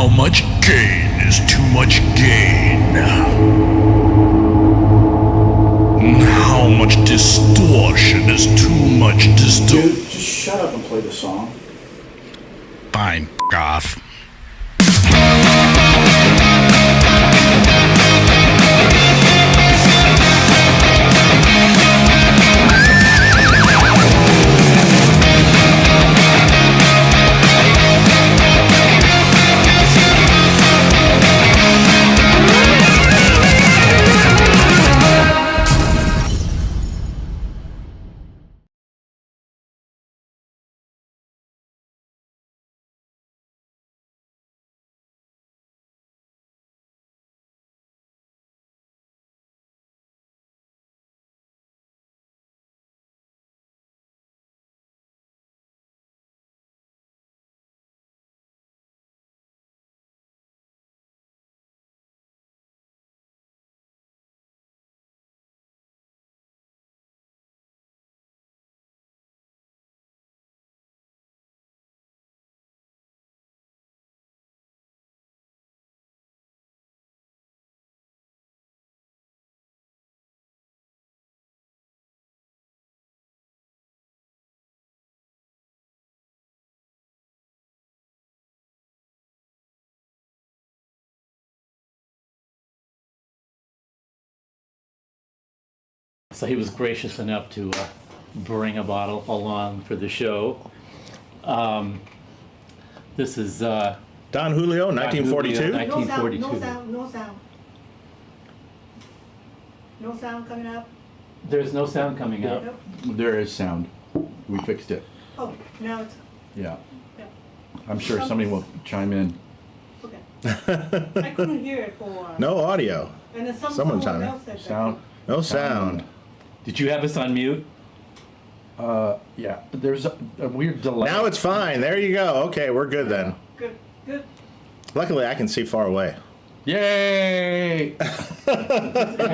How much gain is too much gain? How much distortion is too much distortion? Dude, just shut up and play the song. Fine, off. So he was gracious enough to bring a bottle along for the show. This is Don Julio, 1942. 1942. No sound. No sound coming up. There's no sound coming out. Nope. There is sound. We fixed it. Oh, now it's, Yeah. yeah, I'm sure somebody will chime in. okay. I couldn't hear it for. No audio. And then someone someone chime in. else said that. Sound? No sound. Did you have us on mute? Yeah. There's a weird delay. Now it's fine. There you go. Okay, we're good then. Good. Luckily, I can see far away. Yay!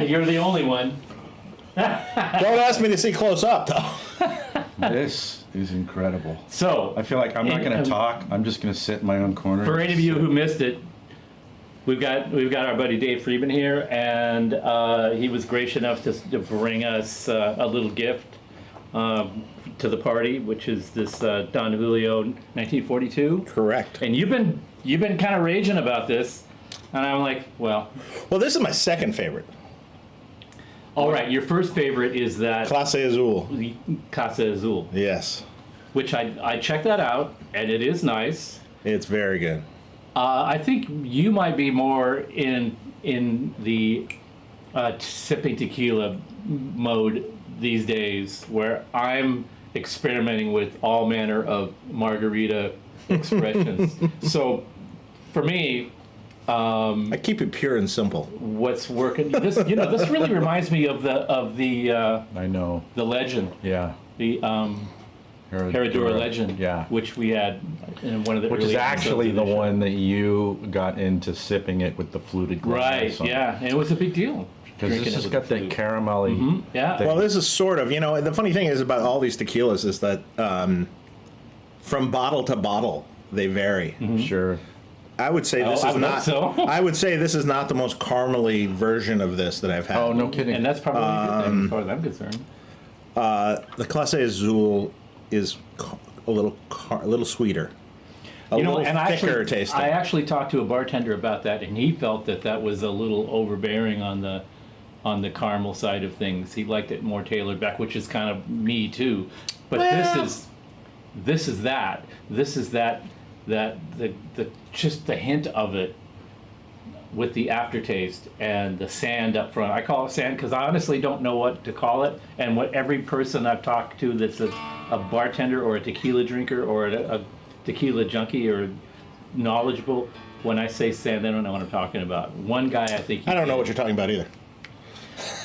You're the only one. Don't ask me to see close up, though. This is incredible. So, I feel like I'm not going to talk. I'm just going to sit in my own corner. for any of you who missed it, we've got our buddy Dave Friedman here, and he was gracious enough to bring us a little gift to the party, which is this Don Julio 1942. Correct. And you've been kind of raging about this, and I'm like, well, Well, this is my second favorite. all right. Your first favorite is that Clase Azul. Casa Azul, Yes. which I checked that out, and it is nice. It's very good. I think you might be more in the sipping tequila mode these days, where I'm experimenting with all manner of margarita expressions. So, for me, I keep it pure and simple. what's working? This really reminds me of the I know. legend, Yeah. the Herradura legend, Yeah. which we had in one of the Which early is actually episodes of the show. one that you got into sipping it with the fluted glass. Right, yeah, and it was a big deal. Because drinking this it has with got the that flute. caramelly. Yeah. thing. Well, this is sort of, the funny thing is about all these tequilas is that from bottle to bottle, they vary. Sure. I would say this I is would not. hope so. I would say this is not the most caramely version of this that I've had. Oh, no kidding. And that's probably a good thing as far as I'm concerned. The Clase Azul is a little sweeter, a little thicker tasting. I actually talked to a bartender about that, and he felt that was a little overbearing on the caramel side of things. He liked it more tailored back, which is kind of me too. But this is that just the hint of it with the aftertaste and the sand up front. I call it sand because I honestly don't know what to call it. And what every person I've talked to that's a bartender or a tequila drinker or a tequila junkie or knowledgeable, when I say sand, they don't know what I'm talking about. One guy, I think I don't know what you're talking about either.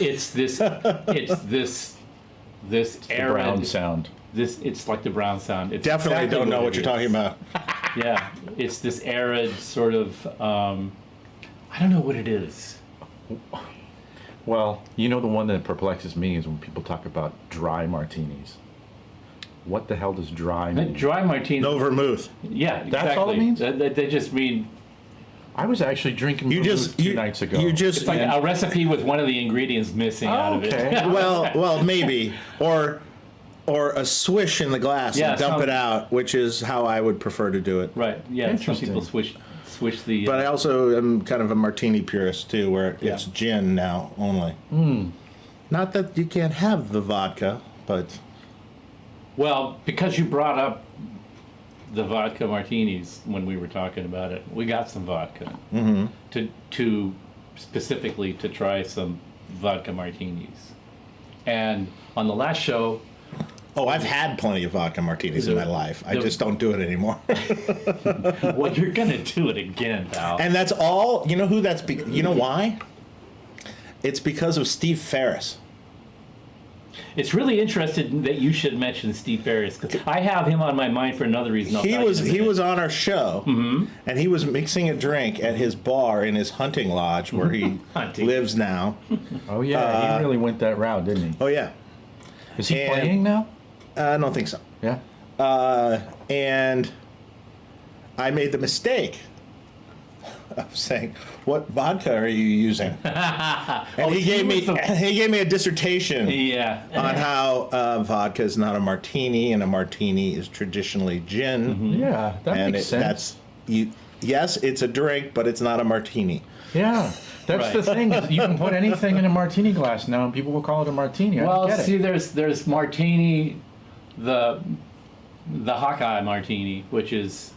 it's this The arid brown sound. It's like the brown sound. It's Definitely exactly don't know what it you're talking is. about. Yeah, it's this arid sort of. I don't know what it is. Well, the one that perplexes me is when people talk about dry martinis. What the hell does dry mean? Dry martini. No vermouth. Yeah, exactly. That's all it means? They just mean I was actually drinking vermouth 2 nights ago. It's like a recipe with one of the ingredients missing out of it. Okay. well, maybe, or a swish in the glass Yeah, and dump it out, which is how I would prefer to do it. Right. Yeah. Some Interesting. people swish the. But I also am kind of a martini purist too, where it's gin now only. Not that you can't have the vodka, but Well, because you brought up the vodka martinis when we were talking about it, we got some vodka to specifically to try some vodka martinis. And on the last show, I've had plenty of vodka martinis in my life. I just don't do it anymore. well, you're gonna do it again, pal. And that's all. You know who that's? You know why? It's because of Steve Ferris. It's really interesting that you should mention Steve Ferris because I have him on my mind for another reason. He was on our show, and he was mixing a drink at his bar in his hunting lodge where he lives now. Oh yeah, he really went that route, didn't he? Oh yeah, Is he and- playing now? I don't think so. Yeah. And I made the mistake of saying, "What vodka are you using?" And he gave me a dissertation Yeah. on how vodka is not a martini, and a martini is traditionally gin. Yeah, that And makes sense. that's you. Yes, it's a drink, but it's not a martini. Yeah, that's the thing. Is you can put anything in a martini glass now, and people will call it a martini. I Well, don't get see, it. there's martini, the Hawkeye martini, which is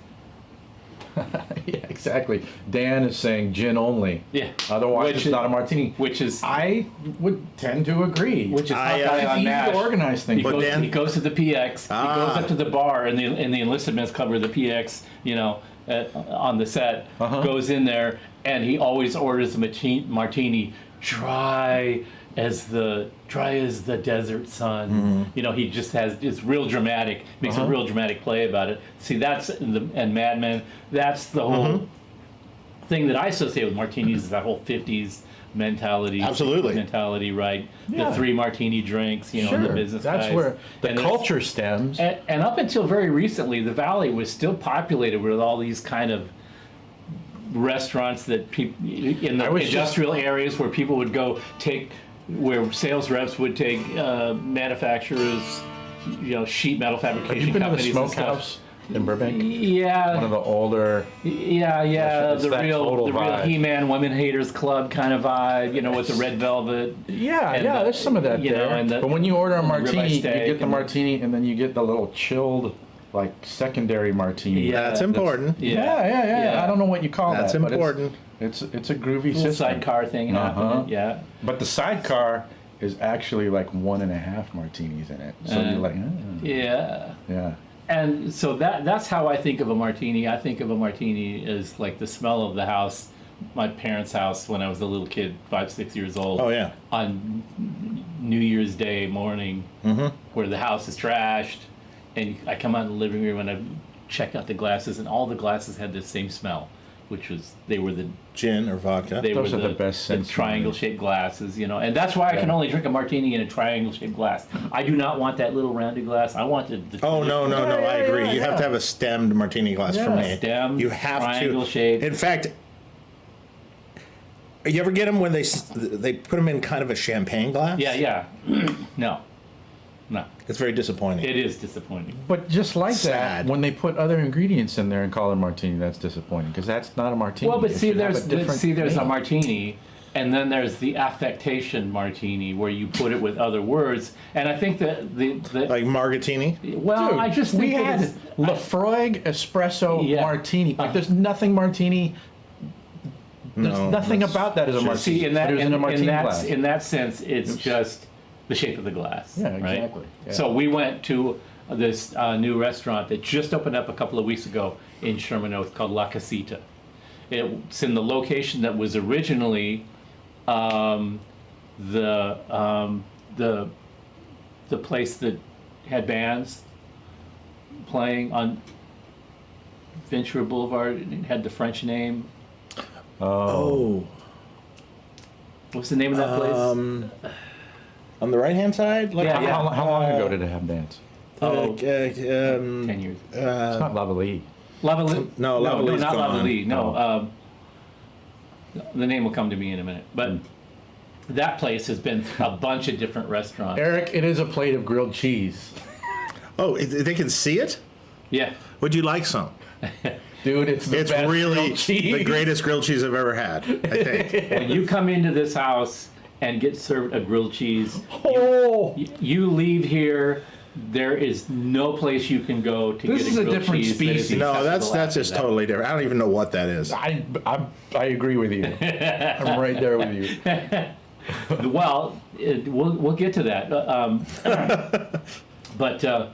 Yeah, exactly. Dan is saying gin only. Yeah. Otherwise, Which it's is- not a martini. which is I would tend to agree. which is I, Hawkeye it's on easy mash. to organize things. He But goes, Dan- he goes to the PX. He goes up to the bar, and the enlisted men's club or the PX, on the set, goes in there, and he always orders a martini dry as the desert sun. He just has it's real dramatic, makes a real dramatic play about it. See, that's and Mad Men. That's the whole thing that I associate with martinis is that whole '50s mentality, Absolutely. mentality, right? Yeah. The 3 martini drinks, Sure, the business that's guys. where the And there's- culture stems. and up until very recently, the Valley was still populated with all these kind of restaurants that people in the I was just- industrial areas where people would go where sales reps would take manufacturers, sheet metal Have fabrication you been to the companies and stuff. smokehouse in Burbank? Yeah, One of the older. yeah, It's the that real total vibe. He-Man Women Haters Club kind of vibe, with the red velvet. Yeah, And yeah, the- there's some of that you know, there. and the- But when you order a and the ribeye martini, you steak get the and- martini, and then you get the little chilled, like secondary martini. Yeah. That's important. Yeah. I don't know what you call That's that. but important. It's a groovy Little system. sidecar thing happening. Yeah. But the sidecar is actually like 1.5 martinis in it. So you're like, Yeah. yeah. And so that's how I think of a martini. I think of a martini as like the smell of the house, my parents' house when I was a little kid, 5, 6 years old. Oh yeah. On New Year's Day morning, where the house is trashed, and I come out in the living room and I check out the glasses, and all the glasses had the same smell, which was they were the Gin or vodka. They Those were are the best sense triangle-shaped glasses, and that's why I can only drink a martini in a triangle-shaped glass. I do not want that little rounded glass. I want the Oh no! I agree. You have to have a stemmed martini glass for me. stemmed, You have to. triangle-shaped. In fact, you ever get them when they put them in kind of a champagne glass? Yeah. No. It's very disappointing. It is disappointing. But just like Sad. that, when they put other ingredients in there and call it a martini, that's disappointing because that's not a martini. Well, but It see, should have there's a name. martini, and then there's the affectation martini, where you put it with other words. And I think that the Like margatini. well, Dude, I just think we that had it's- Lafroig espresso Yeah. martini. Like, there's nothing martini. There's No, nothing that's- about that as a martini. see in but that it was in a martini glass. in that sense, it's just the shape of the glass. Yeah, right? exactly. Yeah. So we went to this new restaurant that just opened up a couple of weeks ago in Sherman Oaks called La Casita. It's in the location that was originally the place that had bands playing on Ventura Boulevard. It had the French name. Oh. What's the name of that place? On the right hand side. Like, Yeah, yeah. How long ago did it have dance? 10 years. It's not Lavalley. Lavalley? No, no, Lavallee's not gone. Lavalley. No, The name will come to me in a minute. But that place has been a bunch of different restaurants. Eric, it is a plate of grilled cheese. Oh, they can see it? Yeah. Would you like some? Dude, it's the It's best really grilled cheese. the greatest grilled cheese I've ever had, I think. When you come into this house and get served a grilled cheese, Oh, you leave here. There is no place you can go to This get is a a grilled different cheese. species. No, that's just totally different. I don't even know what that is. I agree with you. I'm right there with you. Well, we'll get to that. But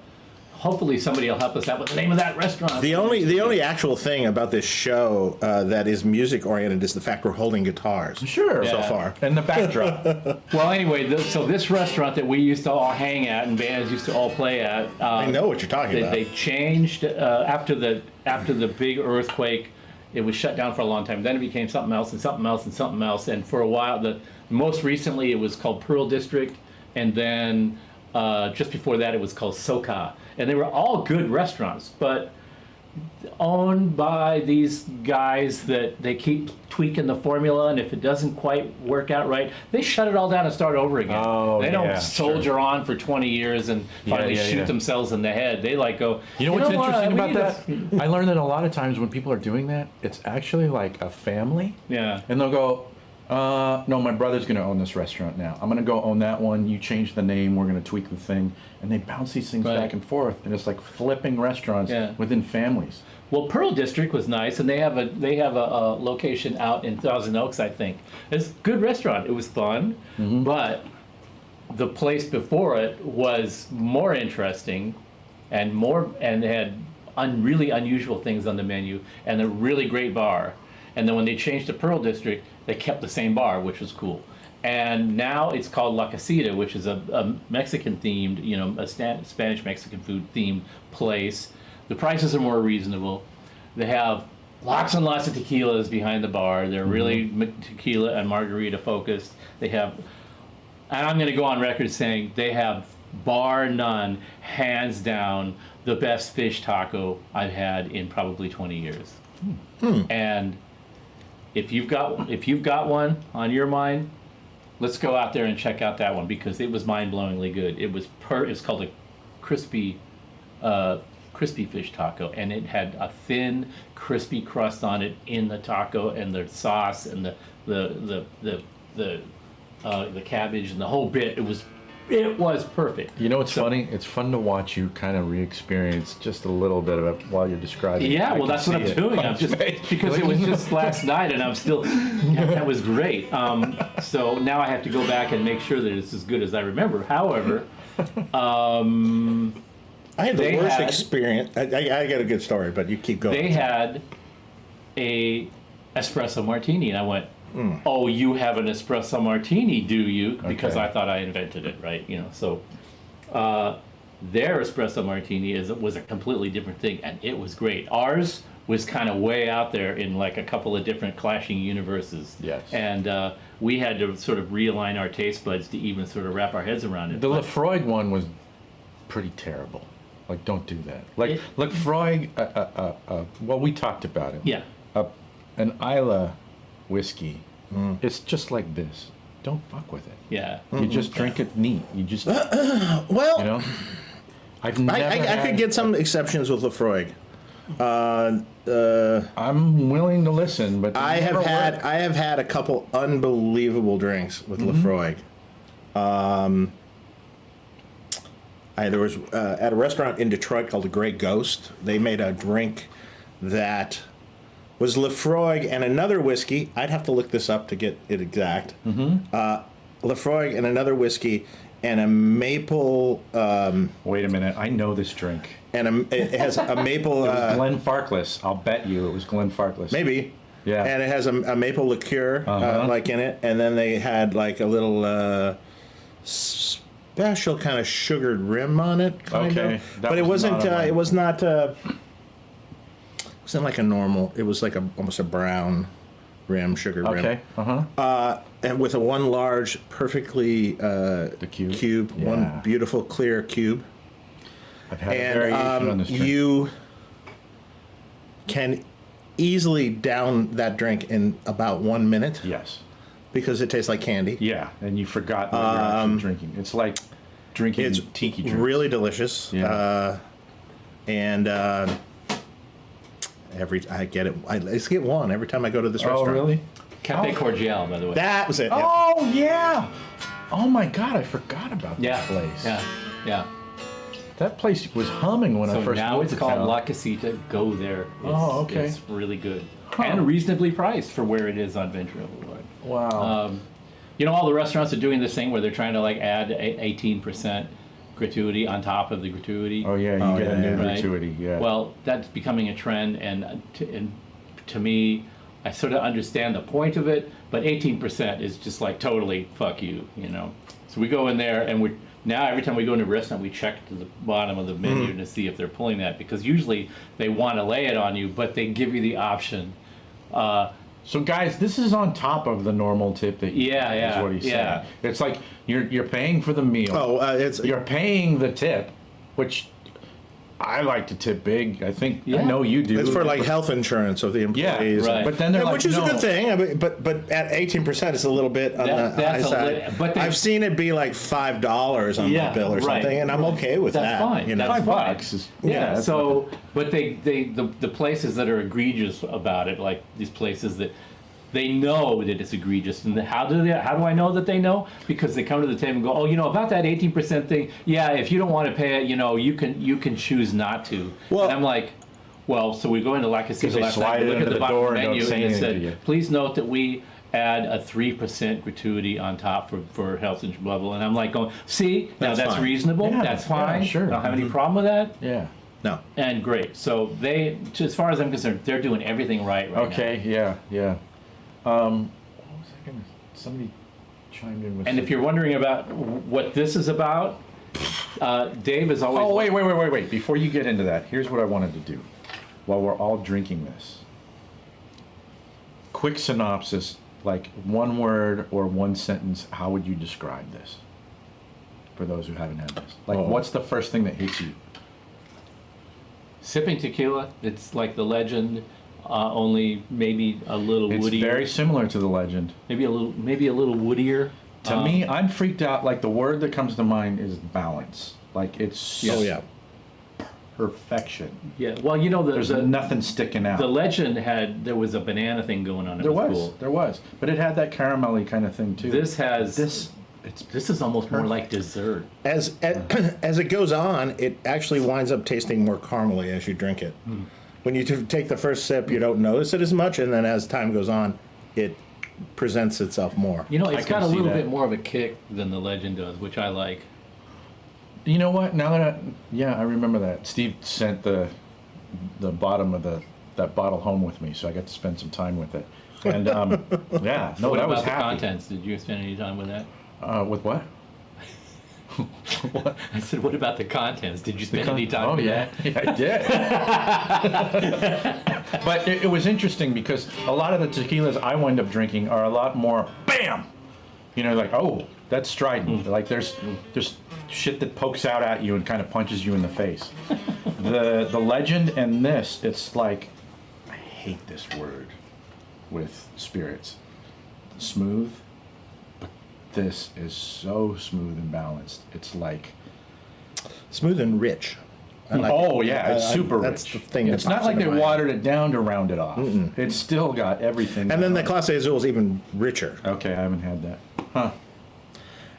hopefully somebody will help us out with the name of that restaurant. The only actual thing about this show that is music oriented is the fact we're holding guitars. Sure. So Yeah. far. And the backdrop. Well, anyway, so this restaurant that we used to all hang at and bands used to all play at. I know what you're talking about. They changed after the big earthquake. It was shut down for a long time. Then it became something else and something else and something else. And for a while, most recently it was called Pearl District, and then just before that it was called Soka. And they were all good restaurants, but owned by these guys that they keep tweaking the formula, and if it doesn't quite work out right, they shut it all down and start over again. Oh, they don't yeah, soldier on for 20 years and finally shoot themselves in the head. They like go, You know what's interesting we about need that? I learned that a lot of times when people are doing that, it's actually like a family. Yeah. And they'll go, no, my brother's going to own this restaurant now. I'm going to go own that one. You change the name. We're going to tweak the thing. And they bounce these things Right. back and forth. And it's like flipping restaurants Yeah. within families. Well, Pearl District was nice, and they have a location out in Thousand Oaks, I think. It's a good restaurant. It was fun, but the place before it was more interesting, and had really unusual things on the menu, and a really great bar. And then when they changed to Pearl District, they kept the same bar, which was cool. And now it's called La Casita, which is a Mexican themed, a Spanish Mexican food themed place. The prices are more reasonable. They have lots and lots of tequilas behind the bar. They're really tequila and margarita focused. They have, and I'm going to go on record saying they have, bar none, hands down, the best fish taco I've had in probably 20 years. And if you've got one on your mind, let's go out there and check out that one, because it was mind-blowingly good. It's called a crispy fish taco, and it had a thin, crispy crust on it in the taco, and the sauce and the cabbage and the whole bit. It was perfect. You know what's funny? It's fun to watch you kind of re-experience just a little bit of it while you're describing. Yeah, well, that's what I'm doing. I'm just because it was just last night, and I'm still. That was great. So now I have to go back and make sure that it's as good as I remember. However, I had the worst experience. I got a good story, but you keep going. they had a espresso martini, and I went, "Oh, you have an espresso martini, do you?" Because Okay. I thought I invented it, right? So their espresso martini was a completely different thing, and it was great. Ours was kind of way out there in like a couple of different clashing universes. Yes. And we had to sort of realign our taste buds to even sort of wrap our heads around it. The But- Lefroy one was pretty terrible. Like, don't do that. Like, Lefroy, well, we talked about it. yeah. An Isla whiskey, it's just like this. Don't fuck with it. Yeah. You just drink it neat. You just, Well, I've never I could get some exceptions with Lefroy. I'm willing to listen, but I have had a couple unbelievable drinks with Lefroy. There was at a restaurant in Detroit called the Grey Ghost. They made a drink that was Lefroy and another whiskey. I'd have to look this up to get it exact. Lefroy and another whiskey and a maple. Wait a minute, I know this drink. And it has a maple. Glenn Farkless. I'll bet you it was Glenn Farkless. Maybe. Yeah. And it has a maple liqueur like in it, and then they had like a little special kind of sugared rim on it, kind Okay, of. that But it was wasn't. not on mine. It was not. It wasn't like a normal. It was like almost a brown rim, sugar rim. Okay. And with a one large, perfectly The cube. one Yeah. beautiful clear cube. I've had a variation on And this drink. you can easily down that drink in about 1 minute Yes. because it tastes like candy. Yeah, and you forgot what you're actually drinking. It's like drinking It's tiki drinks. really delicious. Yeah. And I get it. I just get one every time I go to this Oh, restaurant. really? Cafe Cordial, by the way. That was it. Oh, yeah. Oh, my God, I forgot about yeah, this place. yeah. That place was humming when I So first now moved it's to called town. La Casita. Go there. Oh, okay. It's really good. Huh. And reasonably priced for where it is on Ventura Boulevard. Wow. All the restaurants are doing this thing where they're trying to like add 18% gratuity on top of the gratuity. Oh, yeah, you get a new Right? gratuity, yeah. Well, that's becoming a trend, and to me, I sort of understand the point of it, but 18% is just like totally fuck you, So we go in there, and now every time we go into a restaurant, we check to the bottom of the menu to see if they're pulling that, because usually they want to lay it on you, but they give you the option. So guys, this is on top of the normal tip that you Yeah, pay, yeah, is what he's yeah. saying. It's like you're paying for the meal. it's You're paying the tip, which I like to tip big. I think I Yeah. know you do. it's for like health insurance of the yeah, employees. right. But then they're like, Which is no. a good thing, but at 18%, it's a little bit on the high That's a side. but I've seen it be like $5 on Yeah, my bill or right. something, and I'm okay with That's that. fine. That's fine. $5 is Yeah. that's So, but the places that are egregious about it, like these places that they know that it's egregious, and how do I know that they know? Because they come to the table and go, oh, about that 18% thing. Yeah, if you don't want to pay it, you can choose not to. Well- and I'm like, well, so we go into La Casita they last slide night, we it look at under the the bottom door and menu, don't say and it anything to you. said, please note that we add a 3% gratuity on top for health insurance level, and I'm like going, see, now That's that's fine. reasonable, Yeah, that's yeah, fine, sure. I don't have any problem with that. Yeah. No. And great. So as far as I'm concerned, they're doing everything right now. Okay. Yeah. What was I gonna? Somebody chimed in with. And if you're wondering about what this is about, Dave is always. Oh, wait. Before you get into that, here's what I wanted to do while we're all drinking this. Quick synopsis, like one word or one sentence, how would you describe this? For those who haven't had this. Like, what's the first thing that hits you? Sipping tequila. It's like the legend, only maybe a little It's woodier. very similar to the legend. Maybe a little woodier. To me, I'm freaked out. Like, the word that comes to mind is balance. Like, it's Oh, yeah. perfection. Yeah. Well, There's nothing sticking out. the legend there was a banana thing going on. It There was was, cool. there was, but it had that caramelly kind of thing too. This has It's This is almost more like dessert. As it goes on, it actually winds up tasting more caramely as you drink it. When you take the first sip, you don't notice it as much, and then as time goes on, it presents itself more. It's can got a see little that. bit more of a kick than the legend does, which I like. You know what? Now that I remember that Steve sent the bottom of that bottle home with me, so I got to spend some time with it. And yeah, no, What that about was the happy. contents? Did you spend any time with that? With what? What? I said, what about the contents? Did you spend any time Oh with yeah, that? yeah, I did. But it was interesting because a lot of the tequilas I wind up drinking are a lot more bam. Like, oh, that's strident. Like there's shit that pokes out at you and kind of punches you in the face. The legend and this, it's like, I hate this word with spirits. Smooth. But this is so smooth and balanced. It's like, Smooth and rich. I like oh it. yeah, it's super That's rich. the thing. that It's not pops like they into my head. watered it down to round it off. It's still got everything. And then the going Clase Azul is even richer. on. Okay, I haven't had that. Huh.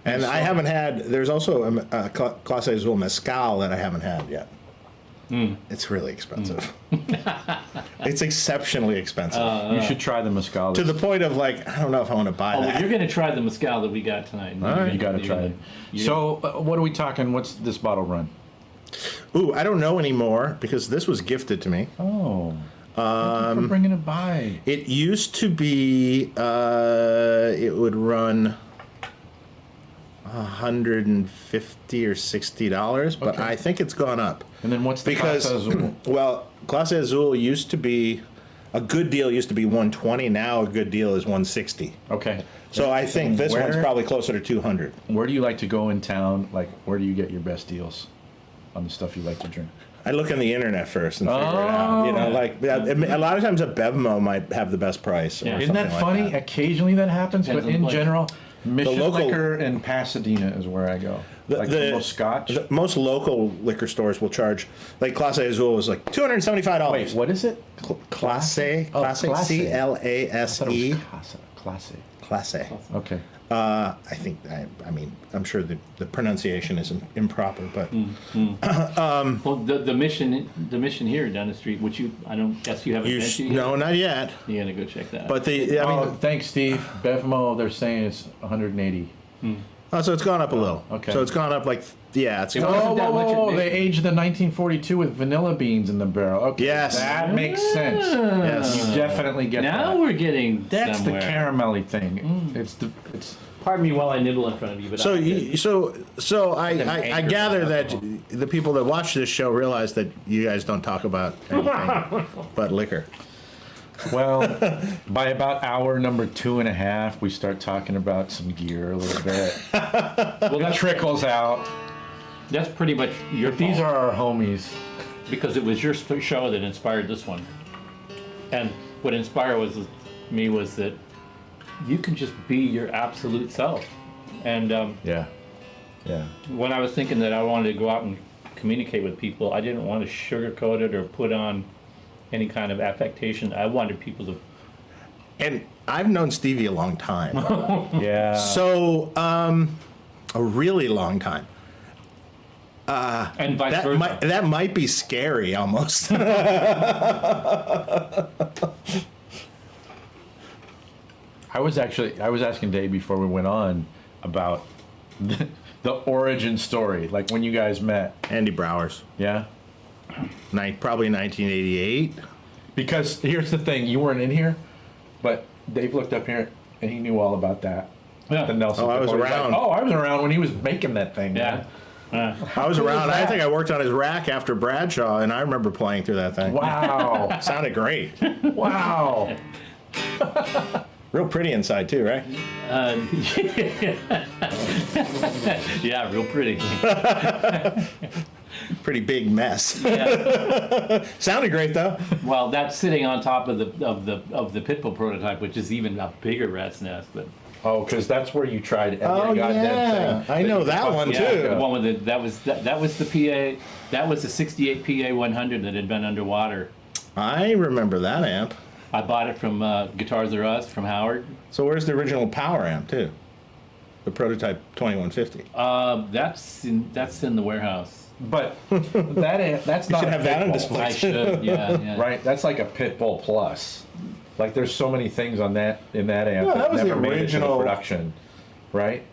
And I haven't had. There's also a Clase Azul mezcal that I haven't had yet. It's really expensive. It's exceptionally expensive You should try the mezcal. to the point of like I don't know if I want to buy Oh, that. you're going to try the mezcal that we got tonight. You got to try it. So, what are we talking? What's this bottle run? Ooh, I don't know anymore because this was gifted to me. Oh, thank you for bringing it by. It used to be. It would run $150 or $60, but Okay. I think it's gone up. And then what's the Because, Clase Azul? well, Clase Azul used to be, a good deal used to be 120. Now a good deal is 160. Okay. So I think this one's Where- probably closer to 200. Where do you like to go in town? Like, where do you get your best deals on the stuff you like to drink? I look on the internet first and figure it out. You know, like a lot of times a Bevmo might have the best price. Yeah. Or Isn't that something funny? Like that. Occasionally that happens, Depends but on the in place. general, Mission local- Liquor in Pasadena is where I go. Like the most Scotch. Most local liquor stores will charge, like Clase Azul was like $275. Wait, what is it? Clase, Oh, Clase, Clase. Clase, Classe. Clase. Okay. I think, I mean, I'm sure the pronunciation is improper, but Well, the mission here down the street, which I don't guess you haven't been to yet. no, not yet. You gotta go check that. But I mean, Thanks, Steve. Bevmo, they're saying it's 180. so it's gone up a little. okay. So it's gone up like, it's It gone wasn't up. that much at They Mission. aged the 1942 with vanilla beans in the barrel. Okay, Yes. that makes sense. Yes. You definitely get Now that. we're getting That's somewhere. the caramelly thing. It's. Pardon me while I nibble in front of you, but So, I anchor gather for that alcohol. the people that watch this show realize that you guys don't talk about anything but liquor. Well, by about hour number 2.5, we start talking about some gear a little bit. well, It trickles out. that's pretty much your But these fault, are our homies. because it was your show that inspired this one. And what inspired me was that you can just be your absolute self. And Yeah. Yeah. when I was thinking that I wanted to go out and communicate with people, I didn't want to sugarcoat it or put on any kind of affectation. I wanted people to. And I've known Stevie a long time. Yeah. So, a really long time. And vice versa. That might be scary almost. I was asking Dave before we went on about the origin story, like when you guys met. Andy Brower's. Yeah. Probably 1988. Because here's the thing, you weren't in here, but Dave looked up here and he knew all about that. Yeah. The Nelson. Oh, I was He's like, around. I was around when he was making that thing. Yeah. I was around. I think I worked on his rack after Bradshaw, and I remember playing through that thing. Wow. Sounded great. Wow. Real pretty inside too, right? Yeah, real pretty. Pretty big mess. Yeah. Sounded great though. Well, that's sitting on top of the Pitbull prototype, which is even a bigger rat's nest. But Oh, because that's where you tried every goddamn thing. I know that one yeah, too. the one with that was the PA. That was the '68 PA 100 that had been underwater. I remember that amp. I bought it from Guitars R Us from Howard. So where's the original power amp too? The prototype 2150. That's in the warehouse. But that's You not should a have that on Pitbull, display. I should, yeah. right? That's like a Pitbull Plus. Like there's so many things on that in that amp Yeah, that was the never made it to the original- production, right?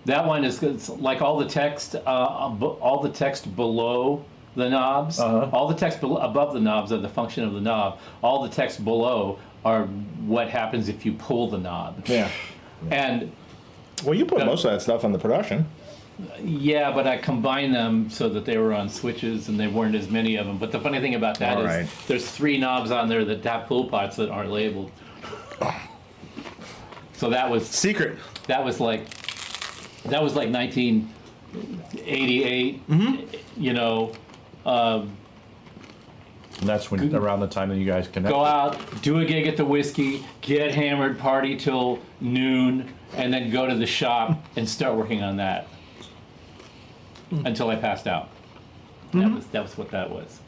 That one is it's like all the text below the knobs, all the text above the knobs are the function of the knob. All the text below are what happens if you pull the knob. Yeah. And Well, you put most of that stuff on the production. yeah, but I combined them so that they were on switches and there weren't as many of them. But the funny thing about that is Alright. there's 3 knobs on there that have full pots that aren't labeled. So that was Secret. like 1988. You know, And that's when around the time that you guys connected. go out, do a gig at the Whiskey, get hammered, party till noon, and then go to the shop and start working on that until I passed out. That was what that was.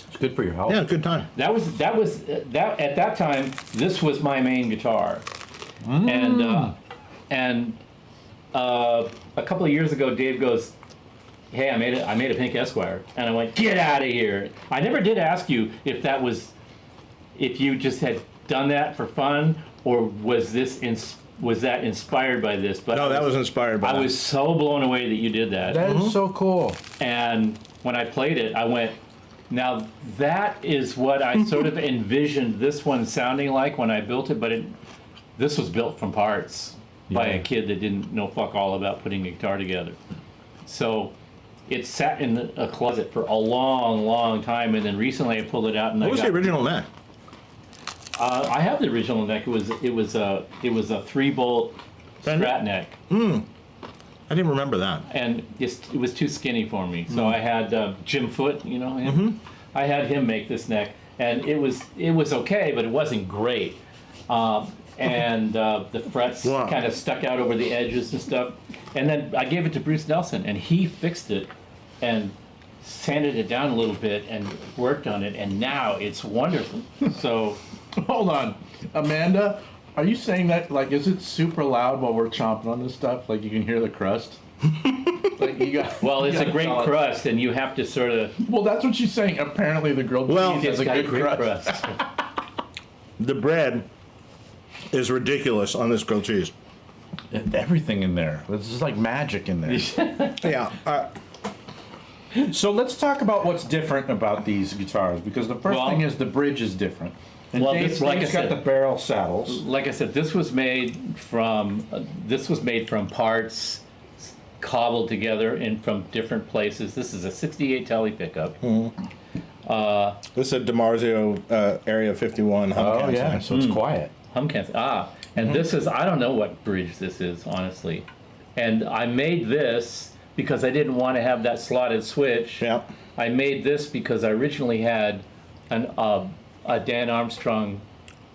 It's good for your health. Yeah, good time. That at that time. This was my main guitar, and a couple of years ago, Dave goes, "Hey, I made a pink Esquire," and I went, "Get out of here!" I never did ask you if you just had done that for fun, or was that inspired by this? But No, that was inspired by I that. was so blown away that you did that. That is so cool. And when I played it, I went, now that is what I sort of envisioned this one sounding like when I built it, but this was built from parts by a kid that didn't know fuck all about putting a guitar together. So it sat in a closet for a long, long time, and then recently I pulled it out and What was the original neck? I have the original neck. It was a 3-bolt Fender? Strat neck. I didn't remember that. and it was too skinny for me. So I had Jim Foote, you know him. I had him make this neck, and it was okay, but it wasn't great. And the frets Wow. kind of stuck out over the edges and stuff. And then I gave it to Bruce Nelson, and he fixed it and sanded it down a little bit and worked on it, and now it's wonderful. So Hold on, Amanda. Are you saying that, like, is it super loud while we're chomping on this stuff? Like, you can hear the crust? Like, you got, well, it's you a gotta great tell it. crust, and you have to sort of Well, that's what she's saying. Apparently, the grilled Well, cheese has it's a got good great crust. crust. The bread is ridiculous on this grilled cheese. Everything in there. This is like magic in there. Yeah. So let's talk about what's different about these guitars, because the first Well- thing is the bridge is different. And Well, Dave's this- like I got said- the barrel saddles. Like I said, this was made from parts cobbled together from different places. This is a '68 Tele pickup. This is a DiMarzio Area 51 Oh Humcast. yeah, so it's quiet. Humcans. And this is, I don't know what bridge this is, honestly. And I made this because I didn't want to have that slotted switch. Yeah. I made this because I originally had a Dan Armstrong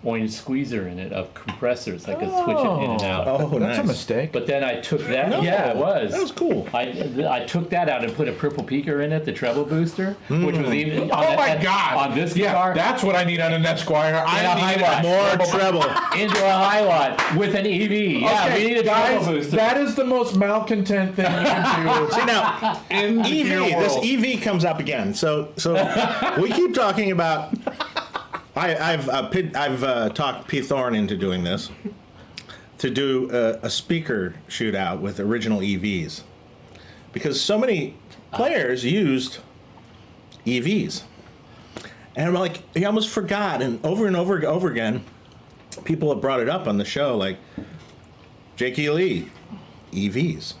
orange squeezer in it of compressors. I could switch it in and out. Oh, That's nice. a mistake. But then I took that. No, Yeah, it was. That was cool. I took that out and put a purple peaker in it, the treble booster, which was even. Oh my God! On this yeah, guitar, that's what I need on an Esquire. a I high need lot. More treble. into a high lot with an EV. Yeah, Okay, we need a guys, treble booster. that is the most malcontent thing you can do. See now, in the gear EV. This world. EV comes up again. So we keep talking about. I've talked Pete Thorne into doing this, to do a speaker shootout with original EVs, because so many players used EVs, and I'm like, he almost forgot, and over again, people have brought it up on the show, like Jake E. Lee, EVs,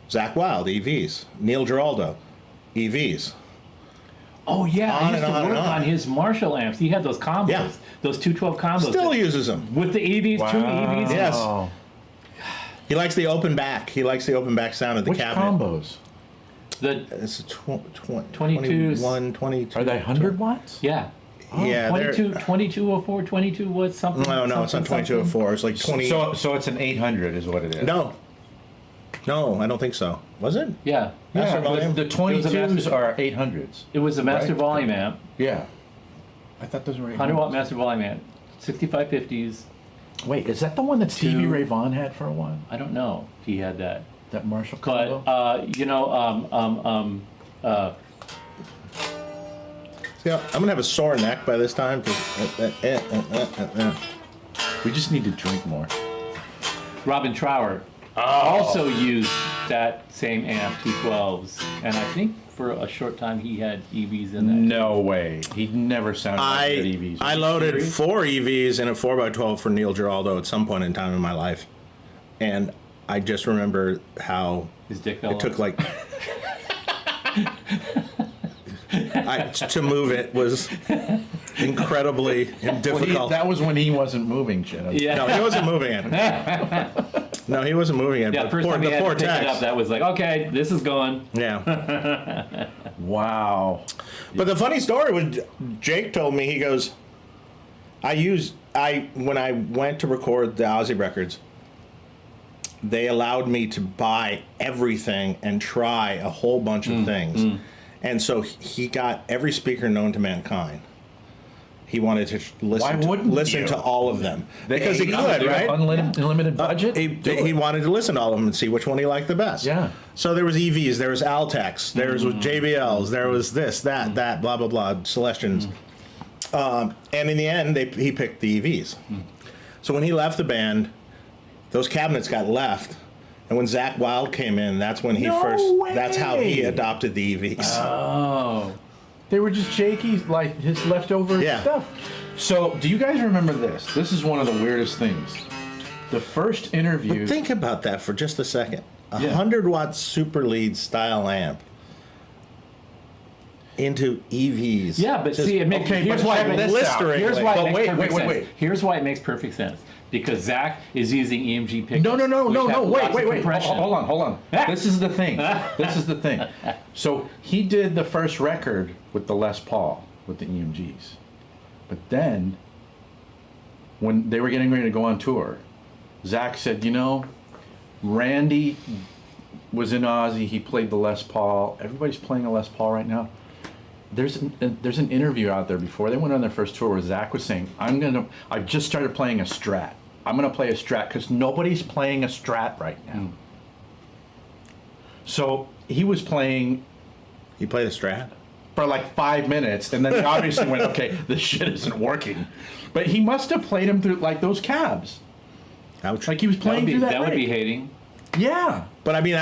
Zach Wilde, EVs, Neil Giraldo, EVs. Oh yeah, I On used and to on and work on. on his Marshall amps. He had those combos, Yeah. those 212 combos. Still uses them. with the EVs, two EVs. Yes. Wow. He likes the open back. He likes the open back sound of the Which cabinet. combos? The It's a 22s. 21, 22. Are they 100 watts? yeah. Yeah, they're. 2204, 22 was something. No, it's not 2204. It's like 20. So it's an 800 is what it is. No, I don't think so. Was it? Yeah. Master Yeah, volume? the It was a 22s master- are 800s. It was a master Right. volume amp, Yeah. I thought those were 100 watt 800s. master volume amp, 6550s. Wait, is that the one that Stevie Two- Ray Vaughan had for a while? I don't know if he had that. That Marshall But, combo? Yeah, I'm gonna have a sore neck by this time. We just need to drink more. Robin Trower also used that same amp, 212s. And I think for a short time he had EVs in that. No way. He never sounded like good EVs. I loaded 4 EVs in a 4x12 for Neil Giraldo at some point in time in my life, and I just remember how His dick fell it took off. like. To move it was incredibly difficult. that was when he wasn't moving shit. Yeah. No, he wasn't moving it. No, he wasn't moving it. Yeah, but first poor, time he the had poor to pick it text. up, that was like, okay, this is going. Yeah. Wow. But the funny story was, Jake told me, he goes, when I went to record the Ozzy records, they allowed me to buy everything and try a whole bunch of things. And so he got every speaker known to mankind. He wanted to Why wouldn't listen you? to all of them. The Because he 80s, could, you have right? Unlimited budget? He wanted to listen to all of them and see which one he liked the best. Yeah. So there was EVs, there was Altex, there was JBLs, there was this, that, blah, blah, blah, Celestians. And in the end, he picked the EVs. So when he left the band, those cabinets got left. And when Zach Wilde came in, that's when that's how he adopted the EVs. Oh. They were just Jakey's, like his leftover Yeah. stuff. So, do you guys remember this? This is one of the weirdest things. The first interview. But think about that for just a second. A Yeah. 100-watt super lead style amp. into EVs. Yeah, but see, it makes okay, here's but why check it makes, this out. here's why But it makes wait, perfect wait, sense. wait. Here's why it makes perfect sense. Because Zach is using EMG pickups. No, wait, wait. Compression. Hold on. This is the thing. So he did the first record with the Les Paul with the EMGs. But then, when they were getting ready to go on tour, Zach said, Randy was in Aussie, he played the Les Paul. Everybody's playing a Les Paul right now. There's an interview out there before they went on their first tour where Zach was saying, I've just started playing a Strat. I'm gonna play a Strat because nobody's playing a Strat right now. So he was playing You played a Strat? for like 5 minutes, and then they obviously went, okay, this shit isn't working. But he must have played him through like those cabs. Ouch. Like he was playing through that. That would be rig. hating. Yeah. But I mean,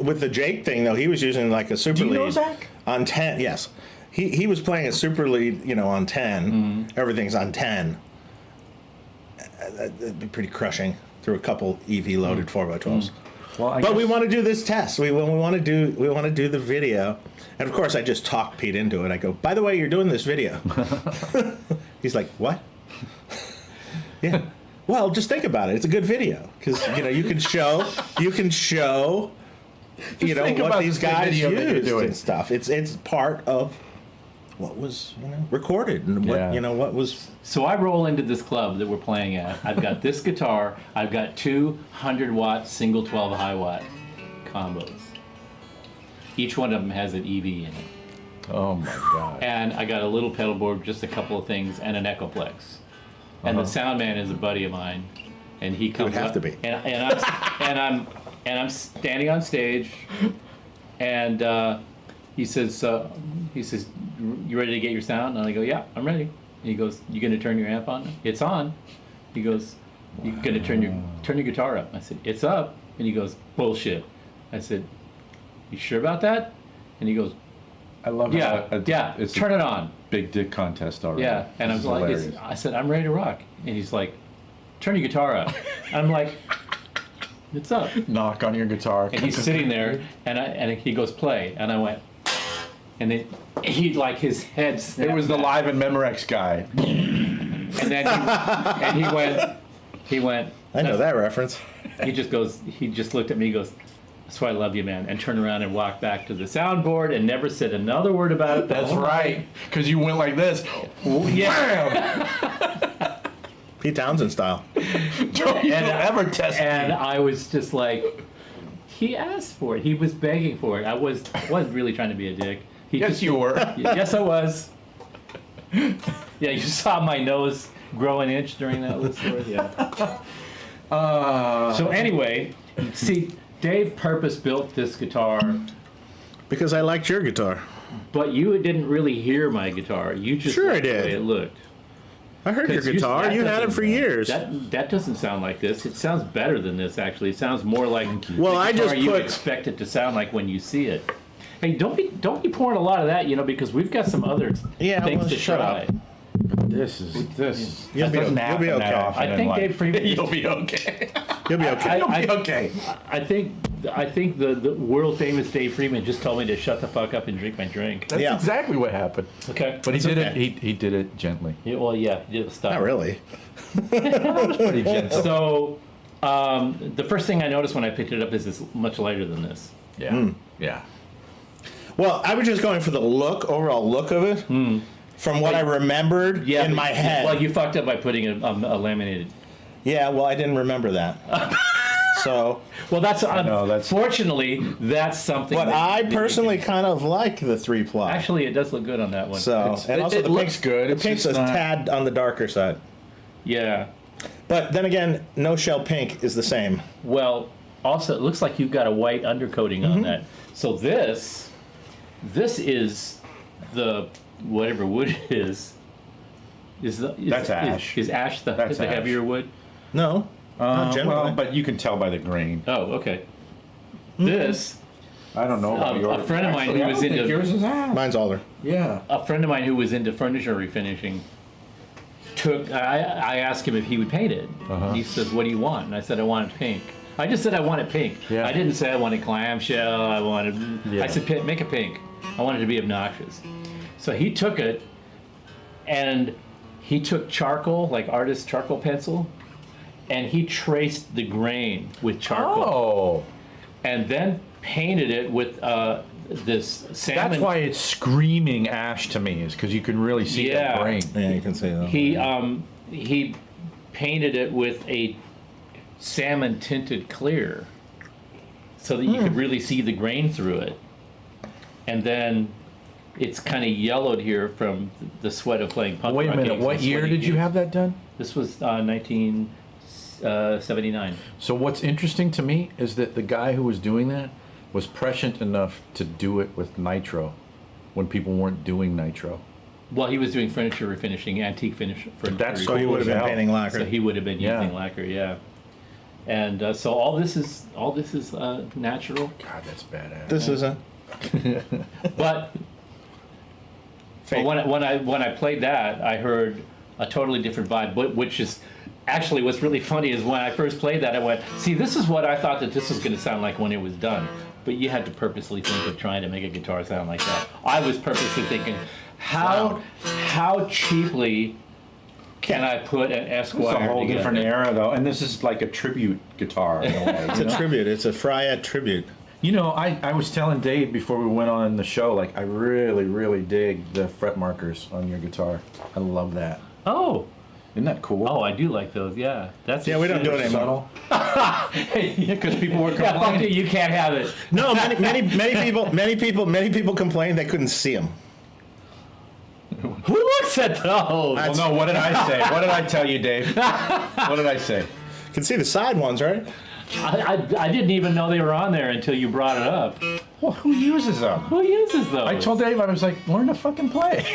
with the Jake thing though, he was using like a super Do you lead know Zach? on 10. Yes, he was playing a super lead, on 10. Everything's on 10. That'd be pretty crushing through a couple EV loaded 4x12s. Well, But we want to do this test. We want to do the video, and of course I just talked Pete into it. I go, by the way, you're doing this video. He's like, what? Yeah. Well, just think about it. It's a good video because you can show think what about these the guys video that you're used doing. and stuff. It's part of what was recorded and what Yeah. what was. So I roll into this club that we're playing at. I've got this guitar. I've got 200-watt single 12 high watt combos. Each one of them has an EV in it. Oh my God. And I got a little pedal board, just a couple of things, and an Echoplex. And the sound man is a buddy of mine, and he comes have up, to be. and I'm standing on stage, and he says, you ready to get your sound? And I go, yeah, I'm ready. And he goes, you gonna turn your amp on? It's on. He goes, you gonna turn your guitar up? I said, it's up. And he goes, bullshit. I said, you sure about that? And he goes, I love yeah, how it's turn it on. big dick contest already. Yeah, and I was like, I said, I'm ready to rock. And he's like, turn your guitar up. I'm like, it's up. Knock on your guitar. And he's sitting there, and he goes, play. And I went, and then he like his head snapped It was the back. Live and Memorex guy. And then he went. I know that reference. He just looked at me. He goes, that's why I love you, man. And turned around and walked back to the soundboard and never said another word about it. That's right. Because you went like this. Yeah. Pete Townsend style. Don't you ever test And me. I was just like, he asked for it. He was begging for it. I wasn't really trying to be a dick. Yes, you were. Yes, I was. Yeah, you saw my nose grow an inch during that little story. Yeah. So anyway, see, Dave purpose built this guitar, Because I liked your guitar. but you didn't really hear my guitar. You just Sure I liked the did. way it looked. I heard your 'Cause guitar. that You had it doesn't- for years. That doesn't sound like this. It sounds better than this, actually. It sounds more like Well, the I guitar just you put- expect it to sound like when you see it. Hey, don't be pouring a lot of that, because we've got some other Yeah, things well, to shut try. up. This. You'll That be- doesn't you'll be happen okay. that often I in think life. Dave Friedman. You'll be okay. You'll be okay. You'll be okay. I think the world famous Dave Friedman just told me to shut the fuck up and drink my drink. That's Yeah. exactly what happened. Okay. But he It's did okay. it. He did it gently. Yeah, well, yeah, you did the stuff. Not really. Pretty gentle. So, the first thing I noticed when I picked it up is it's much lighter than this. Yeah. Yeah. Well, I was just going for the overall look of it, from what I remembered in but- my head. Well, you fucked up by putting a laminated. Yeah, well, I didn't remember that. So, Well, that's know, that's- fortunately that's something. but that- I personally kind of like the 3-ply. actually it does look good on that one. So, and also it the looks pink, good. The It's pink's just a not- tad on the darker side. Yeah. But then again, no shell pink is the same. Well, also it looks like you've got a white undercoating on that. So this is the whatever wood it is. That's ash. Is ash the That's ash. heavier wood? No, not generally. Well, but you can tell by the grain. Oh, okay. This I don't know. about a yours. friend of mine Actually, who I was don't think into- yours is ash. Mine's alder. Yeah. a friend of mine who was into furniture refinishing I asked him if he would paint it. He said, what do you want? And I said, I want it pink. I just said I want it pink. Yeah. I didn't say I wanted clamshell. I Yeah. said, make it pink. I wanted it to be obnoxious. So he took it, and he took charcoal, like artist charcoal pencil, and he traced the grain with charcoal. Oh, And then painted it with this salmon. that's why it's screaming ash to me, is because you can really see Yeah. that grain. Yeah, you can say that. He painted it with a salmon tinted clear, so that you could really see the grain through it. And then it's kind of yellowed here from the sweat of playing punk Wait a rock minute, gigs what and year sweaty did you gigs. have that done? This was 1979. So what's interesting to me is that the guy who was doing that was prescient enough to do it with nitro when people weren't doing nitro. Well, he was doing furniture refinishing, antique furniture. That's So he would have been Cool as hell. painting lacquer. So he would have been Yeah. using lacquer, yeah. And so all this is natural, God, that's badass. This isn't. but Fake. when I played that, I heard a totally different vibe. Which is actually what's really funny is when I first played that, I went, "See, this is what I thought that this was going to sound like when it was done." But you had to purposely think of trying to make a guitar sound like that. I was purposely thinking, how cheaply can I put an Esquire It's a whole together? different era, though, and this is like a tribute guitar in a way. It's a tribute. It's a Fryette tribute. You know, I was telling Dave before we went on the show, like, I really, really dig the fret markers on your guitar. I love that. Oh, Isn't that cool? I do like those. Yeah, that's Yeah, we don't do it anymore. Subtle. Yeah, because people were Yeah, fuck complaining. it, you can't have it. No, many people complained they couldn't see them. Who looks at those? Well, no, what did I say? What did I tell you, Dave? What did I say? You can see the side ones, right? I didn't even know they were on there until you brought it up. Well, who uses them? Who uses those? I told Dave, I was like, learn to fucking play.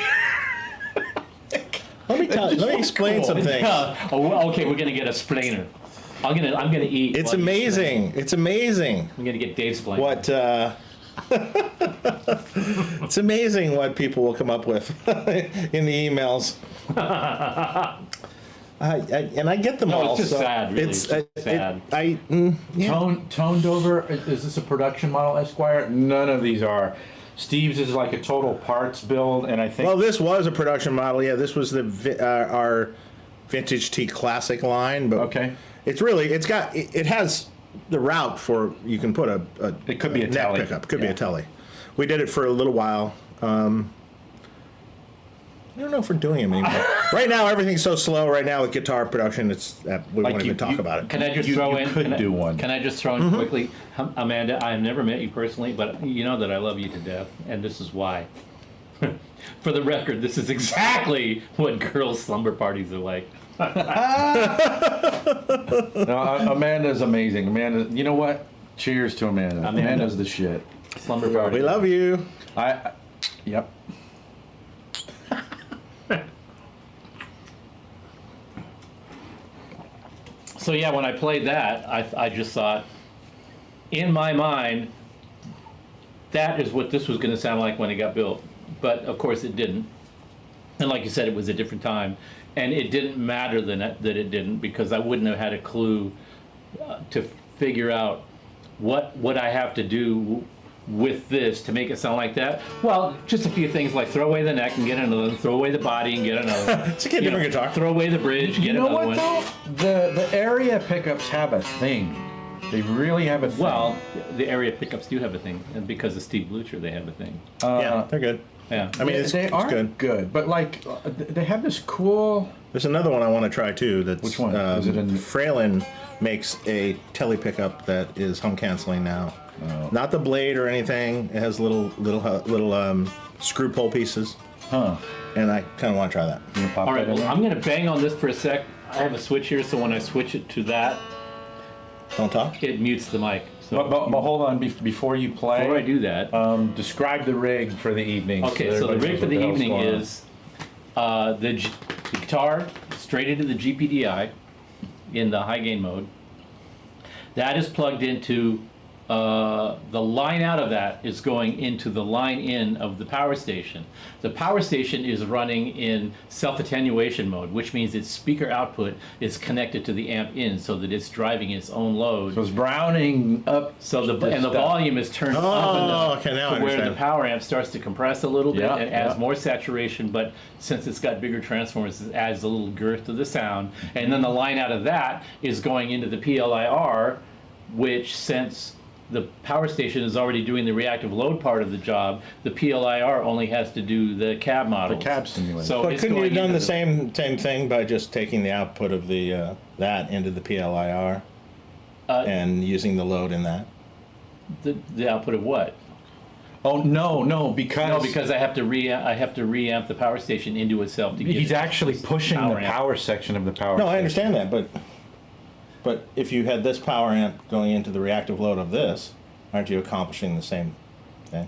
Let me explain some things. Oh, okay, we're gonna get a splainer. I'm gonna eat. It's while you amazing. It's amazing explain. I'm gonna get Dave's splainer. what it's amazing what people will come up with in the emails. And I get them No, all. it's just so sad, really. It's It's just sad. yeah. Toned over, is this a production model Esquire? None of these are. Steve's is like a total parts build, and I think... Well, this was a production model. Yeah, this was our Vintage T Classic line, but Okay. it has the route for you can put a It could be a neck telly. pickup. Could be Yeah. a telly. We did it for a little while. I don't know if we're doing them anymore. Right now, everything's so slow. Right now with guitar production, we Like won't even talk about it. Can I just You throw could in? do one. Can I just throw in quickly, Amanda? I have never met you personally, but you know that I love you to death, and this is why. For the record, this is exactly what girls' slumber parties are like. No, Amanda's amazing. Amanda, you know what? Cheers to Amanda. Amanda's the shit. Slumber party. We love you. Yep. So yeah, when I played that, I just thought, in my mind, that is what this was going to sound like when it got built. But of course it didn't. And like you said, it was a different time. And it didn't matter that it didn't, because I wouldn't have had a clue to figure out what I have to do with this to make it sound like that. Well, just a few things like throw away the neck and get another one, throw away the body and get another one. It's a different guitar. Throw away the bridge, You get know another what, one. though? The area pickups have a thing. They really have a thing. Well, the area pickups do have a thing, and because of Steve Blucher, they have a thing. Yeah, they're good. Yeah. I mean, they it's are good. good, but like they have this cool. There's another one I want to try too. That's Which one? Is it in- Fralin makes a telly pickup that is hum canceling now. Oh. Not the blade or anything. It has little screw pull pieces, Huh. and I kind of want to try that. You pop All right, that in well, there? I'm going to bang on this for a sec. I have a switch here, so when I switch it to that, Don't talk. it mutes the mic. So But hold on, before you play. before I do that, Describe the rig for the evening. okay, so the everybody rig for the knows what evening hell's going on. is the guitar straight into the GPDI in the high gain mode. That is plugged into the line out of that is going into the line in of the power station. The power station is running in self-attenuation mode, which means its speaker output is connected to the amp in so that it's driving its own load. So it's browning up. So the volume is turned up enough okay, now I to where the understand. power amp starts to compress a little bit Yeah, and adds yeah. more saturation, but since it's got bigger transformers, it adds a little girth to the sound. And then the line out of that is going into the PLIR, which since the power station is already doing the reactive load part of the job, the PLIR only has to do the cab models. cab simulator. So But it's couldn't you going have done into the same thing by just taking the output of the that into the PLIR and using the load in that? the output of what? Oh no, because No, because I have to reamp the power station into itself to get he's it. actually pushing power the amp. power section of the power. No, I station. understand that, but if you had this power amp going into the reactive load of this, aren't you accomplishing the same thing?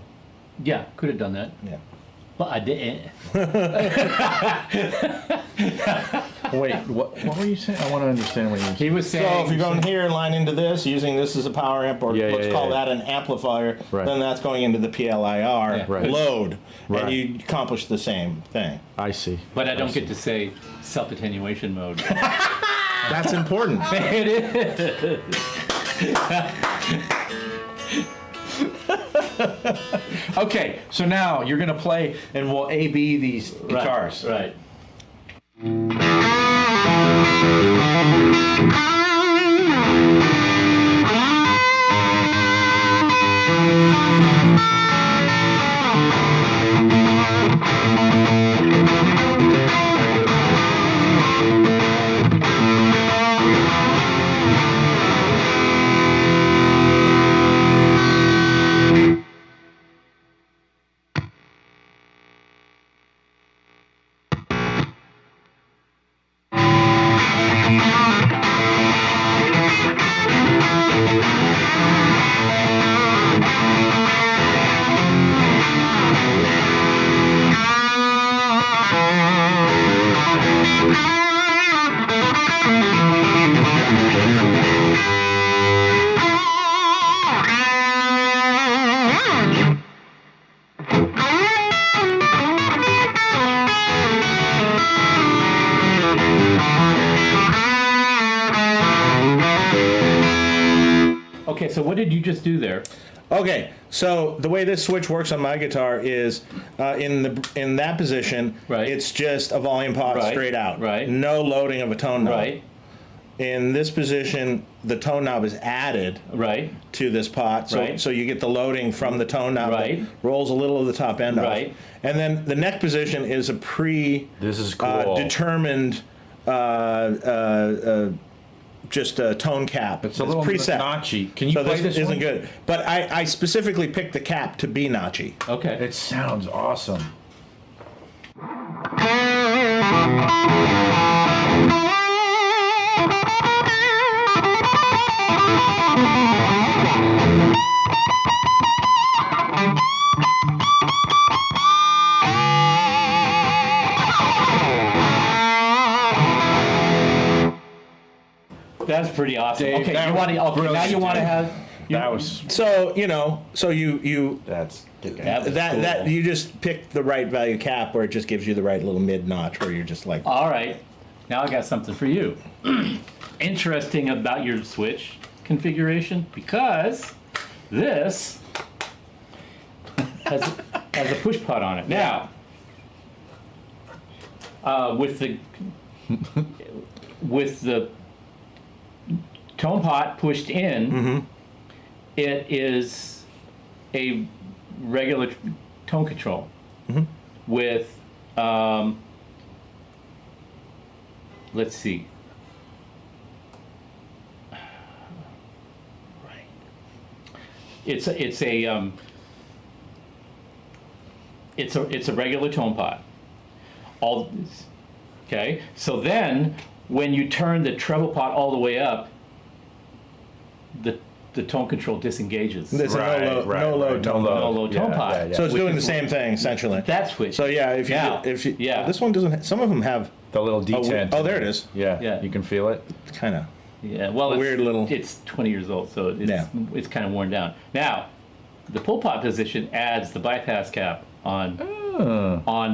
Yeah, could have done that, Yeah. but I didn't. Wait, what were you saying? I want to understand what you were He saying. was saying. So if you're going here, line into this, using this as a power amp, or Yeah, let's yeah, call yeah. that an amplifier, Right. then that's going into the PLIR Right. load, Right. and you accomplish the same thing. I see. But I don't get to say self-attenuation mode. That's important. It is. Okay, so now you're gonna play, and we'll A/B these guitars. Right. Okay, so what did you just do there? Okay, so the way this switch works on my guitar is in that position, Right. it's just a volume pot Right, straight out. right. No loading of a tone knob. Right, In this position, the tone knob is added right, to this pot, so Right. so you get the loading from the tone knob Right. that rolls a little of the top end off. Right. And then the neck position is a This is cool. determined just a tone cap. It's a little preset. notchy. Can you So play this this isn't one? good. But I specifically picked the cap to be notchy. okay. It sounds awesome. That's pretty awesome. Dave, Okay, that you want to? was Okay, now brilliant, you want to dude. have. That was So you that's That was that cool. you just pick the right value cap where it just gives you the right little mid notch where you're just like All right, now I got something for you. Interesting about your switch configuration, because this has a push pod on it. Now, with the tone pot pushed in, it is a regular tone control with let's see. Right. It's a regular tone pot. Okay. So then when you turn the treble pot all the way up, the tone control disengages. There's a no load tone. No low tone pot. So it's Which doing the is same thing essentially. That switch. So yeah, if you Yeah. this one doesn't. Some of them have the little D10. Oh, there it is. Yeah, Yeah. you can feel it. Kind of. Yeah, well, Weird little- It's 20 years old, so Yeah. it's kind of worn down. Now, the pull pot position adds the bypass cap on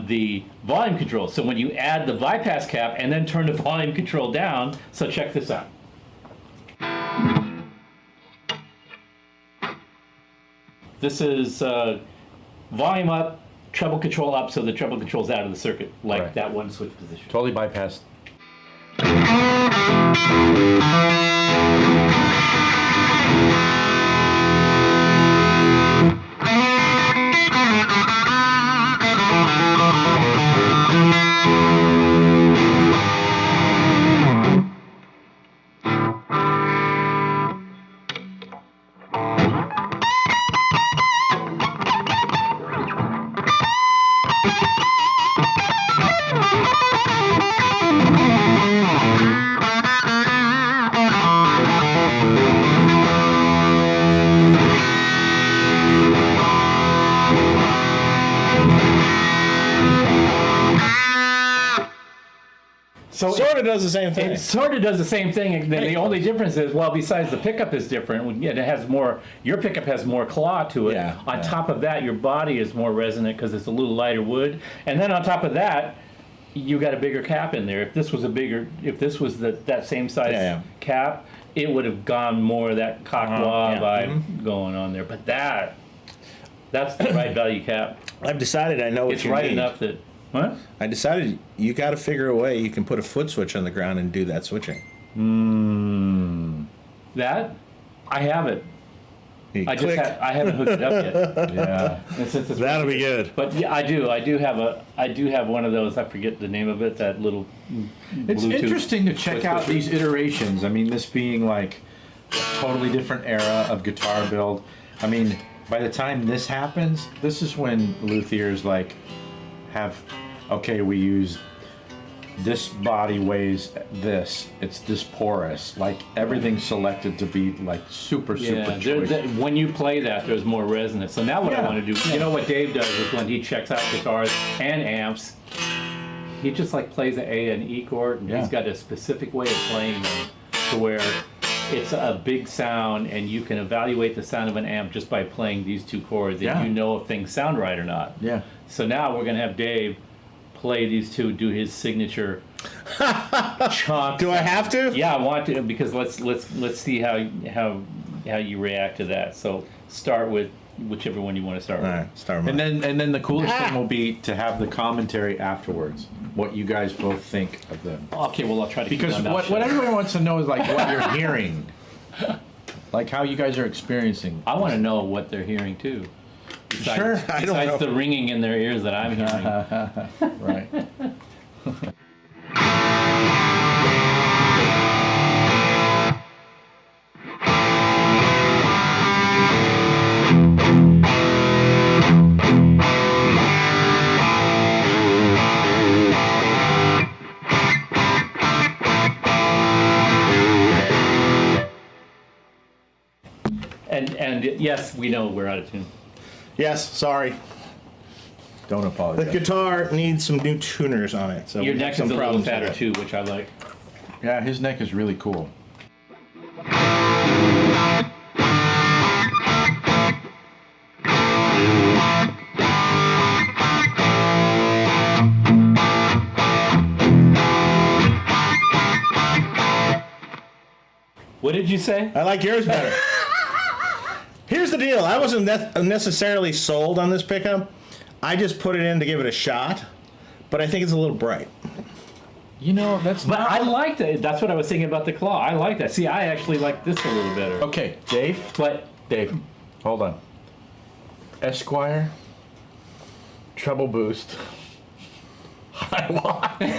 the volume control. So when you add the bypass cap and then turn the volume control down, so check this out. This is volume up, treble control up, so the treble control's out of the circuit, like Right. that one switch position. Totally bypassed. So Sort of does the same thing. it sort of does the same thing, and then the only difference is, well, besides the pickup is different, it has more, your pickup has more claw to it. Yeah, On yeah. top of that, your body is more resonant because it's a little lighter wood. And then on top of that, you got a bigger cap in there. If this was that same size Yeah. cap, it would have gone more of that cockwaw yeah. vibe going on there. But that's the right value cap. I've decided I know what It's you right need. enough that, what? I decided you got to figure a way you can put a foot switch on the ground and do that switching. That, I have it. You I click. I haven't hooked it up yet. Yeah. And since it's That'll be good. But yeah, I do have one of those. I forget the name of it. That little. It's Bluetooth interesting to check twist out switcher. these iterations. I mean, this being like a totally different era of guitar build. I mean, by the time this happens, this is when luthiers like have, okay, we use this body weighs this. It's this porous. Like everything's selected to be like super Yeah, choice. when you play that, there's more resonance. So now what I Yeah. want to do, you know what Dave does is when he checks out guitars and amps, he just like plays an A and E chord, and Yeah. he's got a specific way of playing them to where it's a big sound, and you can evaluate the sound of an amp just by playing these two chords, and Yeah. you know if things sound right or not. Yeah. So now we're gonna have Dave play these two, do his signature chunk. Do I have to? Yeah, I want to, because let's see how you react to that. So start with whichever one you want to start All with. right, start with And mine. then the coolest thing will be to have the commentary afterwards. What you guys both think of them. Okay, well I'll try to keep Because my mouth what shut. everyone wants to know is like what you're hearing, like how you guys are experiencing. I want to know what they're hearing too. Besides, Sure. I don't besides know. the ringing in their ears that I'm hearing. Right. And yes, we know we're out of tune. Yes, sorry. Don't The apologize. guitar needs some new tuners on it. So Your we have neck is some a little problems with fatter it. too, which I like. Yeah, his neck is really cool. What did you say? I like yours better. Here's the deal. I wasn't necessarily sold on this pickup. I just put it in to give it a shot, but I think it's a little bright. You know, that's But not. I liked it. That's what I was thinking about the claw. I like that. See, I actually like this a little better. Okay, Dave. But Dave, hold on. Esquire, treble boost. High line.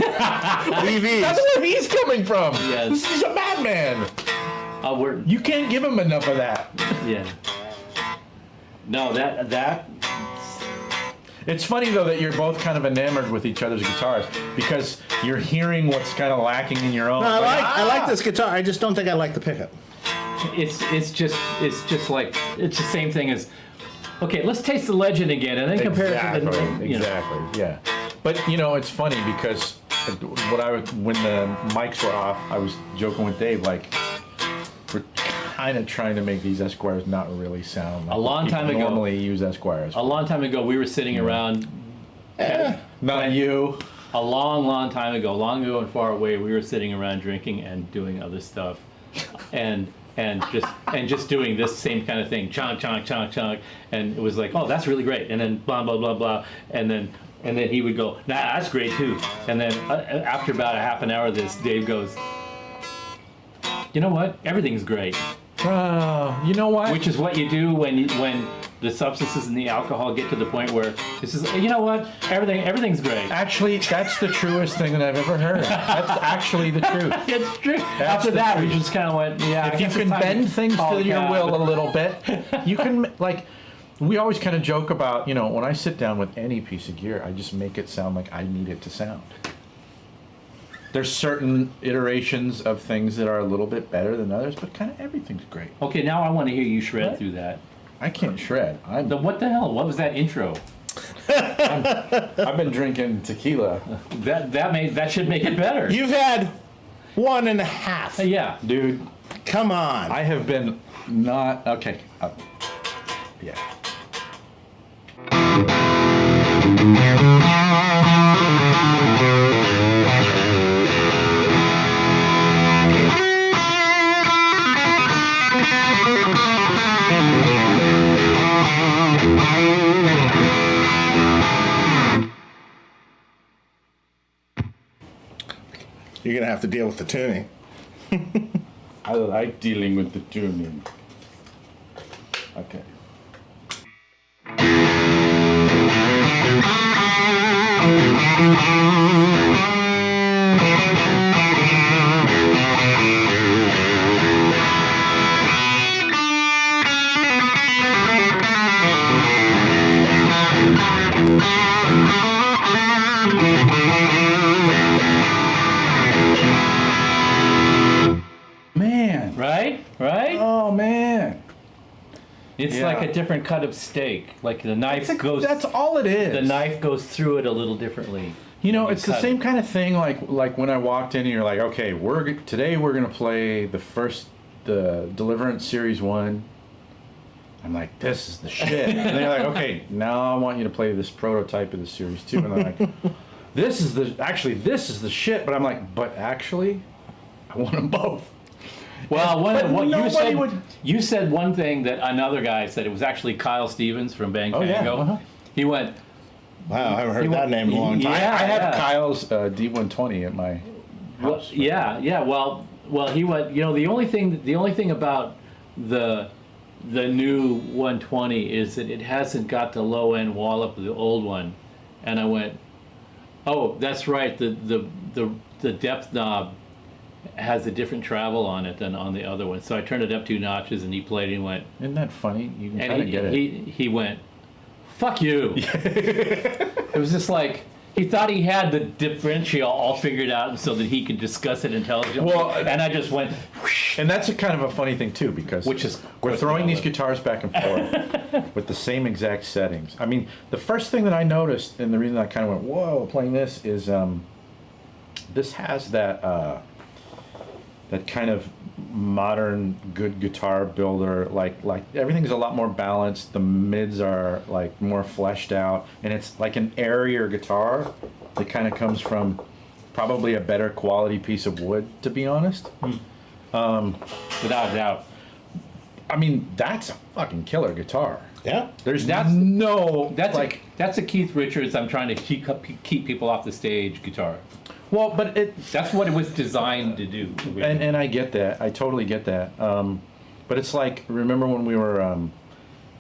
EVs. That's where he's coming from. Yes. He's a madman. we're You can't give him enough of that. yeah. No, that It's funny though that you're both kind of enamored with each other's guitars because you're hearing what's kind of lacking in your own. No, I Like, like this guitar. I just don't think I like the pickup. it's just like it's the same thing as. Okay, let's taste the Legend again, and then compare it to the. You know. Exactly. Yeah. But you know, it's funny because when the mics were off, I was joking with Dave like, kind of trying to make these Esquires not really sound like A long people time ago- normally use Esquires. A long time ago, we were sitting around. Not you. A long time ago, long ago and far away, we were sitting around drinking and doing other stuff, and just doing this same kind of thing, chonk chonk chonk chonk, and it was like, oh, that's really great, and then blah blah blah blah, and then he would go, nah, that's great too, and then after about a half an hour of this, Dave goes, you know what? Everything's great. You know what? Which is what you do when the substances and the alcohol get to the point where this is, you know what? Everything's great. Actually, that's the truest thing that I've ever heard. That's actually the truth. It's true. After the that, we truth. just kind of went, yeah. If you can bend things to your will a little bit, you can, like, we always kind of joke about, when I sit down with any piece of gear, I just make it sound like I need it to sound. There's certain iterations of things that are a little bit better than others, but kind of everything's great. Okay, now I want to hear you shred through that. I can't shred. What the hell? What was that intro? I've been drinking tequila. That should make it better. You've had 1.5. Yeah. Dude, Come on. I have been not... Okay. Yeah. You're going to have to deal with the tuning. I like dealing with the tuning. Okay. Man. Right? Oh, man. It's Yeah. like a different cut of steak. Like the knife goes. That's all it is. The knife goes through it a little differently. It's the cut same it. kind of thing. Like when I walked in, and you're like, okay, today we're gonna play the Deliverance Series 1. I'm like, this is the shit. And they're like, okay, now I want you to play this prototype of the Series 2. And they're like, this is the shit. But I'm like, but actually, I want them both. Well, But you said one thing that another guy said. It was actually Kyle Stevens from Bang Oh, yeah, Tango. uh-huh. He went, Wow, I haven't heard He that went- name in a long time. Yeah. I have Kyle's D120 at my house. Well, he went. The only thing about the new 120 is that it hasn't got the low end wallop of the old one, and I went, oh, that's right. The depth knob has a different travel on it than on the other one. So I turned it up 2 notches, and he played it and went, Isn't that funny? You can kind and of get it. he went, fuck you. It was just like, he thought he had the differential all figured out so that he could discuss it intelligently. Well, and I just went, whoosh. And that's a kind of a funny thing too, because we're throwing these guitars back and forth with the same exact settings. I mean, the first thing that I noticed, and the reason I kind of went, whoa, playing this is this has that kind of modern good guitar builder, like everything's a lot more balanced. The mids are like more fleshed out, and it's like an airier guitar that kind of comes from probably a better quality piece of wood, to be honest. Without a doubt. I mean, that's a fucking killer guitar. Yeah. There's That's that's a Keith Richards, I'm trying to keep people off the stage guitar. well, but That's what it was designed to do. and I get that. I totally get that. But it's like, remember when we were I'm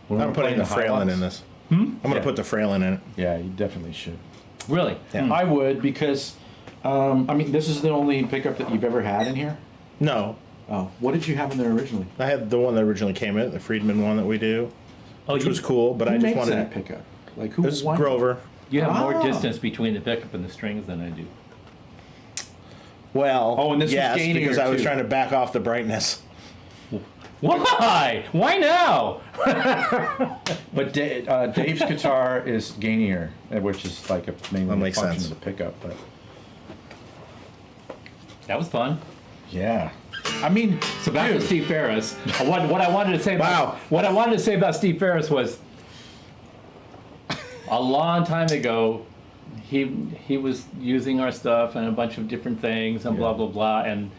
putting the Fralin in this. I'm going to Yeah. put the Fralin in it. Yeah, you definitely should. Really? Yeah. I would, because I mean, this is the only pickup that you've ever had in here. No, Oh, what did you have in there originally? I had the one that originally came in, the Friedman one that we do, Oh, which was cool, but I Who just makes wanted that pickup? Like who? It's why- Grover. You have more Ah. distance between the pickup and the strings than I do. Well, Oh, and this was yes, gainier, because I was too. trying to back off the brightness. Why? Why now? But Dave's guitar is gainier, which is like mainly That a makes function sense. of the pickup. But That was fun. yeah, I mean, So back to dude, Steve Ferris. What I wanted to say about Steve Ferris was a long time ago. He was using our stuff and a bunch of different things and blah blah blah, and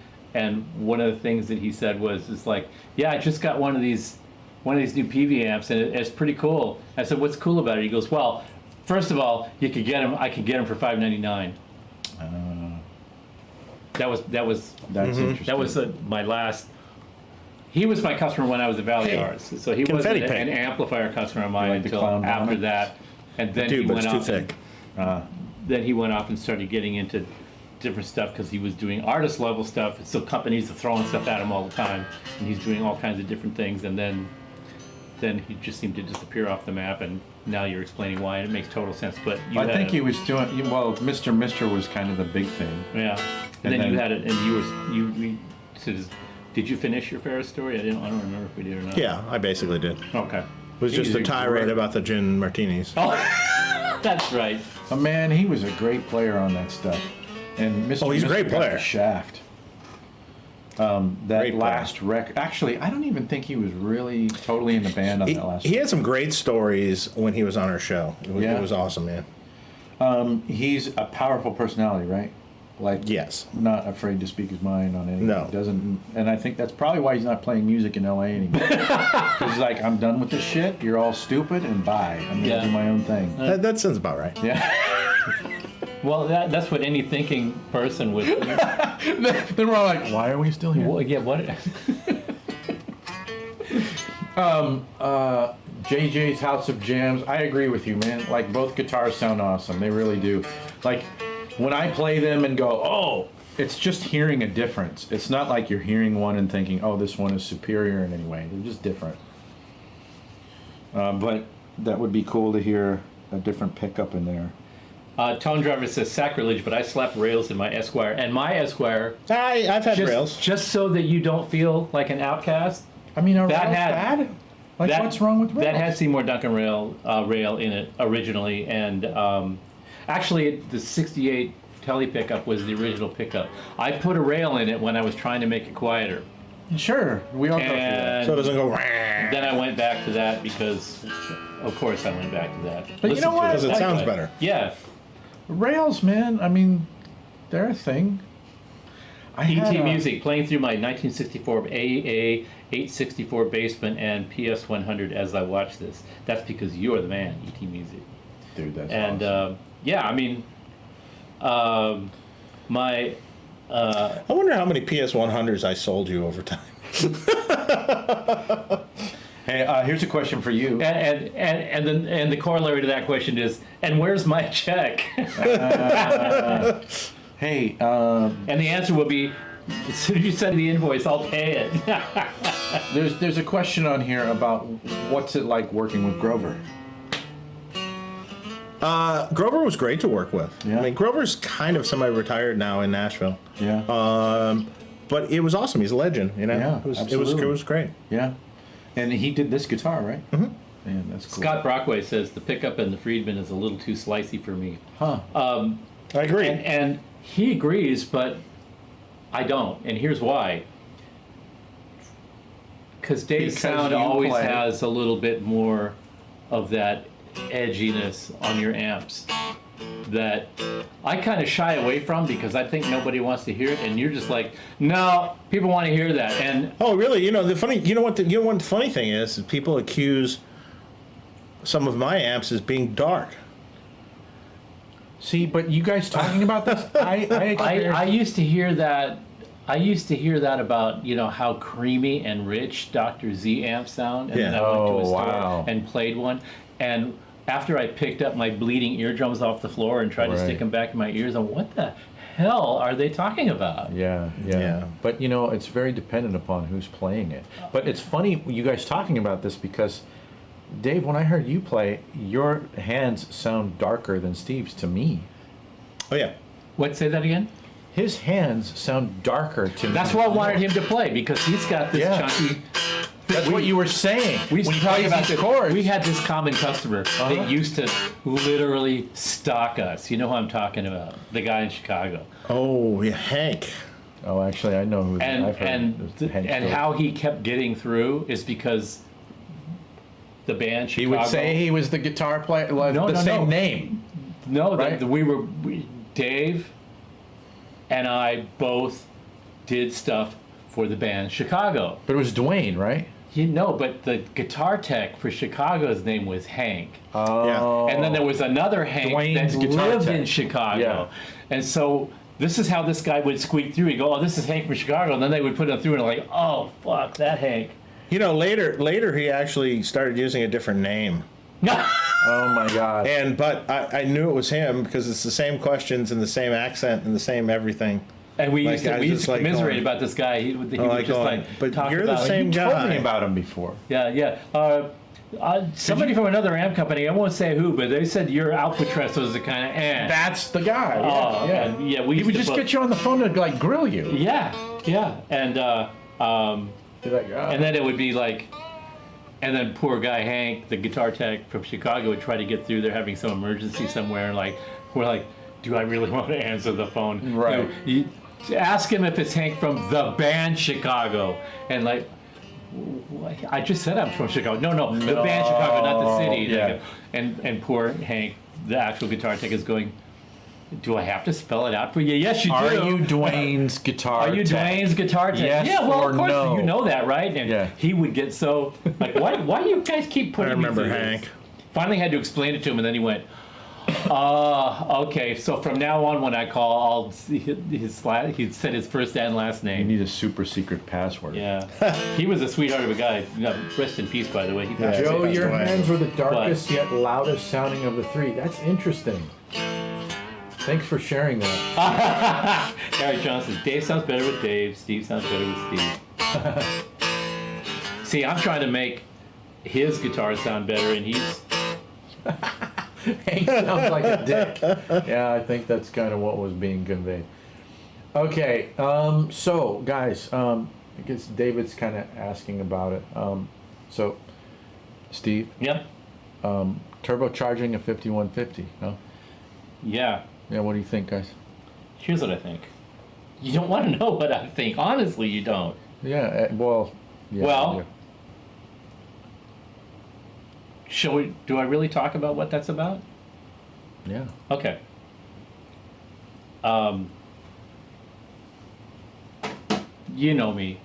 one of the things that he said was, it's like, yeah, I just got one of these new PV amps and it's pretty cool. I said, what's cool about it? He goes, well, first of all, I could get them for $5.99. That was that's interesting. that was my last. He was my customer when I was at Valley Arts, so he wasn't Confetti an paint. amplifier customer of mine like the until clown after bonnet? that, and then Dude, he but went it's too off. thick. Then he went off and started getting into different stuff because he was doing artist level stuff. So companies are throwing stuff at him all the time, and he's doing all kinds of different things. And then he just seemed to disappear off the map. And now you're explaining why, and it makes total sense. But you I had think a- he was doing well. Mr. was kind of the big thing. yeah. And then you had it, and did you finish your Ferris story? I don't remember if we did or not. Yeah, I basically did. It Okay. was just He's a a tirade great- about the gin martinis. Oh, that's right. Man, he was a great player on that stuff. And Mr. Oh, he's a great got player. the shaft. That Great player. last record. Actually, I don't even think he was really totally in the band on He, that last. he had some great stories when he was on our show. Yeah. It was awesome, man. He's a powerful personality, right? Like, Yes. not afraid to speak his mind on anything. No. Doesn't, and I think that's probably why he's not playing music in LA anymore. Because he's like, I'm done with this shit. You're all stupid, and bye. I'm gonna Yeah. do my own thing. That sounds about right. Yeah. Well, that's what any thinking person would. Then we're all like, why are we still here? Well, yeah. What? JJ's House of Jams. I agree with you, man. Like, both guitars sound awesome. They really do. Like, when I play them and go, oh, it's just hearing a difference. It's not like you're hearing one and thinking, oh, this one is superior in any way. They're just different. But that would be cool to hear a different pickup in there. Tone Driver says sacrilege, but I slapped rails in my Esquire, and my Esquire I've had rails. just so that you don't feel like an outcast. I mean, are That rails had- bad? Like, that- what's wrong with rails? That had Seymour Duncan rail in it originally, and actually the '68 Tele pickup was the original pickup. I put a rail in it when I was trying to make it quieter, Sure, we all go through that. and So it doesn't go. then I went back to that because, of course, I went back to that. But you Listen know to what? Because it Like sounds that. better. Yeah. Rails, man. I mean, they're a thing. I ET had a- Music playing through my 1964 AA 864 basement and PS 100 as I watch this. That's because you're the man, ET Music. Dude, that's And awesome. yeah, I mean, my I wonder how many PS100s I sold you over time. Hey, here's a question for you. and the corollary to that question is, and where's my check? Hey, And the answer will be, as soon as you send the invoice, I'll pay it. there's a question on here about what's it like working with Grover. Grover was great to work with. Yeah. I mean, Grover's kind of semi-retired now in Nashville. Yeah. But it was awesome. He's a legend, you know? Yeah, it was absolutely. great. Yeah. And he did this guitar, right? Mm-hmm. Man, that's cool. Scott Brockway says the pickup in the Friedman is a little too slicey for me. Huh. I agree. And he agrees, but I don't. And here's why. Because Dave's Because sound you always play. has a little bit more of that edginess on your amps that I kind of shy away from because I think nobody wants to hear it, and you're just like, no, people want to hear that. And Oh, really? You know what the funny thing is people accuse some of my amps as being dark. See, but you guys talking about this, I used to hear that. I used to hear that about, you know, how creamy and rich Dr. Z amps sound. And Yeah. then I went to a Oh, store wow. and played one. And after I picked up my bleeding eardrums off the floor and tried to Right. stick them back in my ears, I'm, what the hell are they talking about? Yeah. Yeah. But you know, it's very dependent upon who's playing it. But it's funny you guys talking about this because, Dave, when I heard you play, your hands sound darker than Steve's to me. Oh, yeah. What, say that again? His hands sound darker to me. That's why I wanted him to play, because he's got this Yeah. chunky... That's what you were saying. We when you talk play about these this. chords. We had this common customer that used to literally stalk us. You know who I'm talking about? The guy in Chicago. Oh, yeah, Hank. Oh, actually, I know who. I've heard Hank and Hill. how he kept getting through is because the band Chicago. He would say he was the guitar player. Well, No, the no, same no. name. No, Right? Dave and I both did stuff for the band Chicago. But it was Dwayne, right? But the guitar tech for Chicago's name was Hank. Oh. And then there was another Hank Dwayne's that guitar lived tech. in Chicago. Yeah. And so this is how this guy would squeak through. He'd go, oh, this is Hank from Chicago. And then they would put him through and like, oh, fuck, that Hank. You know, later he actually started using a different name. Oh my God. But I knew it was him because it's the same questions and the same accent and the same everything. And we Like, used to, I we used just to like commiserate going- about this guy. He would like just going, like "But talk you're the about same You told guy." me about him before. Yeah. Somebody from another amp company, I won't say who, but they said your Alcatraz was the kind of That's the guy. Oh, yeah. and yeah, we He used would to just book- get you on the phone to like grill you. Yeah, and You're like, oh. and then it would be like, and then poor guy Hank, the guitar tech from Chicago, would try to get through. They're having some emergency somewhere, and like we're like, do I really want to answer the phone? Right. You ask him if it's Hank from the band Chicago, and like. I just said I'm from Chicago. No, the band Chicago, not the city. Yeah. And poor Hank, the actual guitar tech, is going, do I have to spell it out for you? Yes, you do. Are you Dwayne's guitar Are you tech? Dwayne's guitar tech? Yes Yeah, well, or of course, no? you know that, right? And Yeah. he would get so, like, why do you guys keep I putting remember me through this? Hank. Finally had to explain it to him, and then he went, okay, so from now on when I call, he'd said his first and last You name. need a super secret password. Yeah. He was a sweetheart of a guy. Rest in peace, by the way. He passed Joe, away. your away. hands were the darkest yet loudest sounding of the three. That's interesting. Thanks for sharing that. Harry Johnson. Dave sounds better with Dave. Steve sounds better with Steve. See, I'm trying to make his guitar sound better, and he's... Hank sounds like a dick. Yeah, I think that's kind of what was being conveyed. Okay, so guys, I guess David's kind of asking about it. So, Steve, Yep. turbocharging a 5150. No? Yeah. Yeah, what do you think, guys? Here's what I think. You don't want to know what I think. Honestly, you don't. Yeah, well. Yeah, Well, do I really talk about what that's about? yeah. Okay. You know me.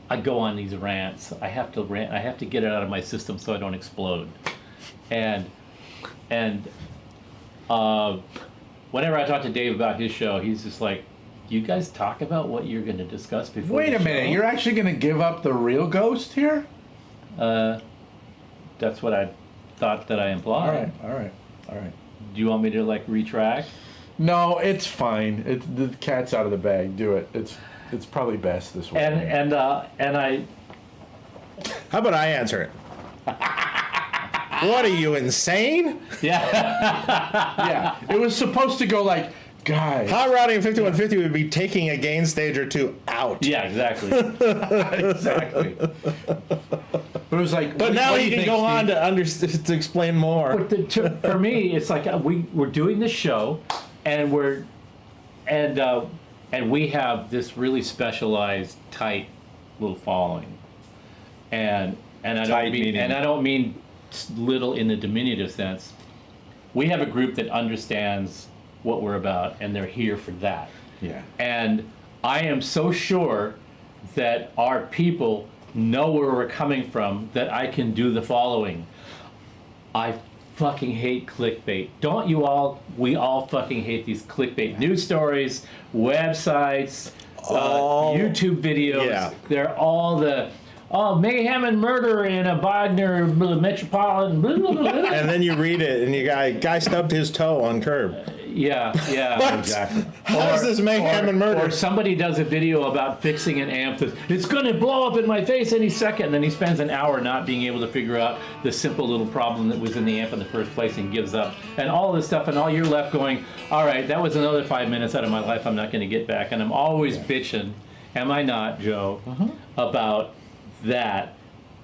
I go on these rants. I have to rant. I have to get it out of my system so I don't explode. And whenever I talk to Dave about his show, he's just like, "You guys talk about what you're going to discuss before." Wait the a minute, show?" you're actually going to give up the real ghost here? That's what I thought that I implied. All right. Do you want me to like retract? No, it's fine. The cat's out of the bag. Do it. It's probably best this way. And I How about I answer it? What are you, insane? yeah, it was supposed to go like, guys. Hot rodding 5150 would be taking a gain stage or two out. yeah, exactly. Exactly. But it was like. But now he can go on to explain more. But for me, it's like we're doing this show, and we have this really specialized, tight little following, and I don't mean little in the diminutive sense. We have a group that understands what we're about, and they're here for that. Yeah. And I am so sure that our people know where we're coming from that I can do the following. I fucking hate clickbait. Don't you all? We all fucking hate these clickbait news stories, websites, YouTube videos. Yeah. They're all the mayhem and murder in a Wagner metropolitan. And then you read it, and you guy stubbed his toe on curb. Yeah, What? exactly. How is this mayhem and murder? Or somebody does a video about fixing an amp that it's going to blow up in my face any second, and then he spends an hour not being able to figure out the simple little problem that was in the amp in the first place and gives up. And all this stuff, and all you're left going, all right, that was another 5 minutes out of my life I'm not going to get back. And I'm always bitching, am I not, Joe, about that.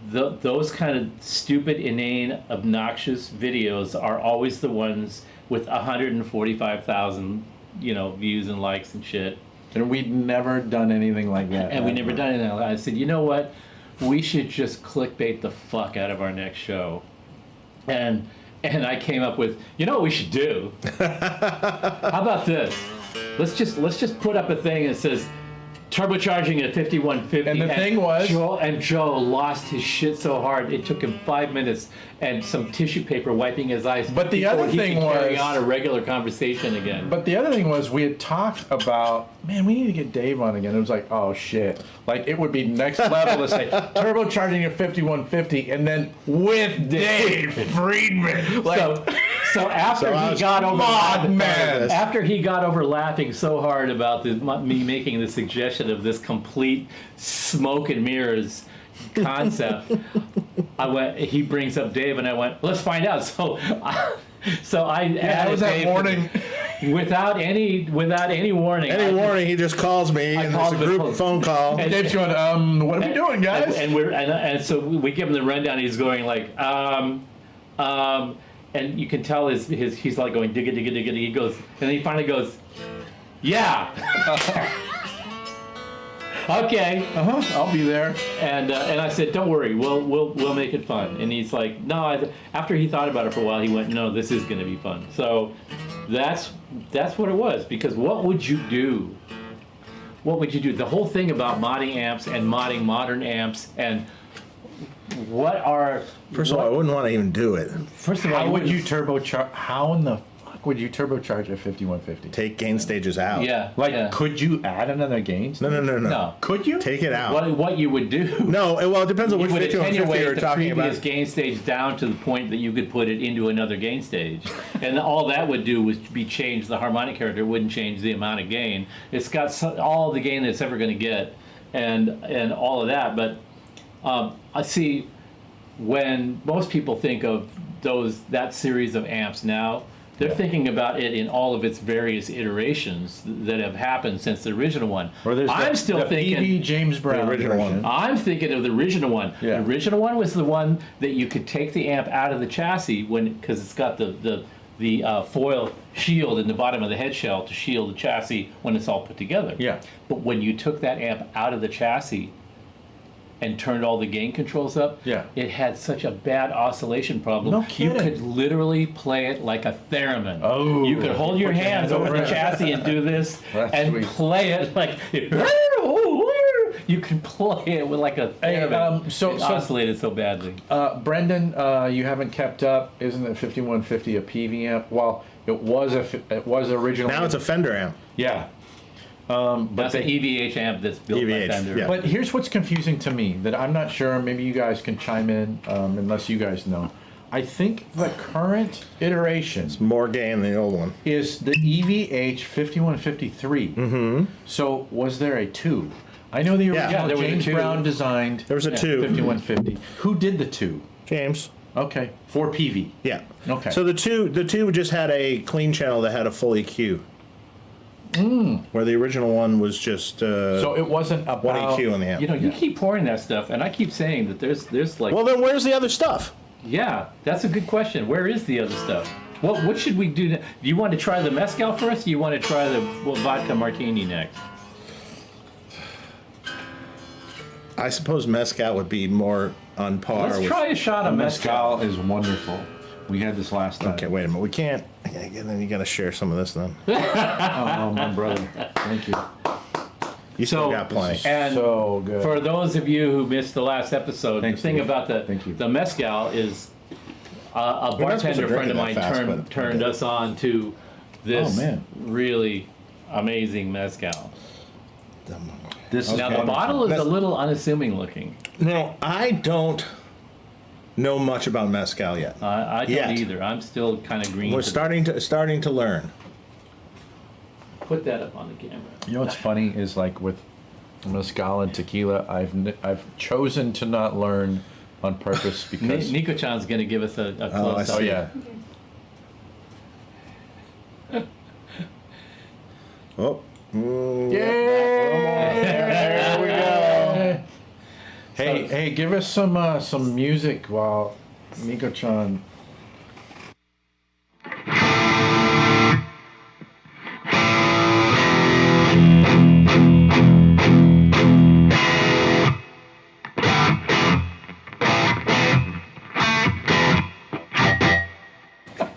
Those kind of stupid, inane, obnoxious videos are always the ones with 145,000, views and likes and shit. And we'd never done anything like that. And we ever. never done anything like that. I said, you know what? We should just clickbait the fuck out of our next show. And I came up with, you know what we should do? How about this? Let's just put up a thing that says turbocharging at 5150. And the thing was, Joe lost his shit so hard it took him 5 minutes and some tissue paper wiping his eyes. But the before other he thing could carry was- on a regular conversation again. but the other thing was we had talked about, man, we need to get Dave on again. It was like, oh shit. Like it would be next level to say turbocharging at 5150 and then with Dave Friedman. Like, So after So I he was got over man. after he got over laughing so hard about me making the suggestion of this complete smoke and mirrors concept, he brings up Dave and I went, let's find out. So I that added was that Dave morning. without any warning. Any warning, he just calls me, and it's called a the group phone. phone call. And- Dave's going, what are we doing, guys? And so we give him the rundown. He's going like, and you can tell he's like going digga digga digga. He goes, and then he finally goes, yeah. Okay. I'll be there. And I said, don't worry, we'll make it fun. And he's like, no. After he thought about it for a while, he went, no, this is going to be fun. So that's what it was. Because what would you do? What would you do? The whole thing about modding amps and modding modern amps and First of all, I wouldn't want to even do it. First of all, How would you turbocharge? How in the fuck would you turbocharge at 5150? Take gain stages out. Yeah. Like, yeah. could you add another gain? No. No. Could you? Take it out. What you would do? No, well, it depends on You which would 5150 attenuate you're the talking previous about. gain stage down to the point that you could put it into another gain stage, and all that would do was be change the harmonic character. It wouldn't change the amount of gain. It's got all the gain that it's ever going to get, and all of that. But I see when most people think of that series of amps now, they're thinking about it in all of its various iterations that have happened since the original one. Or there's I'm the, still the thinking PV James Brown original version. one. I'm thinking of the original one. Yeah. The original one was the one that you could take the amp out of the chassis because it's got the foil shield in the bottom of the head shell to shield the chassis when it's all put together. Yeah. But when you took that amp out of the chassis and turned all the gain controls up, Yeah. it had such a bad oscillation problem. No You kidding. could literally play it like a theremin. Oh. You could hold your Put your hands hands over over the it. chassis and do this That's and sweet. play it like you can play it with like a Hey, theremin. so- It so- oscillated so badly. Brendan, you haven't kept up. Isn't the 5150 a PV amp? Well, it was originally. Now it's a Fender amp. Yeah. That's an EVH amp that's built EVH, by Fender. yeah. But here's what's confusing to me that I'm not sure. Maybe you guys can chime in, unless you guys know. I think the current iteration More gain than the old one. is the EVH 5153. Mm-hmm. So was there a 2? I know the original Yeah, there was a James 2. Brown designed. There was a 2. 5150. Who did the 2? James. Okay, for PV. Yeah. Okay. So the two just had a clean channel that had a full EQ. Where the original one was just So it wasn't about one EQ on the amp. You know, you keep pouring that stuff, and I keep saying that there's like, Well, then where's the other stuff? yeah, that's a good question. Where is the other stuff? What should we do? Do you want to try the mezcal first? Or do you want to try the vodka martini next? I suppose mezcal would be more on par Let's with. try a shot of mezcal. Mezcal is wonderful. We had this last time. Okay, wait a minute. We can't. Then you got to share some of this then. Oh, my brother. Thank you. You still So- got plenty. And So good. for those of you who missed the last episode, Thanks, the thing Dave. about Thank you. the mezcal is a not supposed to bartender drink friend of it mine that fast, but turned okay. us on to this Oh, man. really amazing mezcal. This is Now the bottle is a little unassuming looking. No, I don't know much about mezcal yet. I don't Yet. either. I'm still kind of green. We're to starting to learn. Put that up on the camera. You know what's funny is like with mezcal and tequila, I've chosen to not learn on purpose because Nico-chan's going to give us a I close up. oh yeah. Oh. There we go. Hey, give us some music while Nico-chan.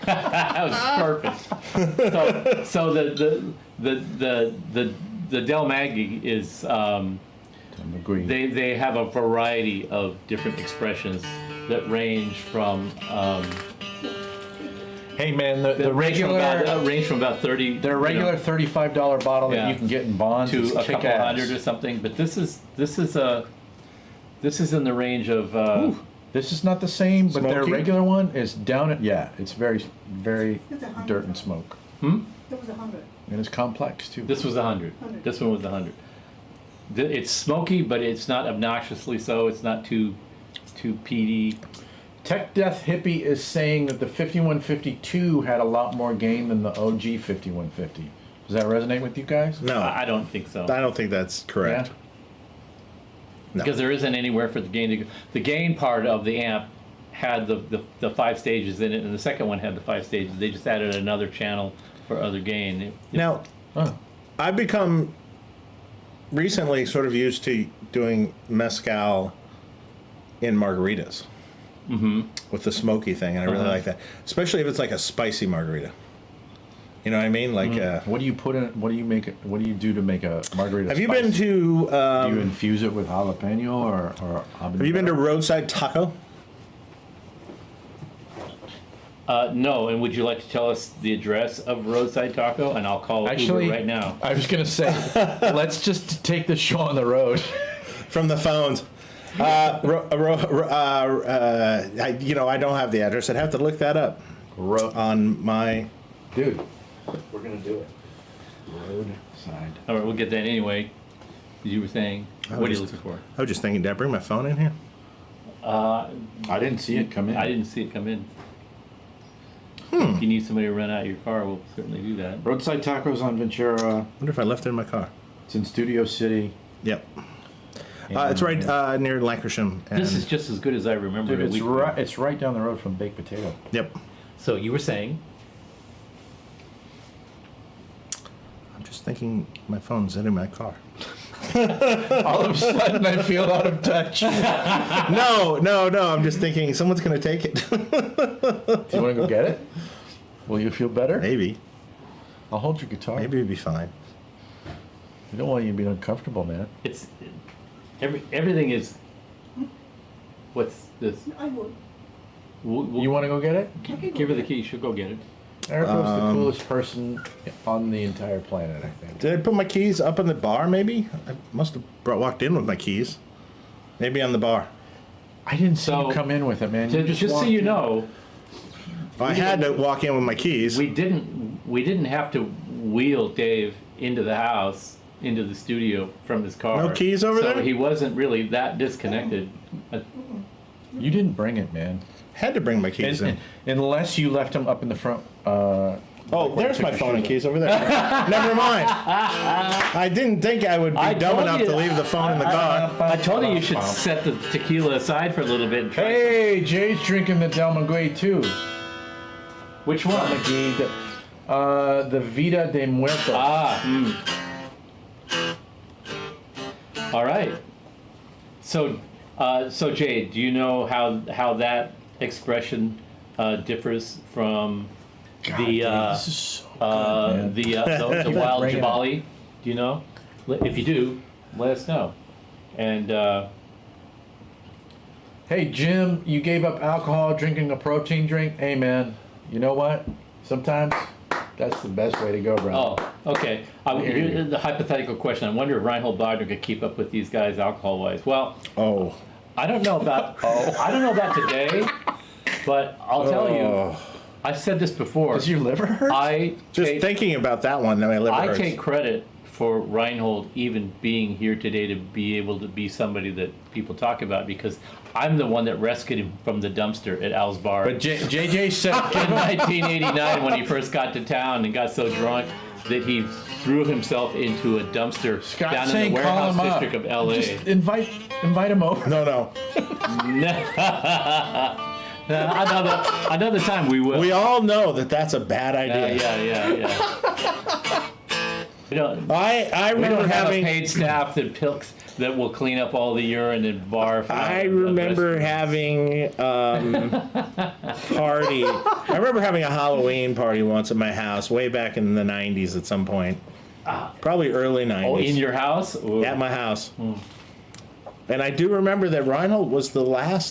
That was perfect. So the Del Maggi is Agreed. they have a variety of different expressions that range from Hey man, the range from about 30. their regular $35 bottle Yeah. that you can get in Bonds to is a couple kick-ass. hundred or something, but this is in the range of This is not the same, but their Smoky? regular one is down at it's very It's 100. dirt and smoke, That was 100. and it's complex too. this was 100. 100. This one was 100. It's smoky, but it's not obnoxiously so. It's not too peaty. Tech Death Hippie is saying that the 5152 had a lot more gain than the OG 5150. Does that resonate with you guys? No, I don't think so. I don't think that's correct. No. Because there isn't anywhere for the gain to go. The gain part of the amp had the 5 stages in it, and the second one had the 5 stages. They just added another channel for other gain. Now, I've become recently sort of used to doing mezcal in margaritas with the smoky thing, and I really like that, especially if it's like a spicy margarita. You know what I mean? Like, What do you put in? What do you make it? What do you do to make a margarita? have you been spicy? to Do you infuse it with jalapeno or habanero? have you been to Roadside Taco? No, and would you like to tell us the address of Roadside Taco, and I'll call Actually, Uber right now. I was gonna say, let's just take the show on the road. From the phones. I don't have the address. I'd have to look that up on my. Dude, we're gonna do it. Roadside. All right, we'll get that anyway. You were saying, what are you looking for? I was just thinking, did I bring my phone in here? I didn't see it come in. I didn't see it come in. If you need somebody to rent out your car, we'll certainly do that. Roadside Tacos on Ventura. Wonder if I left it in my car. It's in Studio City. Yep. It's right near Lancashire. And, This is just as good as I remember Dude, it. a it's week right. ago. It's right down the road from Baked Potato. Yep. So you were saying, I'm just thinking my phone's in my car. All of a sudden, I feel out of touch. Do No. I'm just thinking someone's going to take it. you want to go get it? Will you feel better? Maybe. I'll hold your guitar. Maybe it'd be fine. I don't want you to be uncomfortable, man. it's everything is. What's this? I would. We'll You want to go get it? give her the key. She'll go get it. Eric was the coolest person on the entire planet, I think. Did I put my keys up in the bar, maybe? I must have walked in with my keys. Maybe on the bar. I didn't see So, you come in with it, man. You Just so walked you in. know, I had to walk in with my keys. we didn't have to wheel Dave into the house, into the studio from his car. No keys over so there? he wasn't really that disconnected. You didn't bring it, man. Had to bring my keys in. Unless you left them up in the front. Oh, there's my phone and keys over there. Never mind. I didn't think I would be I dumb told enough you- to leave the phone in the car. I told you should set the tequila aside for a little bit. And try Hey, Jay's drinking the Del Maguey too. Which Del one? Maguey, the Vida de Muertos. All right. So Jay, do you know how that expression differs from the This is so good, man. the wild Bring it Jabali? Do you know? If you do, let us know. And Hey, Jim, you gave up alcohol drinking a protein drink. Hey, man, you know what? Sometimes that's the best way to go, bro. oh, okay. Here's the hypothetical question. I wonder if Reinhold Bogner could keep up with these guys alcohol-wise. Well, Oh. I don't know about today, but I'll tell you. I've said this before. Does your liver hurt? Just take, thinking about that one, my liver I hurts. take credit for Reinhold even being here today to be able to be somebody that people talk about, because I'm the one that rescued him from the dumpster at Al's Bar But JJ said, in 1989 when he first got to town and got so drunk that he threw himself into a dumpster Scott's down in saying the call warehouse him up. district of LA. Just invite him over. No. Another time we will. We all know that that's a bad idea. Yeah. We don't I We remember don't have a having. paid staff that that will clean up all the urine and barf. I remember having party. I remember having a Halloween party once at my house, way back in the '90s at some point. Probably early '90s. Oh, in your house? Ooh. At my house. And I do remember that Reinhold was the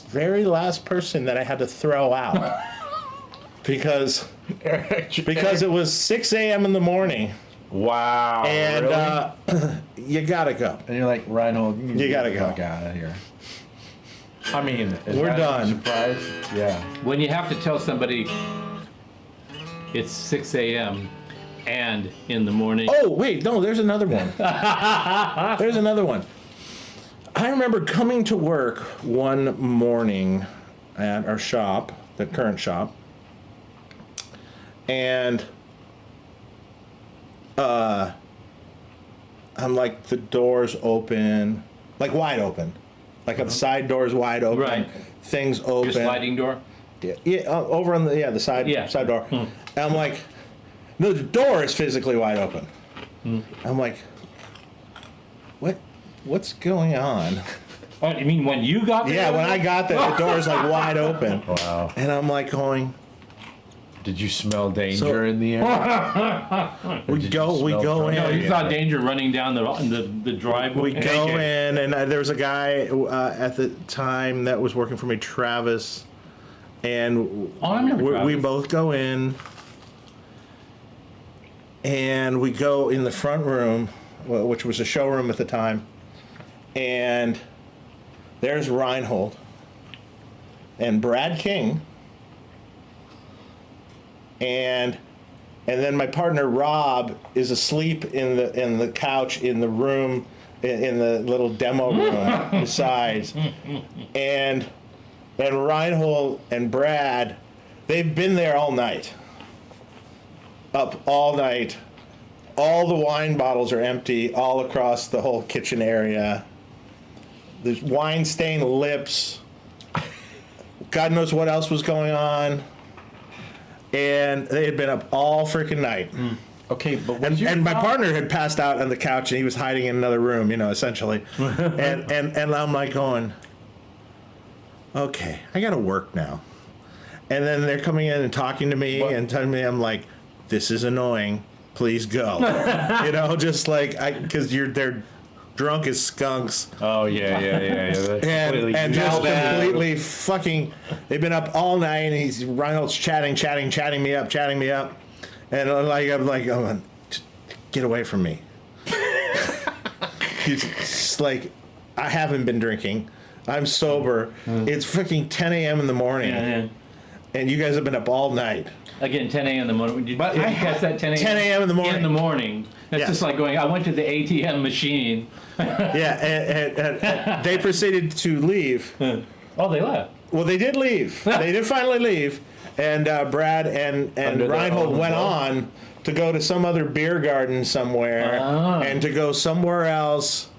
very last person that I had to throw out. because it was 6 a.m. in the morning. Wow. And really? You gotta go. And you're like, Reinhold, You gotta go. Fuck out of here. I mean, is We're that done. a surprise? Yeah. When you have to tell somebody it's 6 a.m. and in the morning. Oh, wait, no, there's another one. There's another one. I remember coming to work one morning at our shop, the current shop, and I'm like, the door's open, like wide open. Like the side door's wide open. Right. Things open. Your sliding door? Yeah, over on the side side door. And I'm like, no, the door is physically wide open. I'm like, what's going on? Oh, you mean when you got there? Yeah, when I got there, the door is like wide open. Wow. And I'm like going, Did you smell danger in the air? we go in. No, you saw danger running down the driveway. We go in, and there was a guy at the time that was working for me, Travis, and I remember we Travis. both go in, and we go in the front room, which was a showroom at the time, and there's Reinhold and Brad King, and then my partner Rob is asleep in the couch in the room, in the little demo room besides, and Reinhold and Brad, they've been there all night, up all night. All the wine bottles are empty all across the whole kitchen area. There's wine stained lips. God knows what else was going on. And they had been up all freaking night. Okay, but And my partner had passed out on the couch and he was hiding in another room, essentially. and I'm like going, okay, I gotta work now. And then they're coming in and talking to me and telling me, I'm like, this is annoying. Please go. Just like, because they're drunk as skunks. Oh, yeah. And just completely fucking, they've been up all night, and Reinhold's chatting me up. And I'm like, get away from me. He's just like, I haven't been drinking. I'm sober. It's freaking 10 a.m. in the morning. Yeah. And you guys have been up all night. Again, 10 a.m. in the morning. Did you catch that 10 a.m.? 10 a.m. in the morning. In the morning. It's Yes. just like going, I went to the ATM machine. Yeah, and they proceeded to leave. Oh, they left. Well, they did leave. They did finally leave. And Brad and Under their Reinhold own went will. on to go to some other beer garden somewhere and to go somewhere else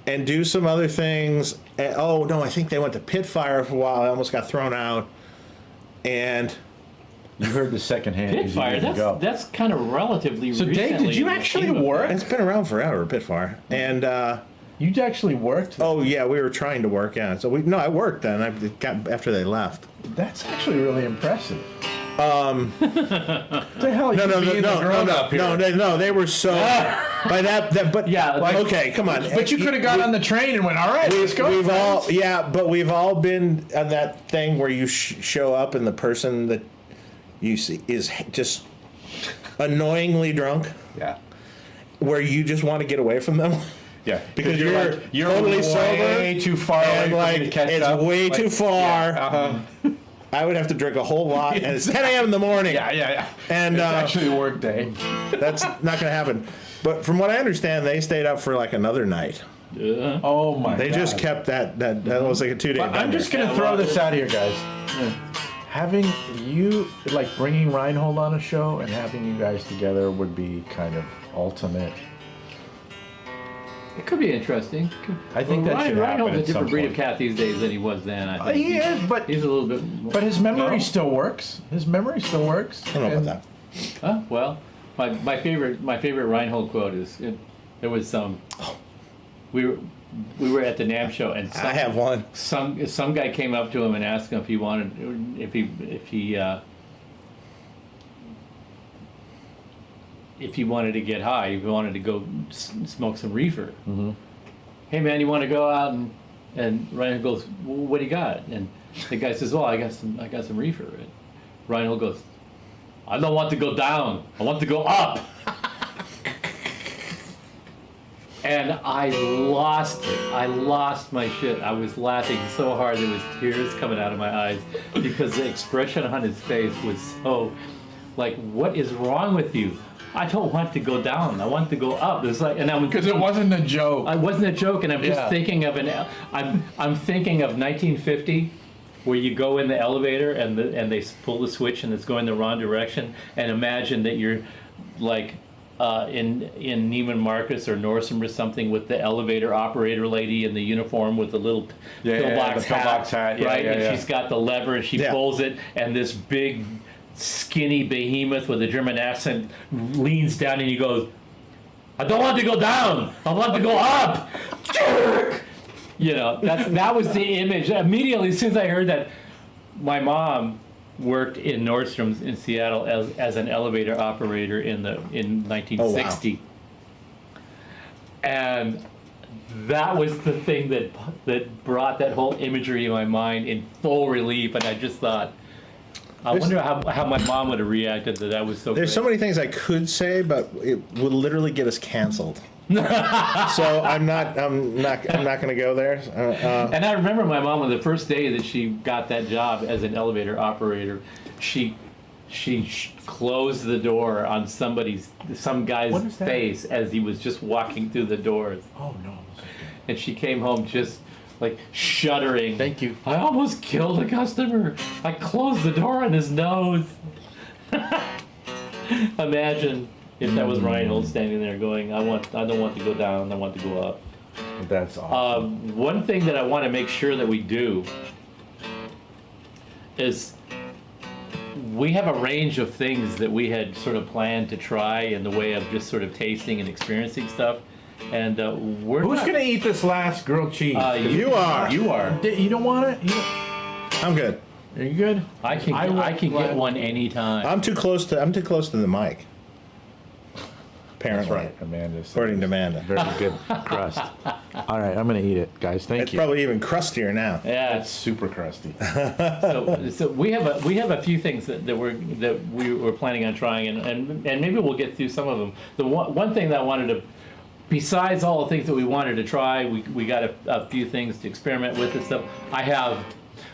and do some other things. And, oh, no, I think they went to Pitfire for a while. I almost got thrown out. And You heard the second hand. 'cause you Pitfire, didn't go. that's kind of relatively So, Dave, recently did you in the actually scheme of work? it's been around forever, Pitfire. And, You actually worked? oh, yeah, we were trying to work, yeah. So, I worked then. I got after they left. That's actually really impressive. What the hell? No, they were so by but Yeah, like- okay, come on. But you could have got on the train and went, all right, let's go. We've all friends." but we've all been on that thing where you show up and the person that you see is just annoyingly drunk, Yeah. where you just want to get away from them. Yeah. Because you're you're totally way sober too far and away like for me to catch it's up. way too far. Yeah, I would have to drink a whole lot, and it's 10 a.m. in the morning. yeah. And It's actually a work day. that's not going to happen. But from what I understand, they stayed up for like another night. Oh my They god. just kept that was like a 2-day But I'm bender. just gonna throw this out here, guys. Having you like bringing Reinhold on a show and having you guys together would be kind of ultimate. It could be interesting. I think that should happen Reinhold's a at some different breed of point. cat these days than he was then, I think. He is, but He's a little bit more, but his memory No? still works. His memory still works. I don't know about that. Huh? Well, my favorite Reinhold quote is there was we we were at the NAMM show, and I have one. some guy came up to him and asked him if he wanted if he wanted to get high, if he wanted to go smoke some reefer. Mm-hmm. Hey man, you want to go out and Ryan goes, well, what do you got? And the guy says, well, I got some reefer. And Ryan goes, I don't want to go down, I want to go up. And I lost it. I lost my shit. I was laughing so hard there was tears coming out of my eyes because the expression on his face was so like, what is wrong with you? I don't want to go down. I want to go up. It's like, and because it wasn't a joke. It wasn't a joke, and I'm just thinking of I'm thinking of 1950, where you go in the elevator and they pull the switch and it's going the wrong direction, and imagine that you're like in Neiman Marcus or Nordstrom or something with the elevator operator lady in the uniform with the little pillbox hat, right? And she's got the lever and she pulls it, and this big skinny behemoth with a German accent leans down and he goes, I don't want to go down, I want to go up. You know, that was the image. Immediately, as soon as I heard that, my mom worked in Nordstrom's in Seattle as an elevator operator in 1960. Oh, wow. And that was the thing that brought that whole imagery in my mind in full relief, and I just thought, I wonder how my mom would have reacted to that. Was so. There's great. so many things I could say, but it would literally get us canceled. So I'm not going to go there. And I remember my mom on the first day that she got that job as an elevator operator, she closed the door on some guy's face as he was just walking through the doors. Oh no! And she came home just like shuddering. Thank you. I almost killed a customer. I closed the door on his nose. Imagine if that was Reinhold standing there going, I don't want to go down, I want to go up. That's awesome. One thing that I want to make sure that we do is we have a range of things that we had sort of planned to try in the way of just sort of tasting and experiencing stuff. And who's going to eat this last grilled cheese? You are. You are. You don't want it? I'm good. Are you good? I can get one anytime. I'm too close to the mic. Apparently. That's right, Amanda. According to Amanda. Very good crust. All right, I'm going to eat it, guys. Thank you. It's probably even crustier now. Yeah, it's super crusty. So we have a few things that we were planning on trying, and maybe we'll get through some of them. The one thing that I wanted to, besides all the things that we wanted to try, we got a few things to experiment with and stuff. I have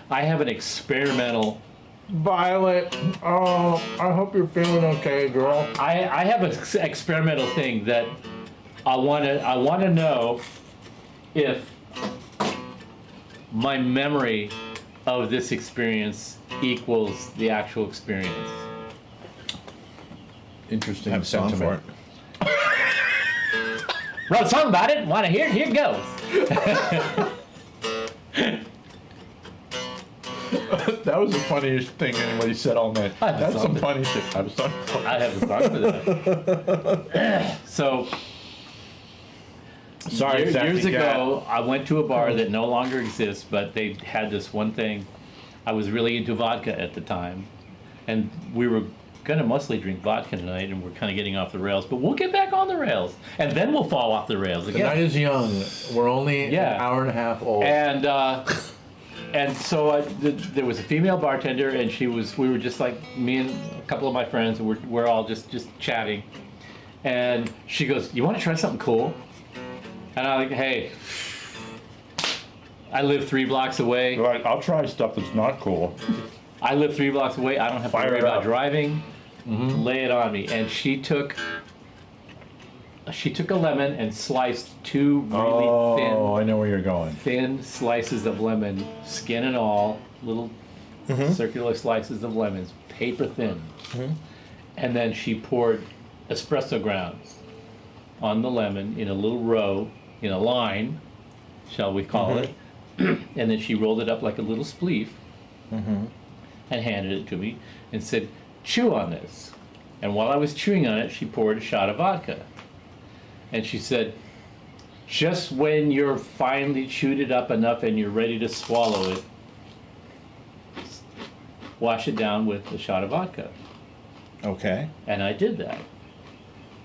an experimental. Violet, oh, I hope you're feeling okay, girl. I have an experimental thing that I want to know if my memory of this experience equals the actual experience. Interesting. I have a song for it. Wrote a song about it. Want to hear it? Here it goes. That was the funniest thing anybody said all night. That's some funny shit. I have a song for that. So, sorry, years ago, I went to a bar that no longer exists, but they had this one thing. I was really into vodka at the time, and we were gonna mostly drink vodka tonight, and we're kind of getting off the rails. But we'll get back on the rails, and then we'll fall off the rails again. The night is young. We're only an hour and a half old. And so there was a female bartender, and we were just like, me and a couple of my friends, and we're all just chatting. And she goes, you want to try something cool? And I'm like, hey, I live 3 blocks away. You're like, I'll try stuff that's not cool. I live 3 blocks away. I don't have to worry about driving. Mm-hmm. Lay it on me. And she took a lemon and sliced 2 really thin. Oh, I know where you're going. Thin slices of lemon, skin and all, little circular slices of lemons, paper thin. Mm-hmm. And then she poured espresso grounds on the lemon in a little row, in a line, shall we call it. And then she rolled it up like a little spleef and handed it to me and said, chew on this. And while I was chewing on it, she poured a shot of vodka. And she said, just when you're finally chewed it up enough and you're ready to swallow it, wash it down with a shot of vodka. Okay. And I did that.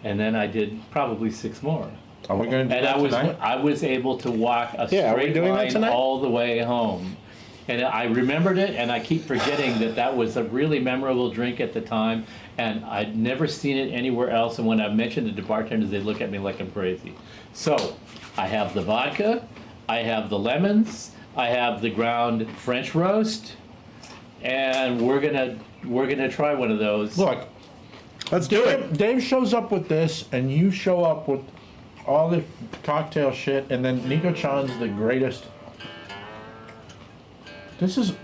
And then I did probably 6 more. Are we going to do And that tonight? I was able to walk a Yeah, are we straight doing that line tonight? all the way home. And I remembered it, and I keep forgetting that that was a really memorable drink at the time, and I'd never seen it anywhere else. And when I mentioned it to bartenders, they look at me like I'm crazy. So I have the vodka, I have the lemons, I have the ground French roast, and we're gonna try one of those. Look, Let's do it. Dave shows up with this, and you show up with all the cocktail shit, and then Nico-chan's the greatest. This is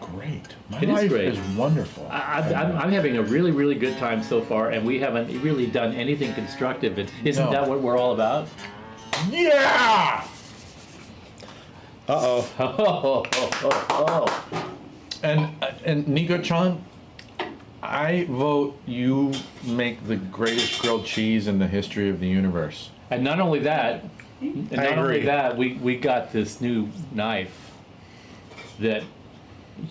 great. My It is life great. is wonderful. I'm having a really, really good time so far, and we haven't really done anything constructive. And isn't No. that what we're all about? Yeah! Uh-oh. And Nico-chan, I vote you make the greatest grilled cheese in the history of the universe. And not only that, agree. we got this new knife that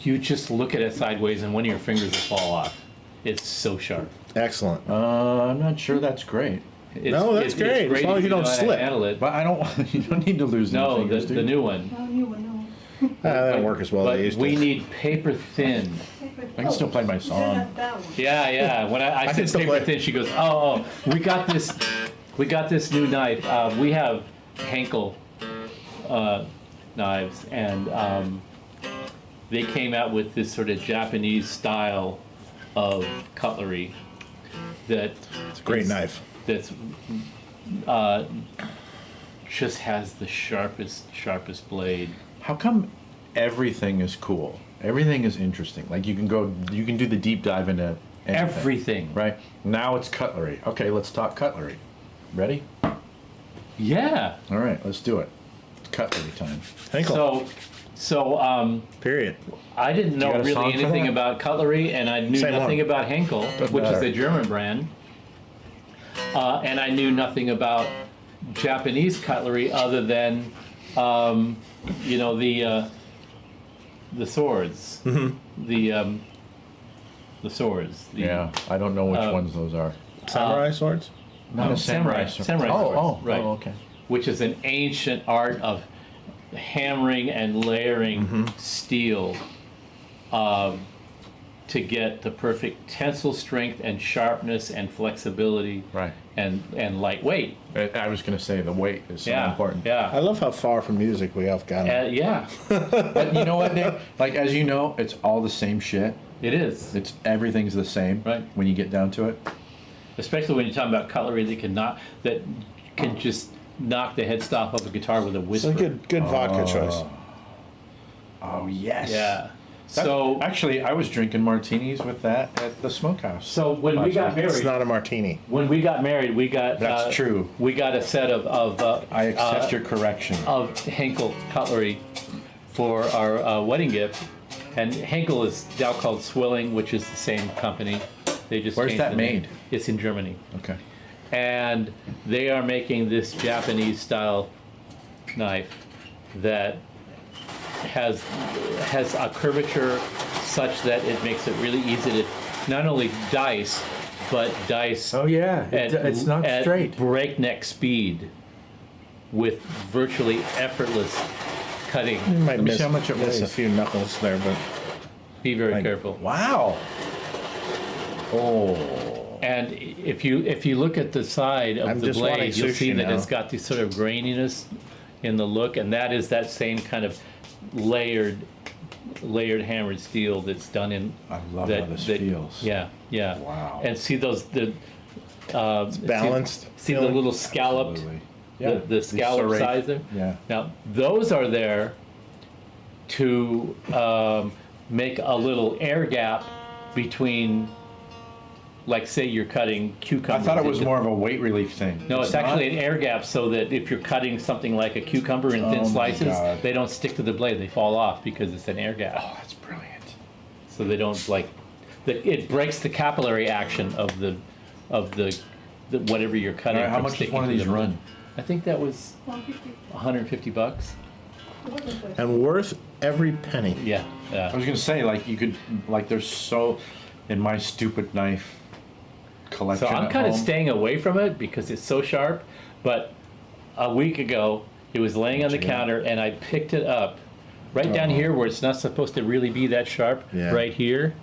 you just look at it sideways and one of your fingers will fall off. It's so sharp. Excellent. I'm not sure that's great. No, that's great, as long as if you don't know how to slip. handle it. But I don't. You don't need to lose any No, fingers, do the you? new one. No, you will know. That don't work as well as But they used we to. need paper thin. I can still play my song. That one. Yeah. When I can said still paper play. thin, she goes, "Oh, we got this new knife. We have Henkel knives, and they came out with this sort of Japanese style of cutlery that It's a great knife. that's just has the sharpest blade. How come everything is cool? Everything is interesting. Like you can do the deep dive into anything, Everything. right? Now it's cutlery. Okay, let's talk cutlery. Ready? Yeah. All right, let's do it. It's cutlery time. Henkel. So Period. I didn't know got a really song for anything that? about cutlery, and I knew Same nothing one. about Henkel, Doesn't which is matter. a German brand. And I knew nothing about Japanese cutlery other than, the swords. Mm-hmm. The swords. Yeah, I don't know which ones those are. Samurai swords? Not No, a samurai. samurai Oh, swords, right. okay. Which is an ancient art of hammering and layering Mm-hmm. steel to get the perfect tensile strength and sharpness and flexibility Right. and lightweight. I was going to say the weight is so Yeah, important. I yeah, love how far from music we have gotten. yeah. But you know what, Dave? Like as you know, it's all the same shit. It is, It's everything's the same. Right. When you get down to it. especially when you're talking about cutlery that can just knock the headstock off a guitar with a It's a whisper. good vodka choice. Oh yes. Yeah. So So actually, I was drinking martinis with that at the smokehouse. so when we got It's married, not a martini. we got That's true. We got a set of I accept your correction. of Henkel cutlery for our wedding gift, and Henkel is now called Swilling, which is the same company. They just Where's changed that the name. made? It's in Germany, Okay. and they are making this Japanese style knife that has a curvature such that it makes it really easy to not only dice, but dice Oh yeah. It's not at straight. breakneck speed with virtually effortless cutting. You might me miss, see how much it miss a weighs. few knuckles there, but Be very careful. Wow. Oh. And if you look at the side of I'm the just wanting blade, you'll see sushi that now. it's got this sort of graininess in the look, and that is that same kind of layered hammered steel that's done in. I love how this feels. Yeah. Wow. And see those balanced. See the little scalloped, Absolutely. Yeah. the scallop serrate. size there. Yeah. Now those are there to make a little air gap between, like, say you're cutting I cucumbers. thought it was into- more of a weight relief thing. No, it's actually not? an air gap so that if you're cutting something like a cucumber in thin Oh my slices, God. they don't stick to the blade. They fall off because it's an air gap. Oh, that's brilliant. So they don't it breaks the capillary action of the whatever you're cutting. All right, how from much does sticking one of to these the- run? I think that was 150 bucks. And worth every penny. Yeah, I yeah. was gonna say, like, you could, like, there's so, in my stupid knife collection. So I'm at kind of home- staying away from it because it's so sharp. But a week ago, it was laying on the counter, and I picked it up right down here where it's not supposed to really be that sharp. Yeah. Right here.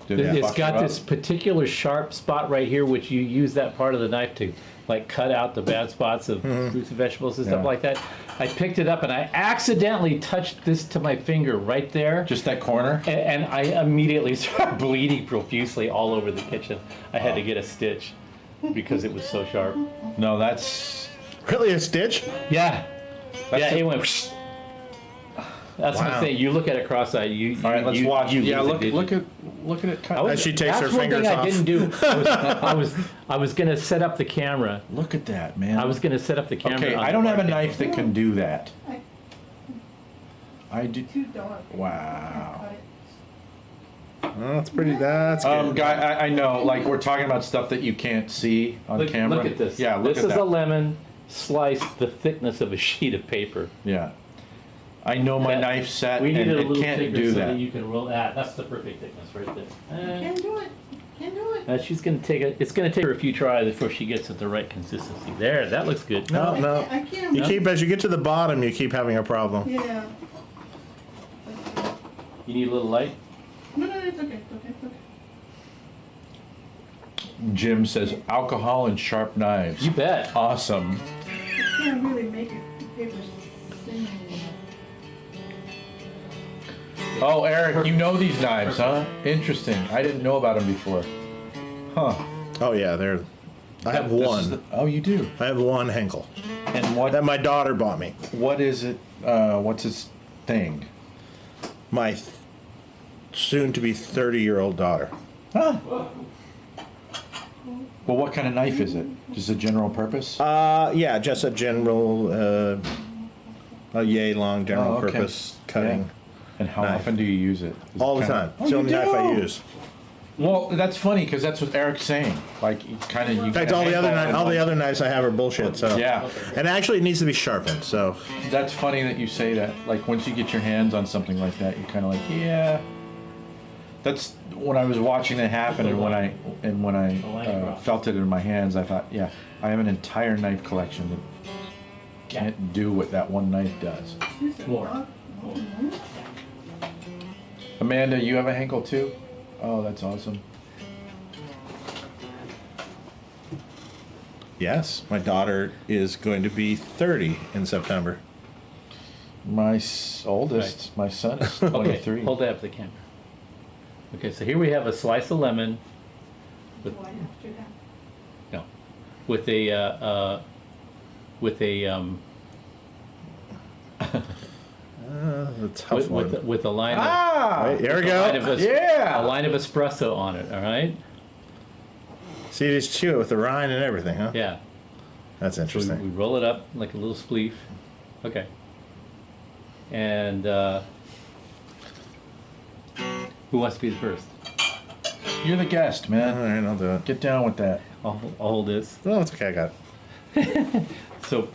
Did it It's fuck got you up? this particular sharp spot right here, which you use that part of the knife to like cut out the bad spots of fruits and vegetables and stuff Yeah. like that. I picked it up and I accidentally touched this to my finger right there. Just that corner? And I immediately started bleeding profusely all over the kitchen. I had to get a stitch because it was so sharp. No, that's Really, a stitch? Yeah. Yeah, the- it went. Whoosh. That's what Wow. I'm saying. You look at it cross-eyed. You. all right. Let's you, watch. You Yeah, lose it, look didn't you? at it. Cut. As she takes her That's one fingers thing off. I didn't do. I was gonna set up the camera. Look at that, man. I was gonna set up the camera. Okay, on I the don't have a market. knife that can do that. I do. Too dark. Wow. Cut it. Oh, that's pretty. That's good. Guy, I know. Like, we're talking about stuff that you can't see on Look, camera. look at this. Yeah, look this at is that. a lemon sliced the thickness of a sheet of paper. Yeah. I know my That- knife set, We and need it a it little can't thicker do so that. that you can roll. That's the perfect thickness right there. Can't do it. Can't do it. She's gonna take it. It's gonna take her a few tries before she gets it the right consistency. There, that looks good. No, no. I can't. You keep as you get to the bottom, you keep having a problem. Yeah. You need a little light. No, no, it's okay. It's okay. It's okay. Jim says alcohol and sharp knives. You bet. Awesome. Can't really make it. The paper's thin. Oh, Eric, you know these knives, huh? Interesting. I didn't know about them before. Huh. Oh yeah, they're. I have This is one. the- oh, you do. I have one Henkel And what? that my daughter bought me. What is it? What's its thing? My soon-to-be 30-year-old daughter. Huh? Well, what kind of knife is it? Just a general purpose? Yeah, just a general, a yay long general Oh, okay. purpose cutting. Yeah. And how knife. often do you use it? Is All it the kinda- time. Oh, It's the you only knife I do? use. Well, that's funny because that's what Eric's saying. Like, you kind of. In fact, all the other knives I have are bullshit. So Yeah. and actually, it needs to be sharpened. So That's funny that you say that. Like, once you get your hands on something like that, you're kind of like, yeah. That's when I was watching it happen, and when I felt it in my hands, I thought, yeah, I have an entire knife collection that can't do what that one knife does. More. Amanda, you have a Henkel too? Oh, that's awesome. yes, my daughter is going to be 30 in September. My oldest, my son is 23. Okay, hold that up to the camera. Okay, so here we have a slice of lemon Do I have to do that? no, with a The tough one. with a line of, Ah! Right, here we a line of go. Yeah! a line of espresso on it. All right. See, you just chew it with the rind and everything, huh? Yeah. That's So we interesting. roll it up like a little spleef. Okay. And who wants to be the first? You're the guest, All man. right, I'll do it. Get down with that. I'll hold this. Oh, it's okay. I got it. So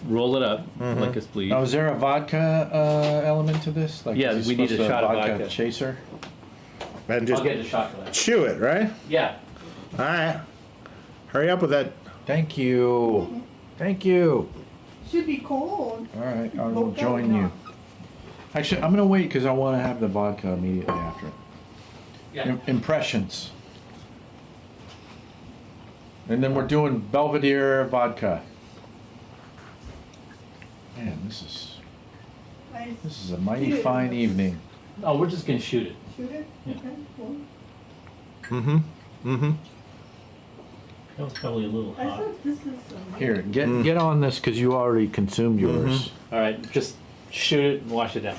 roll it up like a spleef. Now, is there a vodka element to this? Like, Yeah, is this we need supposed a to shot of vodka. chaser. And just I'll get the shot glass. chew it, right? Yeah. All right. Hurry up with that. Thank you. Thank you. Should be cold. All right, I will Vodka join or you. not? Actually, I'm gonna wait because I want to have the vodka immediately after it. Yeah. Impressions. And then we're doing Belvedere vodka. Man, this is a mighty Shoot it. fine evening. Oh, we're just gonna shoot it. Shoot it? Yeah. Okay, cool. That was probably a little I hot. thought this is. Here, get on this because you already consumed yours. All right, just shoot it and wash it down.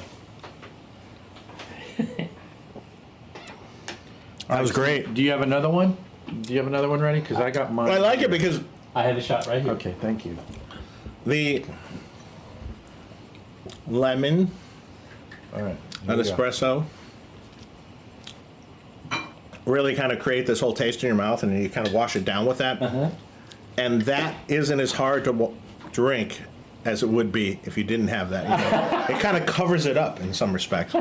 That was great. Do you have another one? Do you have another one ready? Because I got mine. I like it because I had a shot right here. Okay, thank you. the lemon, All right. an espresso, really kind of create this whole taste in your mouth, and you kind of wash it down with that. and that isn't as hard to drink as it would be if you didn't have that. You know? It kind of covers it up in some respects.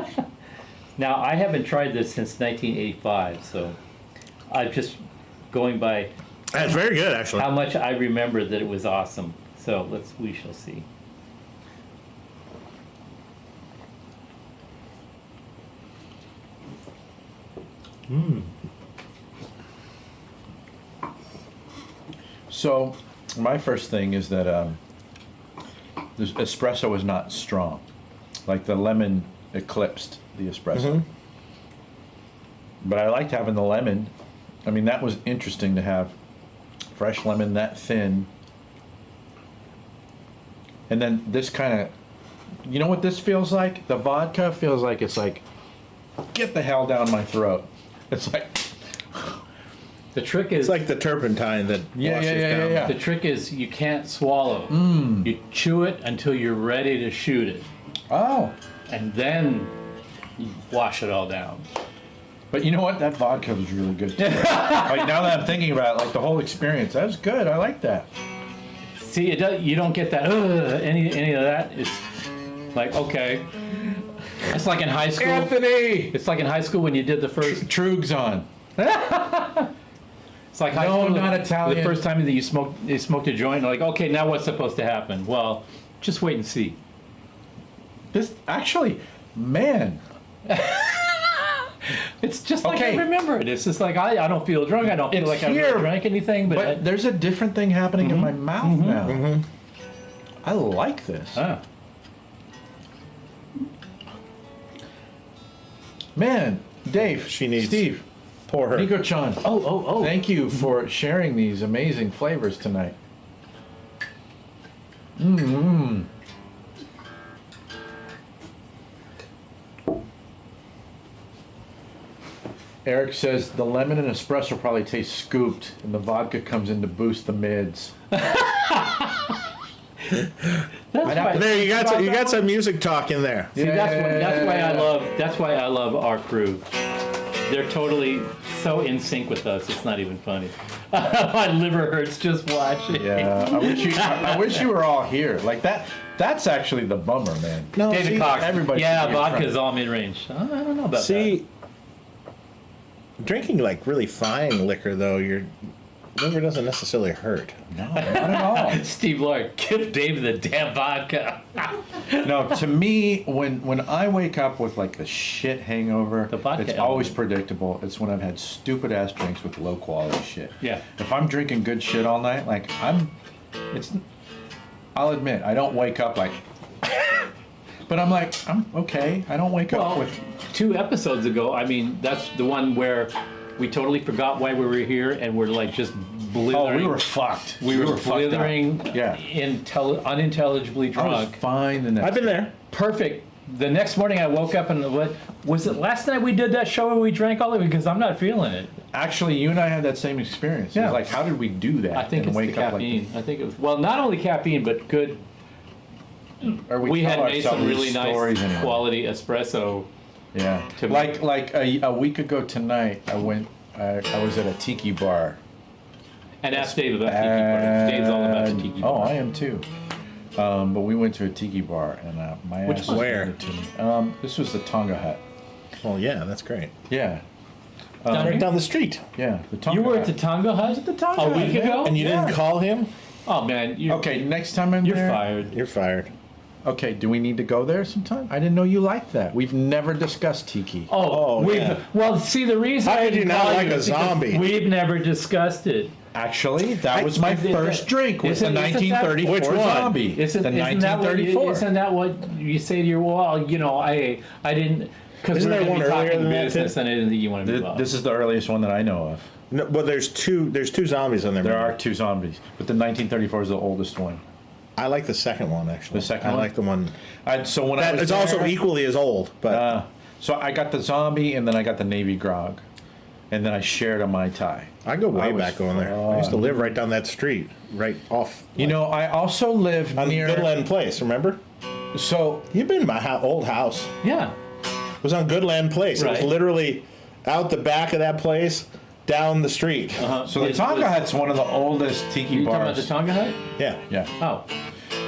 Now, I haven't tried this since 1985, so I'm just going by That's very good, actually. how much I remember that it was awesome. So we shall see. So, my first thing is that the espresso was not strong. Like the lemon eclipsed the espresso. But I liked having the lemon. I mean, that was interesting to have fresh lemon that thin. And then this kind of, you know what this feels like? The vodka feels like it's like, get the hell down my throat. It's like, The trick is It's like the turpentine that washes down. yeah. the trick is you can't swallow. You chew it until you're ready to shoot it, oh. and then you wash it all down. But you know what? That vodka was really good too. Like now that I'm thinking about it, like the whole experience, that was good. I like that. See, you don't get that any of that. It's like, okay. It's like in high school. Anthony! It's like in high school when you did the first. Trugs on. It's like high No, school. not Italian. The first time that you smoked a joint, like, okay, now what's supposed to happen? Well, just wait and see. This actually, man. It's just like Okay. I remember it. It's just like I don't feel drunk. I don't feel It's like I here, really drank anything. But there's a different thing happening in my mouth now. I like this. Ah. Man, Dave, She needs- Steve, Pour her. Nico-chan. Oh. Thank you for sharing these amazing flavors tonight. Mmm. Eric says the lemon and espresso probably taste scooped, and the vodka comes in to boost the mids. That's why, There, you got some music talk in there. see, that's why I love our crew. They're totally so in sync with us. It's not even funny. My liver hurts just watching. Yeah, I wish you were all here. Like that. That's actually the bummer, man. No, David see, Cox. everybody Yeah, should be in vodka's front. all mid-range. I don't know about See, drinking like really fine liquor though, your liver doesn't necessarily hurt. No, not at all. that. Steve Lord, give Dave the damn vodka. No, to me, when I wake up with like the shit hangover, The vodka it's always predictable. It's when I've had stupid ass drinks with low quality shit. Yeah. If I'm drinking good shit all night, like I'll admit I don't wake up like, but I'm like I'm okay. I don't wake up Well, with. 2 episodes ago, I mean, that's the one where we totally forgot why we were here and we're like just blithering. Oh, we were fucked. We were fucked up. blithering, Yeah. unintelligibly I was drunk. fine the next. I've been there. Perfect. The next morning I woke up and what was it last night we did that show where we drank all of it because I'm not feeling it. Actually, you and I had that same experience. Yeah. It's like, how did we do that? I think and it's the caffeine. I think it was well, not only caffeine but good. Or We tell had made some ourselves really these nice stories anyway. quality espresso. Yeah. to- Like a week ago tonight, I was at a tiki bar. And ask Dave about tiki bar. Dave's all about the tiki bar. Oh, I am too. But we went to a tiki bar, and my Which ass one? was Where? handed to me. This was the Tonga Hut. Well, yeah, that's great. Yeah, Right down the street. yeah. The Tonga You were Hut. at the Tonga Hut Tonga a Hut, week man. ago? And you didn't call him? Oh man, you're, Okay, next time I'm you're there. fired. You're fired. Okay, do we need to go there sometime? I didn't know you liked that. We've never discussed tiki. Oh, Oh, yeah. well, see, the reason How I did you didn't not call like a is because zombie? We've never discussed it. Actually, that was my Isn't first that- drink. Was the isn't that- 1934 Which one? zombie. Isn't the that what 1934. isn't that what you say to your wall? You know, I didn't because Isn't we're there going to one be earlier talking than that, business, too? and I didn't think you wanted to be involved. This is the earliest one that I know of. No, well, there's two zombies on there. There remember? are 2 zombies, but the 1934 is the oldest one. I like the second one actually. The second I one? like the one So when I that was is also there, equally as old, but so I got the zombie, and then I got the Navy grog, and then I shared a Mai Tai. I go way I was back going there. I used to live right down that street, right off. You know, I also live on near. Goodland Place. Remember? So You've been in my old house. yeah. It was on Goodland Place. It was Right. literally out the back of that place. down the street. So the Tonga Hut's one of the oldest tiki You talking about bars. the Tonga Hut? Yeah. Yeah. Oh,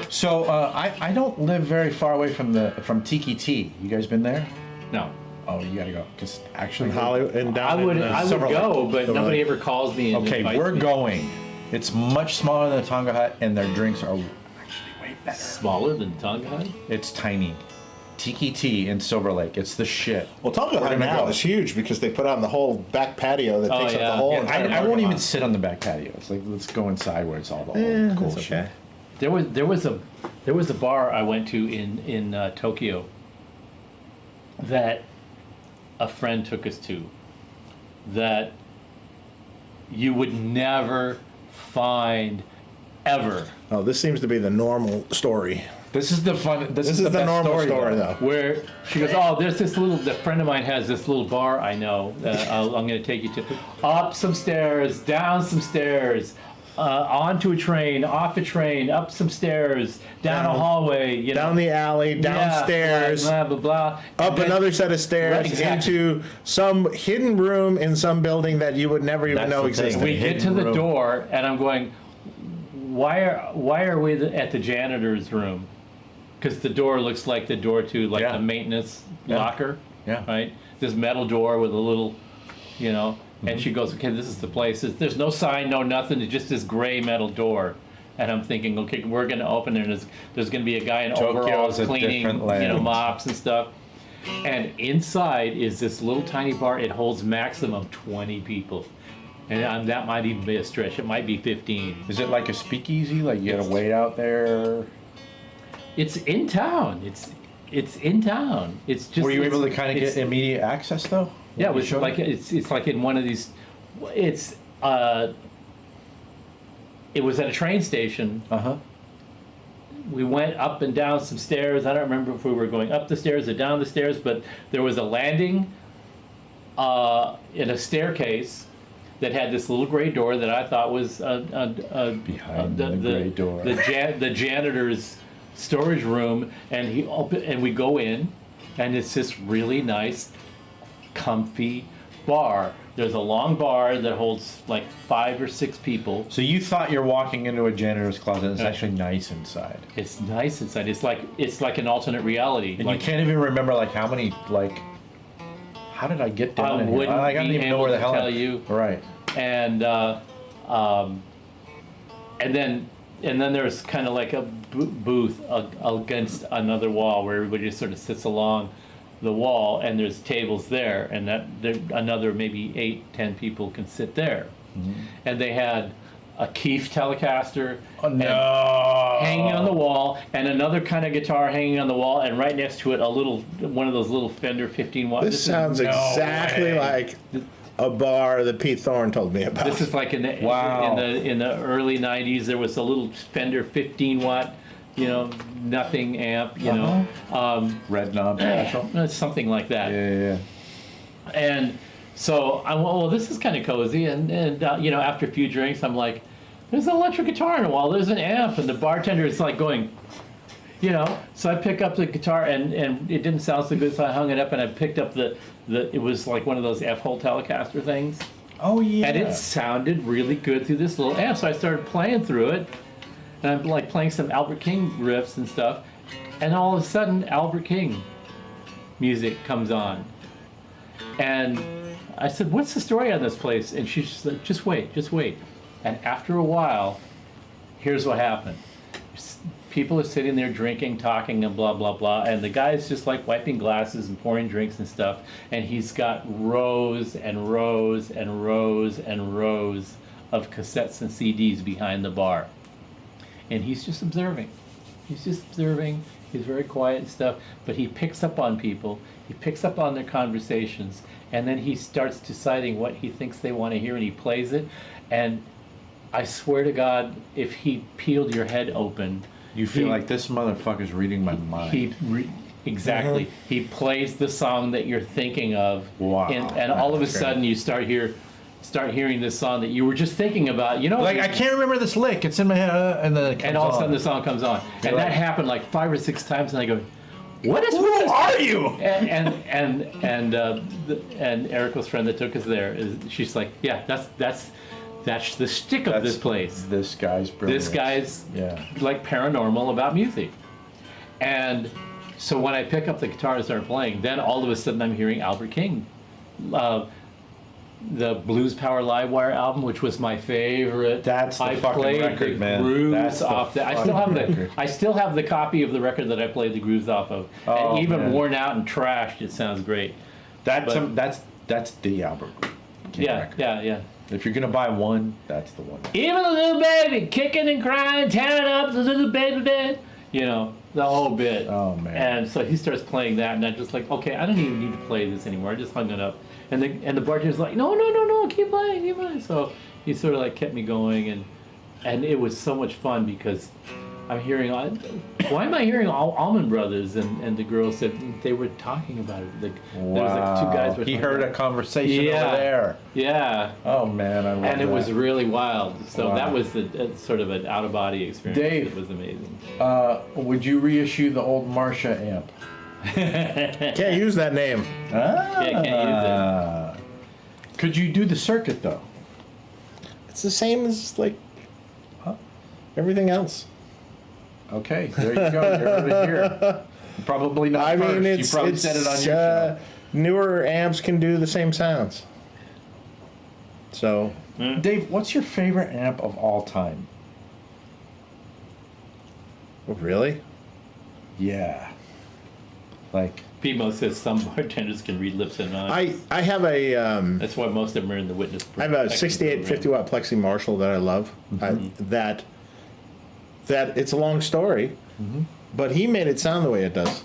So I don't live very far away from Tiki Tea. You guys been there? no. Oh, you gotta go. Because actually, In Hollywood and down I would Silver Lake. go, but Silver nobody Lake. ever calls me and okay, invites we're me. going. It's much smaller than the Tonga Hut, and their drinks are actually way better. Smaller than Tonga Hut? It's tiny. Tiki Tea in Silver Lake. It's the shit. Well, Tonga Hut gonna now go. is huge because they put on the whole back patio that Oh, takes up yeah. the whole Yeah, entire I parking won't even lot. sit on the back patio. It's like let's go inside where it's all the old cool That's shit. okay. There was a bar I went to in Tokyo that a friend took us to that you would never find ever. Oh, this seems to be the normal story. This is the fun. This is This is the the best normal story, Where she goes, oh, there's this little. The friend of mine has this little bar I know. I'm going to take you to. Up some stairs, down some stairs, onto a train, off a train, up some stairs, down a hallway. You Down know, the alley, downstairs, blah blah blah. up And then- another set of stairs, Right, exactly. into some hidden room in some building that you would never even That's know the thing. existed. We get to the room. door, and I'm going, why are we at the janitor's room? Because the door looks like the door to like Yeah. the maintenance Yeah. locker. Yeah. Right. This metal door with a little, you know. And she goes, okay, this is the place. There's no sign, no nothing. It's just this gray metal door. And I'm thinking, okay, we're going to open it. And there's going to be a guy in Tokyo's overalls a cleaning, different land. mops and stuff. And inside is this little tiny bar. It holds maximum 20 people. And that might even be a stretch. It might be 15. Is it like a speakeasy? Like you gotta wait out there? It's in town. It's in town. It's just. Were you able to it's- kind of it's- get immediate access though? Yeah, it You was showed like me? it's like in one of these. It's it was at a train station. Uh-huh. We went up and down some stairs. I don't remember if we were going up the stairs or down the stairs, but there was a landing in a staircase that had this little gray door that I thought was Behind the gray door. the janitor's storage room, and we go in, and it's this really nice, comfy bar. There's a long bar that holds like 5 or 6 people. So you thought you're walking into a janitor's closet. It's Yeah. actually nice inside. It's nice inside. It's like an alternate reality. And like, you can't even remember like how many like. How did I get down I in here? wouldn't I don't be even know able where the to hell. tell you. Right. and then there's kind of like a booth against another wall where everybody just sort of sits along the wall, and there's tables there, and that there another maybe 8-10 people can sit there. And they had a Keith Telecaster Oh no! hanging on the wall, and another kind of guitar hanging on the wall, and right next to it a little one of those little Fender 15 watt. This sounds no exactly way. like a bar that Pete Thorne told me about. This is like in the Wow. in the early '90s. There was a little Fender 15 watt, nothing amp, Red knob special. something like that. Yeah. And so I went, well, this is kind of cozy. And after a few drinks, I'm like, there's an electric guitar on the wall. There's an amp, and the bartender is like going, So I pick up the guitar, and it didn't sound so good, so I hung it up, and I picked up the it was like one of those F-hole Telecaster things. Oh yeah. And it sounded really good through this little amp, so I started playing through it, and I'm like playing some Albert King riffs and stuff, and all of a sudden Albert King music comes on, and I said, "What's the story on this place?" And she's just like, "Just wait." And after a while, here's what happened. People are sitting there drinking, talking, and blah, blah, blah. And the guy's just like wiping glasses and pouring drinks and stuff. And he's got rows and rows and rows and rows of cassettes and CDs behind the bar. And he's just observing. He's very quiet and stuff. But he picks up on people. He picks up on their conversations. And then he starts deciding what he thinks they want to hear. And he plays it. And I swear to God, if he peeled your head open, You feel like this motherfucker's reading my mind. Exactly. He plays the song that you're thinking of, Wow, and all of a that's great. sudden you start hearing this song that you were just thinking about. Like I can't remember this lick. It's in my head, and then it comes and all of a on. sudden the song comes on, and You're that like- happened like 5 or 6 times, and I go, what is Who with this? are you? And Erica's friend that took us there she's like, yeah, that's the shtick of this place. This guy's brilliant. This guy's Yeah. like paranormal about music. And so when I pick up the guitar and start playing, then all of a sudden I'm hearing Albert King, the Blues Power Livewire album, which was my favorite. That's the I fucking played record, the man. grooves That's the off that. record. I still have the copy of the record that I played the grooves off of, Oh, and even man. worn out and trashed, it sounds great. That's But- that's the Albert King Yeah, record. yeah. If you're gonna buy one, that's the one. Even a little baby kicking and crying, tearing up the little baby bed. You know, the whole bit. Oh, man. And so he starts playing that, and I'm just like, okay, I don't even need to play this anymore. I just hung it up. And the bartender's like, no, keep playing. So he sort of like kept me going, and it was so much fun because I'm hearing, why am I hearing all Allman Brothers? And the girl said they were talking about it. There was like two guys were He talking heard a about it. conversation Yeah. over there. Yeah. Oh man, I love And it was that. really wild. So Wow. that was sort of an out of body experience. Dave. It was amazing. Would you reissue the old Marcia amp? Can't use that name. can't use Could you do the circuit though? It's the same as like everything else. Okay, there you go. You're over here. Probably not I first. mean, You probably said it on your show. newer amps can do the same sounds. So Dave, what's your favorite amp of all time? really, Yeah. Like, Pimo says some bartenders can read lips and eyes. I have a That's why most of them are in the witness. I have a 68 50 watt Plexi Marshall that I love. That it's a long story, but he made it sound the way it does.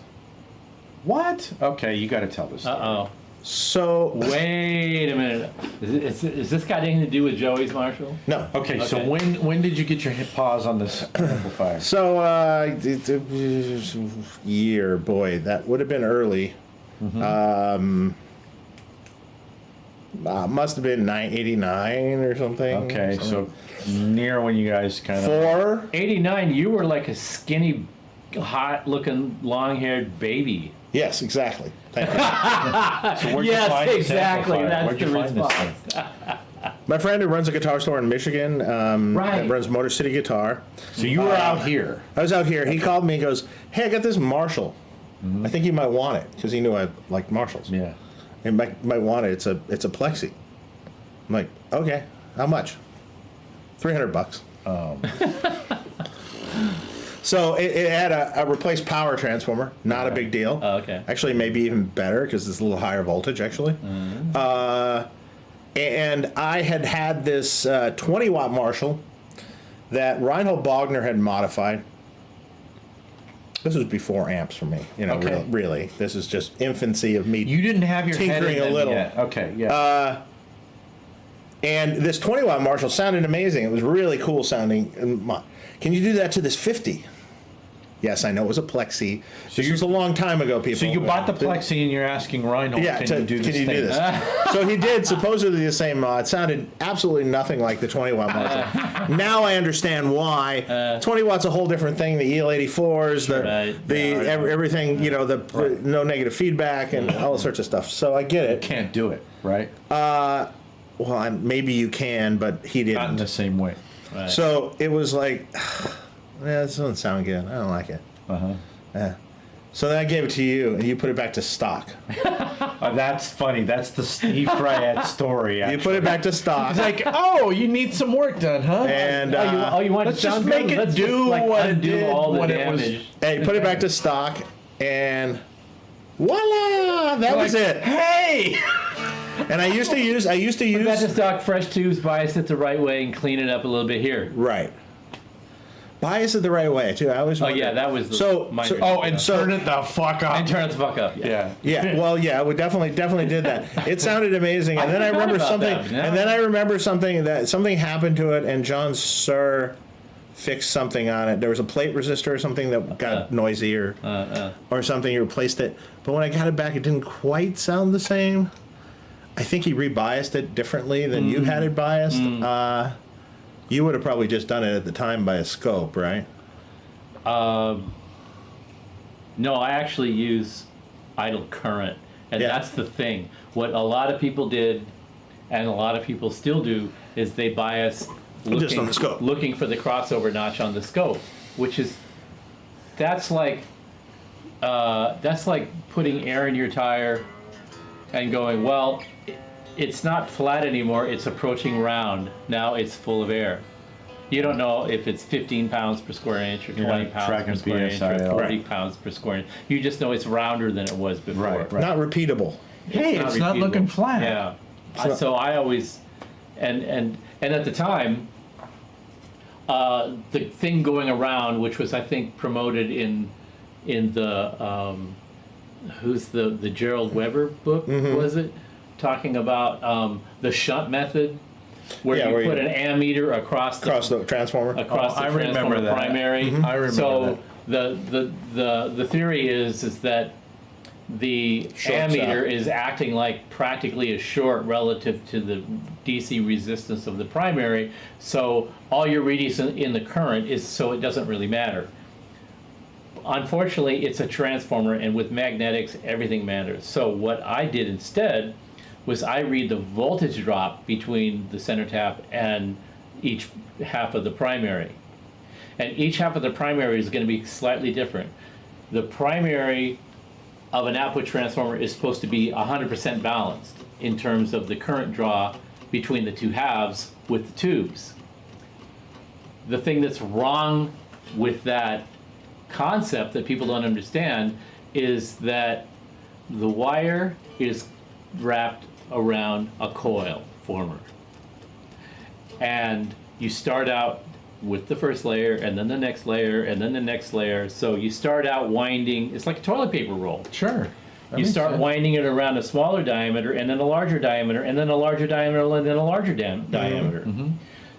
what? Okay, you got to tell this. Uh-oh. So Wait a minute. Is this got anything to do with Joey's Marshall? no. Okay, so Okay. when did you get your hip paws on this amplifier? So year, boy, that would have been early. Must have been 89 or something. Okay, so near when you guys kind of 4. 89, you were like a skinny, hot-looking, long-haired baby. Yes, exactly. Thank you. So where'd you Yes, find this exactly, amplifier? that's Where'd you the find this response. thing? My friend who runs a guitar store in Michigan, Right. that runs Motor City Guitar. So you were out here. I was out here. He called me and goes, "Hey, I got this Marshall. I think you might want it," because he knew I liked Marshalls. Yeah. He might want it. It's a Plexi. I'm like, okay, how much? $300. So it had a replaced power transformer, not a big deal. Oh, okay. Actually, maybe even better because it's a little higher voltage, actually. And I had this 20 watt Marshall that Reinhold Bogner had modified. This was before amps for me, Okay. really. This is just infancy of me. You didn't have your head Tinkering in a them little. yet. Okay, yeah. And this 20 watt Marshall sounded amazing. It was really cool sounding. Can you do that to this 50? Yes, I know it was a Plexi. This was a long time ago, people. so you bought the Plexi and you're asking Reinhold, Yeah, can you do this thing? So he did supposedly the same. It sounded absolutely nothing like the 20 watt Marshall. Now I understand why. 20 watts a whole different thing. The EL84s, everything. The no negative feedback and all sorts of stuff. So I get it. Can't do it, right? Well, maybe you can, but he didn't. Not in the same way. So it was like, this doesn't sound good. I don't like it. Yeah. So then I gave it to you, and you put it back to stock. That's funny. That's the Steve Fryette story. You Actually. put it back to stock. It's like, oh, you need some work done, huh? And You want let's to just sound make good? it Let's do just, like, what it undo did all the when it was. damage. hey, put it back to stock, and voila, that was Like, it. Hey! And I used to use. Put that to stock, fresh tubes, bias it the right way, and clean it up a little bit here. Right. Bias it the right way too. I always. Oh wondered. yeah, that was the So- minor. so- Oh, and turn it the fuck up. and turn it the fuck up. Yeah. Yeah, well, yeah, we definitely did that. It sounded amazing, and then I forgot remember about something, that, yeah. and then I remember something happened to it, and John Sir fixed something on it. There was a plate resistor or something that got noisy or something. He replaced it, but when I got it back, it didn't quite sound the same. I think he rebiased it differently than you had it biased. You would have probably just done it at the time by a scope, right? No, I actually use idle current, and Yeah. that's the thing. What a lot of people did, and a lot of people still do, is they bias Just on the scope. looking for the crossover notch on the scope, which is that's like putting air in your tire and going, well, it's not flat anymore. It's approaching round. Now it's full of air. You don't know if it's 15 pounds per square inch or 20 pounds per tracking square inch PSI, or 40 right. pounds per square inch. You just know it's rounder than it was before. Right. Not repeatable. Hey, it's not repeatable. looking flat. Yeah. So- So I always, and at the time, the thing going around, which was I think promoted in the who's the Gerald Weber book, was it, talking about the shunt method, where Yeah, you where put you- an ammeter across the transformer. across Oh, the I remember transformer that. primary. I remember so that. the theory is that the Shorts ammeter out. is acting like practically a short relative to the DC resistance of the primary. So all your readings in the current is, so it doesn't really matter. Unfortunately, it's a transformer, and with magnetics, everything matters. So what I did instead was I read the voltage drop between the center tap and each half of the primary. And each half of the primary is going to be slightly different. The primary of an output transformer is supposed to be 100% balanced in terms of the current draw between the two halves with the tubes. The thing that's wrong with that concept that people don't understand is that the wire is wrapped around a coil former. And you start out with the first layer, and then the next layer, and then the next layer. So you start out winding, it's like a toilet paper roll. Sure. That You makes start sense. winding it around a smaller diameter, and then a larger diameter, and then a larger diameter, and then a larger diameter.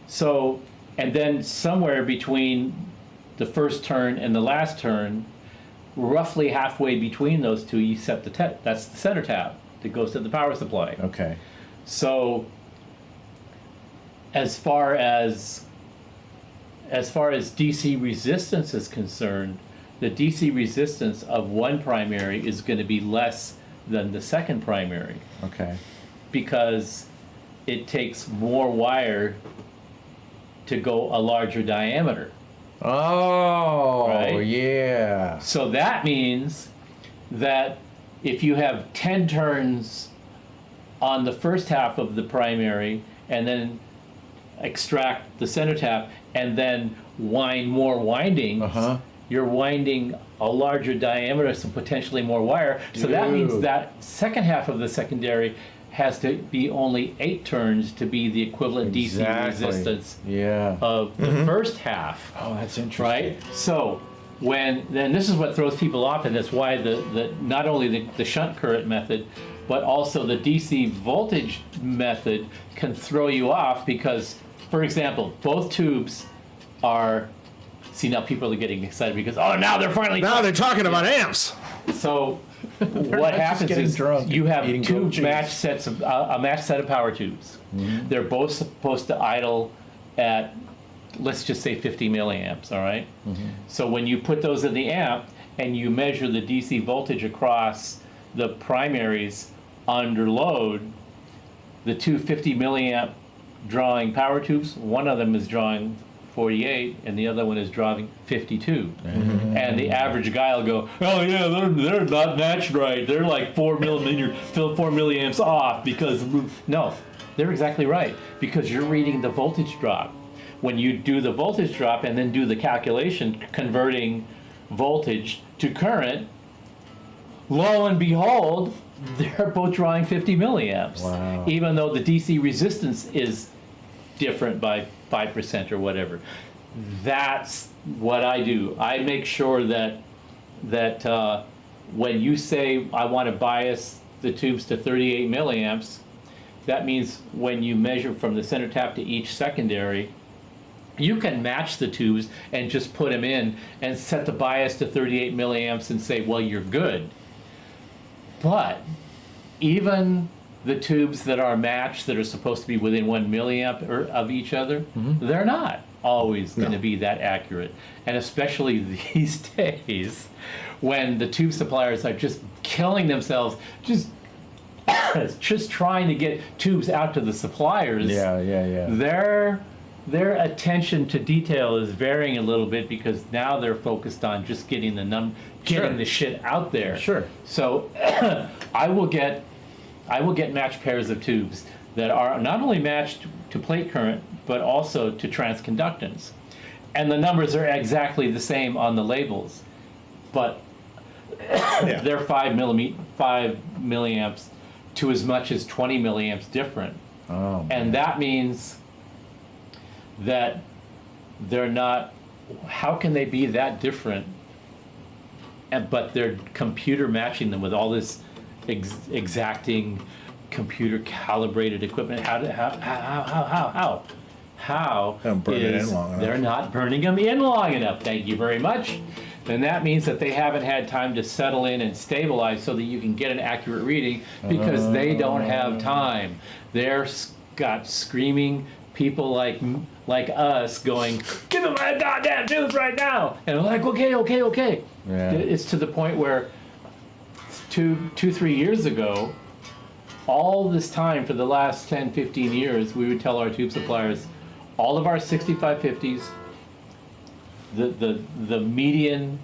So, and then somewhere between the first turn and the last turn, roughly halfway between those two, you set the that's the center tap that goes to the power supply. Okay. So, as far as DC resistance is concerned, the DC resistance of one primary is going to be less than the second primary Okay. because it takes more wire to go a larger diameter. Oh, Right? yeah. So that means that if you have 10 turns on the first half of the primary and then extract the center tap and then wind more windings, Uh-huh. you're winding a larger diameter, so potentially more wire. So that means Dude. that second half of the secondary has to be only 8 turns to be the equivalent DC Exactly. resistance Yeah. of the first half. Oh, that's interesting. Right? So then this is what throws people off, and that's why the not only the shunt current method, but also the DC voltage method can throw you off because, for example, both tubes are. See, now people are getting excited because now they're finally. Now they're talking about amps. So what not just happens getting is drunk you and have eating two goat cheese. matched sets of a matched set of power tubes. They're both supposed to idle at, let's just say 50 milliamps. All right? So when you put those in the amp and you measure the DC voltage across the primaries under load, the two 50 milliamp drawing power tubes, one of them is drawing 48 and the other one is drawing 52. And the average guy will go, oh yeah, they're not matched right. They're like 4 milliamps off because, no, they're exactly right because you're reading the voltage drop. When you do the voltage drop and then do the calculation converting voltage to current, lo and behold, they're both drawing 50 milliamps. Wow. Even though the DC resistance is different by 5% or whatever. That's what I do. I make sure that when you say I want to bias the tubes to 38 milliamps, that means when you measure from the center tap to each secondary, you can match the tubes and just put them in and set the bias to 38 milliamps and say, well, you're good. But even the tubes that are matched that are supposed to be within 1 milliamp of each other, they're not. always going to No. be that accurate. And especially these days when the tube suppliers are just killing themselves, just trying to get tubes out to the suppliers. Yeah. Their attention to detail is varying a little bit because now they're focused on just getting getting the shit out there. Sure. So I will get matched pairs of tubes that are not only matched to plate current but also to transconductance, and the numbers are exactly the same on the labels, but they're 5 milliamps to as much as 20 milliamps different. Oh. And that means that they're not, how can they be that different? But they're computer matching them with all this exacting computer calibrated equipment. How Don't burn it in long enough. they're not burning them in long enough. Thank you very much. And that means that they haven't had time to settle in and stabilize so that you can get an accurate reading because they don't have time. They're got screaming people like us going, give them my goddamn tubes right now. And we're like, okay. Yeah. It's to the point where 3 years ago, all this time for the last 10, 15 years, we would tell our tube suppliers, all of our 6550s, the median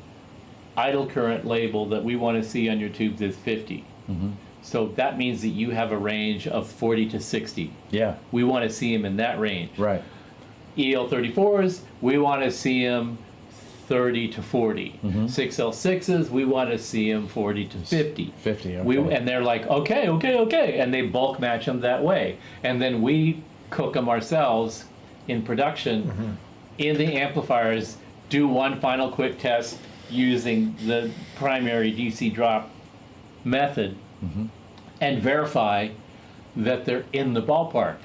idle current label that we want to see on your tubes is 50. Mm-hmm. So that means that you have a range of 40 to 60. Yeah. We want to see them in that range. Right. EL34s, we want to see them 30 to 40. 6L6s, we want to see them 40 to 50. 50, okay. And they're like, okay. And they bulk match them that way. And then we cook them ourselves in production in the amplifiers, do one final quick test using the primary DC drop method and verify that they're in the ballpark.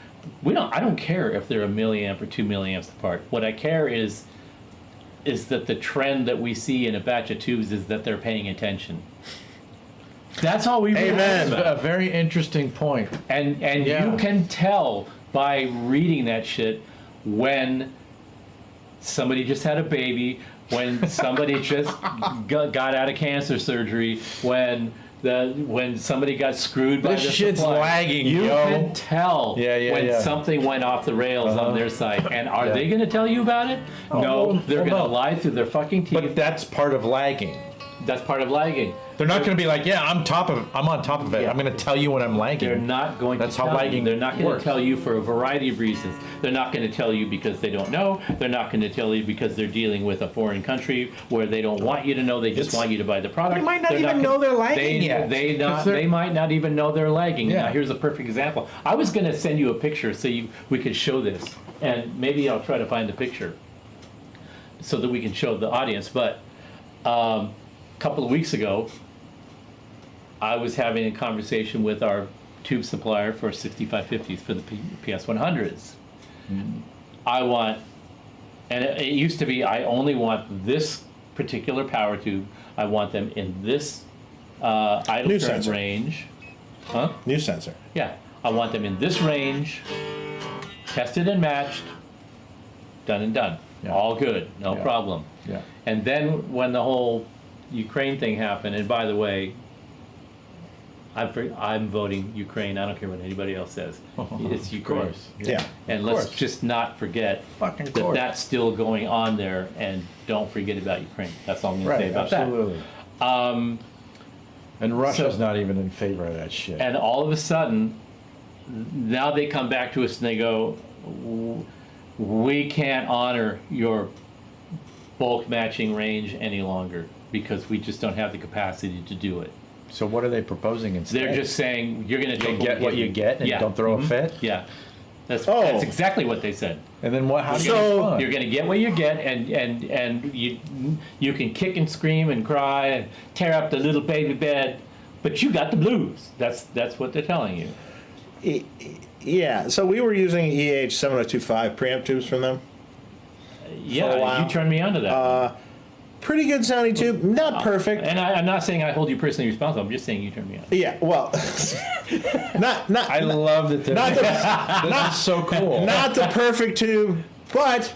I don't care if they're a milliamp or 2 milliamps apart. What I care is that the trend that we see in a batch of tubes is that they're paying attention. That's all we really Amen. care about. A very interesting point. And Yeah. you can tell by reading that shit when somebody just had a baby, when somebody just got out of cancer surgery, when somebody got screwed by This the shit's supply. lagging, You yo. can tell when something went off the rails on their side. And are they going to tell you about it? No, well, they're well, going to no. lie through their fucking teeth. But that's part of lagging. That's part of lagging. They're not going to be like, yeah, I'm on top of it. Yeah. I'm going to tell you when I'm lagging. They're not going That's to how tell lagging you. They're not going works. to tell you for a variety of reasons. They're not going to tell you because they don't know. They're not going to tell you because they're dealing with a foreign country where they don't want you to know. They just want you to buy the product. They might not They're even know they're lagging they, yet. They 'Cause they're- might not even know they're lagging. Yeah. Now, here's a perfect example. I was going to send you a picture so we could show this, and maybe I'll try to find the picture so that we can show the audience. But a couple of weeks ago, I was having a conversation with our tube supplier for 6550s for the PS100s. I want, and it used to be, I only want this particular power tube. I want them in this idle New current sensor. range. Huh? New sensor. Yeah, I want them in this range, tested and matched, done and done. Yeah. All good, no Yeah. problem. Yeah. And then when the whole Ukraine thing happened, and by the way, I'm voting Ukraine. I don't care what anybody else says. It's Ukraine. Of course. Yeah. And Of let's course. just not forget Fucking that course. that's still going on there, and don't forget about Ukraine. That's all I'm going to say Right, about absolutely. that. And Russia's So- not even in favor of that shit. And all of a sudden, now they come back to us and they go, we can't honor your bulk matching range any longer because we just don't have the capacity to do it. So what are they proposing instead? They're just saying, you're going to take get what you get and don't throw a fit? Yeah. That's Oh. exactly what they said. And then what? How do you So- respond? You're going to get what you get, and you can kick and scream and cry and tear up the little baby bed, but you got the blues. That's what they're telling you. Yeah, so we were using EH7025 preamp tubes from them. Yeah, while. you turned me onto that. Pretty good sounding tube, not perfect. And I'm not saying I hold you personally responsible. I'm just saying you turned me on. Yeah, well, not I love that. not the, This is so cool. not the perfect tube, but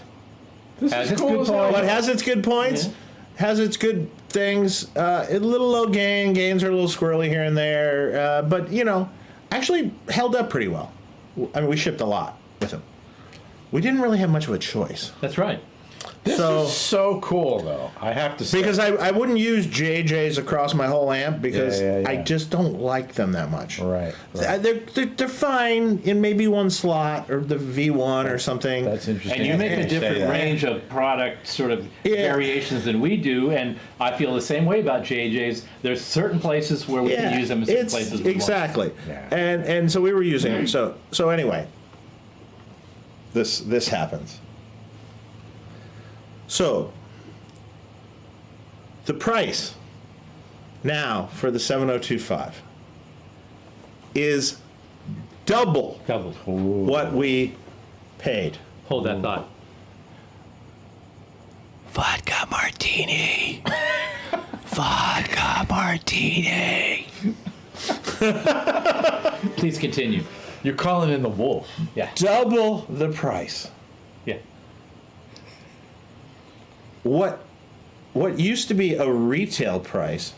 Has its good as hell. points. but has its good points, Yeah. has its good things. A little low gains are a little squirrely here and there, but actually held up pretty well. I mean, we shipped a lot with them. We didn't really have much of a choice. That's right. This is so cool, though. I have to say. Because I wouldn't use JJs across my whole amp because Yeah. I just don't like them that much. Right. They're fine in maybe one slot or the V1 or something. That's interesting. And you make a You say different that. range of product sort of Yeah. variations than we do, and I feel the same way about JJs. There's certain places where we can use them, and certain it's places we won't. exactly. Yeah. And so we were using them. So anyway, this happens. So the price now for the 7025 is double Double. what we paid. Hold that thought. Vodka martini. Vodka martini. Please continue. You're calling in the wolf. Yeah. Double the price. Yeah. What used to be a retail price,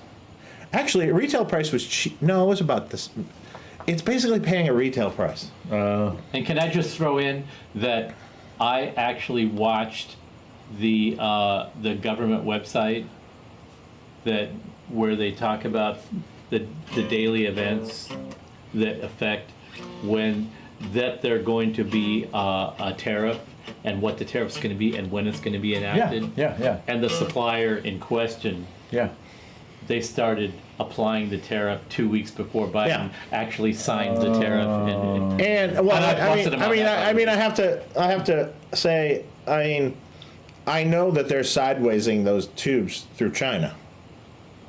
actually a retail price was cheap. No, it was about this. It's basically paying a retail price. And can I just throw in that I actually watched the government website where they talk about the daily events that affect that they're going to be a tariff and what the tariff's going to be and when it's going to be enacted. Yeah. And the supplier in question, Yeah. they started applying the tariff 2 weeks before Biden Yeah. actually signed the tariff. And well, And I busted him on that, by the way. I have to say, I know that they're sidewaysing those tubes through China.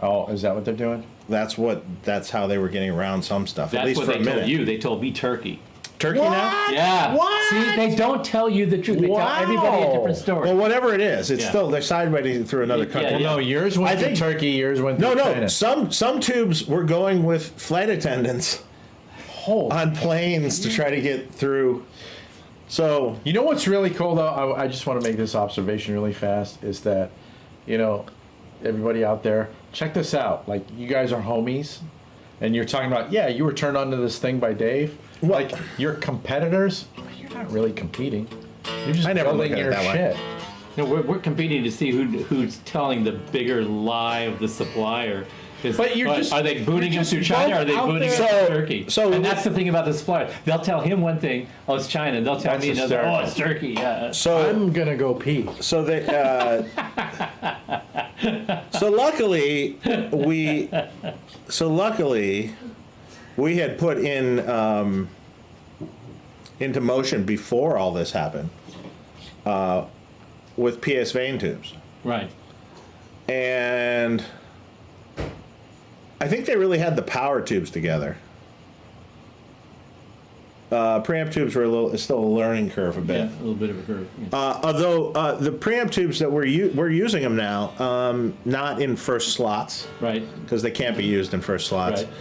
Oh, is that what they're doing? That's how they were getting around some stuff. At That's least what for they a minute. told you. They told me Turkey. Turkey now? Yeah. What? See, they don't tell you the truth. They tell everybody a different story. Well, whatever it is, it's Yeah. still they're sidewaysing through another Yeah, country. yeah. No, yours went I through think- Turkey, yours went No, through no. China. Some tubes were going with flight attendants on planes to try to get through. So You know what's really cool, though? I just want to make this observation really fast, is that, everybody out there, check this out. Like, you guys are homies, and you're talking about, you were turned on to this thing by Dave. What? Like, your competitors, you're not really competing. You're just I never look building at it your that way. shit. No, we're competing to see who's telling the bigger lie of the supplier. But you're just- are they booting him you're through just China or are both they out booting him there. through Turkey? So- and that's the thing about the supplier. They'll tell him one thing, oh, it's China. And they'll tell That's me another, hysterical. oh, it's Turkey. Yeah. so I'm gonna go pee. so they so luckily we had put in into motion before all this happened with PS vein tubes. Right. And I think they really had the power tubes together. Preamp tubes were still a learning curve a bit. Yeah, a little bit of a curve. Yeah. Although the preamp tubes that we're using them now, not in first slots, Right. because they can't be used in first slots. Right.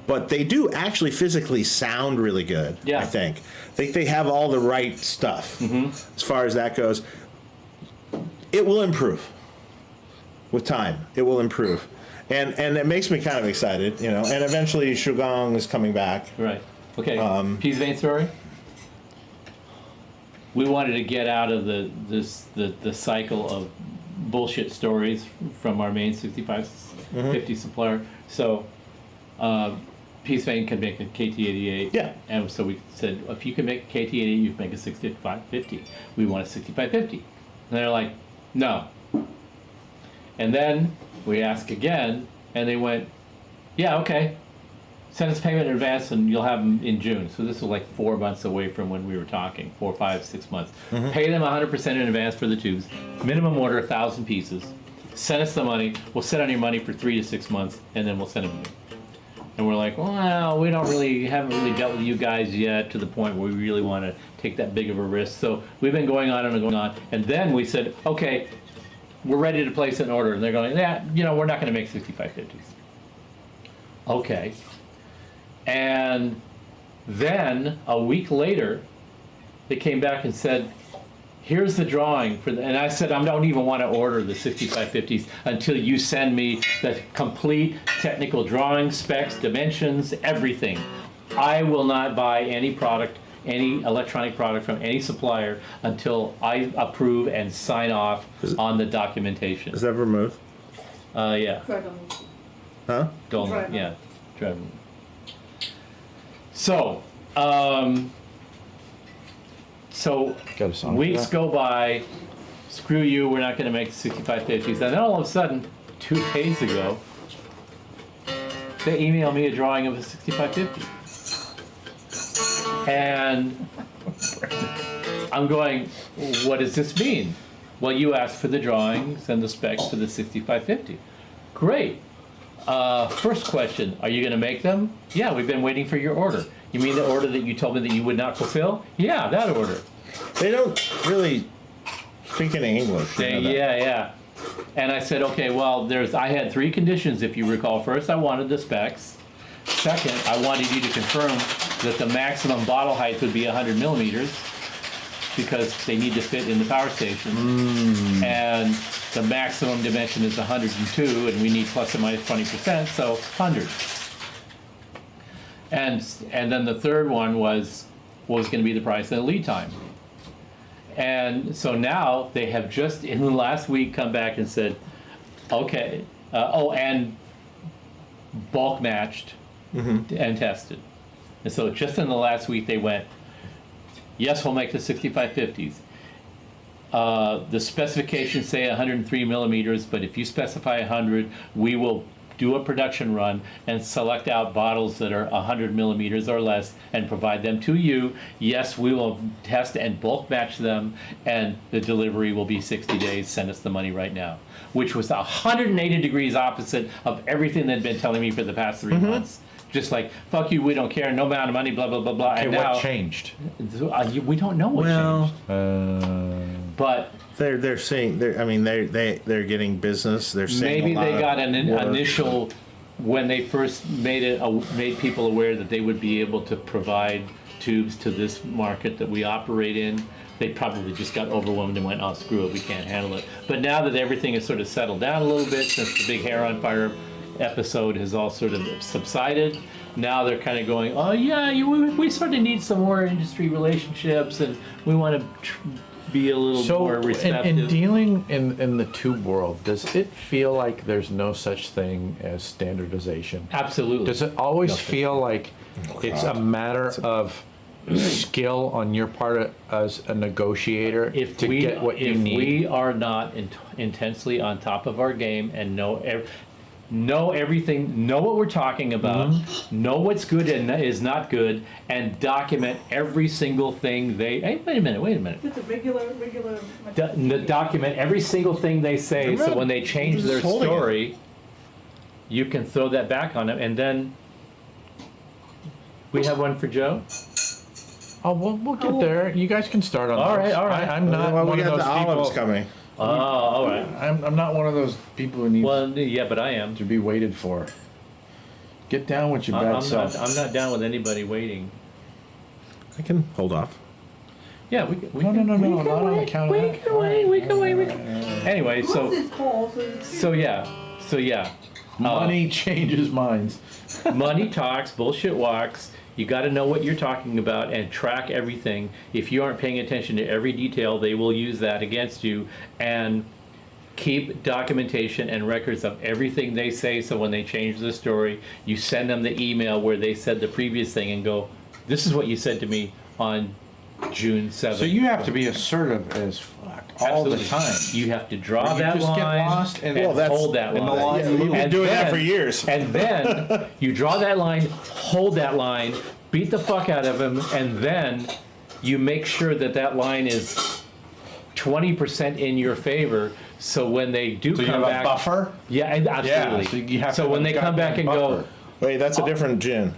But they do actually physically sound really good. Yeah. I think they have all the right stuff as far as that goes. It will improve with time. It will improve, and it makes me kind of excited, And eventually, Shugong is coming back. Right. Okay. Peas vein story. We wanted to get out of the cycle of bullshit stories from our main 6550 supplier. So, Peas vein can make a KT88. Yeah. And so we said, if you can make a KT88, you can make a 6550. We want a 6550. And they're like, no. And then we asked again, and they went, yeah, okay. Send us payment in advance and you'll have them in June. So this was like 4 months away from when we were talking, 4, 5, 6 months. Pay them 100% in advance for the tubes. Minimum order 1,000 pieces. Send us the money. We'll sit on your money for 3 to 6 months and then we'll send them to you. And we're like, well, we haven't really dealt with you guys yet to the point where we really want to take that big of a risk. So we've been going on and going on. And then we said, okay, we're ready to place an order. And they're going, yeah, we're not going to make 6550s. Okay. And then a week later, they came back and said, here's the drawing for the, and I said, I don't even want to order the 6550s until you send me the complete technical drawing, specs, dimensions, everything. I will not buy any product, any electronic product from any supplier until I approve and sign off on the documentation. Is that vermouth? Yeah. Huh? Dolman, Driver. yeah. Driver. So, Got a song for weeks that? go by, screw you, we're not gonna make the 6550s. And then all of a sudden, 2 days ago, they email me a drawing of a 6550. And I'm going, what does this mean? Well, you asked for the drawings and the specs for the 6550. Great. First question, are you gonna make them? Yeah, we've been waiting for your order. You mean the order that you told me that you would not fulfill? Yeah, that order. They don't really speak any English. you know that. Yeah. And I said, okay, well, I had 3 conditions, if you recall. First, I wanted the specs. Second, I wanted you to confirm that the maximum bottle height would be 100 millimeters because they need to fit in the power station. And the maximum dimension is 102, and we need plus or minus 20%, so 100. And then the third one was what was going to be the price and the lead time. And so now they have just in the last week come back and said, okay, and bulk matched and tested. And so just in the last week they went, yes, we'll make the 6550s. The specifications say 103 millimeters, but if you specify 100, we will do a production run and select out bottles that are 100 millimeters or less and provide them to you. Yes, we will test and bulk match them, and the delivery will be 60 days. Send us the money right now. Which was 180 degrees opposite of everything they'd been telling me for the past 3 months. Just like, fuck you, we don't care, no amount of money, blah, blah, blah, blah. Okay, And what now, changed? we don't know what Well, changed. But they're saying they're getting business. They're saying maybe a lot they got of an work. initial, when they first made people aware that they would be able to provide tubes to this market that we operate in, they probably just got overwhelmed and went, oh, screw it, we can't handle it. But now that everything has sort of settled down a little bit since the big hair on fire episode has all sort of subsided, now they're kind of going, oh yeah, we sort of need some more industry relationships and we want to be a little more receptive. in dealing in the tube world, does it feel like there's no such thing as standardization? Absolutely. Does it always Nothing. feel like it's a matter of skill on your part as a negotiator to get what you need? If we are not intensely on top of our game and know everything, know what we're talking about, know what's good and is not good, and document every single thing wait a minute. Just a regular. Document every single thing they say, so when they change just their holding story, you can throw that back on them. And then we have one for Joe. Oh, we'll get there. You guys can start on All those. right. I'm not Well, one we of got those the olives people. coming. Oh, all right. I'm not one of those people who needs Well, yeah, but I am. to be waited for. Get down with your bad I'm self. not down with anybody waiting. I can hold off. Yeah, we No, not on account of that. We can wait. Anyway, What's so this called? So yeah. Money changes minds. Money talks, bullshit walks. You got to know what you're talking about and track everything. If you aren't paying attention to every detail, they will use that against you. And keep documentation and records of everything they say, so when they change the story, you send them the email where they said the previous thing and go, this is what you said to me on June 7th. So you have to be assertive as fuck all the Absolutely. time. You have to draw You that just get line lost and and that's- hold that and the line. line Yeah, we've been And doing that then- for years. And then you draw that line, hold that line, beat the fuck out of him, and then you make sure that that line is 20% in your favor. So when they do So you come have back, a buffer? yeah, and absolutely. so you have so to when have they a come back and goddamn go, buffer. Wait, that's a different gin.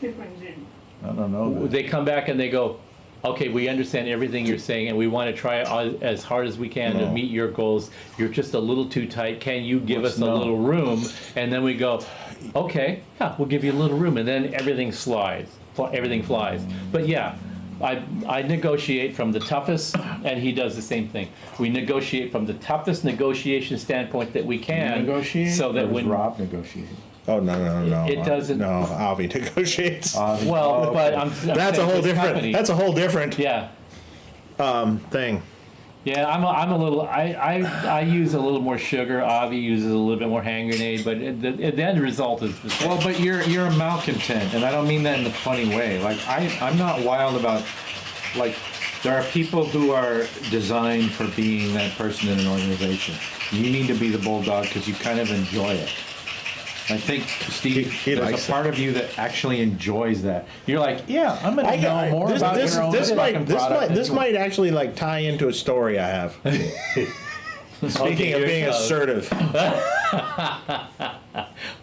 different gin. I don't know. they come back and they go, okay, we understand everything you're saying, and we want to try as hard as we can to No. meet your goals. You're just a little too tight. Can you give What's us a no? little room? And then we go, okay, yeah, we'll give you a little room, and then everything slides. Everything flies. But yeah, I negotiate from the toughest, and he does the same thing. We negotiate from the toughest negotiation standpoint that we can. Negotiate? So that Or does when Rob negotiate? Oh no! It doesn't- No, Avi negotiates. well, but I'm That's a saying whole this different. company- That's a whole different yeah. thing. Yeah, I'm a little. I use a little more sugar. Avi uses a little bit more hand grenade, but the end result is the same. Well, but you're a malcontent, and I don't mean that in a funny way. Like I'm not wild about, like, there are people who are designed for being that person in an organization. You need to be the bulldog because you kind of enjoy it. I think, Steve, He there's likes a part of you that actually enjoys that. You're like, yeah, I'm gonna know more this, about this, your own this fucking product. this might actually like tie into a story I have. Speaking of here being it goes. assertive.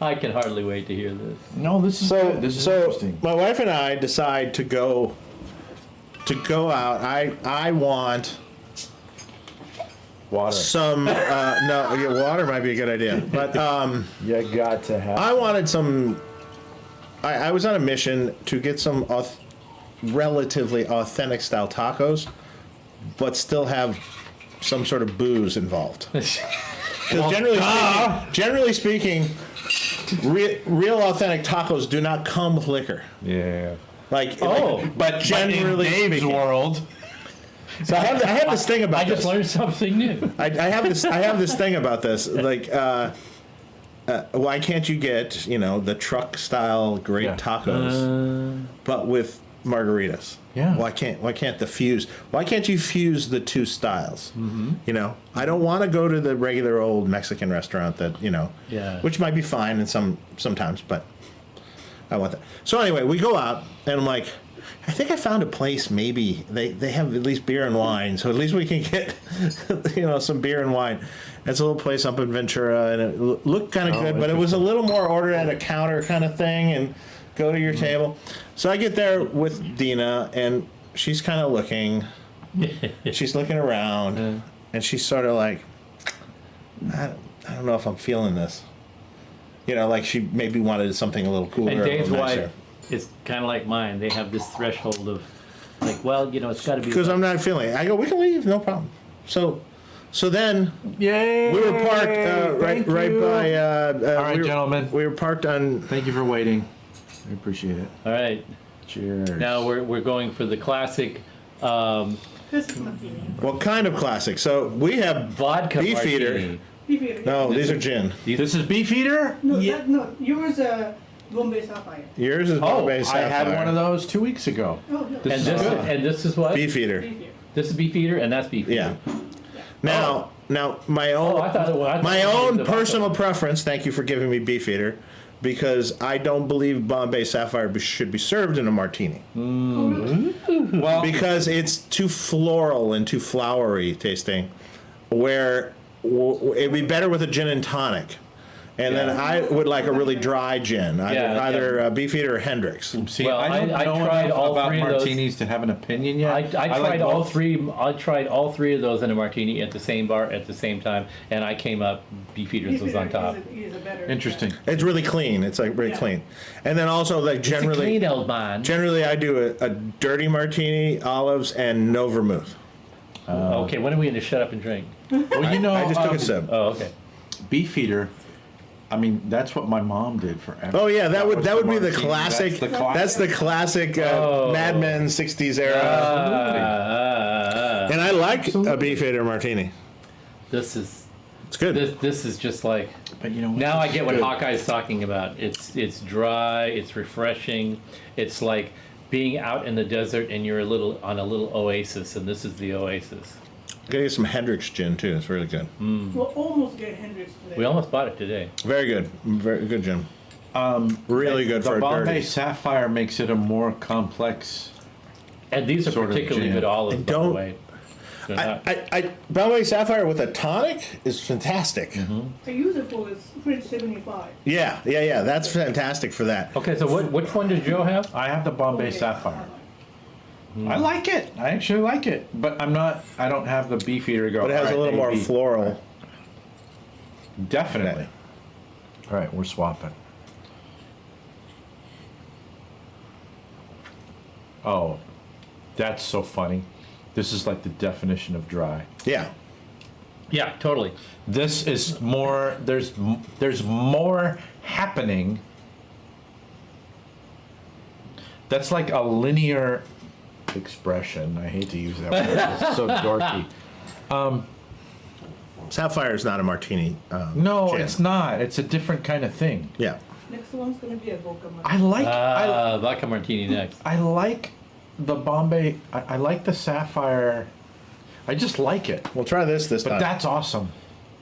I can hardly wait to hear this. No, this is good. This is interesting. My wife and I decide to go out. I want Water. some water might be a good idea, but You got to have. I wanted some. I was on a mission to get some relatively authentic style tacos, but still have some sort of booze involved. Because generally speaking, real authentic tacos do not come with liquor. Yeah. But generally speaking. world. So I have this thing about I just this. learned something new. I have this thing about this. Like, why can't you get the truck style great Yeah. tacos, but with margaritas? Yeah. Why can't the fuse? Why can't you fuse the two styles? Mm-hmm. I don't want to go to the regular old Mexican restaurant that Yeah. which might be fine and sometimes, but I want that. So anyway, we go out and I'm like, I think I found a place. Maybe they have at least beer and wine, so at least we can get some beer and wine. It's a little place up in Ventura, and it looked kind of good, but it was a little more order at a counter kind of thing, and go to your table. So I get there with Dina, and she's kind of looking. She's looking around, and she's sort of like, I don't know if I'm feeling this. Like she maybe wanted something a little cooler. And a Dave's little nicer. wife is kind of like mine. They have this threshold of, like, well, it's got to be. Because I'm not feeling it. I go, we can leave, no problem. So then Yay! we were parked right by. All right, gentlemen. We were parked on. Thank you for waiting. I appreciate it. All right. Cheers. Now we're going for the classic This is martini. What kind of classic? So we have vodka Beefeater. martini. Beef eater. No, these are gin. This is Beefeater? No, yours Bombay Sapphire. Yours is Oh, Bombay I Sapphire. had one of those 2 weeks ago. Oh, no. This And is this good. and this is what? Beefeater. Beef eater. This is Beefeater, and that's Beefeater. Yeah. Now my own I thought it was my the own vodka. personal preference. Thank you for giving me Beefeater, because I don't believe Bombay Sapphire should be served in a martini. Well, Because it's too floral and too flowery tasting, where it'd be better with a gin and tonic. And then I would like a really dry gin, either Beefeater or Hendrix. see, Well, I don't I know tried enough all about three of those. martinis to have an opinion yet. I like tried all both. three. I tried all three of those in a martini at the same bar at the same time, and I came up Beefeaters Beef was eater on top. is a better. Interesting. It's really clean. It's like really Yeah. clean. And then also like It's a generally, clean old man. generally I do a dirty martini, olives, and no vermouth. Okay, when are we going to shut up and drink? Well, I just took a sip. Oh, okay. Beefeater. I mean, that's what my mom did forever. Oh yeah, that would was be the martini. classic. That's the classic. That's the classic Oh. Mad Men '60s era. And I like a Beefeater martini. This is It's good. this is just like. But you know what? Now I get what good. Hawkeye's talking about. It's dry. It's refreshing. It's like being out in the desert and you're on a little oasis, and this is the oasis. Gotta get some Hendrix gin too. It's really good. We'll almost get Hendrix today. We almost bought it today. Very good. Very good gin. Really good the for a Bombay dirty. Sapphire makes it a more complex. And these are Sort of particularly jam. good olives, by the don't- way. They're not- Bombay Sapphire with a tonic is fantastic. I use it for French 75. Yeah. That's fantastic for that. Okay, so which one does Joe have? I have the Bombay Okay. Sapphire. I like it. I actually like it. But I don't have the Beefeater go. But it has a "All right, little more AB." floral. Definitely. All right, we're swapping. Oh, That's so funny. This is like the definition of dry. Yeah. Yeah, totally. This is more. There's more happening. That's like a linear expression. I hate to use that word. It's so dorky. Sapphire is not a martini. No, gin. it's not. It's a different kind of thing. Yeah. Next one's gonna be a vodka martini. I like. Vodka martini next. I like the Bombay. I like the Sapphire. I just like it. We'll try this But time. that's awesome.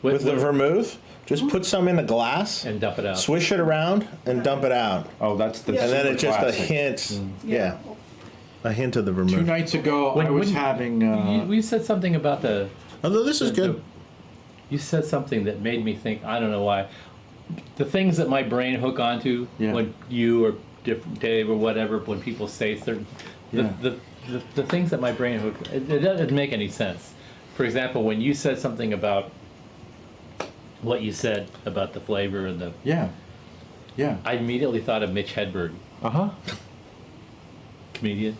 With the vermouth, just put some in a glass, And dump it out. swish it around, and dump it out. Oh, that's the. And then super it's just classic. a hint. Yeah. A hint of the 2 vermouth. nights ago, I was having. We said something about the. Although this is good. You said something that made me think. I don't know why. The things that my brain hook onto Yeah. when you or different Dave or whatever, when people say certain, Yeah. the things that my brain hook, it doesn't make any sense. For example, when you said something about what you said about the flavor and the, Yeah. Yeah. I immediately thought of Mitch Hedberg, Uh huh. comedian.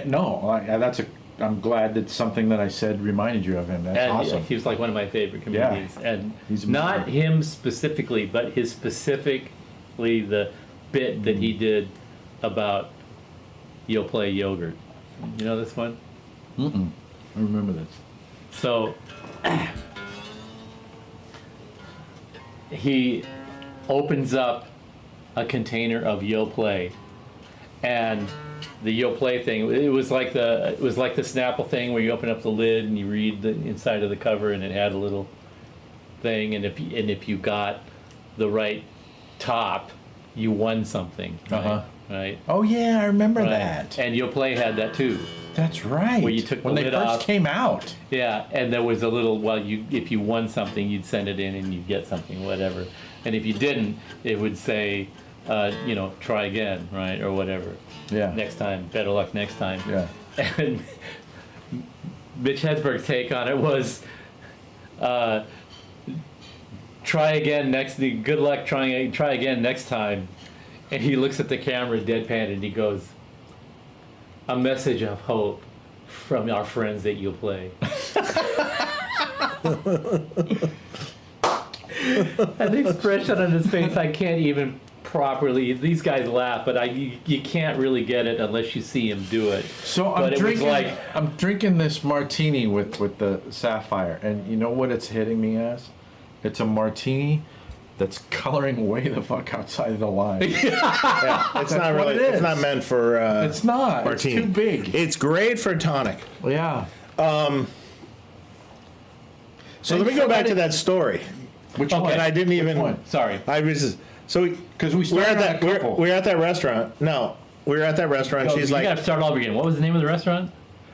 No, that's a. I'm glad that something that I said reminded you of him. That's And awesome. he was like one of my favorite comedians. And He's not amazing. him specifically, but his specifically the bit that he did about You'll Play Yogurt. You know this one? I remember this. So he opens up a container of Yoplait, and the Yoplait thing, it was like the Snapple thing where you open up the lid and you read the inside of the cover, and it had a little thing, and if you got the right top, you won something. Right? Uh-huh. Right. Oh yeah, I remember Right. that. And Yoplait had that too. That's right. Where you took the when they lid first off. came out. Yeah, and there was a little, if you won something, you'd send it in and you'd get something, whatever. And if you didn't, it would say, try again, right, or whatever. Yeah. Next time, better luck next time. Yeah. And Mitch Hedberg's take on it was, try again good luck try again next time. And he looks at the camera deadpan and he goes, a message of hope from our friends at You'll Play. And the expression on his face, I can't even properly, these guys laugh, but you can't really get it unless you see him do it. So But it was I'm drinking this martini with the Sapphire, and you know what it's hitting me as? It's a martini that's coloring way the fuck outside of the line. Yeah, it's not what really. it is. It's not meant for. It's not. martini. It's too big. It's great for tonic. Yeah. So let me go back to that story. Which Okay. one? And I didn't even. one? Sorry. I was so Because we we're started at on that. a couple. We're at that restaurant. No, we were at that restaurant. She's you like, gotta start all over again. What was the name of the restaurant?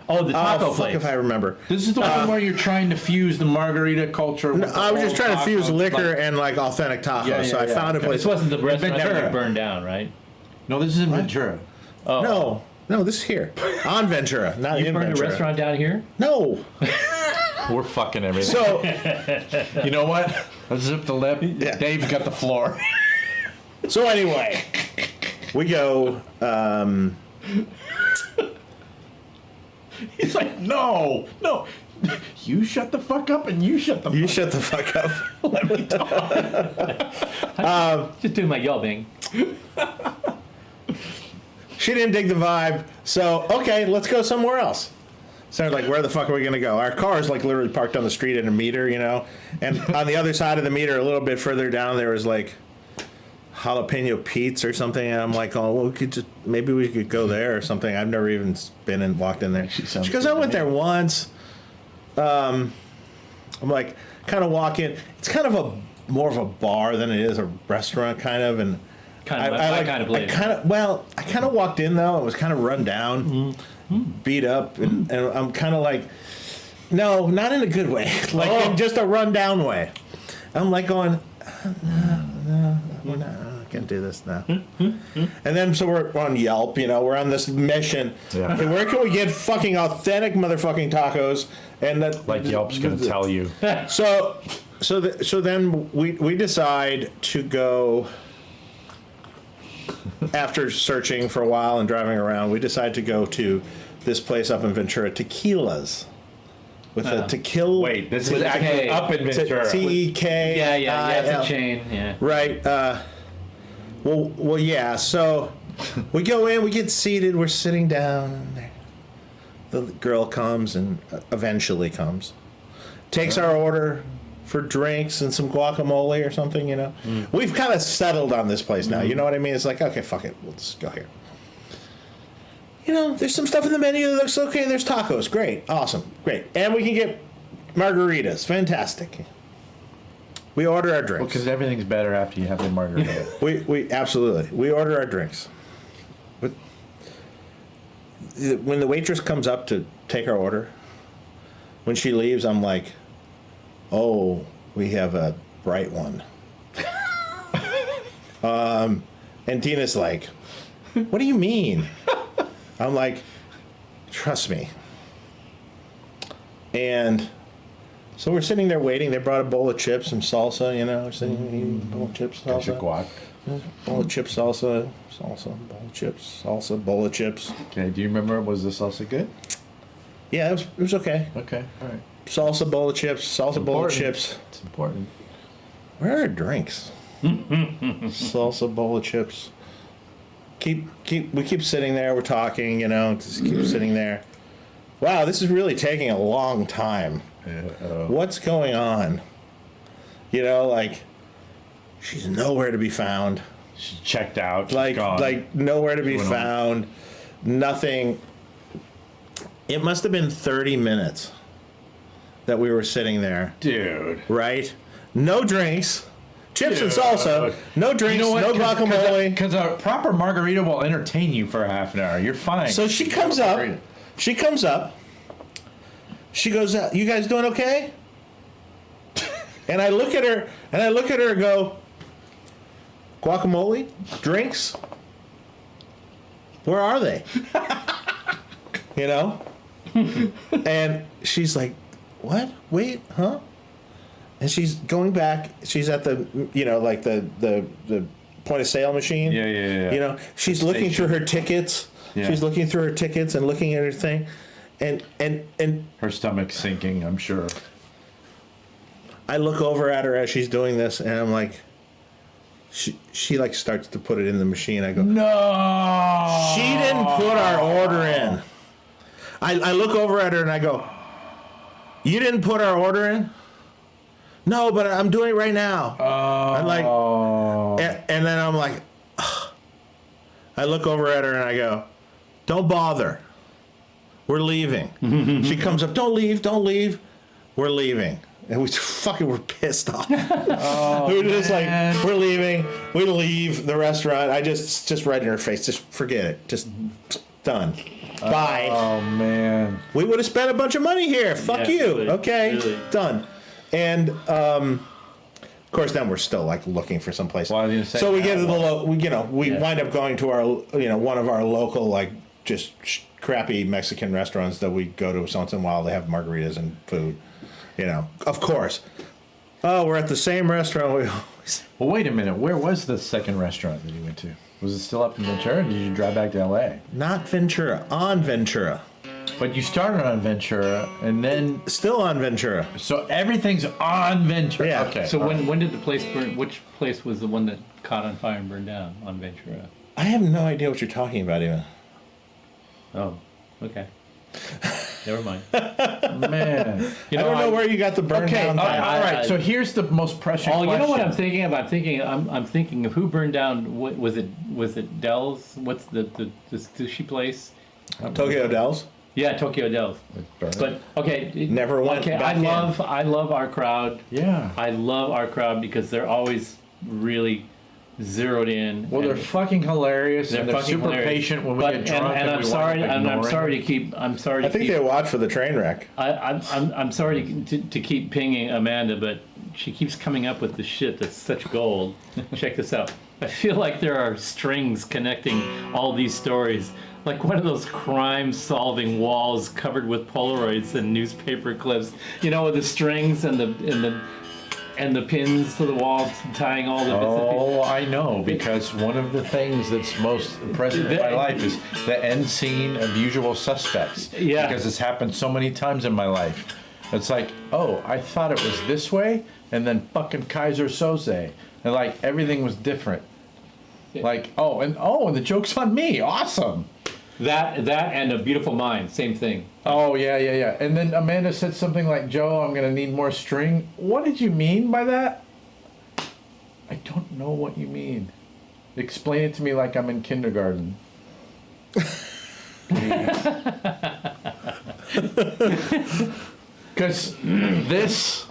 Oh, the taco oh fuck place. if I remember. This is the one where you're trying to fuse the margarita culture. With the I was just whole trying to fuse taco, liquor like- and like authentic tacos. Yeah, so yeah, I yeah, found a okay. place. This wasn't the restaurant that Ventura. got burned down, right? No, this is in Ventura. Oh. No, this is here on Ventura, not You in burned a Ventura. restaurant down here? No. We're fucking everything. So You know what? Let's zip the lip. Yeah. Dave's got the floor. so anyway, we go. He's like, no. You shut the fuck up and you shut the You shut the fuck up. Let me talk. Just doing my yelping. She didn't dig the vibe, so okay, let's go somewhere else. So like, where the fuck are we gonna go? Our car is like literally parked on the street at a meter, and on the other side of the meter, a little bit further down, there was like jalapeno Pete's or something, and I'm like, oh, well, maybe we could go there or something. I've never even been and walked in there. sounds Because good I to went me. there once. I'm like, kind of walk in. It's kind of more of a bar than it is a restaurant, kind of, and. Kind of my kind of place. I kind of walked in though. It was kind of run down, beat up, and I'm kind of like, no, not in a good way, like in just a run down way. I'm like going, no, I can't do this now. And then so we're on Yelp, we're on this mission. Yeah. Okay, where can we get fucking authentic motherfucking tacos? And that Like Yelp's gonna tell you. So then we decide to go. after searching for a while and driving around, we decided to go to this place up in Ventura, Tequila's. With a tequila. Wait, this is With a actually K. up in Ventura. T-E-K. Yeah, it's a chain. Yeah. Right. Well, yeah. So we go in, we get seated, we're sitting down, and the girl comes and eventually comes, takes our order for drinks and some guacamole or something. You know, we've kind of settled on this place now. You know what I mean? It's like, okay, fuck it, we'll just go here. You know, there's some stuff in the menu that looks okay. There's tacos. Great. Awesome. Great. And we can get margaritas. Fantastic. We order our drinks. Because everything's better after you have the margarita. We absolutely. We order our drinks. But when the waitress comes up to take our order, when she leaves, I'm like, oh, we have a bright one. And Tina's like, what do you mean? I'm like, trust me. And so we're sitting there waiting. They brought a bowl of chips and salsa, you know. We're sitting eating a bowl of chips, Got your salsa. guac. Bowl of chips, salsa, bowl of chips, salsa, bowl of chips. Okay, do you remember, was the salsa good? Yeah, it was okay. Okay, all right. Salsa, bowl of chips, salsa, bowl of Important. chips. It's important. Where are our drinks? Salsa, bowl of chips. We keep sitting there. We're talking, you know. Just keep sitting there. Wow, this is really taking a long time. What's going on? You know, like she's nowhere to be found. She checked out. She's Like gone. nowhere to be What's going on? found. Nothing. It must have been 30 minutes that we were sitting there, Dude. right? No drinks. Chips and Dude. salsa. No drinks, You know no what? guacamole. Because a proper margarita will entertain you for a half an hour. You're fine. So she comes up. She comes up. She goes, "You guys doing okay?" And I look at her, and go, "Guacamole, drinks. Where are they?" You know. And she's like, "What? Wait, huh?" And she's going back. She's at the, you know, like the point of sale machine. Yeah. You know, she's looking through her tickets. Yeah. She's looking through her tickets and looking at her thing, and Her stomach's sinking, I'm sure. I look over at her as she's doing this, and I'm like, she like starts to put it in the machine. I go, No. she didn't put our order in. I look over at her and I go, you didn't put our order in? No, but I'm doing it right now. I'm like, and then I'm like, ugh. I look over at her and I go, don't bother. We're leaving. She comes up, don't leave. We're leaving. And we fucking were pissed off. We were just man. like, we're leaving. We leave the restaurant. I just right in her face. Just forget it. Just done. Bye. Oh, man. We would have spent a bunch of money here. Fuck Yeah, you. really, Okay. really. Done. And of course, then we're still like looking for some place. Well, I was gonna say, so we now get to the we Yeah. wind up going to our one of our local like just crappy Mexican restaurants that we go to once in a while. They have margaritas and food. You know, of course. Oh, we're at the same restaurant we always. Well, wait a minute. Where was the second restaurant that you went to? Was it still up in Ventura, or did you drive back to L.A.? Not Ventura, on Ventura. But you started on Ventura, and then... Still on Ventura. So everything's on Ventura. Yeah. Okay. So when did the place burn? Which place was the one that caught on fire and burned down on Ventura? I have no idea what you're talking about even. Oh, okay. Never mind. Man. You I don't know I- where you got the burn Okay, down. all time. right. So here's the most pressing Oh, question. you know what I'm thinking of? I'm thinking of who burned down. What was it? Dell's? What's the sushi place? Tokyo Dells. Yeah, Tokyo Dell's. Burn. But okay, Never went Okay, back I love our crowd. Yeah. I love our crowd because they're always really zeroed in. Well, they're and fucking hilarious, and they're fucking super hilarious. patient when we But- get drunk. and I'm we sorry. wind up And I'm ignoring sorry them. to keep. I'm sorry to I think keep. they watch for the train wreck. I'm sorry to keep pinging Amanda, but she keeps coming up with the shit that's such gold. Check this out. I feel like there are strings connecting all these stories, like one of those crime-solving walls covered with Polaroids and newspaper clips. You know, with the strings and the and the pins to the wall, tying all the bits and pieces. Oh, I know, because one of the things that's most present in my life is the end scene of Usual Suspects. Yeah. Because it's happened so many times in my life. It's like, oh, I thought it was this way, and then fucking Kaiser Soze. And like, everything was different. Like, and the joke's on me. Awesome. That and A Beautiful Mind, same thing. Oh, yeah. And then Amanda said something like, Joe, I'm going to need more string. What did you mean by that? I don't know what you mean. Explain it to me like I'm in kindergarten. Because this,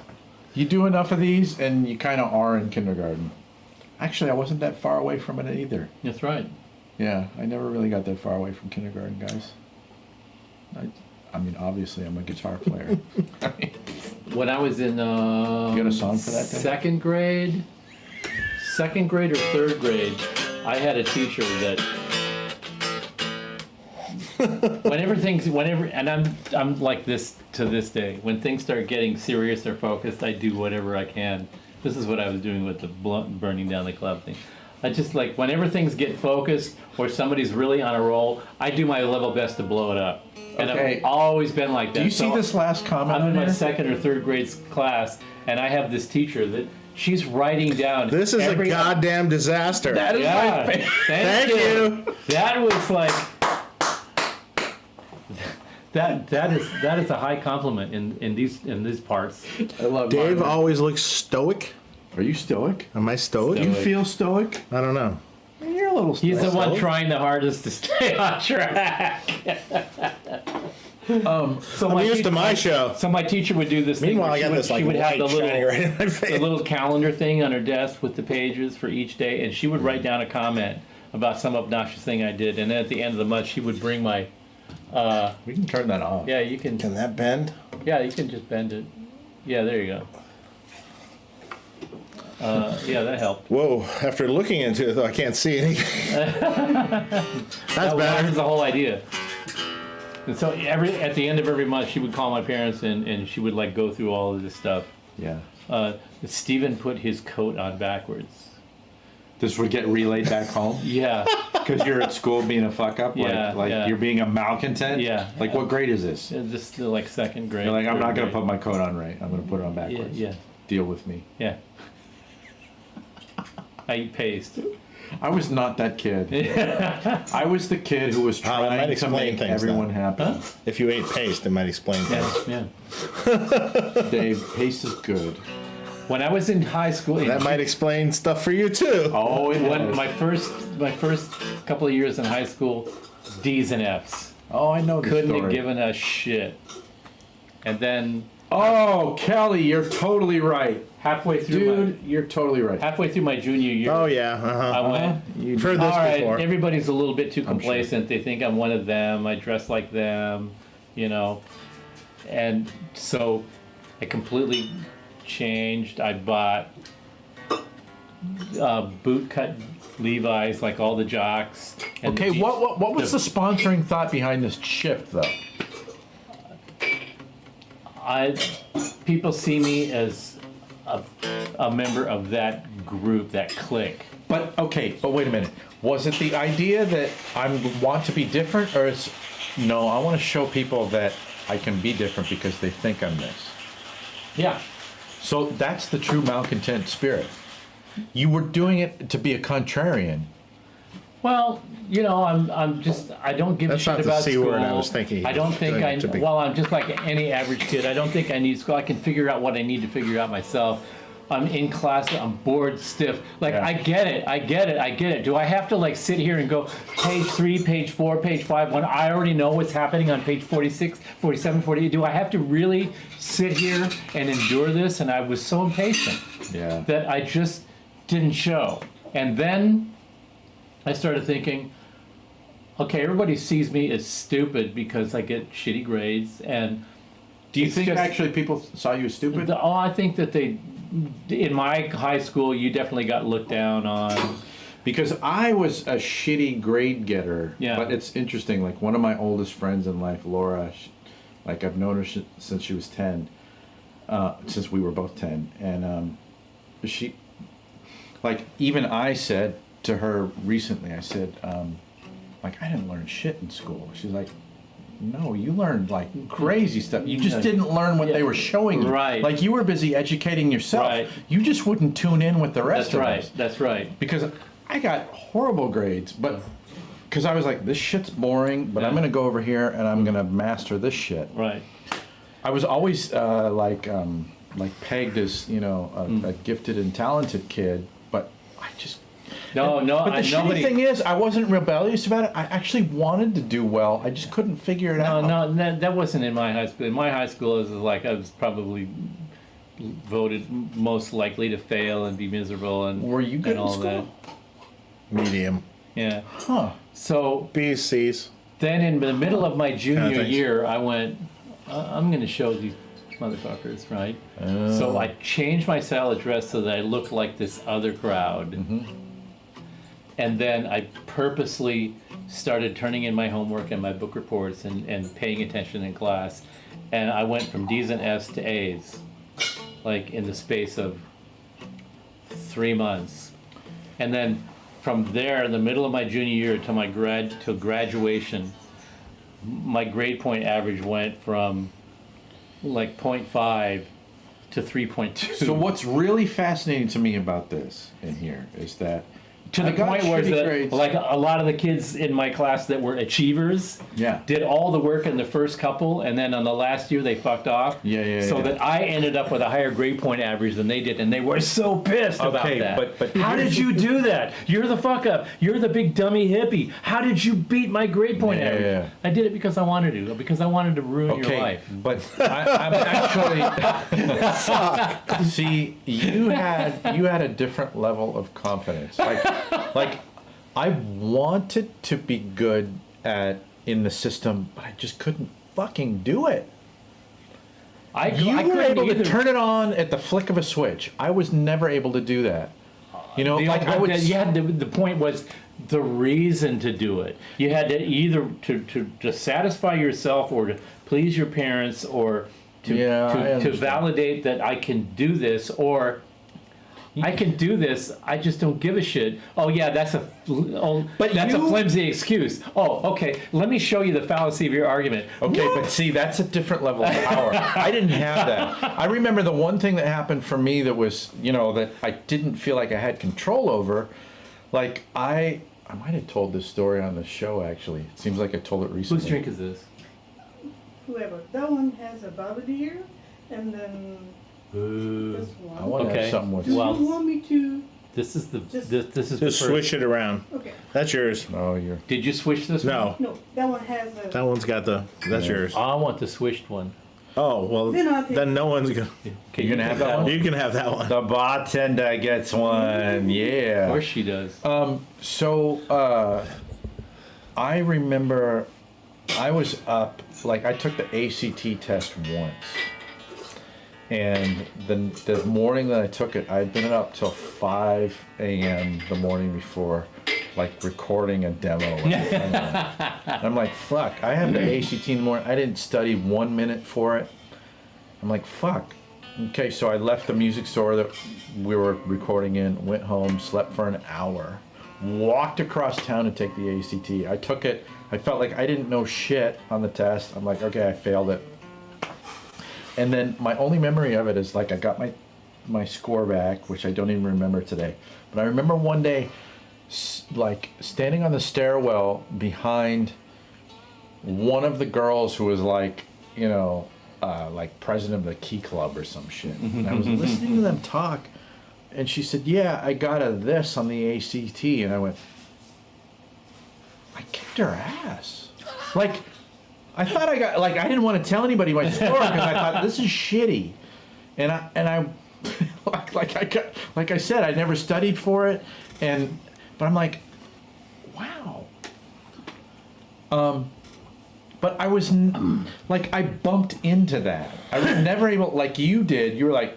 you do enough of these and you kind of are in kindergarten. Actually, I wasn't that far away from it either. That's right. Yeah, I never really got that far away from kindergarten, guys. I mean, obviously, I'm a guitar player. When I was in You got a song for that thing? second grade or third grade, I had a teacher that and I'm like this to this day. When things start getting serious or focused, I do whatever I can. This is what I was doing with the burning down the club thing. I just like, whenever things get focused or somebody's really on a roll, I do my level best to blow it up. And Okay. I've always been like that. Do you see this last comment I'm in my there? second or third grade class, and I have this teacher that she's writing down. This is a goddamn disaster. That is Yeah, my favorite. thank you. That was like that is a high compliment in these parts. I love Dave Martin. always looks stoic. Are you stoic? Am I stoic? You feel stoic? I don't know. You're a little stoic. He's the one trying the hardest to stay on track. So I'm used to my show. So my teacher would do this thing. Meanwhile, where I got this she like would have light the little, shining right in my face. the little calendar thing on her desk with the pages for each day, and she would write down a comment about some obnoxious thing I did, and then at the end of the month, she would bring my. We can turn that off. Yeah, you can. Can that bend? Yeah, you can just bend it. Yeah, there you go. Yeah, that helped. Whoa! After looking into it, though, I can't see anything. That's That was better. the whole idea. And so at the end of every month, she would call my parents and she would like go through all of this stuff. Yeah. Stephen put his coat on backwards. This would get relayed back home? Yeah, Because you're at school being a fuck up? Yeah, Like yeah. you're being a malcontent? Yeah. Like what grade is this? just like second grade. You're like, I'm third not going to grade. put my coat on right. I'm going to put it on backwards. Yeah, Deal with me. yeah. I eat paste. I was not that kid. I was the kid who was that might trying to explain make things, everyone then. happy. If you ate paste, it might explain things. Yeah. Dave, paste is good. When I was in high school, That might explain stuff for you too. Oh, it when was. my first couple of years in high school, D's and F's. Oh, I know the Couldn't story. have given a shit. And then Oh, Kelly, you're totally right. halfway through Dude, you're totally right. halfway through my junior year, Oh yeah. I went. You've heard All this right, before. everybody's a little bit too complacent. They think I'm one of them. I dress like them, you know. And so I completely changed. I bought boot cut Levi's, like all the jocks. And Okay, what was the sponsoring thought behind this shift, though? People see me as a member of that group, that clique. But wait a minute. Was it the idea that I want to be different, or it's no? I want to show people that I can be different because they think I'm this. Yeah. So that's the true malcontent spirit. You were doing it to be a contrarian. Well, you know, I don't give That's a shit not the about C school. word I was thinking he I don't was think doing it to be. well, I'm just like any average kid. I don't think I need school. I can figure out what I need to figure out myself. I'm in class, I'm bored stiff. Like, Yeah. I get it. Do I have to like sit here and go page 3, page 4, page 5 when I already know what's happening on page 46, 47, 48? Do I have to really sit here and endure this? And I was so impatient Yeah. that I just didn't show. And then I started thinking, okay, everybody sees me as stupid because I get shitty grades. And Do you it's think just- actually people saw you as stupid? I think that in my high school, you definitely got looked down on. Because I was a shitty grade getter. Yeah. But it's interesting. Like one of my oldest friends in life, Laura, like I've known her since she was 10, since we were both 10. And she, like, even I said to her recently, I said, like, I didn't learn shit in school. She's like, no, you learned like crazy stuff. You just didn't learn what they were showing you. Right. Like, you were busy educating yourself. Right. You just wouldn't tune in with the rest That's of right. us. That's right. Because I got horrible grades, but because I was like, this shit's boring, but I'm going to go over here and I'm going to master this shit. Right. I was always like pegged as, you know, a gifted and talented kid, but I just... No. But the shitty thing is, I wasn't rebellious about it. I actually wanted to do well. I just couldn't figure it out. No, that wasn't in my high school. In my high school, it was like I was probably voted most likely to fail and be miserable and Were you good and all in school? Medium. that. Yeah. Huh. So B's, C's. then in the middle of my junior things. year, I went, I'm going to show these motherfuckers, right? So I changed my style of dress so that I looked like this other crowd. And then I purposely started turning in my homework and my book reports and paying attention in class. And I went from D's and F's to A's, like in the space of 3 months. And then from there, in the middle of my junior year to my graduation, my grade point average went from like 0.5 to 3.2. So what's really fascinating to me about this in here is that to the I got point where shitty grades. like a lot of the kids in my class that were achievers Yeah. did all the work in the first couple, and then on the last year they fucked off. So that I ended up with a higher grade point average than they did, and they were so pissed about Okay, that. but How did you do that? You're the fuck up. You're the big dummy hippie. How did you beat my grade point Yeah, average? yeah. I did it because I wanted to. Because I wanted to ruin your life. But I'm actually see you had a different level of confidence. Like I wanted to be good in the system, but I just couldn't fucking do it. You I were couldn't able to either. turn it on at the flick of a switch. I was never able to do that. You know, The like I would. you had the point was the reason to do it. You had to either to satisfy yourself or to please your parents or to Yeah, I to understand. validate that I can do this or I can do this. I just don't give a shit. Oh yeah, that's a flimsy excuse. Oh, okay. Let me show you the fallacy of your argument. Okay, but see, that's a different level of power. I didn't have that. I remember the one thing that happened for me that was, you know, that I didn't feel like I had control over. Like, I might have told this story on the show, actually. It seems like I told it recently. Whose drink is this? Whoever. That one has a Belvedere, and then this one. I want to Okay. have something with... Do Well- you want me to? This is the Just- this is the Just first. swish it around. Okay. That's yours. Oh, you're... Did you swish this one? No, No, that one has a. that one's got the. That's yours. I want the swished one. Oh well, Then I'll take- then no one's gonna. Okay, You're gonna have that one? You can have that one. The bartender gets one, Of yeah. course she does. I remember I was up, like I took the ACT test once. And the morning that I took it, I'd been up till 5 a.m. the morning before, like recording a demo. And I'm like, fuck, I have the ACT in the morning. I didn't study 1 minute for it. I'm like, fuck. Okay, so I left the music store that we were recording in, went home, slept for an hour, walked across town to take the ACT. I took it. I felt like I didn't know shit on the test. I'm like, okay, I failed it. And then my only memory of it is like I got my score back, which I don't even remember today. But I remember one day, like standing on the stairwell behind one of the girls who was like, you know, like president of the Key Club or some shit. And I was listening to them talk, and she said, "Yeah, I got a this on the ACT," and I went, I kicked her ass. Like. I thought I got, like, I didn't want to tell anybody my score because I thought this is shitty, and I like I said, I never studied for it, but I'm like, wow. But I was like, I bumped into that. I was never able, like you did. You were like,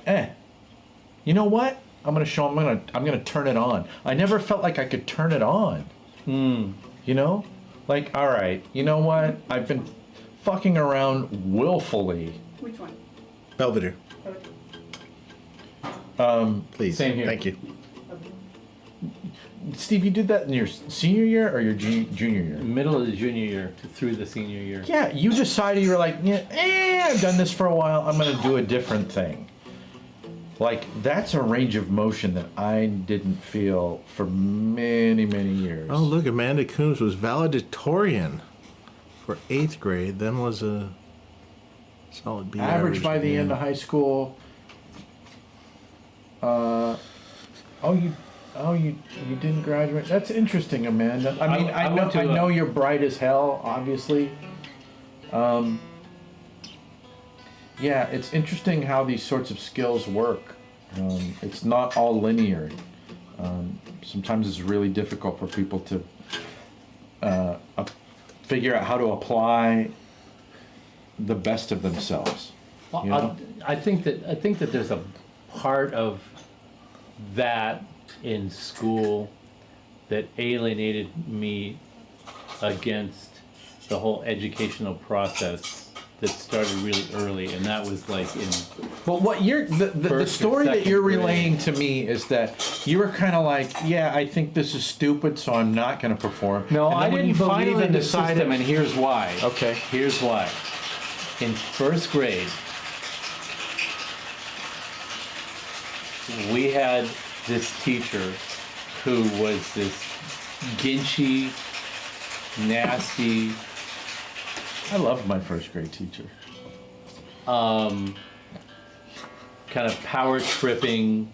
you know what? I'm gonna show. I'm gonna turn it on. I never felt like I could turn it on. You know, like, all right. You know what? I've been fucking around willfully. Which one? Belvedere. Okay. Please. Same here. Thank you. Steve, you did that in your senior year or your junior year? Middle of the junior year through the senior year. Yeah, you decided you were like, yeah, I've done this for a while. I'm going to do a different thing. Like, that's a range of motion that I didn't feel for many, many years. Oh, look, Amanda Coombs was valedictorian for 8th grade, then was a solid B Average by the yeah. end of high school. You didn't graduate. That's interesting, Amanda. I mean, I know you're bright as hell, obviously. Yeah, it's interesting how these sorts of skills work. It's not all linear. Sometimes it's really difficult for people to figure out how to apply the best of themselves. You know? I think that there's a part of that in school that alienated me against the whole educational process that started really early, and that was like in. Well, what you're the story that you're relaying to me is that you were kind of like, yeah, I think this is stupid, so I'm not going to perform. No, and I didn't believe in the decided, system, and here's why. Okay. Here's why. In first grade, we had this teacher who was this ginchy, nasty, I loved my first grade teacher. kind of power tripping,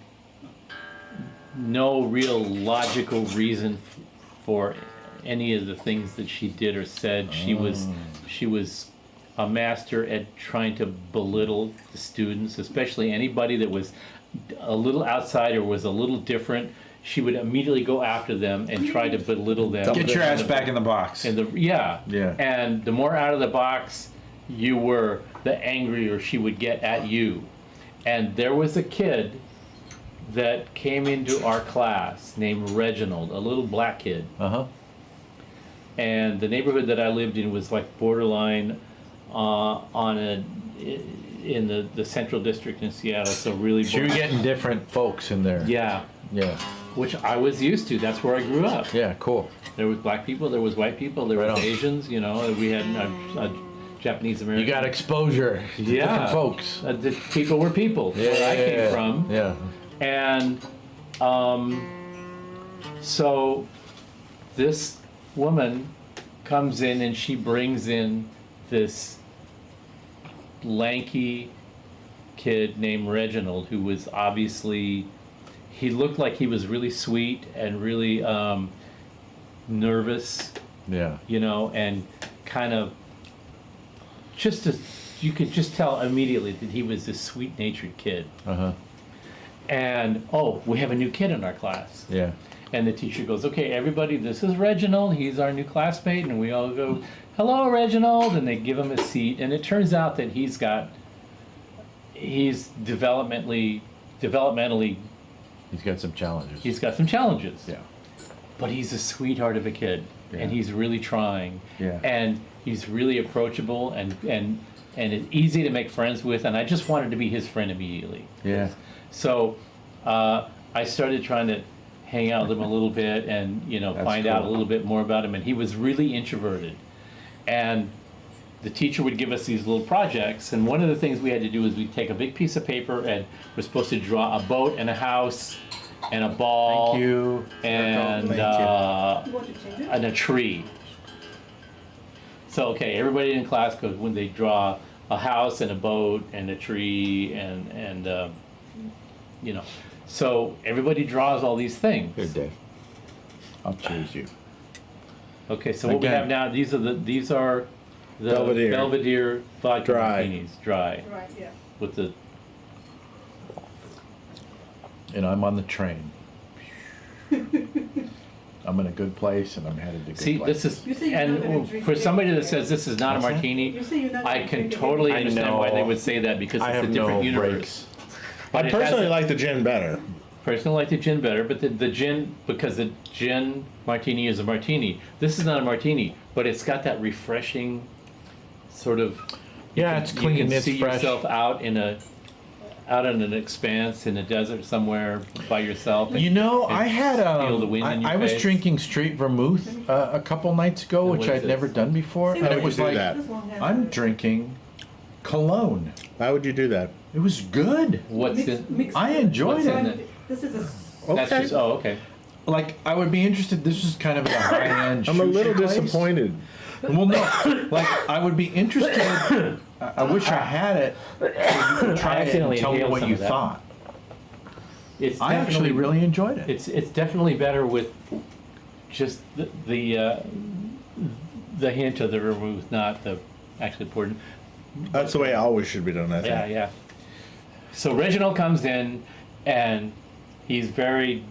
no real logical reason for any of the things that she did or said. She was a master at trying to belittle the students, especially anybody that was a little outside or was a little different. She would immediately go after them and try to belittle them. Get your ass back in the box. Yeah. Yeah. And the more out of the box you were, the angrier she would get at you. And there was a kid that came into our class named Reginald, a little black kid. Uh-huh. And the neighborhood that I lived in was like borderline in the central district in Seattle, so really. So you're getting different folks in there. Yeah. Yeah. Which I was used to. That's where I grew up. Yeah, cool. There was black people, there was white people, there Right was on. Asians. You know, we had a Japanese American. You got exposure to different folks. The people were people. Yeah, where I came from. Yeah. And so this woman comes in and she brings in this lanky kid named Reginald, who was obviously, he looked like he was really sweet and really nervous, Yeah. you know, and kind of you could just tell immediately that he was this sweet-natured kid. Uh-huh. And, oh, we have a new kid in our class. Yeah. And the teacher goes, okay, everybody, this is Reginald. He's our new classmate. And we all go, hello, Reginald. And they give him a seat. And it turns out that he's developmentally, He's got some challenges. he's got some challenges. Yeah. But he's a sweetheart of a kid. Yeah. And he's really trying. Yeah. And he's really approachable and it's easy to make friends with. And I just wanted to be his friend immediately. Yeah. So I started trying to hang out with him a little bit and, you know, That's find out a cool. little bit more about him. And he was really introverted. And the teacher would give us these little projects. And one of the things we had to do is we'd take a big piece of paper and we're supposed to draw a boat and a house and a ball. Thank you. And, Thank You want to change it? and a tree. So, okay, everybody in class goes, when they draw a house and a boat and a tree and you know, so everybody draws all these things. Here, Dave. I'll choose you. Okay, so what we Again. have now, these are the Belvedere. Belvedere vodka Dry. martinis, dry, Right, yeah. with the, And I'm on the train. I'm in a good place and I'm headed to good see, place. this You is, say you're not gonna and drink for it somebody that anyway. says this is not a What's that? martini, You say you're not I gonna can drink it totally anyway. understand why they know. would say that, because I it's have a different no universe. breaks. But I it personally has like the gin better. Personally like the gin better, but the gin, because the gin martini is a martini. This is not a martini, but it's got that refreshing sort of. Yeah, it's you clean, can it's see fresh. yourself out in a out on an expanse in the desert somewhere by yourself. You know, I had feel the wind in your I was face. drinking straight vermouth a couple nights ago, And which what is I'd this? never done before, See, and why it would was you do like that? This one has I'm a drinking cologne. Why would you do that? It was good. What's mix- in? mixed I fruit. enjoyed What's in it. it? This is a That's Okay. just, oh, okay. Like I would be interested. This is kind of a high-end. I'm a little sushi place. disappointed. Well, no, like I would be interested. I wish I had it. So you could try it and accidentally tell me inhaled what some you of that. thought. It's I actually definitely- really enjoyed it. It's definitely better with just the hint of the vermouth, not the actually poured. That's the way it always should be done, I think. Yeah, yeah. So Reginald comes in, and he's very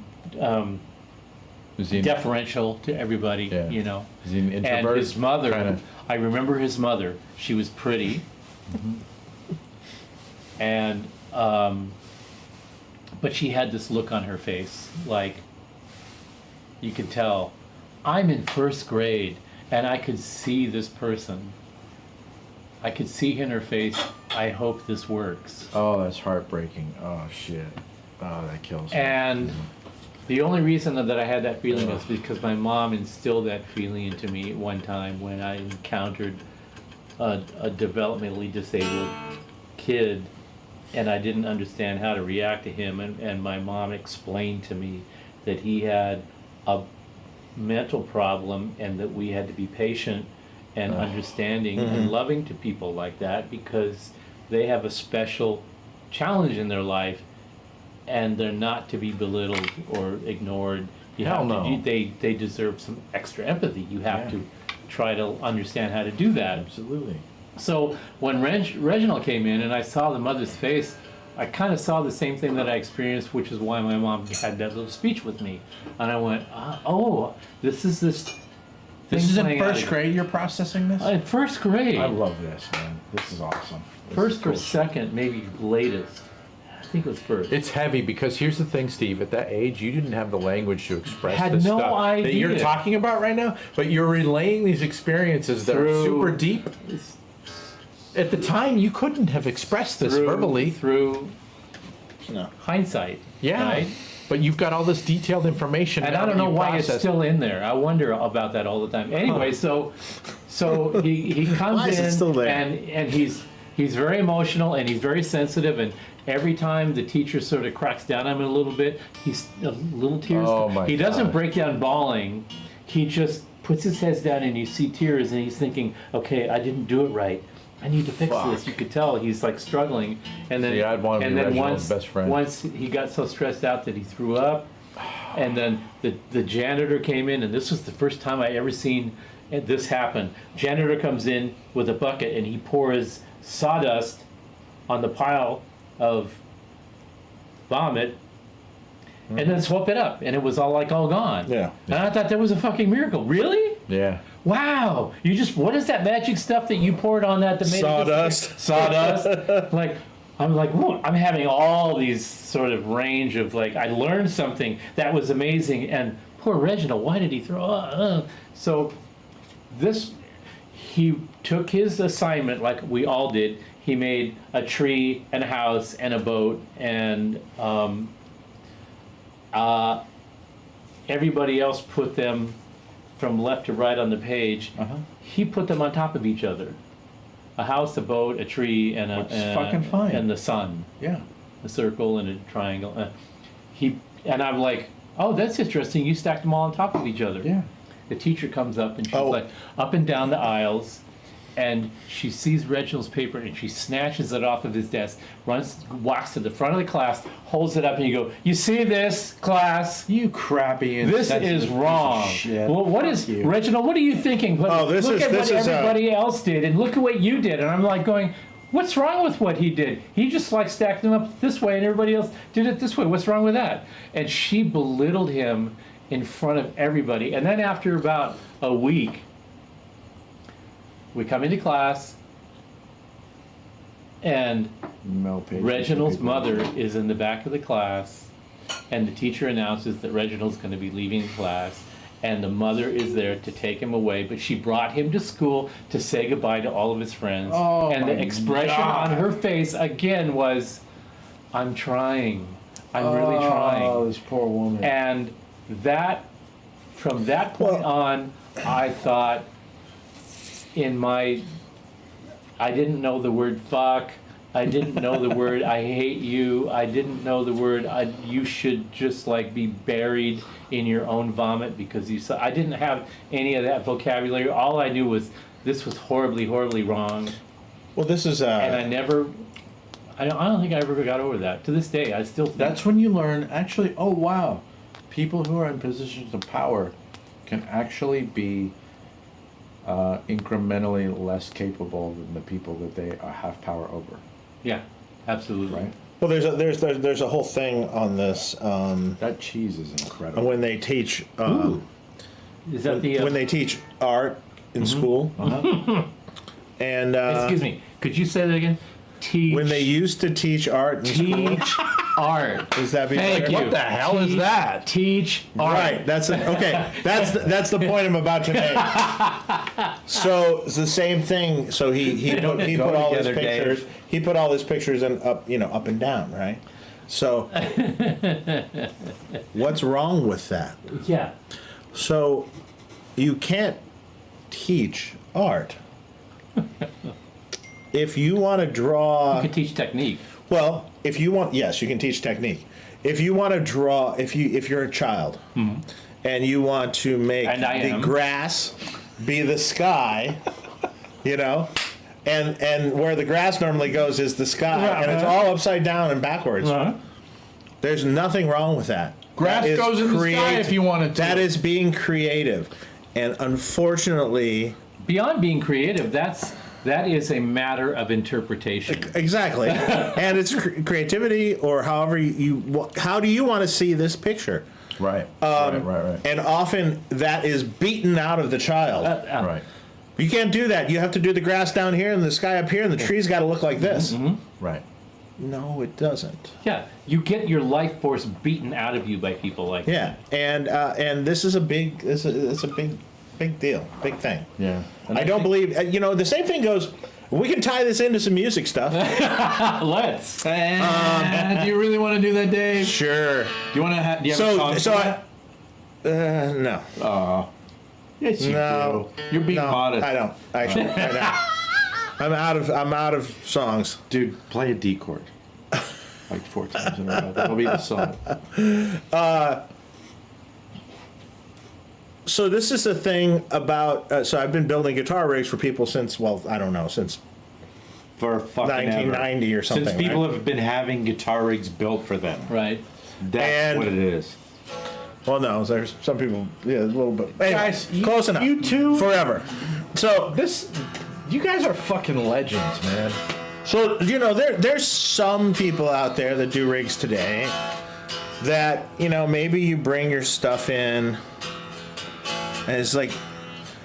Is he, deferential to everybody, Yeah. you know. is he an And introvert? his mother, Kinda- I remember his mother. She was pretty, and but she had this look on her face, like you could tell. I'm in first grade, and I could see this person. I could see in her face. I hope this works. Oh, that's heartbreaking. Oh shit. Oh, that kills me. And the only reason that I had that feeling is because my mom instilled that feeling into me one time when I encountered a developmentally disabled kid, and I didn't understand how to react to him, and my mom explained to me that he had a mental problem and that we had to be patient and understanding and loving to people like that because they have a special challenge in their life and they're not to be belittled or ignored. You Hell have no. to, they deserve some extra empathy. You have Yeah. to try to understand how to do that. Absolutely. So when Reginald came in and I saw the mother's face, I kind of saw the same thing that I experienced, which is why my mom had that little speech with me. And I went, oh, this is this. This thing is in playing out first of- grade. You're processing this. In first grade. I love this, man. This is awesome. This First is cool. or second, maybe latest. I think it was first. It's heavy because here's the thing, Steve. At that age, you didn't have the language to express Had this no stuff that you're idea. talking about right now. But you're relaying these experiences that are Through- super deep. At the time, you couldn't have expressed this verbally. Through No. hindsight. Yeah. Right? But you've got all this detailed information. And now I don't that know you why it's process. still in there. I wonder about that all the time. Anyway, so he comes Why is it in still there? and he's very emotional and he's very sensitive, and every time the teacher sort of cracks down on him a little bit, he's a little tears. Oh my he doesn't God. break down bawling. He just puts his head down and you see tears and he's thinking, okay, I didn't do it right. I need to fix this. You could tell he's like struggling, and then See, I'd wanna and be then Reginald's best friend. once he got so stressed out that he threw up, and then the janitor came in, and this was the first time I ever seen this happen. Janitor comes in with a bucket and he pours sawdust on the pile of vomit, and then swept it up, and it was all gone. Yeah. And I thought that was a fucking miracle. Really? Yeah. Wow, you just, what is that magic stuff that you poured on that made Sawdust. Sawdust. Like, I'm like, whoa, I'm having all these sort of range of like, I learned something that was amazing, and poor Reginald, why did he throw up? So this, he took his assignment like we all did. He made a tree and a house and a boat, and everybody else put them from left to right on the page. He put them on top of each other. A house, a boat, a tree, and Which is fucking fine. and the sun, Yeah. a circle and a triangle. And I'm like, oh, that's interesting. You stacked them all on top of each other. Yeah. The teacher comes up and she's Oh. like up and down the aisles, and she sees Reginald's paper and she snatches it off of his desk, walks to the front of the class, holds it up, and you go, you see this, class? You crappy. This insensitive is piece of wrong. shit. Well, what Fuck is you. Reginald? What are you thinking? But Oh, this look is- at this what is, everybody else did, and look at what you did. And I'm like going, what's wrong with what he did? He just like stacked them up this way, and everybody else did it this way. What's wrong with that? And she belittled him in front of everybody. And then after about a week, we come into class, and Mel Page. Reginald's mother is in the back of the class, and the teacher announces that Reginald's going to be leaving class, and the mother is there to take him away, but she brought him to school to say goodbye to all of his friends. Oh and the my expression God. on her face again was, I'm trying. I'm really trying. Oh, this poor woman. And that, from that point on, I thought I didn't know the word fuck. I didn't know the word I hate you. I didn't know the word you should just like be buried in your own vomit because you saw. I didn't have any of that vocabulary. All I knew was this was horribly, horribly wrong. Well, this is And I don't think I ever got over that. To this day, I still think That's when you learn, actually, oh wow, people who are in positions of power can actually be incrementally less capable than the people that they have power over. yeah, absolutely. Right? well. There's a whole thing on this That cheese is incredible. when they teach Is that the when they teach art in school, and excuse me, could you say that again? Teach. when they used to teach art in school, teach art. is that Thank better? you. What the hell is that? Teach art. Right. Okay. That's the point I'm about to make. So it's the same thing. So he put all his together, pictures. Dave. He put all his pictures in up and down, right? So what's wrong with that? Yeah. So you can't teach art. If you want to draw, You could teach technique. well, if you want, yes, you can teach technique. If you want to draw, if you're a child and you want to make And I the am. grass be the sky, and where the grass normally goes is the sky, and it's all upside down and backwards. There's nothing wrong with that. Grass That is goes in the sky if you wanted to. That is being creative, and unfortunately, Beyond being creative, that is a matter of interpretation. exactly, and it's creativity, or however how do you want to see this picture? Right. Right. And often that is beaten out of the child. Right. You can't do that. You have to do the grass down here and the sky up here, and the trees got to look like this. Right. No, it doesn't. Yeah, you get your life force beaten out of you by people like Yeah, and this is it's a big deal, big thing. Yeah. I don't believe the same thing goes. We can tie this into some music stuff. that. Let's. Do you really want to do that, Dave? Sure. Do you want to? Do you have a song? So for that? no. Yes, you No. do. You're being No, modest. I don't actually. I don't. I'm out of songs. Dude, play a D chord. Like 4 times in a row. That'll be the song. So this is the thing about. So I've been building guitar rigs for people since since For fucking 1990 ever. or something. Since people right? have been having guitar rigs built for them. Right. That's And- what it is. Well, no, there's some people. Yeah, a little bit. Anyway, Guys, close enough. you two- Forever. So You guys are fucking legends, man. So there's some people out there that do rigs today that maybe you bring your stuff in and it's like,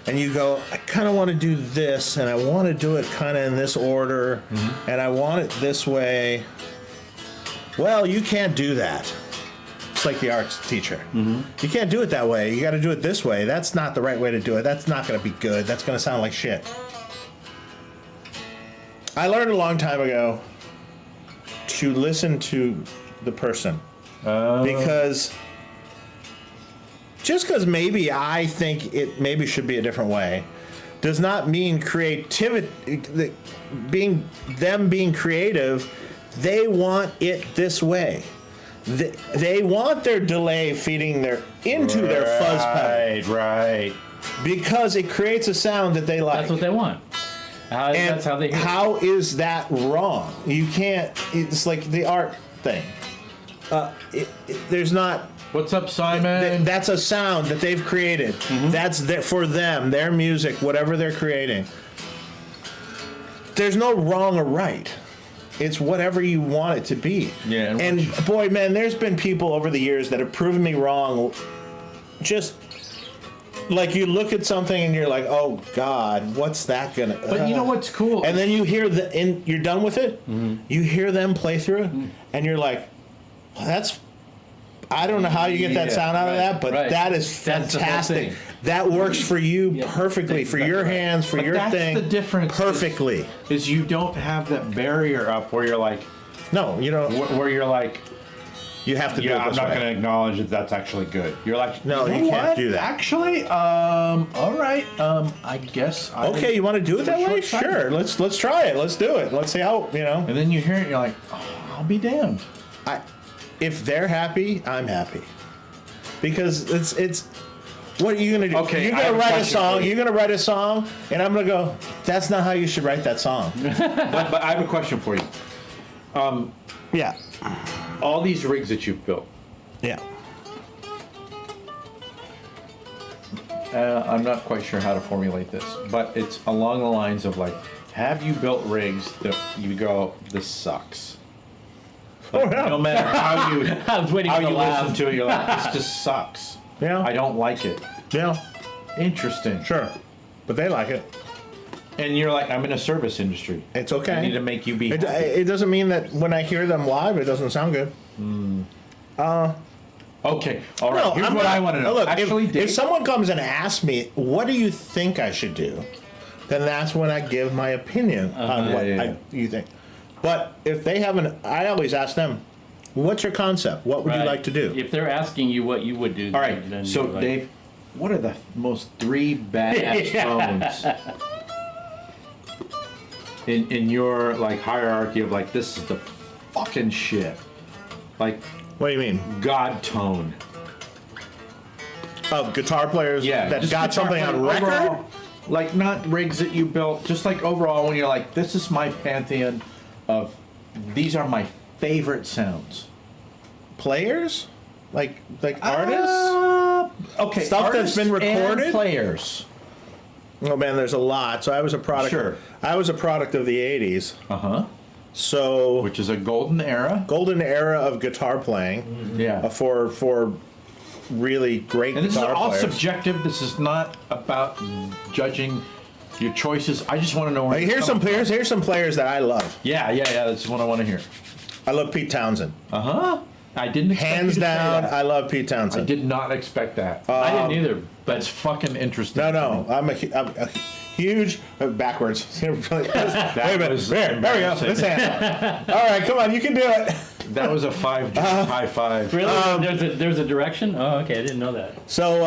and you go, I kind of want to do this, and I want to do it kind of in this order, and I want it this way. Well, you can't do that. It's like the arts teacher. You can't do it that way. You got to do it this way. That's not the right way to do it. That's not going to be good. That's going to sound like shit. I learned a long time ago to listen to the person because just because maybe I think it maybe should be a different way does not mean creativity. Being creative, they want it this way. They want their delay feeding into their fuzz pedal Right. because it creates a sound that they like. That's what they want. And that's how they hear it. how is that wrong? You can't. It's like the art thing. There's not. What's up, Simon? That's a sound that they've created. That's for them, their music, whatever they're creating. There's no wrong or right. It's whatever you want it to be. Yeah, And boy, man, there's been people over the years that have proven me wrong. Just like you look at something and you're like, oh God, what's that gonna? But you know what's cool? And then you hear you're done with it. You hear them play through it, and you're like, well, that's. I don't know how you get that sound out of that, but that is That's the whole fantastic. thing. That works for you perfectly, for your hands, for But your that's thing. the difference. Perfectly. Is you don't have that barrier up where you're like, No, you don't. Where you're like, You have to do it yeah, I'm this not way. going to acknowledge that that's actually good. You're like, No, know you can't what? do that. Actually, all right. I guess. Okay, you want to do it that way? Short-sighted. Sure. Let's try it. Let's do it. Let's see how And then you hear it, and you're like, oh, I'll be damned. If they're happy, I'm happy. Because it's. What are you gonna do? Okay, you're I gonna have a write a question song. for you. You're gonna write a song, and I'm gonna go. That's not how you should write that song. But I have a question for you. Yeah. All these rigs that you've built, Yeah. I'm not quite sure how to formulate this, but it's along the lines of like, have you built rigs that you go, this sucks? Like, no matter how you I was waiting how for the you laugh. listen to it, you're like, this just sucks. Yeah. I don't like it. Yeah. Interesting. Sure. But they like it. And you're like, I'm in a service industry. It's okay. I need to make you be It, happy. it doesn't mean that when I hear them live, it doesn't sound good. Okay, all right. Here's I'm what not- I want to know. Look, Actually, if Dave, someone comes and asks me, what do you think I should do? Then that's when I give my opinion on what Yeah. you think. But if they haven't, I always ask them, what's your concept? What would you Right. like to do? If they're asking you what you would do, all right. then So, you're like, Dave, what are the most three badass tones in your like hierarchy of like this is the fucking shit? Like What do you mean? God tone. Of guitar players that just got guitar something on playing record? overall, like not rigs that you built, just like overall when you're like, this is my pantheon of these are my favorite sounds. Players? Like artists? Okay, Stuff that's artists been and recorded? players. Oh man, there's a lot. So I was a product. Sure. I was a product of the '80s. Uh-huh. So Which is a golden era. golden era of guitar playing Yeah. for really great And this is guitar all players. subjective. This is not about judging your choices. I just want to know where Like, you're here's some coming players. Here's some players that I love. Yeah. That's what I want to hear. I love Pete Townsend. Uh-huh. I didn't expect you Hands to say down, that. I love Pete I Townsend. did not expect that. I didn't either. That's fucking interesting. No, I'm a huge backwards. Wait a minute. was There we go. embarrassing. This hand. All right, come on, you can do it. That was a high five. Really? There's a direction? Oh, okay. I didn't know that. So,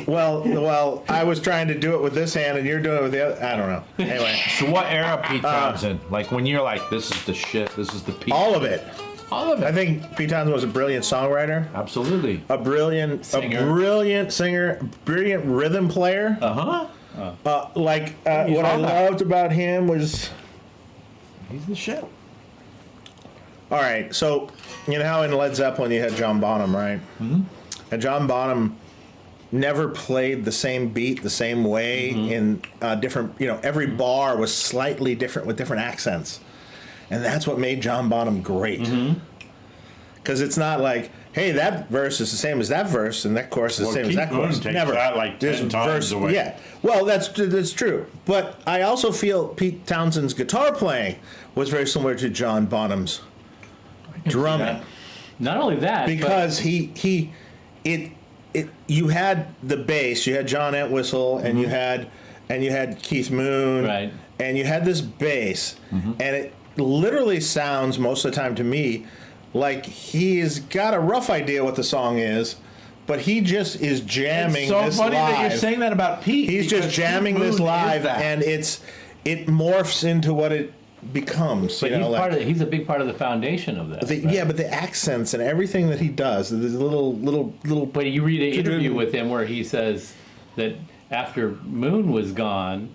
well, I was trying to do it with this hand, and you're doing it with the other. I don't know. Anyway, So what era Pete Townsend? Like when you're like, this is the shit. This is the Pete. all of it. All of it. I think Pete Townsend was a brilliant songwriter, Absolutely. a brilliant singer, brilliant rhythm player. Uh-huh. What all I that. loved about him was, He's the shit. all right, so you know how in Led Zeppelin you had John Bonham, right? Mm-hmm. And John Bonham never played the same beat the same way in different, every bar was slightly different with different accents. And that's what made John Bonham great. Because it's not like, hey, that verse is the same as that verse, and that chorus is the same as that chorus. takes Never. that like 10 times away. Yeah. Well, that's true. But I also feel Pete Townsend's guitar playing was very similar to John Bonham's drumming. Not only that, Because you had the bass, you had John Entwistle, and you had Keith Moon, Right. and you had this bass, and it literally sounds most of the time to me like he's got a rough idea what the song is, but he just is jamming It's so this funny live. that you're saying that about Pete. He's just because jamming Keith this Moon is live, that. and it morphs into what it becomes. but he's a big part of the foundation of that. Yeah, but the accents and everything that he does, the little. But you read an interview with him where he says that after Moon was gone,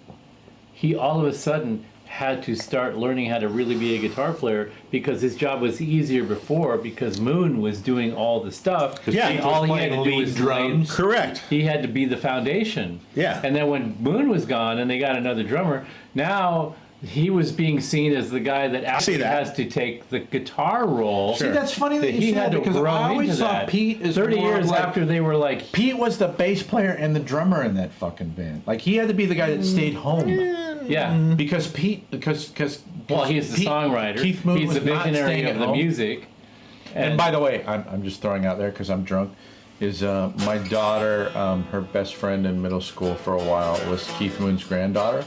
he all of a sudden had to start learning how to really be a guitar player because his job was easier before because Moon was doing all the stuff. Yeah, and he all was he had to playing do lead was drums. Correct. He had to be the foundation. Yeah. And then when Moon was gone and they got another drummer, now he was being seen as the guy that actually that. has to take the guitar role. Sure. See, that's funny that He you had said to because grow I always into saw that. Pete as 30 more of years like, after they were like, Pete was the bass player and the drummer in that fucking band. Like he had to be the guy that stayed home yeah. because Pete because Well, he's the Pete- songwriter. Keith Moon he's was the not visionary staying of at the home. music. And by the way, I'm just throwing out there because I'm drunk. Is my daughter, her best friend in middle school for a while was Keith Moon's granddaughter.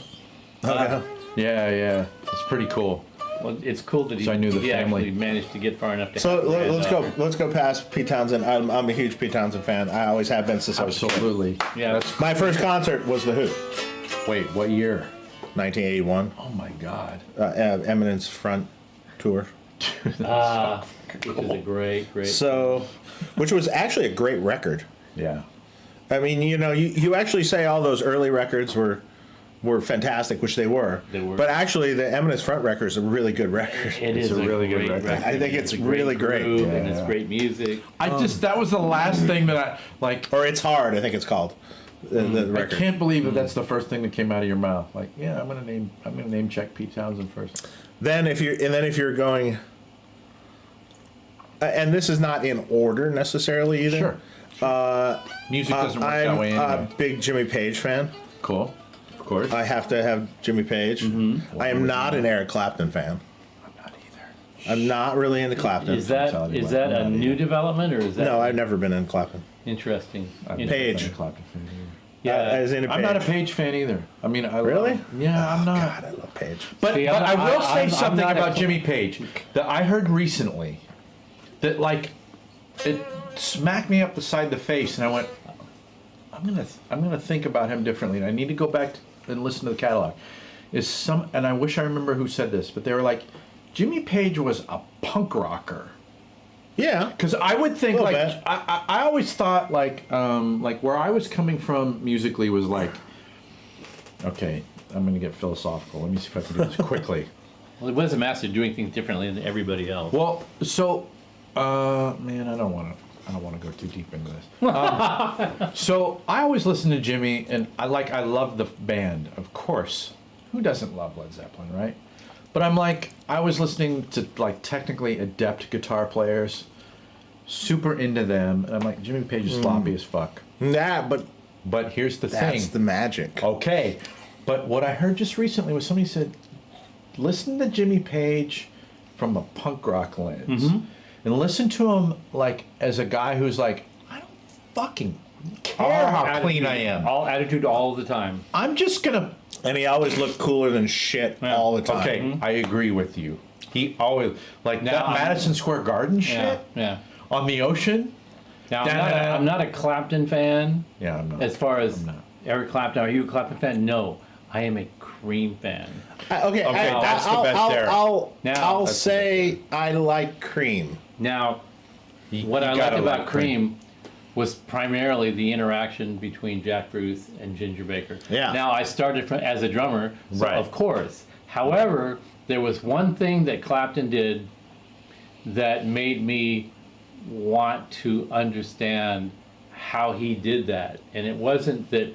Oh, yeah. Yeah, it's pretty cool. Well, it's cool that he, So I knew the he family. actually managed to get far enough to. So have his let's hand go. up. Let's go past Pete Townsend. I'm a huge Pete Townsend fan. I always have been since I was a kid. Absolutely. Yeah. That's, My first concert was the Who, wait, what year? 1981. Oh my God. Eminence Front Tour. Which is a great. So, which was actually a great record. Yeah. I mean, you actually say all those early records were fantastic, which they were. They were. But actually, the Eminence Front record is a really good record. It is a really good great record. I think it's a really great. groove, and Yeah. it's great music. That was the last thing that I like. Or It's Hard, I think it's called. The I record. can't believe that that's the first thing that came out of your mouth. Like, yeah, I'm gonna name check Pete Townsend first. Then if you're going, and this is not in order necessarily either. Sure. Music doesn't work that I'm way a anyway. big Jimmy Page fan. Cool. Of course. I have to have Jimmy Page. I am not an Eric Clapton fan. I'm not either. I'm not really into Clapton. Is that telling you is what, that I'm a not new either. development, or is that No, I've never been in Clapton. interesting? Page. I'm a Clapton fan either. Yeah, As in I'm not a Page fan either. I mean, I Really? Love, yeah, I'm not. God, I love Page. But, See, but I will say I'm something not a about cl- Jimmy Page that I heard recently that like it smacked me up the side of the face, and I went, I'm gonna think about him differently. And I need to go back and listen to the catalog. And I wish I remember who said this, but they were like, Jimmy Page was a punk rocker. Yeah. Because I would think Little like bit. I always thought like where I was coming from musically was like, okay, I'm gonna get philosophical. Let me see if I can do this quickly. Well, it was a master doing things differently than everybody else. Well, so man, I don't want to go too deep into this. So I always listen to Jimmy, and I love the band, of course. Who doesn't love Led Zeppelin, right? But I'm like, I was listening to like technically adept guitar players, super into them, and I'm like, Jimmy Page is sloppy as fuck. Nah, but But here's the that's thing. the magic. Okay, but what I heard just recently was somebody said, listen to Jimmy Page from a punk rock lens, and listen to him like as a guy who's like, I don't fucking care how clean I am. All attitude all the time. I'm just gonna. And he always looked cooler than shit all the time. Okay, I agree with you. He always like Now that I'm- Madison Square Garden Yeah, shit yeah. on the ocean. Now I'm not a Clapton fan. Yeah, I'm not. As far as I'm not. Eric Clapton, are you a Clapton fan? No, I am a Cream fan. Okay, that's the best there. I'll Now- say I like Cream. Now, what you I gotta liked about like Cream was primarily the interaction between Jack Bruce and Ginger Baker. Yeah. Now I started as a drummer, so Right. of course. However, there was one thing that Clapton did that made me want to understand how he did that, and it wasn't that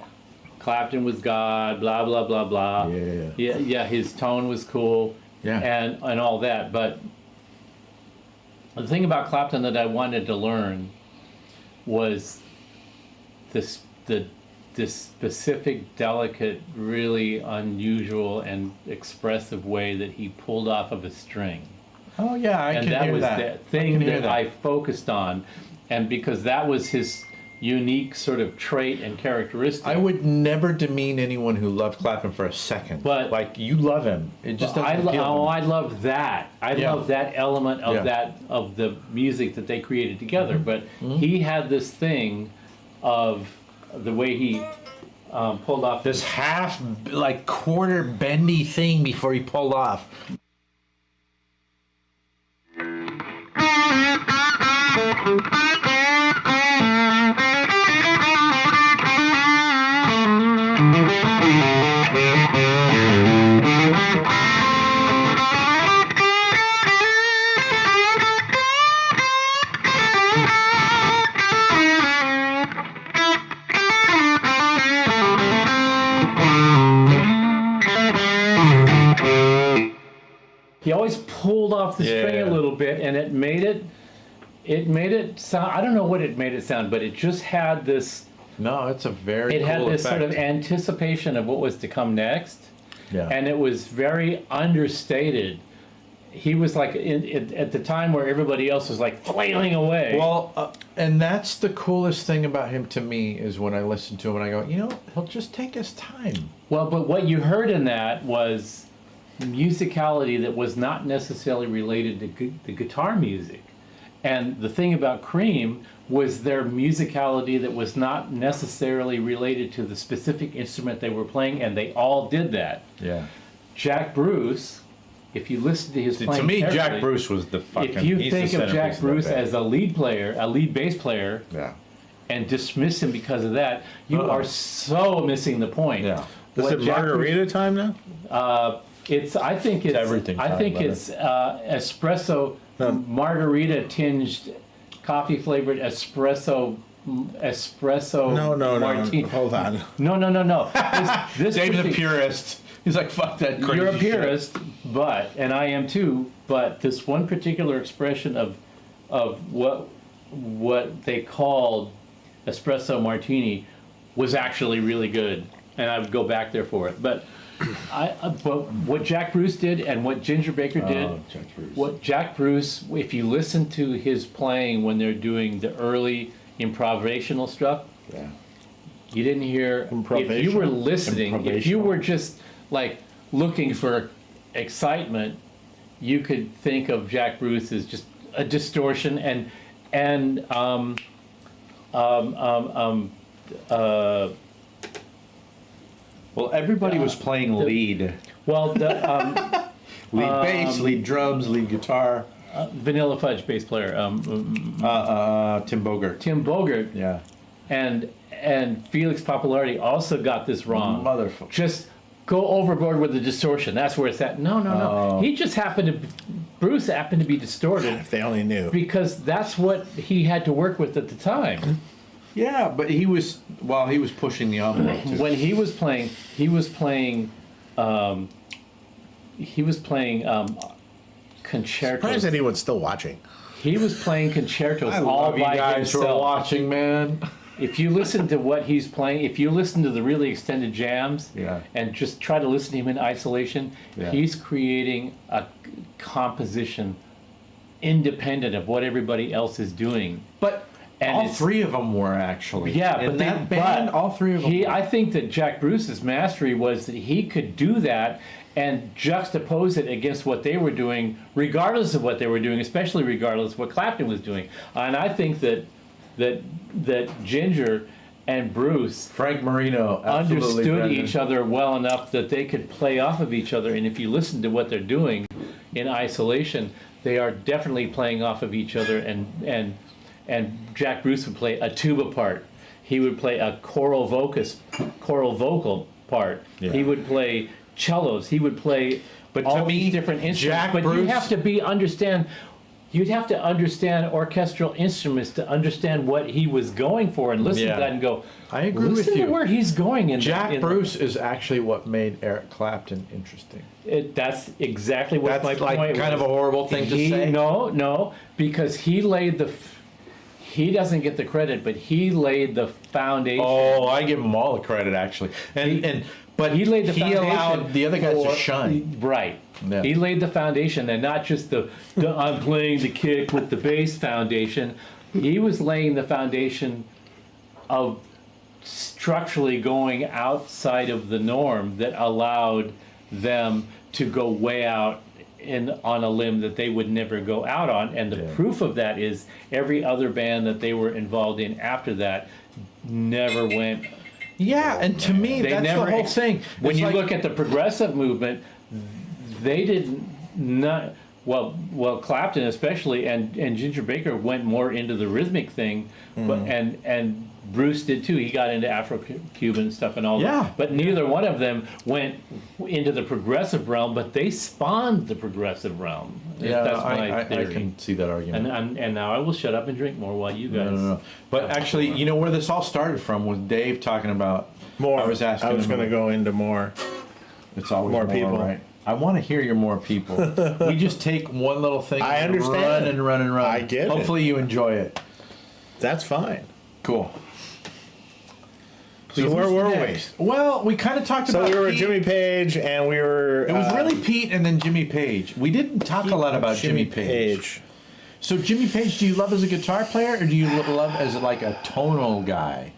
Clapton was God, blah blah blah blah. Yeah. His tone was cool, Yeah. and all that. But the thing about Clapton that I wanted to learn was this specific, delicate, really unusual and expressive way that he pulled off of a string. Oh yeah, I And can that hear was that. the I thing can hear that I focused on, and because that was his unique sort of trait and characteristic. I would never demean anyone who loved Clapton for a second. But- like you love him, it just doesn't appeal to me. I love that. I Yeah. love that element of Yeah. of the music that they created together. But Mm-hmm. he had this thing of the way he pulled off This half, like quarter bendy thing before he pulled off. He always pulled off the string a Yeah. little bit, and it made it sound. I don't know what it made it sound, but it just had this. No, it's a very It cool had this effect. sort of anticipation of what was to come next, Yeah. and it was very understated. He was like at the time where everybody else was like flailing away. Well, and that's the coolest thing about him to me is when I listen to him and I go, you know, he'll just take his time. Well, but what you heard in that was musicality that was not necessarily related to the guitar music. And the thing about Cream was their musicality that was not necessarily related to the specific instrument they were playing, and they all did that. Yeah. Jack Bruce, if you listen to his playing To me, carefully, Jack Bruce was the fucking. if you he's the think of centerpiece Jack that Bruce band. as a lead bass player, Yeah. and dismiss him because of that, you are so missing the point. Yeah. Is What it Jack margarita time now? I think it's everything I time, think brother. it's espresso margarita tinged, coffee flavored espresso No. martini. Hold on. No. This Dave's a partic- purist. He's like, fuck that crazy You're a shit. purist, and I am too. But this one particular expression of what they called espresso martini was actually really good, and I would go back there for it. But but what Jack Bruce did and what Ginger Baker did, Jack Bruce. what Jack Bruce, if you listen to his playing when they're doing the early improvisational stuff, Yeah. you didn't hear. If you were listening, if you were just like looking for excitement, you could think of Jack Bruce as just a distortion Well, everybody was playing lead. well, the Lead bass, lead drums, lead guitar. Vanilla Fudge bass player, Tim Bogert. Tim Bogert, Yeah. and Felix Popularity also got this wrong. Motherfucker. Just go overboard with the distortion. That's where it's at. No. Oh. He just Bruce happened to be distorted If they only knew. because that's what he had to work with at the time. Yeah, but he was pushing the envelope too. When he was playing concertos. Surprised anyone's still watching. He was playing concertos I all love you by guys who are himself. watching, man. If you listen to what he's playing, if you listen to the really extended jams, Yeah. and just try to listen to him in isolation, Yeah. he's creating a composition independent of what everybody else is doing. But And all it's- three of them were actually. Yeah, in but that band, all three of them. were. I think that Jack Bruce's mastery was that he could do that and juxtapose it against what they were doing, regardless of what they were doing, especially regardless of what Clapton was doing. And I think that Ginger and Bruce Frank Marino absolutely understood brilliant. each other well enough that they could play off of each other. And if you listen to what they're doing in isolation, they are definitely playing off of each other. And Jack Bruce would play a tuba part. He would play a choral vocal part. Yeah. He would play cellos. He would play But all to me, these different instruments. Jack But you Bruce- have to understand. You'd have to understand orchestral instruments to understand what he was going for, and listen Yeah. to that and go. I agree with listen you. to where he's going. In Jack Bruce is actually what made Eric Clapton interesting. That's exactly what That's my like point kind was. of a horrible thing to say. No, because he laid he doesn't get the credit, but he laid the foundation. Oh, I give him all the credit actually. But He laid the foundation. allowed the other guys to for- shine. Right. Yeah. He laid the foundation, and not just the I'm playing the kick with the bass foundation. He was laying the foundation of structurally going outside of the norm that allowed them to go way out on a limb that they would never go out on. And the proof of that is every other band that they were involved in after that never went. Yeah, and to me, They that's never the whole thing. When It's you like- look at the progressive movement, they did not. Well, Clapton especially, and Ginger Baker went more into the rhythmic thing, but and Bruce did too. He got into Afro-Cuban stuff and all Yeah. that. But neither one of them went into the progressive realm, but they spawned the progressive realm. yeah, That's my I theory. can see that argument. And now I will shut up and drink more while you guys. No. But actually, you know where this all started from was Dave talking about More. I was asking. I was him- going to go into more. It's always more people. right? I want to hear your more people. We just take one little thing. I and understand. Run and run and run. I get it. Hopefully you enjoy it. That's fine. Cool. So where were we? Well, we kind of talked So about we were Pete. Jimmy Page, and we were. It was really Pete and then Jimmy Page. We didn't talk a lot about Jimmy Page. So Jimmy Page, do you love as a guitar player, or do you love as like a tonal guy?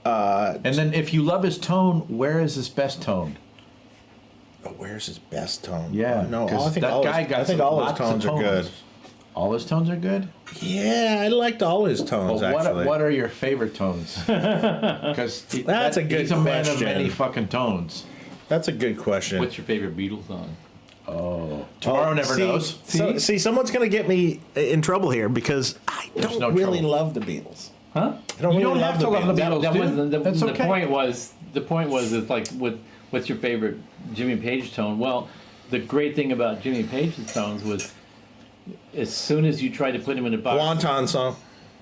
And then if you love his tone, where is his best tone? where's his best tone? Yeah, No, I 'cause think that all guy his, got I think some- all his lots of tones are good. All his tones are good. Yeah, I liked all his tones But actually. what are your favorite tones? Because That's a good he's a man of question. many fucking tones. That's a good question. What's your favorite Beatles song? Tomorrow never knows. See, someone's gonna get me in trouble here because I don't no really trouble. love the Beatles. Huh? I don't You really don't love have to love the That, Beatles, that dude. wasn't the, That's the okay. point was it's like what's your favorite Jimmy Page tone? Well, the great thing about Jimmy Page's tones was as soon as you tried to put him in a box, Wonton song.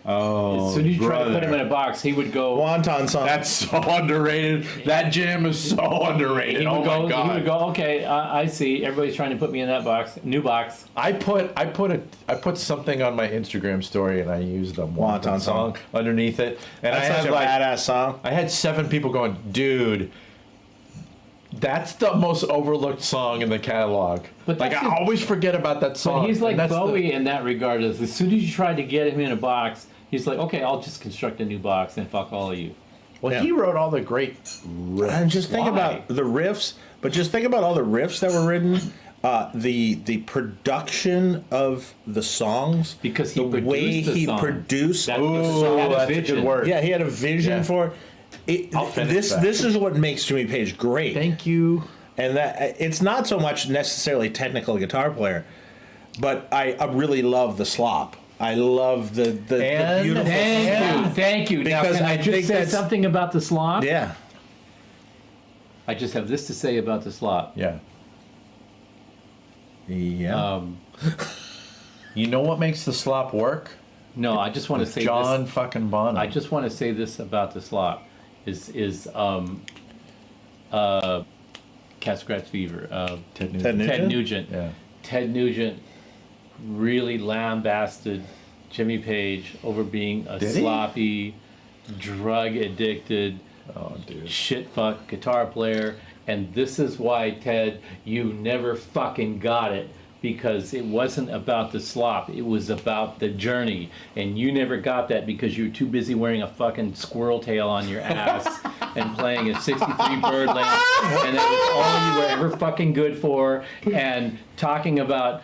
Oh, as soon as you tried to put him in brother. a box, he would go. Wonton song. That's so underrated. That jam is so underrated. He Oh would my go. He god. would go. Okay, I see. Everybody's trying to put me in that box. New box. I put something on my Instagram story and I used the Wonton Wonton song. song underneath it, and That's I such had a like badass song. I had 7 people going, dude. That's the most overlooked song in the catalog. But Like that's I just- always forget about that song. But he's like and that's the- Bowie in that regard. As soon as you try to get him in a box, he's like, okay, I'll just construct a new box and fuck all of you. Well, Yeah. he wrote all the great riffs. And just think Why? about the riffs, but just think about all the riffs that were written. The production of the songs, Because he the produced way the he song. produced. That- Ooh, had a that's a vision. good word. Yeah, he had a vision Yeah. for it. I'll finish that. This is what makes Jimmy Page great. Thank you. And that it's not so much necessarily technical guitar player, but I really love the slop. I love the And beautiful. Thank you. Now, Because can I I just think say that's- something about the slop? Yeah. I just have this to say about the slop. Yeah. Yeah. You know what makes the slop work? No, I just want to say John this. fucking Bonham. I just want to say this about the slop. Cat Scratch Fever. Ted Nugent. Ted Nugent? Ted Nugent. Yeah. Ted Nugent really lambasted Jimmy Page over being a Did he? sloppy, drug addicted, Oh, dude. shit fuck guitar player. And this is why, Ted, you never fucking got it. Because it wasn't about the slop, it was about the journey. And you never got that because you were too busy wearing a fucking squirrel tail on your ass and playing a 63 Birdland. And that was all you were ever fucking good for. And talking about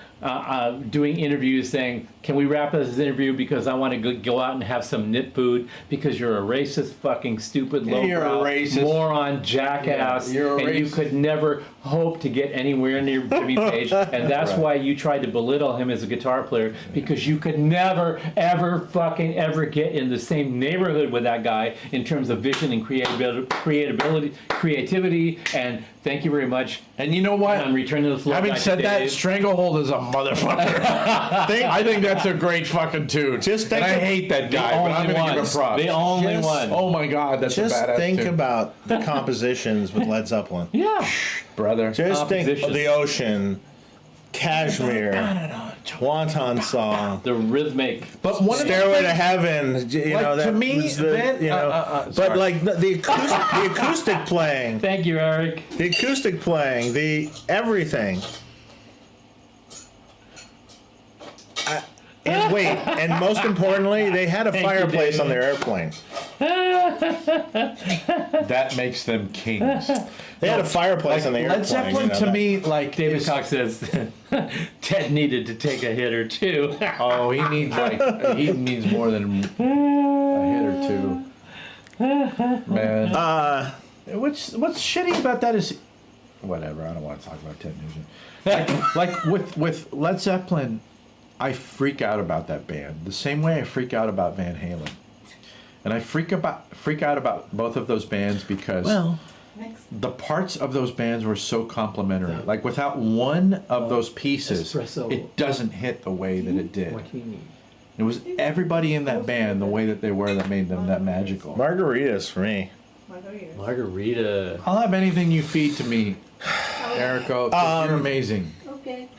doing interviews saying, can we wrap this interview because I want to go out and have some nip food because you're a racist, fucking stupid, Yeah, you're a lowbrow, racist. moron, jackass, Yeah, you're a and you racist. could never hope to get anywhere near Jimmy Page, and that's why you tried to belittle him as a guitar player because you could never, ever, fucking ever get in the same neighborhood with that guy in terms of vision and creativity, and thank you very much. And you know what? On Return to the Floor. Having said that, Dave. Stranglehold is a motherfucker. I think that's a great fucking tune. Just think and I of- hate that The guy, but I'm only gonna give him ones. props. The only Just- one. Oh my god, that's Just a badass think tune. about the compositions with Led Zeppelin. Yeah. brother. Just think of Composition. the ocean, Kashmir, Wonton song, The rhythmic. But one of the Stairway to Heaven. You Like, know that to me, was the, Van- you know, sorry. but like the acoustic playing, Thank you, Eric. the acoustic playing, the everything. And wait, and most importantly, they had a Thank you, fireplace on David. their airplane. that makes them kings. They had a fireplace on the airplane. Led Zeppelin you know to that. me, like David is- Cox says Ted needed to take a hit or two. Oh, he needs more than a hit or two. Man. What's shitty about that is whatever. I don't want to talk about Ted Nugent. Like with Led Zeppelin, I freak out about that band the same way I freak out about Van Halen, and I freak out about both of those bands because Next. the parts of those bands were so complementary. Like without one of those pieces, espresso. it doesn't hit the way that it did. It was everybody in that band the way that they were that made them that magical. Margaritas for me. Margarita. Margarita. I'll have anything you feed to me, Erico. 'Cause you're amazing. Okay.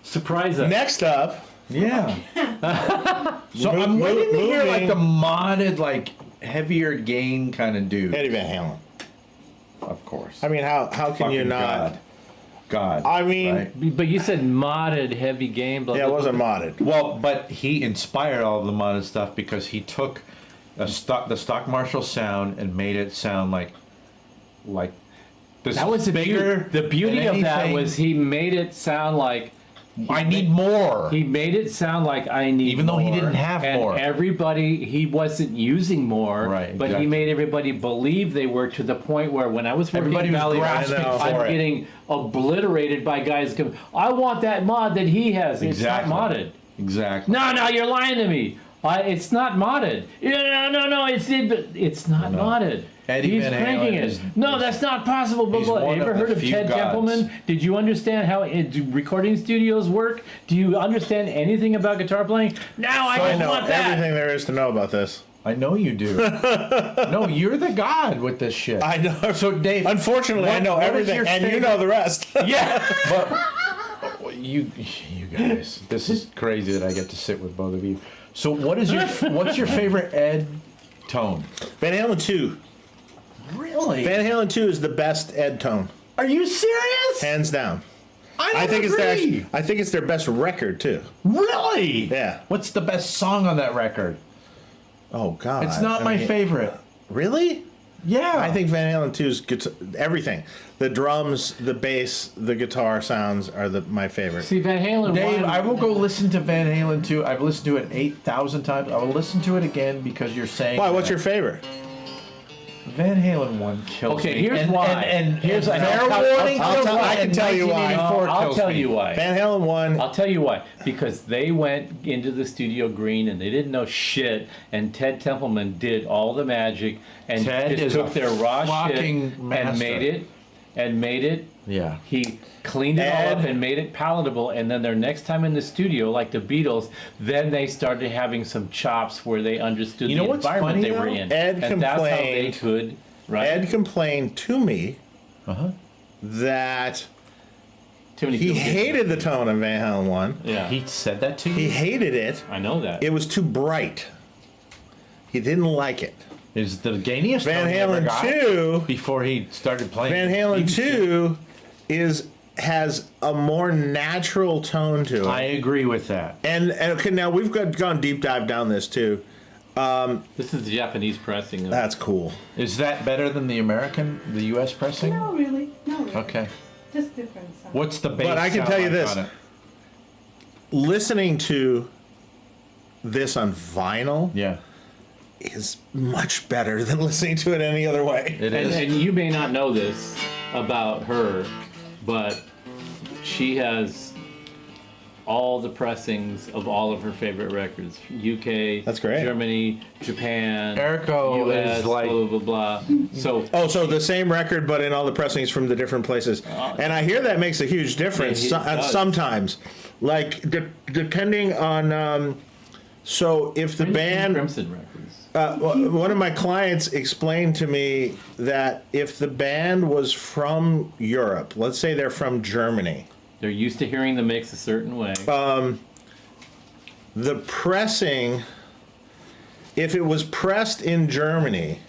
Surprise us. Next up, Yeah. So Mo- I'm waiting to hear like moving- the modded, like heavier gain kind of dude. Eddie Van Halen. Of course. I mean, how can you Fucking not? God. I mean, right? But you said modded heavy game. Blah, Yeah, it blah, wasn't blah. modded. Well, but he inspired all of the modded stuff because he took the stock Marshall sound and made it sound like This That was is bigger. The beauty than of that anything. was he made it sound like I need more. he made it sound like I need Even though he more. didn't have and more. everybody, he wasn't using more, Right, but exactly. he made everybody believe they were, to the point where when I was working Everybody in was Valley, grasping I'm for it. getting obliterated by guys going, I want that mod that he has. Exactly. It's not modded. Exactly. No, you're lying to me. It's not modded. No, it's not modded. Eddie He's Van Halen cranking it. is- No, that's not possible. Blah, he's blah. one You ever of the heard of few Ted gods. Templeman? Did you understand how recording studios work? Do you understand anything about guitar playing? No, I I don't know want that. everything there is to know about this. I know you do. No, you're the god with this shit. I know. So, Dave, Unfortunately, I know what is everything, your and you favorite- know the rest. Yeah, but you guys, this is crazy that I get to sit with both of you. So, what's your favorite Ed tone? Van Halen 2. Really? Van Halen 2 is the best Ed tone, Are you serious? hands down. I I think agree. I think it's their best record too. Really? Yeah. What's the best song on that record? Oh God. It's not I my mean, favorite. Really? Yeah. I think Van Halen 2's everything. The drums, the bass, the guitar sounds are my favorite. See, Van Halen Dave, won. I will go listen to Van Halen 2. I've listened to it 8,000 times. I will listen to it again because you're saying. Why? What's that. your favorite? Van Halen 1 kills Okay, me. here's why. Here's and fair I'll warning. I can tell you why. I'll tell you why. Van Halen 1. I'll tell you why. Because they went into the studio green and they didn't know shit, and Ted Templeman did all the magic and Ted just is took a their raw shit fucking master. and made it. Yeah. He cleaned it all Ed- up and made it palatable, and then their next time in the studio, like the Beatles, then they started having some chops where they understood You know the what's environment funny, they were though? in. Ed and that's how they complained- could, right? Ed complained to me Uh-huh. that Too many he people did hated the tone of Van Halen 1. that. Yeah, He said that to He you? hated it. I know that. It was too bright. He didn't like it. Is the gainiest Van tone he ever Halen got 2, before he started playing. Van Halen 2 has a more natural tone to it. I agree with that. And okay, now we've gone deep dive down this too. This is the Japanese pressing. That's cool. Is that better than the U.S. pressing? No, really. No, really. Okay. Just different sound. What's the bass? But I can sound tell you like this. on it? Listening to this on vinyl Yeah, is much better than listening to it any other way. it is. And you may not know this about her, but she has all the pressings of all of her favorite records. UK, That's great. Germany, Japan, Erico US, is like- blah, blah, blah, blah. So, Oh, so the same record, but in all the pressings from the different places. And I hear that makes a huge difference It does. sometimes. Like, depending on. So if the band. Crimson Records. One of my clients explained to me that if the band was from Europe, let's say they're from Germany, They're used to hearing the mix a certain way. the pressing, if it was pressed in Germany,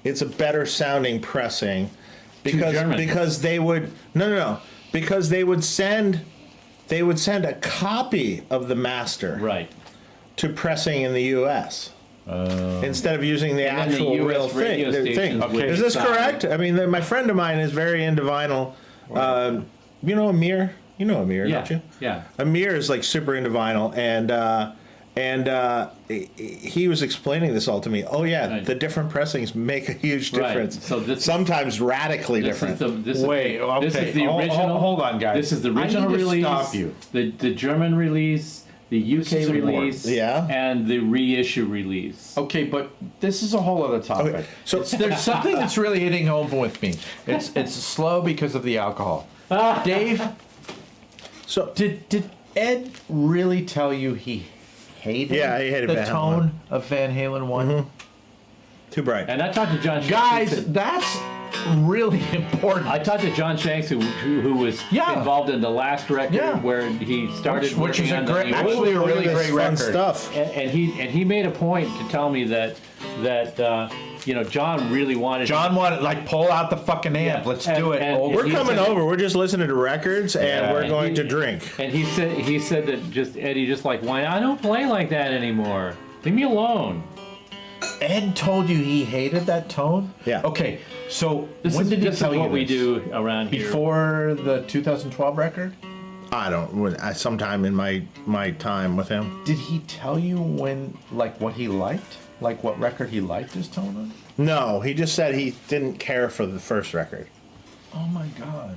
it's a better sounding pressing German. because they would because they would send a copy of the master Right. to pressing in the U.S. Instead of using the And then the actual US real radio thing. stations would Is this decide. correct? I mean, my friend of mine is very into vinyl. You know Amir? You know Amir, Yeah. don't you? Yeah. Amir is like super into vinyl, and he was explaining this all to me. Oh yeah, Right. the different pressings make a huge Right. difference. So this- sometimes radically This different. is the, this Wait, is, this okay. is the Hold- original. hold on, guys. This is the I original need to release. stop you. The German release, the UK is important. release, Yeah. and the reissue release. Okay, but this is a whole other topic. Okay, so- There's something that's really hitting home with me. It's slow because of the alcohol. Dave, So did Ed really tell you he hated, Yeah, he hated the Van Halen tone 1. of Van Halen 1? too bright. And I talked to John Shanks. Guys, that's really important. I talked to John Shanks, who was Yeah. involved in the last record Yeah. where he started Which is working a on great- the actually a Look at really this great fun record. stuff. and he made a point to tell me that John really wanted. John wanted, like, pull out the fucking amp. Yeah, Let's and- do it. and- Old- and We're he coming said- over. We're just listening to records, and Yeah. we're And going he- to drink. And he said that just Eddie just like, why I don't play like that anymore. Leave me alone. Ed told you he hated that tone? Yeah. Okay, So This when is, did he this tell is you what we this? do around here. Before the 2012 record? I don't. Sometime in my time with him. Did he tell you when, like, what he liked? Like, what record he liked his tone on? No, he just said he didn't care for the first record. Oh my god.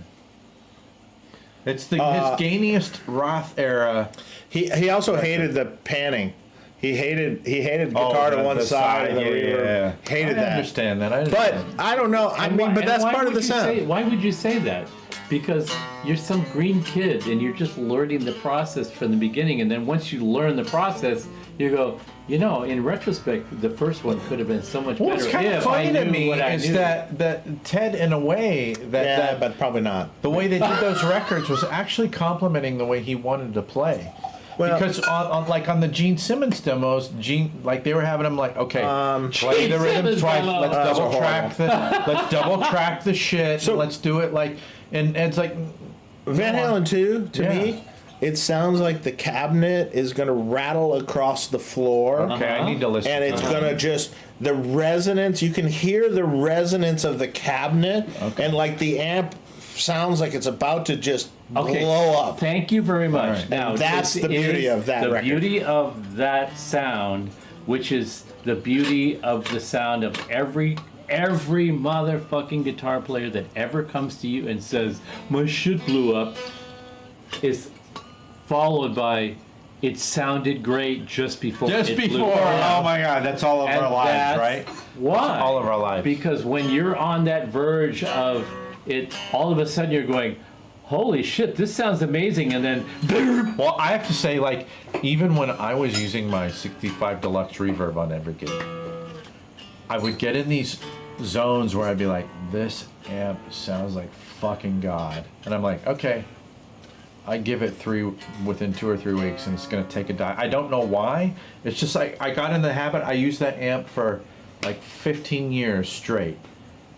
It's the his gainiest Roth era. He also hated the panning. He hated guitar to one side and the reverb. Hated I that. understand that. But I don't know. I mean, but that's why part of would the you sound. why would you say that? Because you're some green kid and you're just learning the process from the beginning, and then once you learn the process, you go, in retrospect, the first one could have been so much better. What's kind of if funny I to knew me what I is knew. that Ted, in a way, But probably not. the way they did those records was actually complimenting the way he wanted to play. Well- Because on the Gene Simmons demos, like they were having him like, okay, play the Gene rhythm Simmons twice. demo. Let's That's double track the shit. So- And let's do it like, and it's like Van Halen 2, to Yeah. me, it sounds like the cabinet is going to rattle across the floor. okay, I need to listen. And it's to going to just, the resonance, you can hear the resonance of the cabinet. Okay. And like the amp sounds like it's about to just Okay. blow up. Thank you very much. right. Now, And that's this the beauty is of that the record. beauty of that sound, which is the beauty of the sound of every motherfucking guitar player that ever comes to you and says, my shit blew up, is followed by, it sounded great just before just it blew before. up. Oh my God, that's all of And our lives, that's right? Why? All of our lives. Because when you're on that verge of it, all of a sudden you're going, holy shit, this sounds amazing, and then Well, I have to say, like, even when I was using my 65 Deluxe reverb on every gig, I would get in these zones where I'd be like, this amp sounds like fucking God. And I'm like, okay, I give it within 2 or 3 weeks, and it's going to take a dive. I don't know why. It's just like, I got in the habit, I used that amp for like 15 years straight.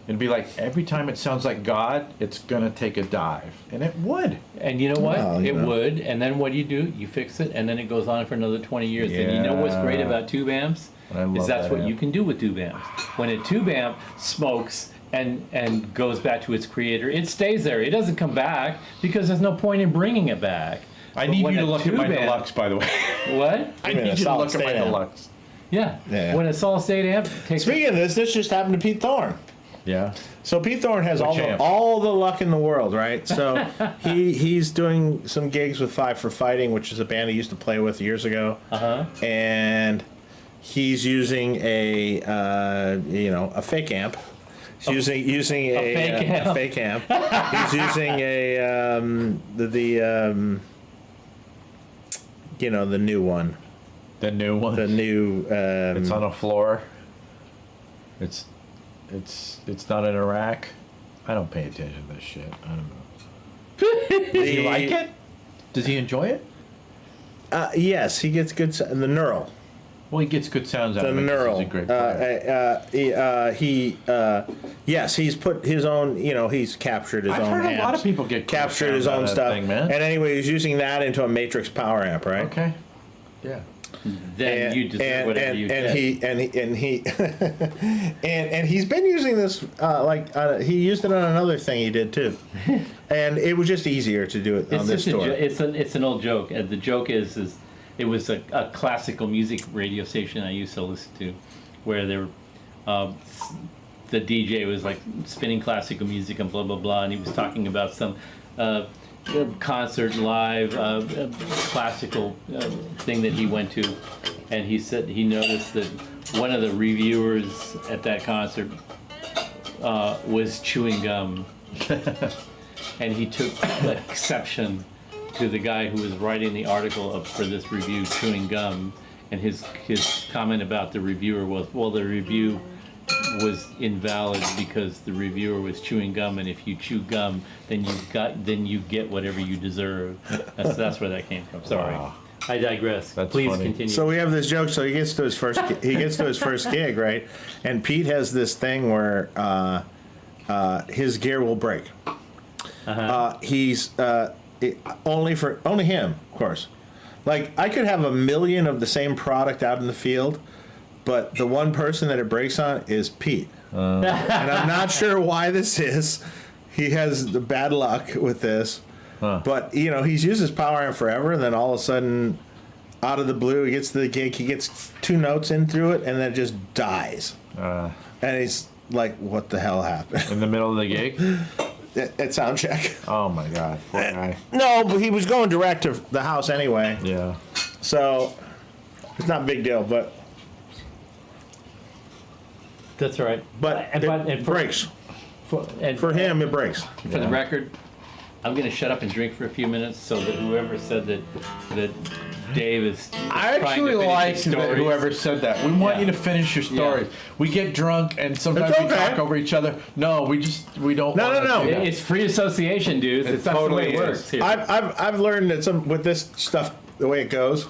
It'd be like, every time it sounds like God, it's going to take a dive. And it would. and you know what? Well, it you know. would, and then what do? You fix it, and then it goes on for another 20 years. And you know what's great Yeah. about tube amps? I love Is that's that what amp. you can do with tube amps. When a tube amp smokes and goes back to its creator, it stays there. It doesn't come back because there's no point in bringing it back. I But need when you to a look at tube my amp- Deluxe, by the way. What? I mean, a need you to solid look at my state amp. Deluxe. Yeah. Yeah. When a solid state amp takes Speaking of this just happened to Pete Thorne. Yeah. So Pete Thorne has Which amp? all the luck in the world, right? So he's doing some gigs with Five for Fighting, which is a band he used to play with years ago. And he's using a a fake amp. He's using a fake amp. a fake amp. He's using a the new one. The new one. The new It's on a floor. It's not in a rack. I don't pay attention to this shit. I don't know. Does he like it? Does he enjoy it? Yes, he gets good. The Neural. Well, he gets good sounds out The of it. 'cause Neural. He's a great player. Yes, he's put his own. He's captured his I've own. heard a lot amps, of people get cool captured his sounds out own of that stuff. thing, man. And anyway, he's using that into a Matrix power amp, right? Okay. Yeah. then you deserve whatever you get. And he's been using this he used it on another thing he did too, and it was just easier to do it on this tour. It's an old joke. And the joke is it was a classical music radio station I used to listen to, where there, the DJ was like spinning classical music and blah blah blah, and he was talking about some concert live classical thing that he went to, and he said he noticed that one of the reviewers at that concert was chewing gum. And he took exception to the guy who was writing the article for this review chewing gum, and his comment about the reviewer was, well, the review was invalid because the reviewer was chewing gum, and if you chew gum, then you get whatever you deserve. That's where that came from. Sorry. Wow. I digress. That's Please funny. continue. So we have this joke. So he gets to his first gig, right? And Pete has this thing where his gear will break. He's only him, of course. Like, I could have a million of the same product out in the field, but the one person that it breaks on is Pete. and I'm not sure why this is. He has the bad luck with this, but he's used his power amp forever, and then all of a sudden, out of the blue, he gets to the gig. He gets 2 notes in through it, and then it just dies. And he's like, "What the hell happened?" In the middle of the gig? At sound check. Oh my God, poor guy. No, but he was going direct to the house anyway, Yeah. so it's not a big deal. But That's right. it breaks. For him, it breaks. For the record, I'm going to shut up and drink for a few minutes so that whoever said that Dave is I trying actually to finish like his that stories. whoever said that. We want Yeah. you to finish your stories. Yeah. We get drunk and sometimes It's we okay. talk over each other. No, we don't. No, wanna no. do that. It's free association, dudes. It It's that's totally the way it is. works here. I've learned that with this stuff, the way it goes,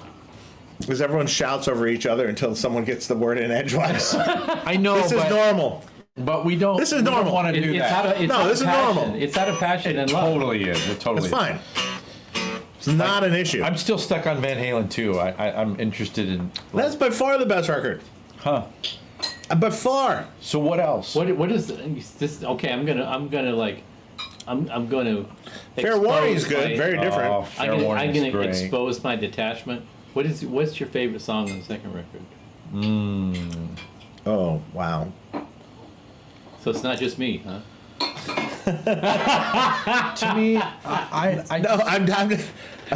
is everyone shouts over each other until someone gets the word in edgewise. I know, This is but, normal. but we don't. This is we don't normal. want to do It's that. out of, it's No, out this of is passion. normal. It's out of passion and love. Totally is. It totally It's is. fine. It's not an issue. I'm still stuck on Van Halen too. I'm interested in. That's by far the best record. Huh. By far. So what else? What is this? Okay, I'm gonna Fair Warning is good. my- Very different. Oh, Fair Warning is great. expose my detachment. What's your favorite song on the second record? Oh, wow. So it's not just me, huh? To me, I No,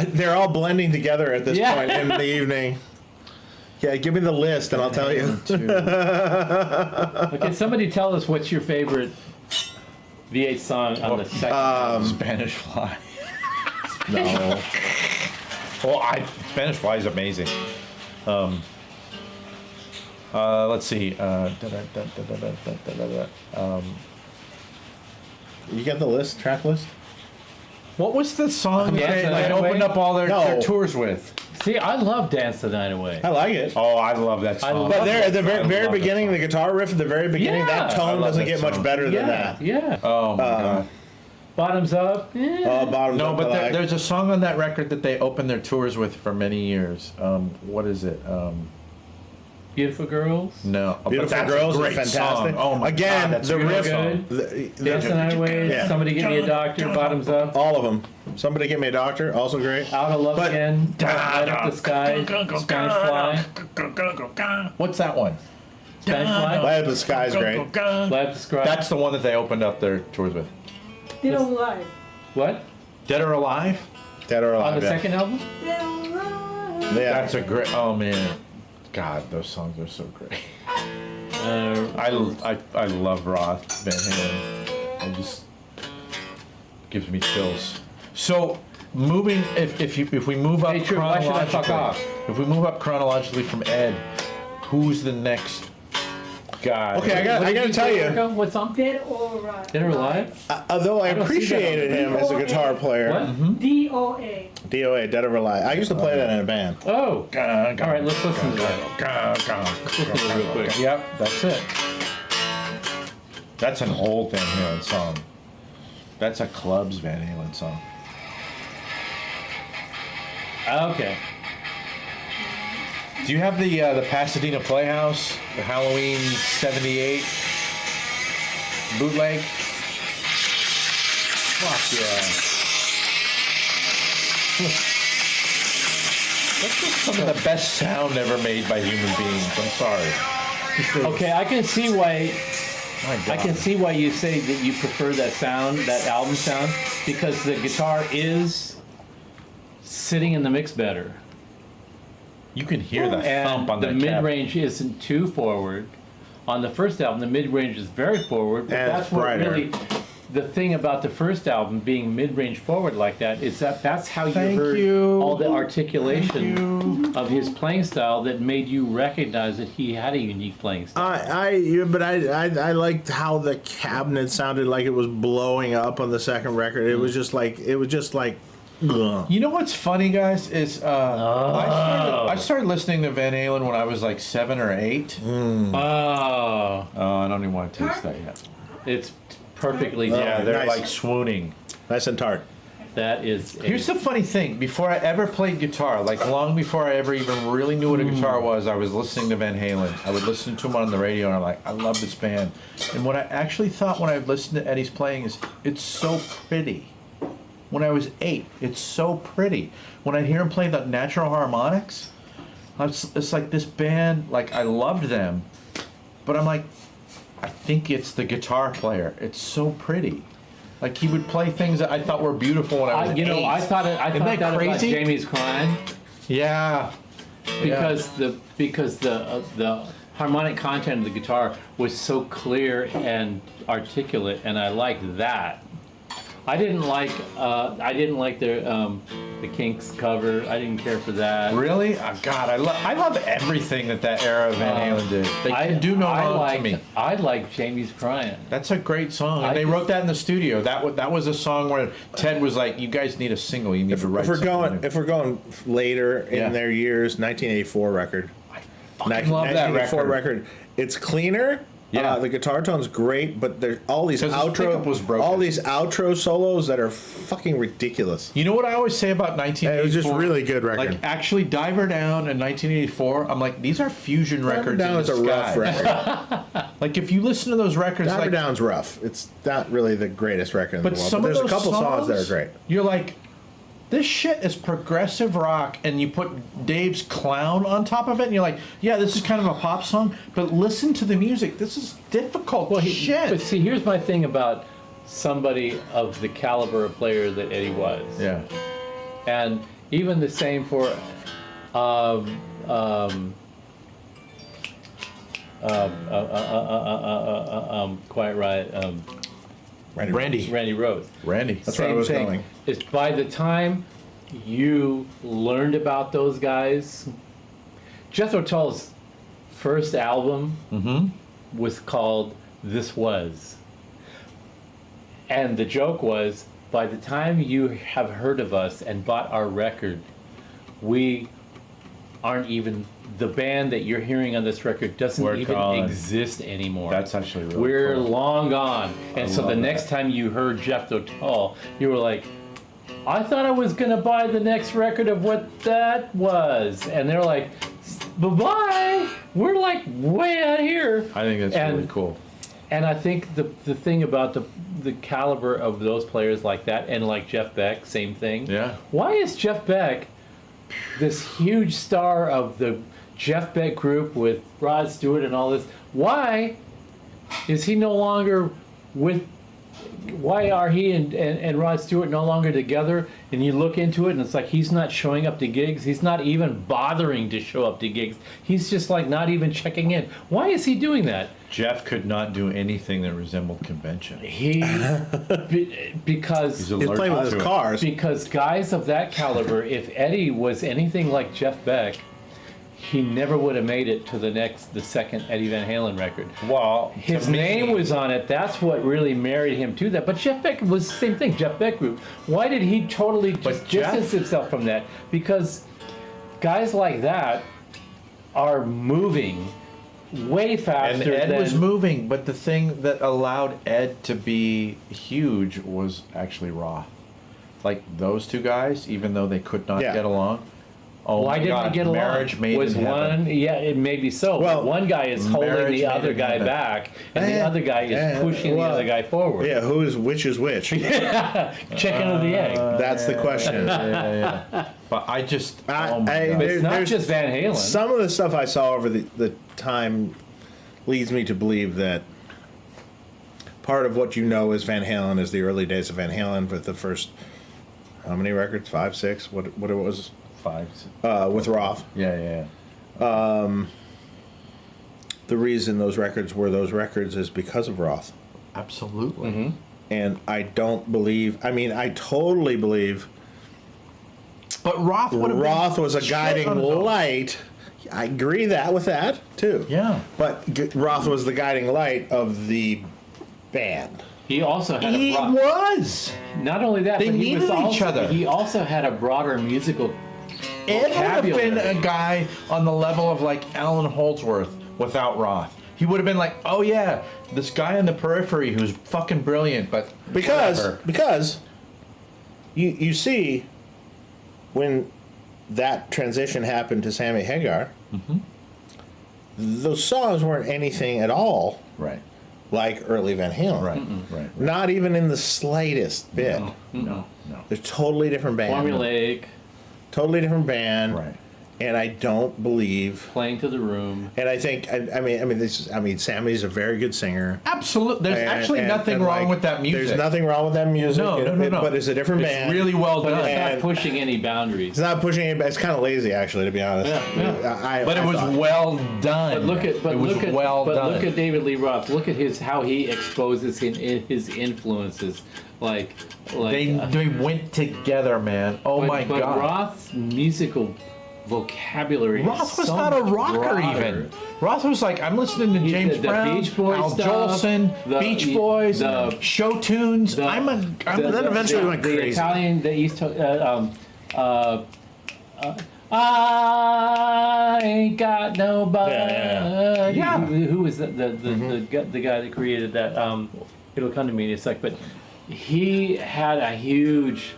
they're all blending together at this Yeah. point in the evening. Yeah, give me the list and I'll tell you. Okay, somebody tell us what's your favorite V8 song on the second. Spanish Fly. No. Well, Spanish Fly is amazing. Let's see. You got the list, track list? What was the song Dance that the they Night opened Away? up all their No. tours with? See, I love Dance the Night Away. I like it. Oh, I love that I song. love But there at the I very, love very that beginning, song. the guitar riff at the very beginning, Yeah. that I tone love doesn't that get much song. better than Yeah, that. yeah. Oh my God. Bottoms up. Yeah. Bottoms No, up, but I like. there's a song on that record that they opened their tours with for many years. What is it? Beautiful Girls. No, but Beautiful that's Girls a is great fantastic. song. Oh my Again, God, that's the a great riff, song. Dance the Night Away. Yeah. Somebody Get Me a Doctor. Bottoms up. all of them. Somebody Get Me a Doctor, also great. Out of Love But- Again. Light Up the Sky. Spanish Fly. What's that one? Spanish Fly. Light Up the Sky's great. Light Up the Sky. That's the one that they opened up their tours with. They don't lie. What? Dead or Alive? Dead or Alive. On the yeah. second album? They don't lie. Yeah. That's a great. Oh man, God, those songs are so great. I love Roth Van Halen. It just gives me chills. So moving, if we move up Hey, True, why should I fuck chronologically, off? if we move up chronologically from Ed, who's the next guy? Okay, I gotta tell you, What song? Dead or alive. Dead or Alive? although I I don't see that appreciated on him as a guitar player, What? DOA. DOA, Dead or Alive. I used to play that in a band. Oh. All right, let's listen to that. Listen to it real quick. Yep, that's it. That's an old Van Halen song. That's a Clubs Van Halen song. Okay. Do you have the Pasadena Playhouse, the Halloween '78 bootleg? Fuck yeah! That's just some of the best sound ever made by human beings. I'm sorry. Okay, I can see why. My God. I can see why you say that you prefer that sound, that album sound, because the guitar is sitting in the mix better, You can hear the and thump on the that mid cap. range isn't too forward. On the first album, the mid range is very forward, but And that's it's what brighter. really. The thing about the first album being mid-range forward like that is that's how you Thank heard you. all the articulation of his playing style that made you recognize that he had a unique playing style. I liked how the cabinet sounded like it was blowing up on the second record. It was just like ugh. You know what's funny, guys, is I started listening to Van Halen when I was like 7 or 8. Oh, I don't even want to taste that yet. it's perfectly Yeah, done. they're nice. like swooning. Nice and tart. That is. Here's the funny thing. Before I ever played guitar, like long before I ever even really knew what a guitar was, I was listening to Van Halen. I would listen to him on the radio, and I'm like, I love this band. And what I actually thought when I listened to Eddie's playing is, it's so pretty. When I was 8, it's so pretty. When I hear him play the natural harmonics, it's like this band, like I loved them, but I'm like, I think it's the guitar player. It's so pretty. Like he would play things that I thought were beautiful when I was 8. I thought that about crazy? Jamie's Crying Yeah. because the harmonic content of the guitar was so clear and articulate, and I liked that. I didn't like the Kinks cover. I didn't care for that. Really? Oh, God, I love everything that era of Van Halen did. They can do no wrong to me. I like Jamie's Crying. That's a great song, and they wrote that in the studio. That was a song where Ted was like, "You guys need a single. You need to write." If we're going later in their years, 1984 record. I love that record. It's cleaner. Yeah. The guitar tone's great, but there's all these 'Cause his pickup was broken. all these outro solos that are fucking ridiculous. You know what I always say about 1984? It was just really good record. Like actually, Diver Down in 1984. I'm like, these are fusion records. Down in is the a rough sky. record. Like if you listen to those records, Diver like, Down's rough. It's not really the greatest record in the but world. some But there's of a those couple songs that are great. You're like, this shit is progressive rock, and you put Dave's Clown on top of it, and you're like, yeah, this is kind of a pop song, but listen to the music. This is difficult shit. But see, here's my thing about somebody of the caliber of player that Eddie was. Yeah. And even the same for Quiet Riot, Randy Rhoads. Randy. That's where I was going. Is by the time you learned about those guys, Jethro Tull's first album was called This Was. And the joke was, by the time you have heard of us and bought our record, we aren't even, the band that you're hearing on this record doesn't even exist anymore. That's actually really We're cool. long gone. And so the next time you heard Jethro Tull, you were like, I thought I was going to buy the next record of what that was. And they're like, bye-bye. We're like way out here. I think that's really cool. And I think the thing about the caliber of those players like that, and like Jeff Beck, same thing. Yeah. Why is Jeff Beck this huge star of the Jeff Beck group with Rod Stewart and all this? Why is he no longer with? Why are he and Rod Stewart no longer together? And you look into it, and it's like he's not showing up to gigs. He's not even bothering to show up to gigs. He's just like not even checking in. Why is he doing that? Jeff could not do anything that resembled convention. Because He's He's playing with his cars. Because guys of that caliber, if Eddie was anything like Jeff Beck, he never would have made it to the second Eddie Van Halen record. Well, His name was on it. That's what really married him to that. But Jeff Beck was the same thing. Jeff Beck group. Why did he totally just distance himself from that? Because guys like that are moving way faster. And Ed was moving, but the thing that allowed Ed to be huge was actually Roth. Like those two guys, even though they could not get along. Oh, why didn't they get along? Marriage made was in heaven. one? Yeah, it may be so. Well, but one guy is holding marriage the made other in guy heaven. back, and the other guy is pushing the other guy forward. Yeah, which is which? Chicken or the egg. That's the question. Yeah. But I just, oh my God. It's not there's just Van Halen. Some of the stuff I saw over the time leads me to believe that part of what you know is Van Halen is the early days of Van Halen with the first, how many records? 5, 6? What it was? 5. With Roth. Yeah. The reason those records were those records is because of Roth. Absolutely. Mm-hmm. And I don't believe, I totally believe But Roth was a guiding light. I agree with that too. Yeah. But Roth was the guiding light of the band. He also had He a was. not only that, They but he was needed also, each other. He also had a broader musical Ed would have been vocabulary. a guy on the level of like Alan Holdsworth without Roth. He would have been like, oh yeah, this guy on the periphery who's fucking brilliant, but Because you see when that transition happened to Sammy Hagar, those songs weren't anything at all Right. like early Van Halen. Right. Not even in the slightest bit. No. They're totally different band. Formulaic, Totally different band. Right. And I don't believe. playing to the room. And I think Sammy's a very good singer. Absolutely. There's actually And- nothing and, wrong like, with that music. There's nothing wrong with that music. No. But it's a different It's band. really well But done. it's not And- pushing any boundaries. It's not pushing it. It's kind of lazy, actually, to be honest. Yeah. But it was thought- well done. But look at done. look at David Lee Roth. Look at how he exposes his influences. They went together, man. Oh my but god. Roth's musical vocabulary. Roth is was so not a much rocker broader. even. Roth was like, I'm listening to James the Brown, Beach Boys Al stuff, Jolson, the- Beach Boys, the- show tunes. the- I'm then eventually went the crazy. Italian, the East. I ain't got nobody. Yeah. Who was the guy that created that? It'll come to me in a sec. But he had a huge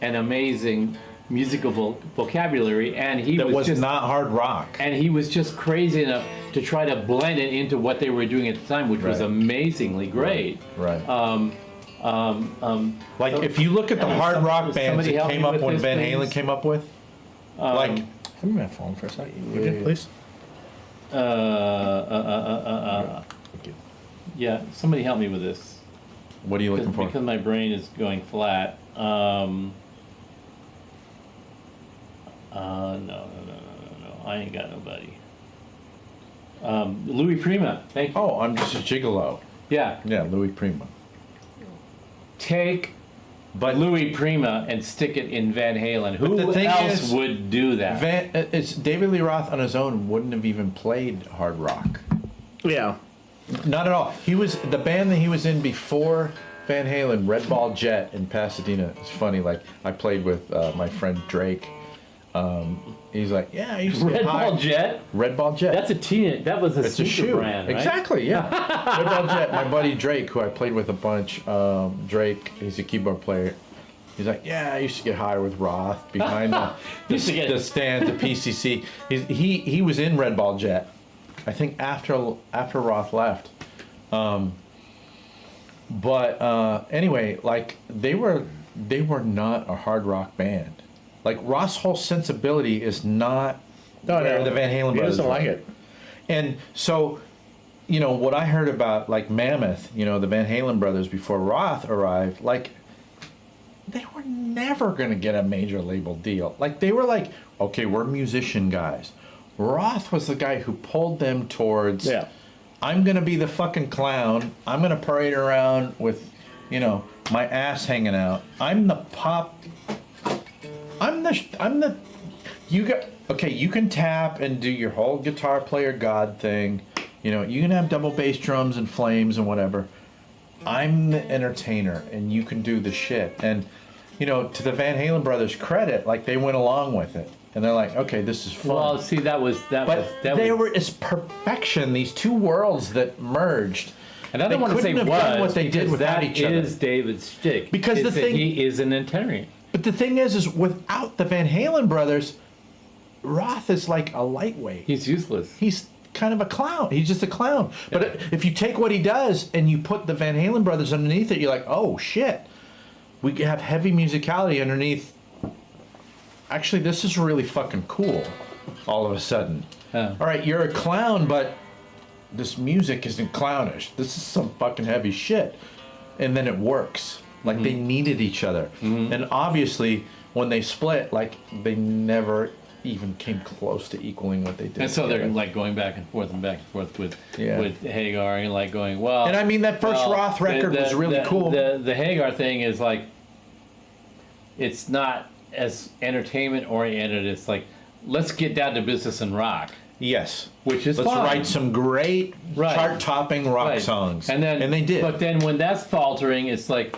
and amazing musical vocabulary, and he that was just not hard rock. and he was just crazy enough to try to blend it into what they were doing at the time, which was Right. amazingly great. Right. Like so- if you look at the hard rock bands somebody that help came me up with when this, Van please? Halen came up with, like Have me my phone for a second, would you, please? Yeah, somebody help me with this. what are you looking for? Because my brain is going flat. No. I ain't got nobody. Louis Prima. Thank you. Oh, I'm just a gigolo. Yeah. Yeah, Louis Prima. Take Louis Prima and stick it in Van Halen. the Who thing else is, would do that? It's David Lee Roth on his own wouldn't have even played hard rock. Yeah. Not at all. He was the band that he was in before Van Halen, Red Ball Jet in Pasadena. It's funny. Like I played with my friend Drake. He's like, yeah, I used to get Red high. Ball Jet. Red Ball Jet. That's a teen. That was a It's a sneaker shoe. brand, right? Exactly, yeah. Red Ball Jet. My buddy Drake, who I played with a bunch, Drake, he's a keyboard player. He's like, yeah, I used to get high with Roth behind Used to get- the stand, the PCC. He was in Red Ball Jet, I think after Roth left. Anyway, like they were not a hard rock band. Like Roth's whole sensibility is not where the Van Halen He brothers doesn't were. like it. And so, what I heard about like Mammoth, the Van Halen brothers before Roth arrived, like they were never going to get a major label deal. Like they were like, okay, we're musician guys. Roth was the guy who pulled them towards, I'm going to be the fucking clown. I'm going to parade around with, my ass hanging out. I'm the pop. You can tap and do your whole guitar player God thing. You can have double bass drums and flames and whatever. I'm the entertainer and you can do the shit. And, to the Van Halen brothers' credit, like they went along with it. And they're like, okay, this is fun. Well, see, It's perfection, these two worlds that merged. And I don't want to say couldn't have done what they did because without that each other. is David's shtick. Because is the that thing- he is an entertainer. But the thing is without the Van Halen brothers, Roth is like a lightweight. He's useless. He's kind of a clown. He's just a clown. But if you take what he does and you put the Van Halen brothers underneath it, you're like, oh shit, we can have heavy musicality underneath. Actually, this is really fucking cool. All of a sudden, all right, you're a clown, but this music isn't clownish. This is some fucking heavy shit, and then it works. Like they needed each other, and obviously when they split, like they never even came close to equaling what they did. And so they're together. like going back and forth with Yeah. with Hagar and like going, well. And I mean that first Roth record was really cool. The Hagar thing is like, it's not as entertainment oriented. It's like, let's get down to business and rock. Yes, Which is let's fine. write some great Right. chart-topping rock Right. songs, And they did. But then when that's faltering, it's like,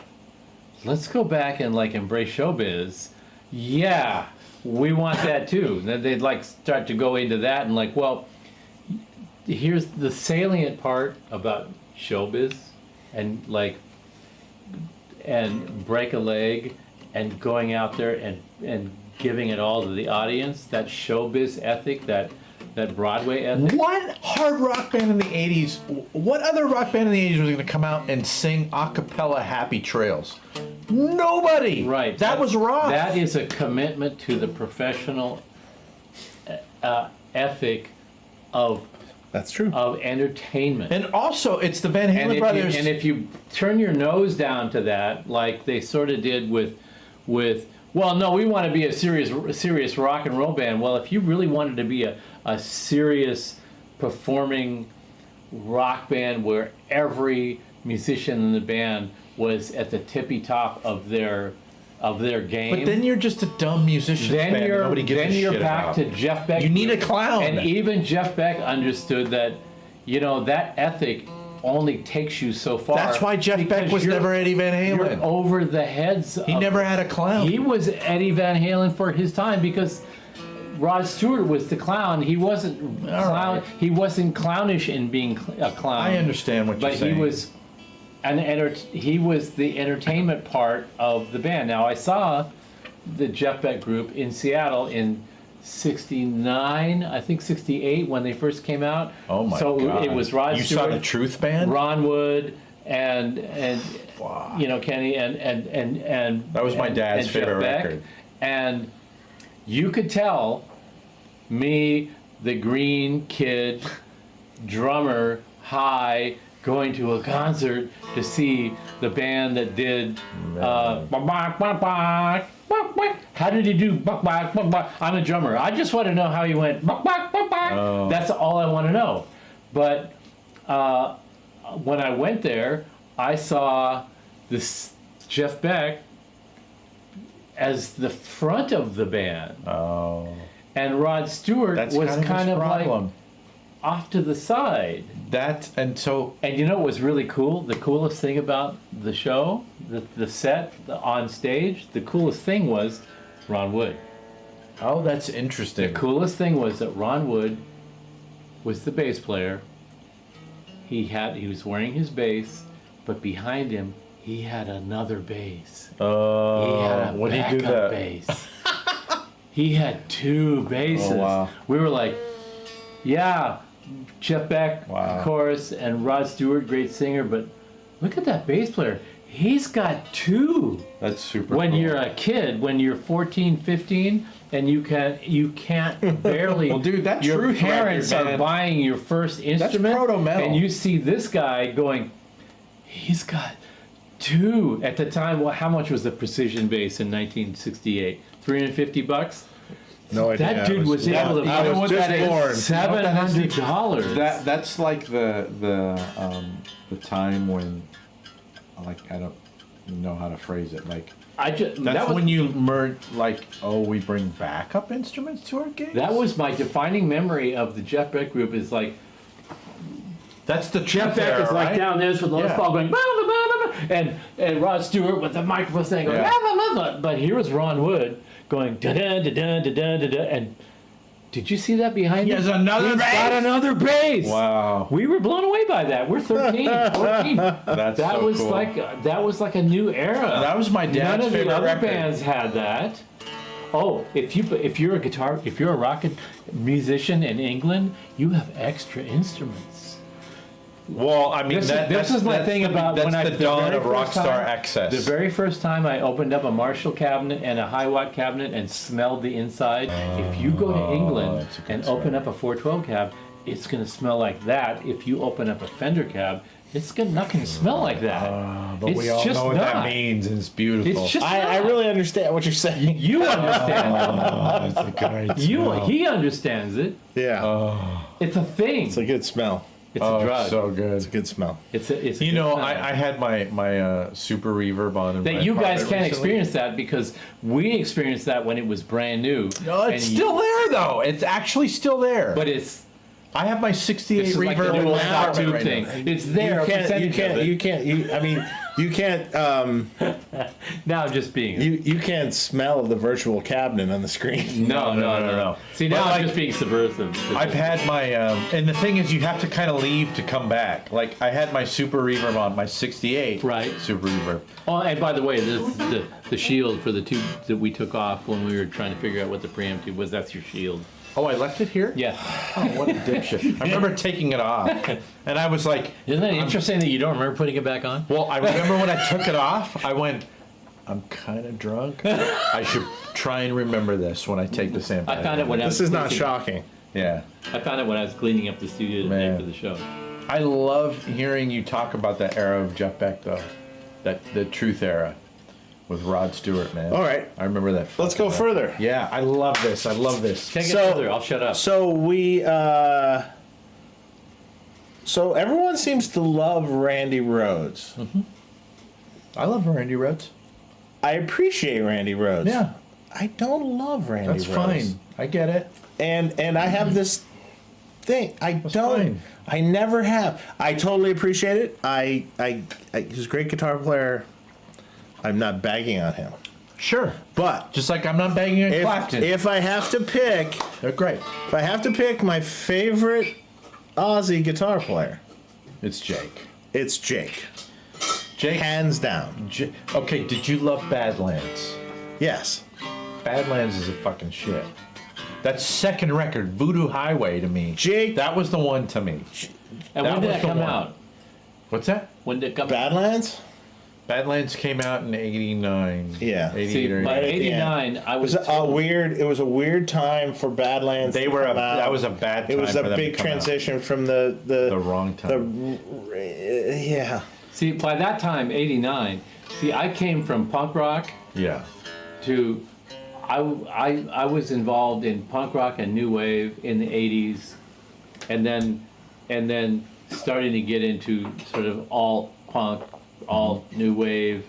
let's go back and like embrace showbiz. Yeah, we want that too. Then they'd like start to go into that and like, well, here's the salient part about showbiz and like, and break a leg and going out there and giving it all to the audience, that showbiz ethic, that Broadway ethic. What hard rock band in the 80s, what other rock band in the 80s was going to come out and sing a cappella Happy Trails? Nobody. Right. That was rock. That is a commitment to the professional ethic of That's true. entertainment. And also, it's the Van Halen brothers. If you turn your nose down to that, like they sort of did with well, no, we want to be a serious rock and roll band. Well, if you really wanted to be a serious performing rock band where every musician in the band was at the tippy top of their game. But then you're just a dumb musician. Then band that nobody gives a shit you're back about. to Jeff Beck. You need a clown. And even Jeff Beck understood that, that ethic only takes you so far. That's why Jeff Beck because was never Eddie Van You're Halen. over the heads. He never had a clown. He was Eddie Van Halen for his time because Rod Stewart was the clown. He wasn't clown. right. He wasn't clownish in being a clown. I understand what you're But saying. he was he was the entertainment part of the band. Now I saw the Jeff Beck group in Seattle in '69, I think '68 when they first came out. Oh my so God. it was Rod You Stewart, saw the Truth Band? Ron Wood, and Wow. Kenny and That was my dad's and Jeff favorite Beck. record. And you could tell me, the green kid, drummer, high, going to a concert to see the band that did how did he do? I'm a drummer. I just want to know how he went. Oh. That's all I want to know. But when I went there, I saw this Jeff Beck as the front of the band, Oh. and Rod Stewart That's was kind of his like problem. off to the side. And so And you know what was really cool? The coolest thing about the show, the set, on stage, the coolest thing was Ron Wood. oh, that's The interesting. coolest thing was that Ron Wood was the bass player. He was wearing his bass, but behind him he had another bass. He had a when he do backup that, bass. He had two basses. Oh, wow. We were like, yeah, Jeff Beck, Wow. of course, and Rod Stewart, great singer, but look at that bass player. He's got two. that's super. When cool. you're a kid, when you're 14, 15, and you can't barely. Well, dude, that your Truth parents record, are man. buying your first instrument, proto-metal. and you see this guy going, he's got two. At the time, how much was the precision bass in 1968? $350. No idea. That dude was able to. I was just born. $700. That's like the time when, like, I don't know how to phrase it. Like, That's that was, when you merge, like, oh, we bring backup instruments to our gigs? that was my defining memory of the Jeff Beck group. Is like That's the Jeff Truth Beck era, is like right? down there with Les Yeah. Paul going, blah, blah, blah, blah, blah, and Rod Stewart with the microphone saying, going, Yeah. blah, blah, blah, blah. But here was Ron Wood going, da da da da da da da da, and did you see that behind He him? has another He's bass? got another bass. Wow. We were blown away by that. We're 13, 14. That's That so was cool. that was like a new era. That was my None dad's of the favorite other record. bands had that. Oh, if you're a rock musician in England, you have extra instruments. Well, I mean, This is my thing about that's when I the dawn very of first Rockstar time- Access. The very first time I opened up a Marshall cabinet and a high-watt cabinet and smelled the inside, if you go to England that's a good and open up a 412 cab, it's going to smell like that. If you open up a Fender cab, it's not going to smell like that. but it's we all just know what not. that means, and it's beautiful. It's just I not. really understand what you're saying. You understand Oh, it's a great it. smell. He understands it. Yeah. It's a thing. It's a good smell. It's Oh, a drug. so good. It's a good smell. It's a You good know, smell. I had my super reverb on in that my you guys apartment can't recently. experience that because we experienced that when it was brand new. No, it's And still there though. It's actually still there. But it's I have my 68 this is like reverb the in new my laptop apartment tube right thing. now. It's there. a percentage of it. I mean, You can't Now I'm just being. you can't smell the virtual cabinet on the screen. No. See, now But, I'm like, just being subversive. I've had my, and the thing is, you have to kind of leave to come back. Like, I had my Super Reverb on, my 68 Right. Super Reverb. Oh, and by the way, this is the shield for the tube that we took off when we were trying to figure out what the preamp tube was. That's your shield. Oh, I left it here? Yeah. Oh, what a dipshit. I remember taking it off, and I was like, Isn't that interesting that you don't remember putting it back on? well, I remember when I took it off, I went, I'm kind of drunk. I should try and remember this when I take the sample. I found it when I was This is not cleaning- shocking. Yeah. I found it when I was cleaning up the studio today Man. for the show. I love hearing you talk about that era of Jeff Beck, though. The Truth era with Rod Stewart, man. All right. I remember that. Let's go fucking- further. Yeah, I love this. I love this. Can't get So- further. I'll shut up. So so everyone seems to love Randy Rhoads. I love Randy Rhoads. I appreciate Randy Rhoads. Yeah, I don't love Randy that's Rhoads. fine. I get it. And I have this thing. I fine. I never have. I totally appreciate it. He's a great guitar player. I'm not bagging on him. Sure. But Just like I'm not banging on Clapton. if I have to pick, They're great. if I have to pick my favorite Aussie guitar player, It's Jake. it's Jake. Jake. Hands down. Okay, did you love Badlands? Yes. Badlands is a fucking shit. That second record, Voodoo Highway, to me. Jake- That was the one to me. And that when did was that the come one. out? What's that? When did it come out? Badlands? Badlands came out in '89. Yeah. 88 See, or by 89. '89, I It was was it was a weird time for Badlands. They to were come out. that was a bad time It was for a them big to come out. transition from the wrong time. Yeah. See, by that time, '89. See, I came from punk rock Yeah. to I was involved in punk rock and new wave in the '80s, and then starting to get into sort of alt punk, alt new wave,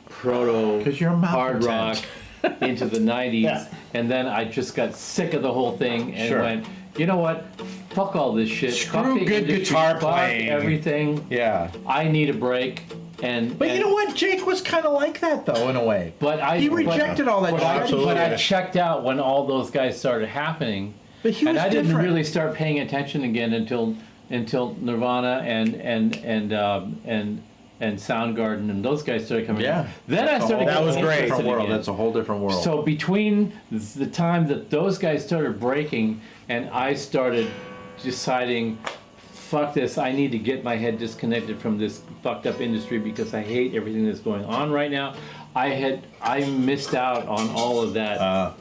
proto 'Cause you're a hard rock malcontent. into the '90s, Yeah. and then I just got sick of the whole thing and Sure. went, you know what? Fuck all this shit. Screw Fuck the good industry, guitar fuck playing." everything. Yeah. I need a break. But you know what? Jake was kind of like that, though, in a way. But He rejected all that but shit. absolutely. But I checked out when all those guys started happening, But he and was I didn't different. really start paying attention again until Nirvana and Soundgarden and those guys started coming. Yeah. out. Then I started. That getting was great. interested Different world. again. That's a whole different world. So between the time that those guys started breaking and I started deciding, fuck this, I need to get my head disconnected from this fucked up industry because I hate everything that's going on right now. I missed out on all of that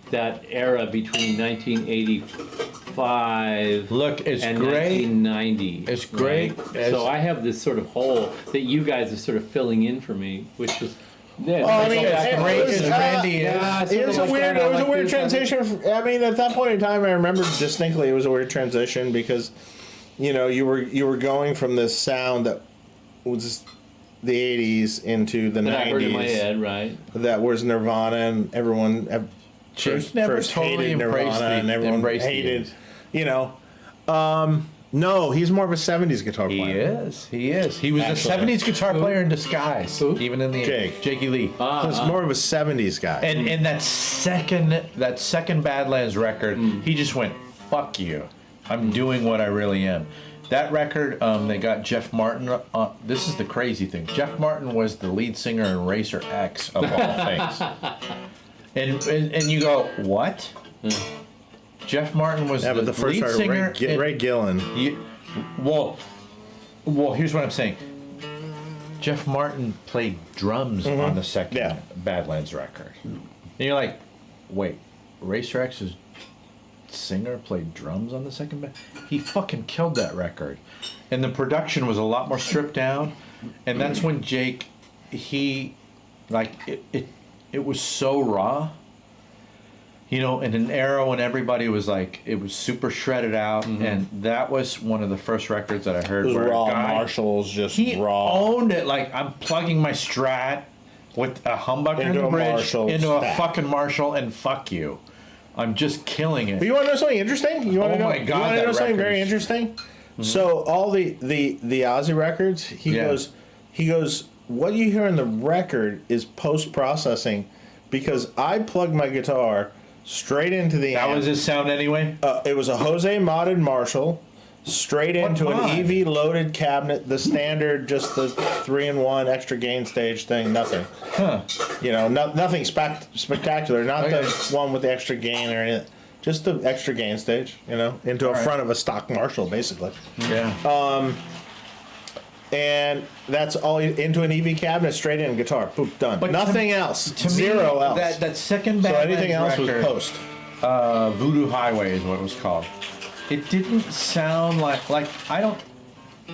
that era between 1985 Look, it's and great. 1990. It's great. right? So I have this sort of hole that you guys are sort of filling in for me, which is. Yeah, I mean, as great as Randy is. yeah, It was a weird. It was a weird transition. I mean, at that point in time, I remember distinctly it was a weird transition because, you know, you were going from this sound that was the '80s into the That I heard in my '90s. head, right? That was Nirvana, and everyone Jake never totally hated embraced Nirvana, and the- everyone embraced the hated, 80s. you know. No, he's more of a '70s guitar He player. is. He is. He was Actually. a '70s guitar player in disguise, Who? even in the Jake. Jakey Lee. He's more of a '70s guy. And that second Badlands record, he just went, "Fuck you, I'm doing what I really am." That record, they got Jeff Martin. This is the crazy thing. Jeff Martin was the lead singer in Racer X of all things. And you go, what? Jeff Martin was Yeah, but the first lead record, singer. Ray Gillen. Well, here's what I'm saying. Jeff Martin played drums on the second Yeah. Badlands record. And you're like, wait, Racer X's singer played drums on the second band? He fucking killed that record. And the production was a lot more stripped down. And that's when Jake, it was so raw. You know, in an era when everybody was like, it was super shredded out, and that was one of the first records that I heard Those where raw a guy, Marshalls, just he raw. owned it. Like, I'm plugging my Strat with a humbucker in Into the a bridge Marshall into a stack. fucking Marshall, and fuck you. I'm just killing it. But you want to know something interesting? You want Oh to know? my God, you want to that know something record very is- interesting? So all the Ozzy records, he Yeah. goes, what you hear in the record is post-processing, because I plugged my guitar straight into the That amp. was his sound anyway? It was a Jose modded Marshall, straight into an mod? EV loaded cabinet, the standard, just the 3-in-1 extra gain stage thing, nothing. Huh. You know, nothing spectacular, not Okay. the one with the extra gain or anything. Just the extra gain stage, you know, into a front of a stock Marshall, basically. Yeah. And that's all into an EV cabinet, straight in guitar, boop, done. But Nothing else. To Zero me, else. That second So band anything else was record, post. Voodoo Highway is what it was called. It didn't sound like I don't.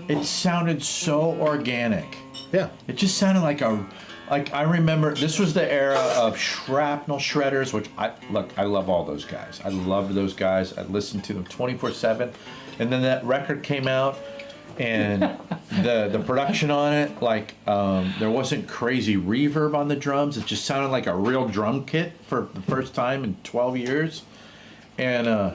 It sounded so organic. Yeah. It just sounded like I remember this was the era of Shrapnel Shredders, which I love all those guys. I loved those guys. I listened to them 24/7, and then that record came out, and the production on it, like there wasn't crazy reverb on the drums. It just sounded like a real drum kit for the first time in 12 years, and.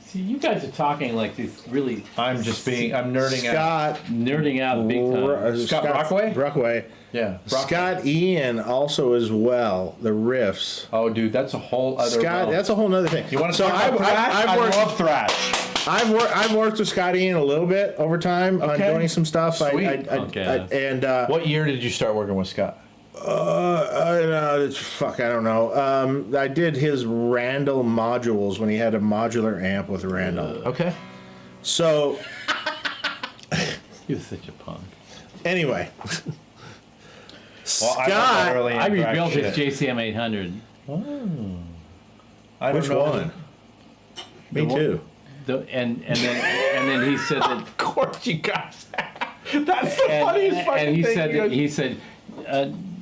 See, you guys are talking like these really. I'm nerding out. Nerding out big time. Scott Brockway? Brockway. Yeah. Scott Ian also as well. The riffs. Oh, dude, that's a whole other. Scott, realm. that's a whole nother thing. You want to so talk about thrash? I love thrash. I've worked with Scott Ian a little bit over time on Okay. doing some stuff. Sweet. Okay. What year did you start working with Scott? I don't know. I did his Randall modules when he had a modular amp with Randall. Okay. So You're such a punk. anyway, Well, Scott, I rebuilt his JCM 800. which one? Me too. And then he said that. Of course, you guys. That's the funniest fucking and he thing. said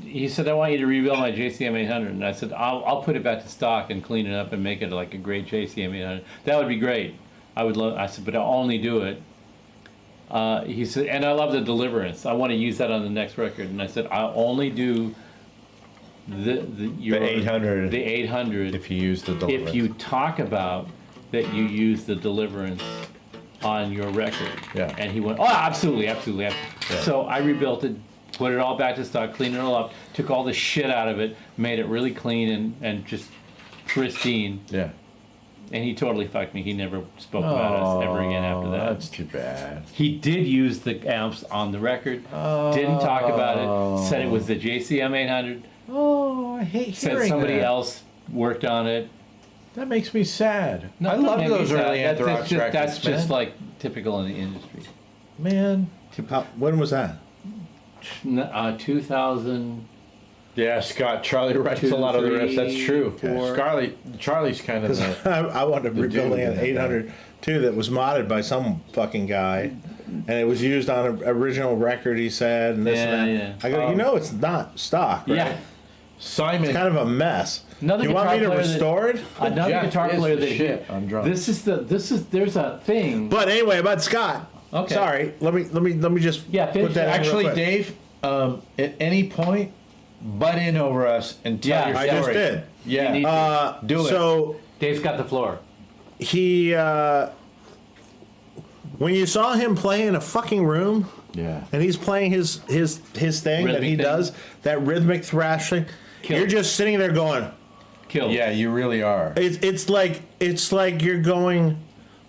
he said I want you to rebuild my JCM 800, and I said I'll put it back to stock and clean it up and make it like a great JCM 800. That would be great. I would love. I said, but I'll only do it. He said, and I love the Deliverance. I want to use that on the next record. And I said, I'll only do your 800. The 800. If you use the Deliverance. If you talk about that you use the Deliverance on your record. Yeah. And he went, oh, absolutely. Yeah. So I rebuilt it, put it all back to stock, cleaned it all up, took all the shit out of it, made it really clean and just pristine. Yeah. And he totally fucked me. He never spoke about us ever again after that. That's too bad. He did use the amps on the record. Didn't talk about it. Said it was the JCM 800. Oh, I hate Said hearing somebody that. else worked on it. That makes me sad. No, I don't love make me those sad. early Anthrax records, That's just man. like typical in the industry. Man. When was that? 2000. Yeah, Scott. Charlie writes a lot of the riffs. That's true. four. Charlie's kind of the... I wound up rebuilding dude an that 800 too that was modded by some fucking guy, and it was used on an original record. He said, and this and that. Yeah. I go, you know, it's not stock, right? Yeah. Simon. It's kind of a mess. Another You want me to guitar player that- restore it? Another Jeff guitar is player the that shit on drums. there's a thing. But anyway, about Scott. Okay. Sorry. Let me just Yeah, finish put that it. in real Actually, quick. Dave, at any point, butt in over us and tell Yeah, your I story. just did. Yeah. You need Do it. So Dave's got the floor. he, when you saw him play in a fucking room, Yeah. and he's playing his thing that Rhythmic he thing. does, that rhythmic thrashing, Kill. you're just sitting there going, Kill. Yeah, you really are. it's like you're going,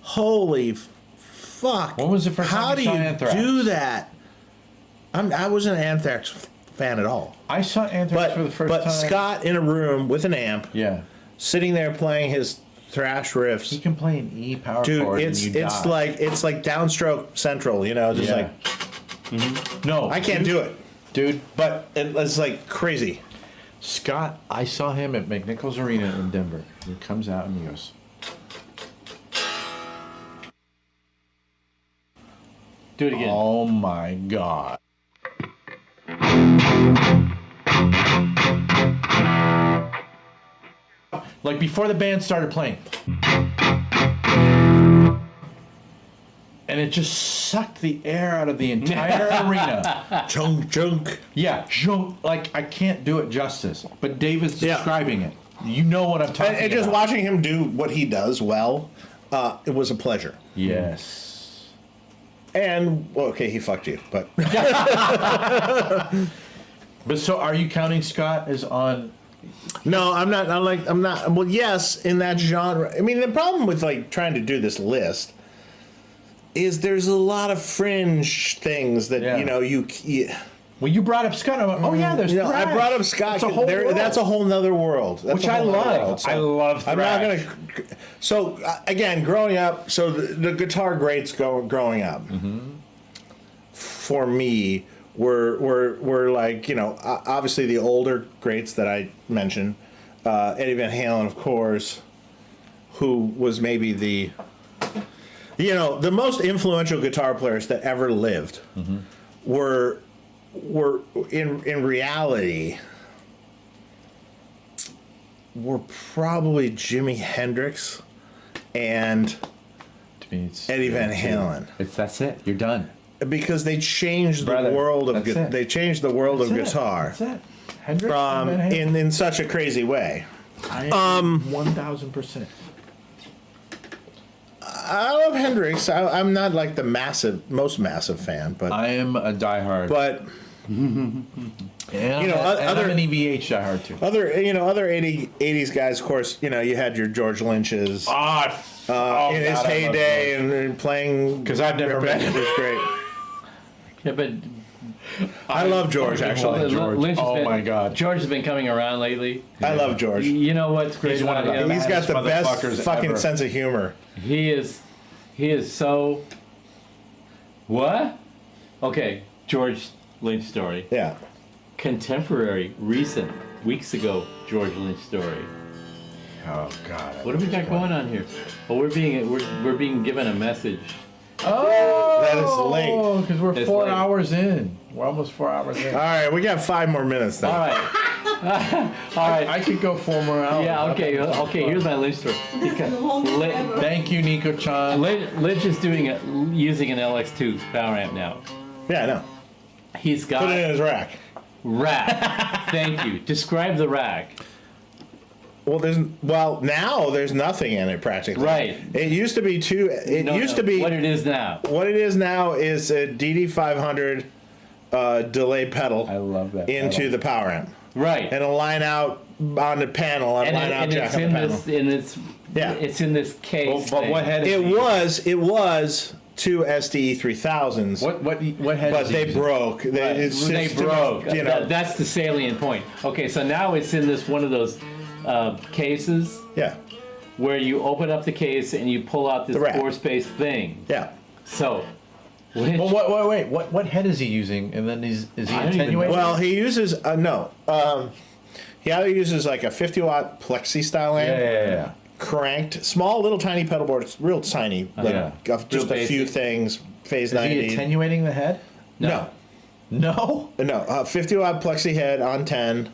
holy fuck. When was the first How time do you you saw Anthrax? do that? I wasn't an Anthrax fan at all. I saw Anthrax for the first But time. Scott in a room with an amp, Yeah. sitting there playing his thrash He riffs. can play an E power Dude, chord it's and you die. it's like downstroke central, you know, just Yeah. like No. I can't do it. Dude, But it's like crazy. Scott, I saw him at McNichols Arena in Denver. He comes out and he goes, Do it again. oh my God. Like before the band started playing. And it just sucked the air out of the entire arena. Junk. Yeah, like I can't do it justice. But David's Yeah. describing it. You know what I'm talking And just about. watching him do what he does well, it was a pleasure. Yes. And well, okay, he fucked you, but But so, are you counting Scott as on? No, I'm not. I'm not. Well, yes, in that genre. I mean, the problem with like trying to do this list is there's a lot of fringe things that Yeah. you know you. Well, you brought up Scott. I'm like, oh yeah, there's. You know, I thrash. brought up Scott. That's a whole world. That's a whole nother world. That's Which a I whole nother love. world. So I love I'm not thrash. gonna. So again, growing up, so the guitar greats growing up, for me, were like, you know, obviously the older greats that I mentioned, Eddie Van Halen, of course, who was maybe the, you know, the most influential guitar players that ever lived, were in reality were probably Jimi Hendrix and To me, it's Eddie Van Halen, That's it. You're done. because they changed Brother, the world of that's it. they changed the world of guitar That's it. Hendrix and Van Halen. in such a crazy way. 1000%. I love Hendrix. I'm not like the most massive fan, but I am a diehard. you And know, I'm an EVH diehard too. other 80s guys, of course, you know, you had your George Lynch's in his heyday and playing, 'Cause I've never met him. It was great. Yeah, but I love George, actually. George. Lynch has Oh been- my God. George has been coming around lately. I love George. You know what's great He's one about of the him? He's got the best motherfuckers fucking ever. sense of humor. He is so. What? Okay, George Lynch story. Yeah. Contemporary, recent, weeks ago, George Lynch story. Oh God. What do we got going on here? Well, we're being given a message. Oh, That is late. Because we're It's 4 late. hours in. We're almost 4 hours in. All right, we got 5 more minutes then. All right, all right. I could go 4 more hours. Yeah, okay. Here's my Lynch story. Because Thank you, Nico-chan. Lynch is using an LX2 power amp now. Yeah, I know. He's Put it in got his rack. rack. Thank you. Describe the rack. Well, now there's nothing in it practically. Right. It used to be two. It No, used no, to be what it is now. What it is now is a DD500 delay pedal I love that. into the power amp Right. and a line out on the panel, a And, line out jack it's on the in panel. this, in its, Yeah. it's in this case. But what thing. head is It was two SDE 3000s, What head but is he they using? broke. It's They just too broke. much, you know. That's the salient point. Okay, so now it's in this one of those cases Yeah, where you open up the case and you pull out this The rack. 4-space thing. yeah. So, Lynch, Well, wait. What head is he using? And then is he I don't even attenuating? Well, he uses no. He either uses like a 50-watt plexi style amp, yeah. cranked, small, little tiny pedal board. It's real tiny, like Yeah. just Real a few basic. things. Phase Is he 90. attenuating the head? No, No. no. 50-watt plexi head on 10,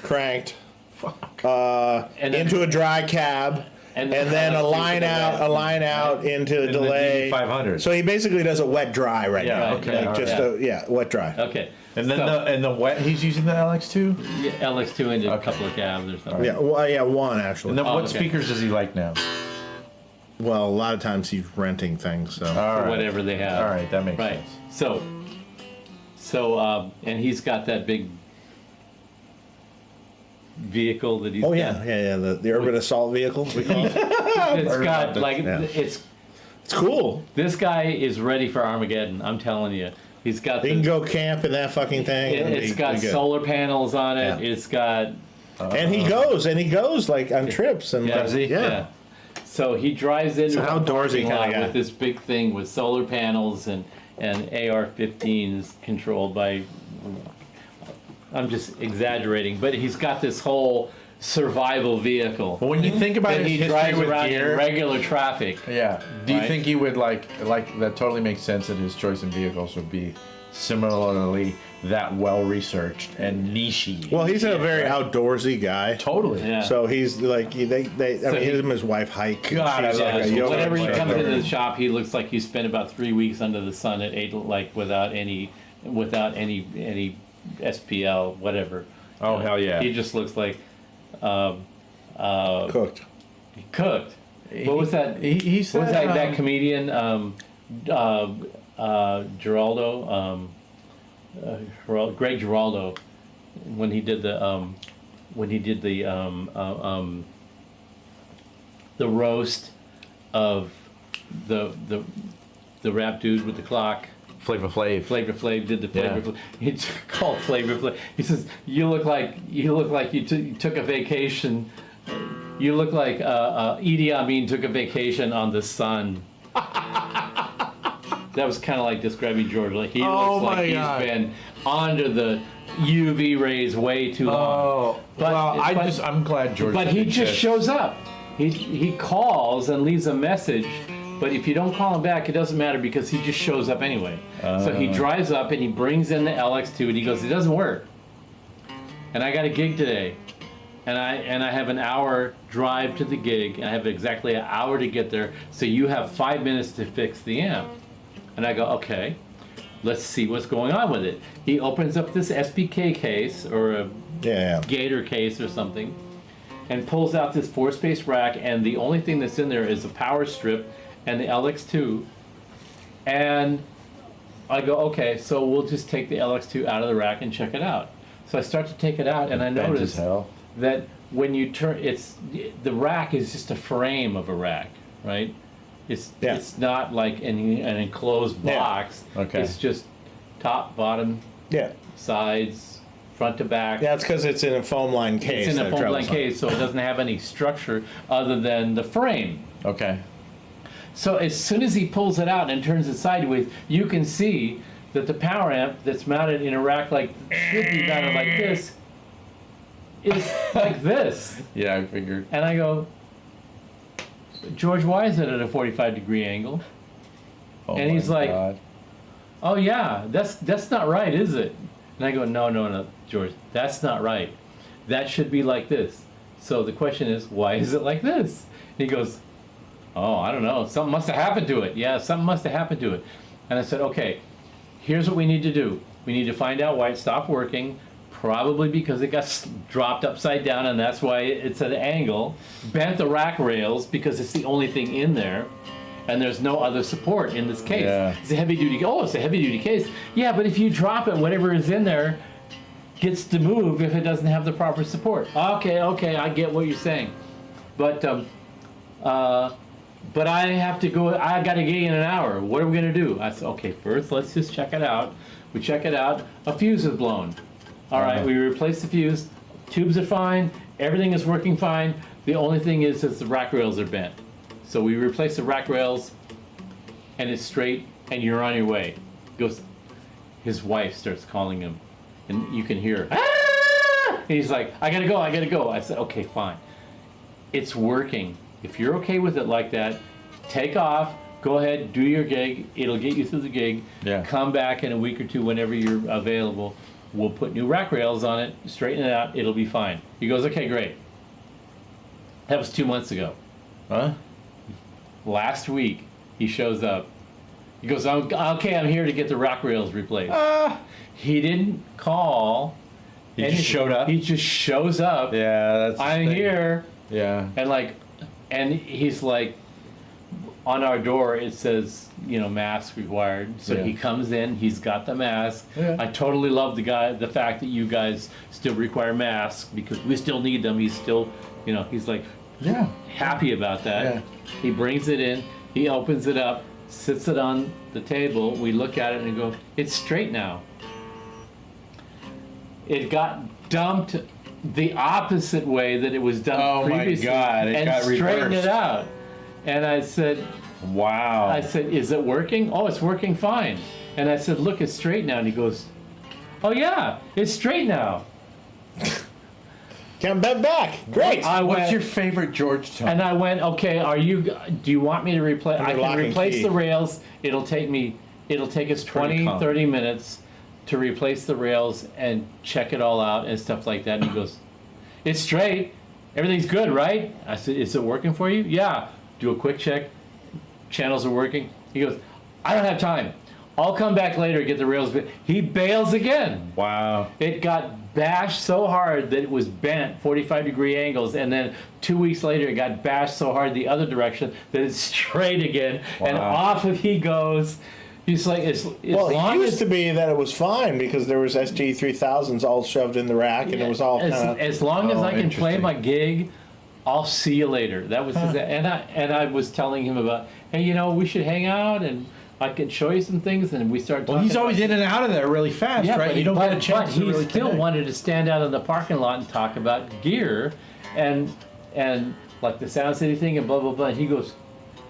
cranked. and then- Into a dry cab, and then a line out into the And the delay. DD500. So he basically does a wet dry right Yeah, now. okay, Like just wet dry. Okay. And then So, the wet he's using the LX2. yeah, LX2 into a couple of cabs or something. Yeah, one actually. And then Oh, what okay. speakers does he like now? Well, a lot of times he's renting things. So All Or right. whatever they have. All right, that makes Right. sense. And he's got that big vehicle that he's oh got. yeah. The urban assault vehicle. We call it. It's got like Yeah. it's It's cool. this guy is ready for Armageddon. I'm telling you. He's got You can go camp in that fucking thing. and it's be got good. solar panels on it. Yeah. It's got And he goes like on trips and yeah, yeah. So he drives into It's an a outdoorsy parking kinda lot guy. with this big thing with solar panels and AR-15s controlled by. I'm just exaggerating, but he's got this whole survival vehicle But when you think about that his he history drives with around gear, in regular traffic. yeah. Do you Right. think he would like that? Totally makes sense that his choice in vehicles would be similarly that well researched and nichey. Well, he's a very outdoorsy guy. totally. Yeah. So he's like I mean, he- him and his wife hike. God, I She's love like a this. yoga Whenever he comes instructor. into the shop, he looks like he spent about 3 weeks under the sun at 8, like without any SPL, whatever. Oh, hell yeah. He just looks like Cooked. he cooked. What was that? He What was said, that comedian? Geraldo. Greg Giraldo. when he did the roast of the rap dude with the clock. Flavor Flav. Flavor Flav did the Flavor Yeah. Flav. It's called Flavor Flav. He says, "You look like you took a vacation. You look like Idi Amin took a vacation on the sun." That was kind of like describing George. Like he looks like he's been under the UV rays way too long. Oh, I'm glad George. But he did just this. shows up. He calls and leaves a message, but if you don't call him back, it doesn't matter because he just shows up anyway. So he drives up and he brings in the LX2 and he goes, "It doesn't work. And I got a gig today, and I have an hour drive to the gig, and I have exactly an hour to get there. So you have 5 minutes to fix the amp." And I go, "Okay, let's see what's going on with it." He opens up this SPK case or a Gator case or something, and pulls out this 4-space rack, and the only thing that's in there is a power strip and the LX2. And I go, "Okay, so we'll just take the LX2 out of the rack and check it out." So I start to take it out, and I Bent as notice hell. that when you turn, the rack is just a frame of a rack, right? It's not like an enclosed box. Okay. It's just top, bottom, sides, front to back. Yeah, it's because it's in a foam line case. It's in a that foam line travels on. case, so it doesn't have any structure other than the frame. Okay. So as soon as he pulls it out and turns it sideways, you can see that the power amp that's mounted in a rack should be mounted like this is like this. Yeah, I figured. And I go, "George, why is it at a 45-degree angle?" Oh And he's my like, God. "Oh yeah, that's not right, is it?" And I go, No, George, that's not right. That should be like this. So the question is, why is it like this? And he goes, "Oh, I don't know. Something must have happened to it. Yeah, something must have happened to it." And I said, "Okay, here's what we need to do. We need to find out why it stopped working. Probably because it got dropped upside down, and that's why it's at an angle. Bent the rack rails because it's the only thing in there, and there's no other support in this case. Yeah. It's a heavy duty. Oh, it's a heavy duty case. Yeah, but if you drop it, whatever is in there gets to move if it doesn't have the proper support." Okay, I get what you're saying, but I have to go. I got a gig in an hour. What are we gonna do? I said, "Okay, first let's just check it out." We check it out. A fuse is blown. All right, we replace the fuse. Tubes are fine. Everything is working fine. The only thing is the rack rails are bent. So we replace the rack rails, and it's straight, and you're on your way. Goes. His wife starts calling him, and you can hear, "Ah!" And he's like, I gotta go. I said, "Okay, fine. It's working. If you're okay with it like that, take off. Go ahead, do your gig. It'll get you through the gig. Yeah. Come back in a week or two whenever you're available. We'll put new rack rails on it, straighten it out. It'll be fine." He goes, "Okay, great." That was 2 months ago. Huh? Last week, he shows up. He goes, "Okay, I'm here to get the rack rails replaced." He didn't call. He just showed up? He just shows up. Yeah, that's. the "I'm thing. here." Yeah. And he's like, on our door it says, mask required. So Yeah. he comes in, he's got the mask. Yeah. I totally love the fact that you guys still require masks because we still need them. He's still, he's like Yeah. happy about that. Yeah. He brings it in, he opens it up, sits it on the table. We look at it and go, "It's straight now." It got dumped the opposite way that it was dumped Oh my previously. God, it and got straightened reversed. it out. And I said, Wow. "Is it working?" "Oh, it's working fine." And I said, "Look, it's straight now." And he goes, "Oh yeah, it's straight now." Come back. Great. I What's went, your favorite George tone? and I went, "Okay, do you want me to replace? I Under lock can and replace key. the rails. It'll take us 20, calm. 30 minutes to replace the rails and check it all out and stuff like that." And he goes, "It's straight. Everything's good, right?" I said, "Is it working for you?" "Yeah." Do a quick check. Channels are working. He goes, "I don't have time. I'll come back later and get the rails." He bails again. Wow. It got bashed so hard that it was bent 45-degree angles, and then 2 weeks later it got bashed so hard the other direction that it's straight again. And Wow. off of he goes. He's like, as Well, long it used as to be that it was fine because there was SG 3000s all shoved in the rack, and it was all kind of. as long as Oh, I can play interesting. my gig, I'll see you later. That was his, and I was telling him about, hey, we should hang out and I can show you some things, and we started talking. Well, he's always about, in and out of there really fast, yeah, right? but, You don't but, get a chance but to he really still connect. wanted to stand out in the parking lot and talk about gear, and like the Sound City thing and blah blah blah. And he goes,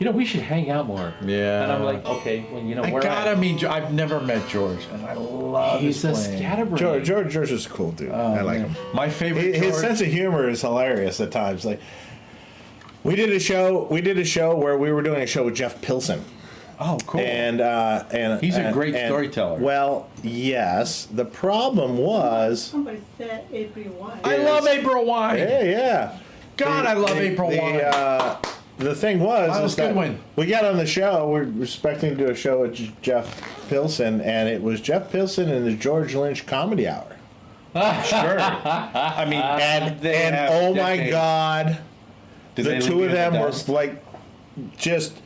we should hang out more. Yeah. And I'm like, okay, well, I where gotta meet. I've never met George, and I love he's his a playing. scatterbrain. George is a cool dude. I like him. My favorite. His George- sense of humor is hilarious at times. Like we did a show where we were doing a show with Jeff Pilson, Oh, cool. and He's a great storyteller. Well, yes. The problem was, Somebody said April 1. I love April Wine. yeah. God, I love April Wine. The thing was, Miles is that Goodwin. we got on the show. We're expecting to do a show with Jeff Pilson, and it was Jeff Pilson and the George Lynch Comedy Hour. Sure. I mean, And have oh my decades. God, Did the they two leave of you in them the were dust? like just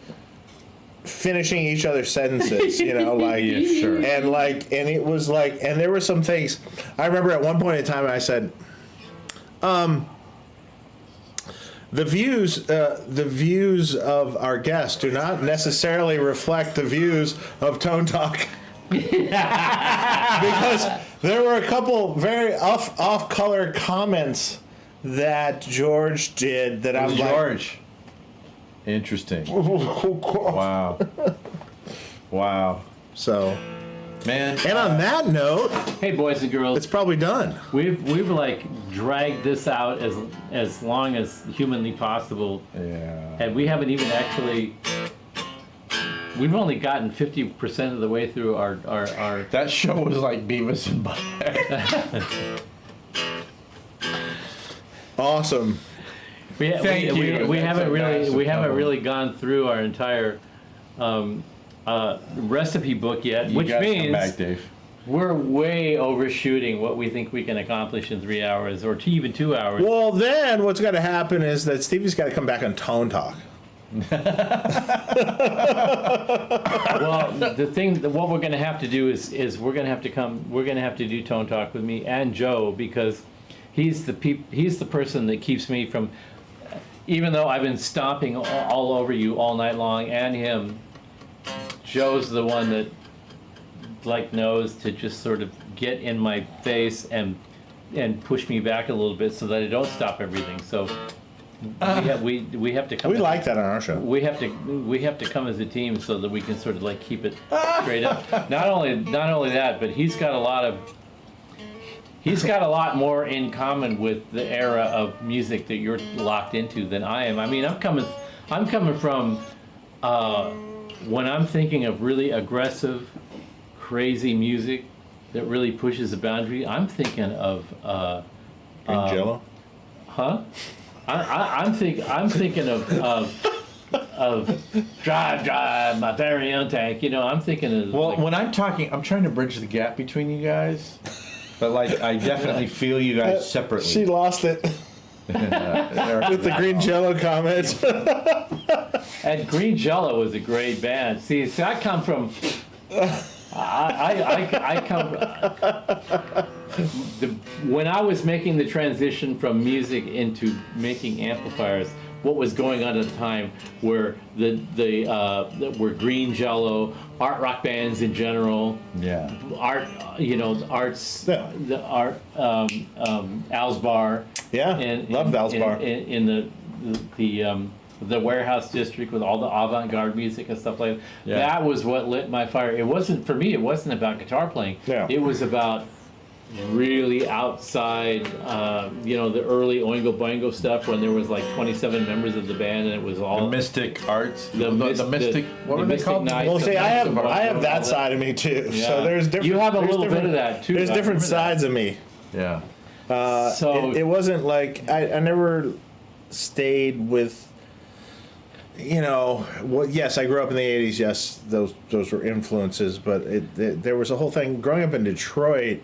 finishing each other's sentences, like Yeah, sure. and it was like, and there were some things. I remember at one point in time I said, the views of our guests do not necessarily reflect the views of Tone Talk. Because there were a couple very off color comments that George did that I'm like, George. Interesting. Wow. Wow. so. Man. And on that note, Hey, boys and girls, it's probably done. we've like dragged this out as long as humanly possible, Yeah. and we haven't even actually. We've only gotten 50% of the way through our that show was like Beavis and Butthead. Awesome. We Thank you. haven't That's a really massive really gone through our entire recipe book yet, You which gotta come means back, Dave. we're way overshooting what we think we can accomplish in 3 hours or even 2 hours. Well, then what's got to happen is that Stevie's got to come back on Tone Talk. Well, the thing, what we're going to have to do is we're going to have to do Tone Talk with me and Joe, because he's the person that keeps me from, even though I've been stomping all over you all night long, and him, Joe's the one that knows to just sort of get in my face and push me back a little bit so that I don't stop everything. So we have to come. We like that on our show. We have to come as a team so that we can sort of keep it straight up. Not only that, but he's got a lot more in common with the era of music that you're locked into than I am. I mean, I'm coming from when I'm thinking of really aggressive, crazy music that really pushes the boundary. I'm thinking of Green Jello. huh? I'm thinking of drive my very own tank. I'm thinking of Well, when I'm talking, I'm trying to bridge the gap between you guys, but I definitely feel you guys separately. She lost it with the Green Jello comments. and Green Jello was a great band. See, I come from. I come. When I was making the transition from music into making amplifiers, what was going on at the time were were Green Jello, art rock bands in general, Yeah. art, arts, Yeah. the art, Al's Bar. Yeah, loved Al's Bar. In the warehouse district with all the avant-garde music and stuff like that. Yeah. That was what lit my fire. It wasn't, for me, it wasn't about guitar playing. Yeah. It was about really outside, the early Oingo Boingo stuff when there was 27 members of the band and it was all The Mystic Arts. The Mystic. What the were they Mystic called? Knights. Well, see, I have Knights of Art, that all side of me too. Yeah. So there's different. You have a there's little bit different- of that too. There's I different remember that. sides of me. Yeah. So It wasn't like I never stayed with. Well, yes, I grew up in the '80s. Yes, those were influences, but there was a whole thing growing up in Detroit.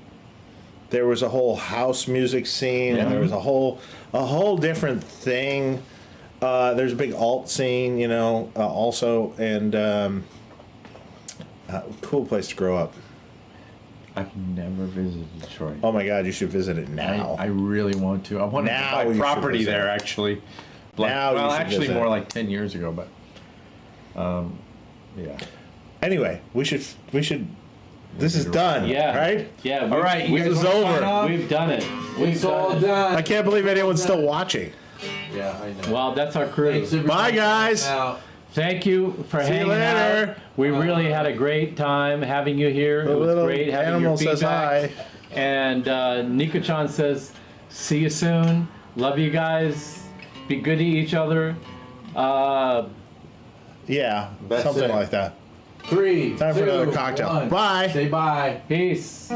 There was a whole house music scene, and there was a whole different thing. There's a big alt scene, also, and Cool place to grow up. I've never visited Detroit. Oh my God, you should visit it now. I really want to. I wanted Now to you buy should property visit. there, actually. Like, Now well, you should actually, visit. more like 10 years ago, but yeah. Anyway, we should. This is done. Yeah. Right. Yeah. All right, you This guys is wanna sign over. off? We've done it. It's all done. I can't believe anyone's still watching. Yeah, I know. Well, that's our crew. Thanks, everybody. Bye, guys. Now, Thank you for See you hanging later. out. We really had a great time having you here. The It was little great having animal your says feedback. hi. And Nika-chan says, see you soon. Love you guys. Be good to each other. Yeah, That's something it. like that. 3, Time for 2, another cocktail. 1. Bye. Say bye. Peace.